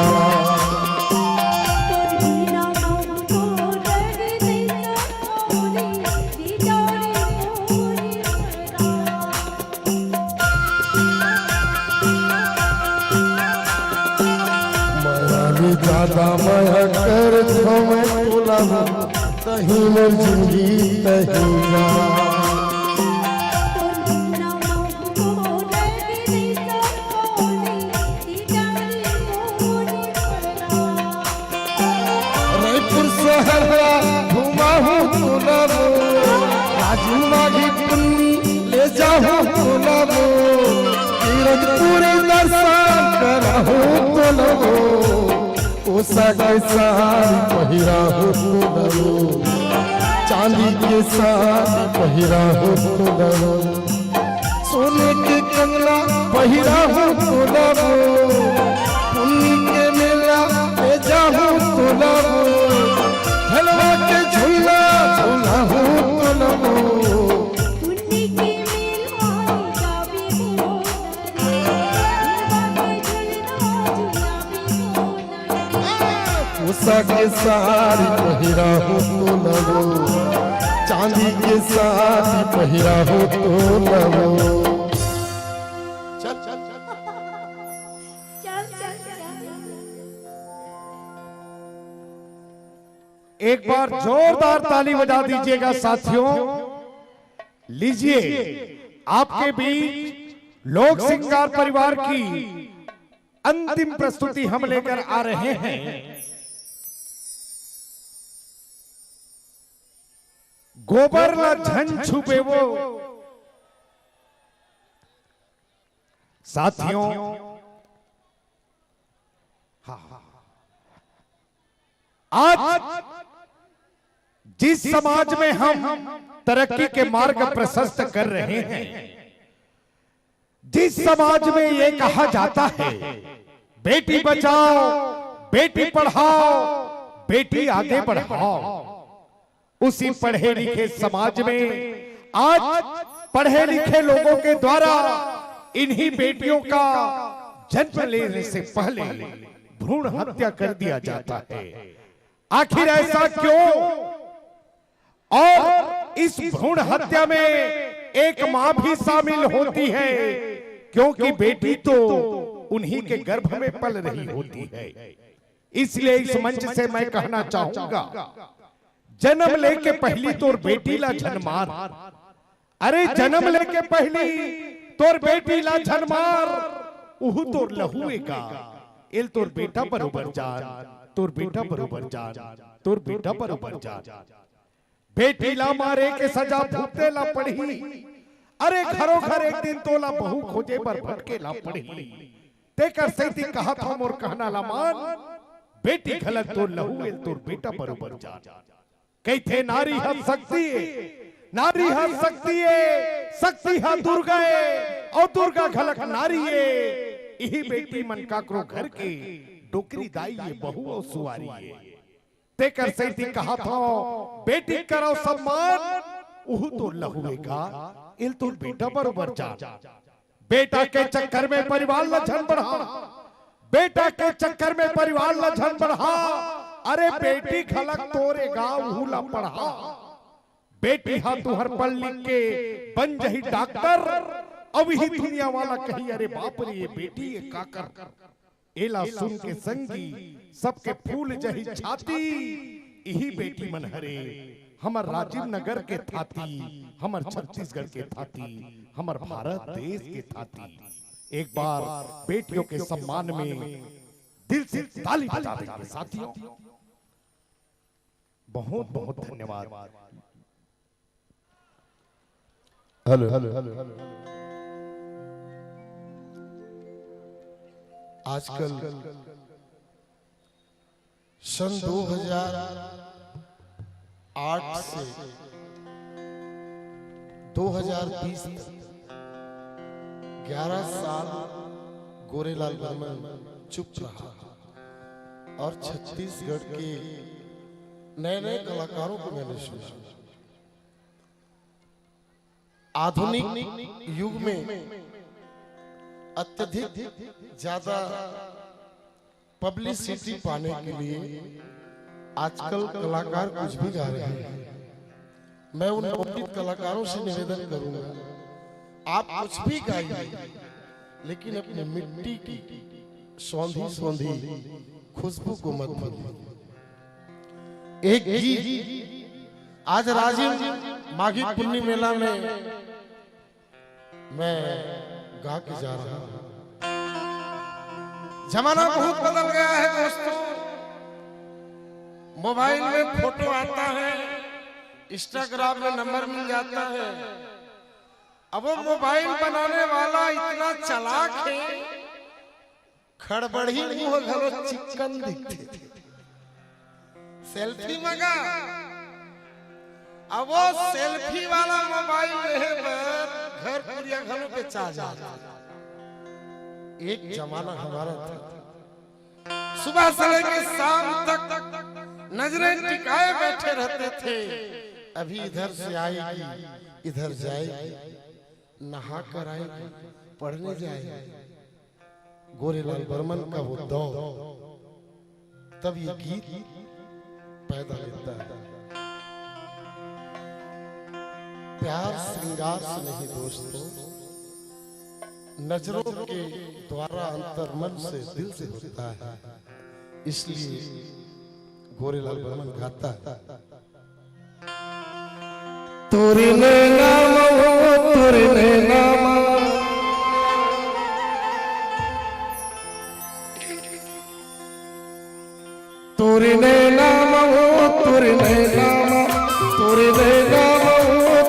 माया ज्यादा माया कर तुला तही मोर जिंदगी तही जा। घुमा हो तो लवो, राजू माघी पुन्नी ले जाओ तो लवो, तीरजपुरी दर्शन करा हो तो लवो, कोसा के साड़ी पहिरा हो तो लवो, चांदी के साड़ी पहिरा हो तो लवो, सोने के कंगना पहिरा हो तो लवो, पुन्नी के मेला ले जाओ तो लवो, झलवा के झूला झूला हो तो लवो। पुन्नी की मेलवाई जाबी मोरनी, झलवा के झूलना झूला भी मोरनी, कोसा के साड़ी पहिरा हो तो लवो, चांदी के साड़ी पहिरा हो तो लवो। चल चल चल। एक बार जोरदार ताली बजा दीजिएगा साथियों। लीजिए आपके बीच लोक सिंगार परिवार की अंतिम प्रस्तुति हम लेकर आ रहे हैं। गोबर न झन छुपे वो। साथियों आज जिस समाज में हम तरक्की के मार्ग प्रशस्त कर रहे हैं, जिस समाज में ये कहा जाता है बेटी बचाओ, बेटी पढ़ाओ, बेटी आगे बढ़ाओ, उसी पढ़े लिखे समाज में आज पढ़े लिखे लोगों के द्वारा इन्हीं बेटियों का जन्म लेने से पहले भ्रूण हत्या कर दिया जाता है। आखिर ऐसा क्यों? और इस भ्रूण हत्या में एक मां भी शामिल होती है, क्योंकि बेटी तो उन्हीं के गर्भ में पल रही होती है। इसलिए इस मंच से मैं कहना चाहूंगा, जन्म लेके पहली तोर बेटी ला जन्मार, अरे जन्म लेके पहली तोर बेटी ला जन्मार, उहु तोर लहुएगा, एल तोर बेटा बरोबर जान, तोर बेटा बरोबर जान, तोर बेटा बरोबर जान। बेटी ला मारे के सजा भुगते ला पड़ी, अरे घरों घर एक दिन तोला बहू खोजे पर भटके ला पड़ी। तेकर सैती कहा था मोर कहना ला मान, बेटी गलत तो लहू एल तोर बेटा बरोबर जान। कई थे नारी हर शक्ति है, नारी हर शक्ति है, शक्ति हर दुर्गा है, और दुर्गा घलक नारी है। यही बेटी मन काकरो घर के डोकरी दाई है, बहू और सुवारी है। तेकर सैती कहा था बेटी करो सम्मान, उहु तो लहुएगा, इल तो बेटा बरोबर जा। बेटा के चक्कर में परिवार ला झन बढ़ा, बेटा के चक्कर में परिवार ला झन बढ़ा, अरे बेटी खलक तोरे गांव हुला पढ़ा। बेटी हा तुहर पढ़ लिख के बन जही डॉक्टर, अब ही दुनिया वाला कही अरे बाप रे ये बेटी ये काकर। एला सुन के संगी सबके फूल जही छाती, यही बेटी मन हरे हमर राजीव नगर के थाती, हमर छत्तीसगढ़ के थाती, हमर भारत देश के थाती। एक बार बेटियों के सम्मान में दिल से ताली बजा देंगे साथियों। बहुत बहुत धन्यवाद। Hello hello hello. आजकल सन 2008 से 2020 11 साल गोरेलाल बर्मन चुप रहा और छत्तीसगढ़ के नए नए कलाकारों को मैंने सुना। आधुनिक युग में अत्यधिक ज्यादा पब्लिसिटी पाने के लिए आजकल कलाकार कुछ भी गा रहे हैं। मैं उन नवोदित कलाकारों से निवेदन करूंगा, आप कुछ भी गाइए, लेकिन अपनी मिट्टी की सौंधी सौंधी खुशबू को मत भूलिए। एक गीत आज राजीव माघी पुन्नी मेला में मैं गा के जा रहा हूं। जमाना बहुत बदल गया है दोस्तों, मोबाइल में फोटो आता है, इंस्टाग्राम में नंबर मिल जाता है। अब वो मोबाइल बनाने वाला इतना चालाक है, खड़बड़ी मुंह घरो चिकन दिखते थे। सेल्फी मंगा, अब वो सेल्फी वाला मोबाइल रहे पर घर पुरिया घरों पे चा जाता। एक जमाना हमारा था, सुबह से लेकर शाम तक नजरें टिकाए बैठे रहते थे। अभी इधर से आएगी, इधर जाएगी, नहा कर आएगी, पढ़ने जाएगी। गोरेलाल बर्मन का वो दौर, तब ये गीत पैदा लेता है। प्यार श्रृंगार से नहीं दोस्तों, नजरों के द्वारा अंतर्मन से दिल से होता है। इसलिए गोरेलाल बर्मन गाता है, तोरे नाम तोरे नाम, तोरे नाम तोरे नाम, तोरे नाम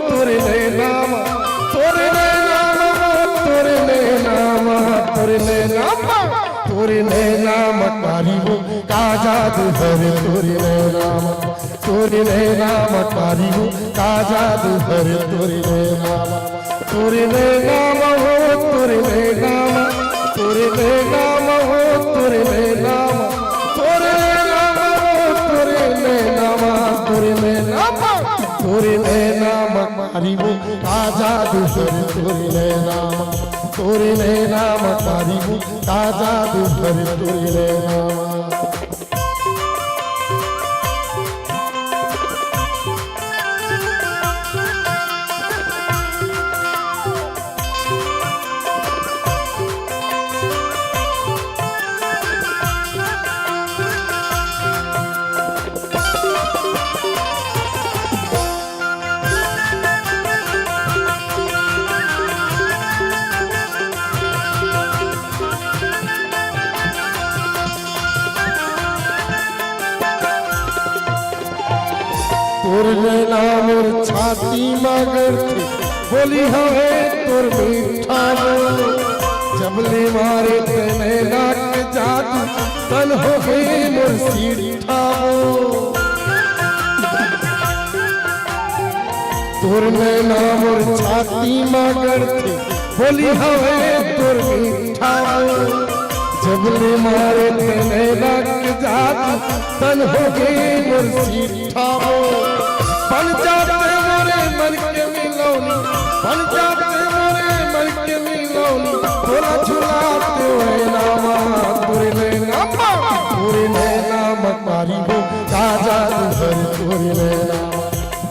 तोरे नाम, तोरे नाम तोरे नाम, तोरे नाम तोरे नाम, कारी वो जादू हरे तोरी नाम तोरी नाम कारी हो का जादू हरे तोरी नाम तोरी नाम हो तोरी नाम तोरी नाम हो तोरी नाम तोरी नाम हो तोरी नाम तोरी नाम तोरी नाम कारी हो का जादू हरे तोरी नाम तोरी नाम कारी हो का जादू हरे तोरी नाम तोर नाम छाती मगर थी बोली हमें तोर मीठा जबले मारे तेने नाक जादू तन हो गई मोर सीठा तोर नाम छाती मगर थी बोली हमें तोर मीठा जबले मारे तेने नाक जादू तन हो गई मोर सीठा बन जाते मोरे मन के मिलौनी बन जाते मोरे मन के मिलौनी थोड़ा झुलाते हुए नामा तोरे नाम कारी हो का जादू हरे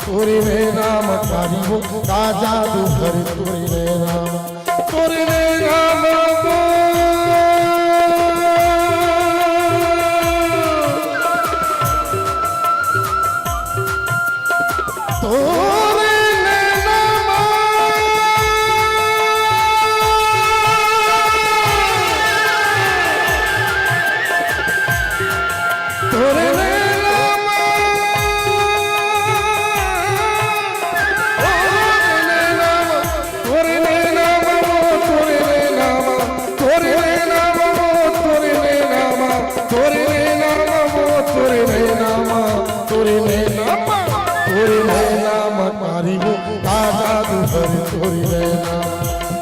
तोरे नाम कारी हो का जादू हरे तोरे नाम तोरे नाम कारी हो का जादू हरे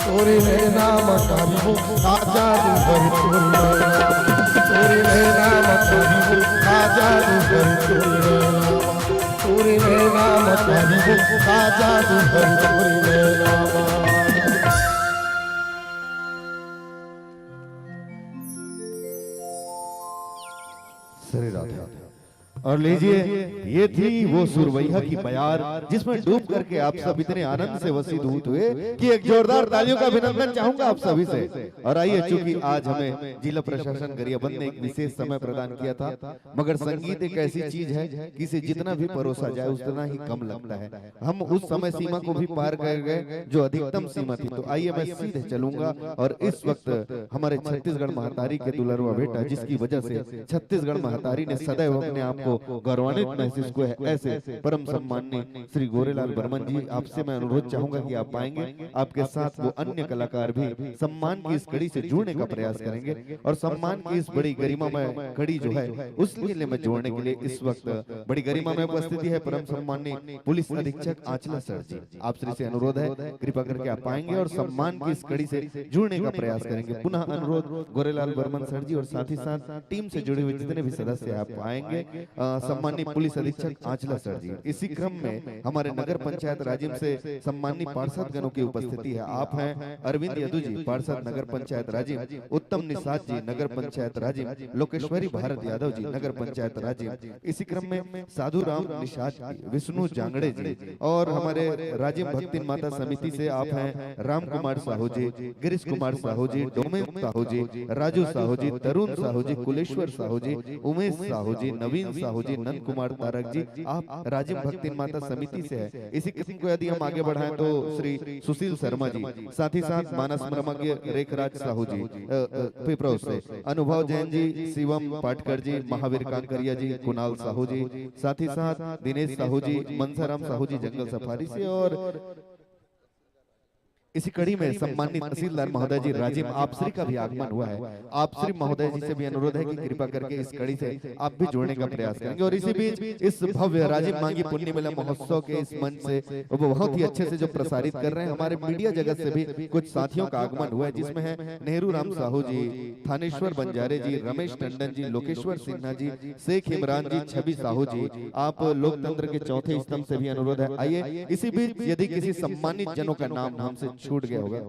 तोरे नाम कारी हो का जादू हरे तोरे नाम कारी हो का जादू हरे तोरे नाम श्री राधे। और लीजिए ये थी वो सुरवैया की बयार जिसमें डूब करके आप सब इतने आनंद से वसीभूत हुए कि एक जोरदार तालियों का अभिनंदन चाहूंगा आप सभी से। और आइए, चूंकि आज हमें जिला प्रशासन गरियाबंद ने एक विशेष समय प्रदान किया था, मगर संगीत एक ऐसी चीज है कि इसे जितना भी परोसा जाए उतना ही कम लगता है। हम उस समय सीमा को भी पार कर गए जो अधिकतम सीमा थी। तो आइए मैं सीधे चलूंगा और इस वक्त हमारे छत्तीसगढ़ महतारी के दुलरुआ बेटा, जिसकी वजह से छत्तीसगढ़ महतारी ने सदैव अपने आप को गौरवान्वित महसूस किया है, ऐसे परम सम्माननीय श्री गोरेलाल बर्मन जी, आपसे मैं अनुरोध चाहूंगा कि आप आएंगे, आपके साथ वो अन्य कलाकार भी सम्मान की इस कड़ी से जुड़ने का प्रयास करेंगे और सम्मान की इस बड़ी गरिमामय कड़ी जो है उस लिए में जोड़ने के लिए इस वक्त बड़ी गरिमामय उपस्थिति है परम सम्माननीय पुलिस अधीक्षक आंचला सर जी। आप श्री से अनुरोध है कृपा करके आप आएंगे और सम्मान की इस कड़ी से जुड़ने का प्रयास करेंगे। पुनः अनुरोध गोरेलाल बर्मन सर जी और साथ ही साथ टीम से जुड़े हुए जितने भी सदस्य आप आएंगे, सम्मानित पुलिस अधीक्षक आंचला सर जी। इसी क्रम में हमारे नगर पंचायत राजिम से सम्मानित पार्षद गणों की उपस्थिति है। आप हैं अरविंद यदु जी, पार्षद नगर पंचायत राजिम, उत्तम निषाद जी नगर पंचायत राजिम, लोकेश्वरी भारत यादव जी नगर पंचायत राजिम। इसी क्रम में साधु राम निषाद जी, विष्णु जांगड़े जी और हमारे राजिम भक्ति माता समिति से आप हैं राम कुमार साहू जी, गिरीश कुमार साहू जी, डोमेन साहू जी, राजू साहू जी, तरुण साहू जी, कुलेश्वर साहू जी, उमेश साहू जी, नवीन साहू जी, नंद कुमार तारक जी, आप राजिम भक्ति माता समिति से है। इसी किस्म को यदि हम आगे बढ़ाएं तो श्री सुशील शर्मा जी, साथ ही साथ मानस मर्मज्ञ रेखराज साहू जी पिपरो से, अनुभव जैन जी, शिवम पाटकर जी, महावीर कांकरिया जी, कुणाल साहू जी, साथ ही साथ दिनेश साहू जी, मनसाराम साहू जी जंगल सफारी से और इसी कड़ी में सम्मानित तहसीलदार महोदय जी राजिम आपश्री का भी आगमन हुआ है। आपश्री महोदय जी से भी अनुरोध है कि कृपा करके इस कड़ी से आप भी जोड़ने का प्रयास करेंगे। और इसी बीच इस भव्य राजिम मांगी पुण्य मेला महोत्सव के इस मंच से वो बहुत ही अच्छे से जो प्रसारित कर रहे हैं, हमारे मीडिया जगत से भी कुछ साथियों का आगमन हुआ है, जिसमें है नेहरू राम साहू जी, थानेश्वर बंजारे जी, रमेश टंडन जी, लोकेश्वर सिन्हा जी, शेख इमरान जी, छवि साहू जी। आप लोकतंत्र के चौथे स्तंभ से भी अनुरोध है, आइए। इसी बीच यदि किसी सम्मानित जनों का नाम हमसे छूट गया होगा,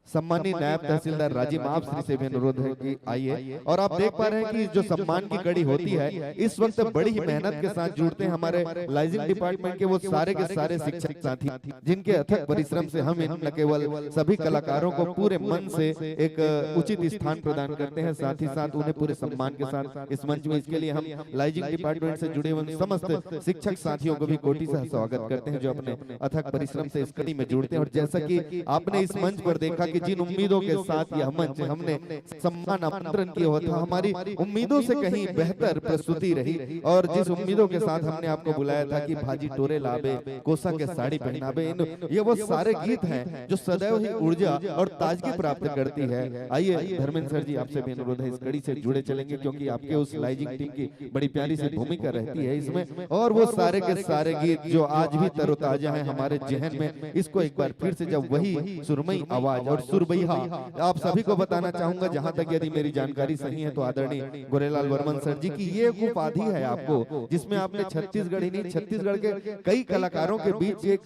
सम्मानित नायब तहसीलदार राजिम आपश्री से भी अनुरोध है कि आइए। और आप देख पा रहे हैं कि जो सम्मान की कड़ी होती है इस वक्त बड़ी ही मेहनत के साथ जुड़ते हैं हमारे लाइजिंग डिपार्टमेंट के वो सारे के सारे शिक्षक साथी, जिनके अथक परिश्रम से हम न केवल सभी कलाकारों को पूरे मन से एक उचित स्थान प्रदान करते हैं, साथ ही साथ उन्हें पूरे सम्मान के साथ इस मंच में, इसके लिए हम लाइजिंग डिपार्टमेंट से जुड़े हुए समस्त शिक्षक साथियों को भी कोटि से स्वागत करते हैं, जो अपने अथक परिश्रम से इस कड़ी में जुड़ते हैं। और जैसा कि आपने इस मंच पर देखा कि जिन उम्मीदों के साथ यह मंच हमने सम्मान आमंत्रण किया हुआ था, हमारी उम्मीदों से कहीं बेहतर प्रस्तुति रही। और जिस उम्मीदों के साथ हमने आपको बुलाया था कि भाजी टोरे लाबे, कोसा के साड़ी पहनाबे, ये वो सारे गीत हैं जो सदैव ही ऊर्जा और ताजगी प्राप्त करती है। आइए धर्मेंद्र सर जी, आपसे भी अनुरोध है इस कड़ी से जुड़े चलेंगे, क्योंकि आपके उस लाइजिंग टीम की बड़ी प्यारी सी भूमिका रहती है इसमें। और वो सारे के सारे गीत जो आज भी तरोताजा हैं हमारे जहन में, इसको एक बार फिर से जब वही सुरमई आवाज और सुरबई आप सभी को बताना चाहूंगा, जहां तक यदि मेरी जानकारी सही है तो आदरणीय गोरेलाल वर्मन सर जी की ये एक उपाधि है आपको, जिसमें आपने छत्तीसगढ़ ही नहीं छत्तीसगढ़ के कई कलाकारों के बीच एक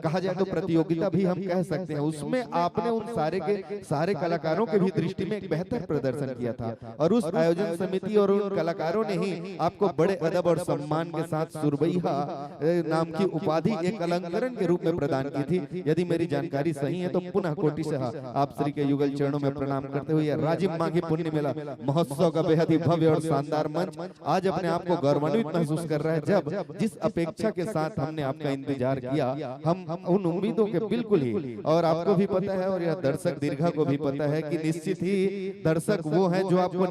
कहा जाए तो प्रतियोगिता भी हम कह सकते हैं, उसमें आपने उन सारे के सारे कलाकारों के भी दृष्टि में एक बेहतर प्रदर्शन किया था। और उस आयोजन समिति और उन कलाकारों ने ही आपको बड़े अदब और सम्मान के साथ सुरबैया नाम की उपाधि एक अलंकरण के रूप में प्रदान की थी। यदि मेरी जानकारी सही है तो पुनः कोटि से आप श्री के युगल चरणों में प्रणाम करते हुए राजिम मांगी पुण्य मेला महोत्सव का बेहद ही भव्य और शानदार मंच आज अपने आप को गौरवान्वित महसूस कर रहा है। जब जिस अपेक्षा के साथ हमने आपका इंतजार किया, हम उन उम्मीदों के बिल्कुल ही, और आपको भी पता है और यह दर्शक दीर्घा को भी पता है कि निश्चित ही दर्शक वो हैं जो आपको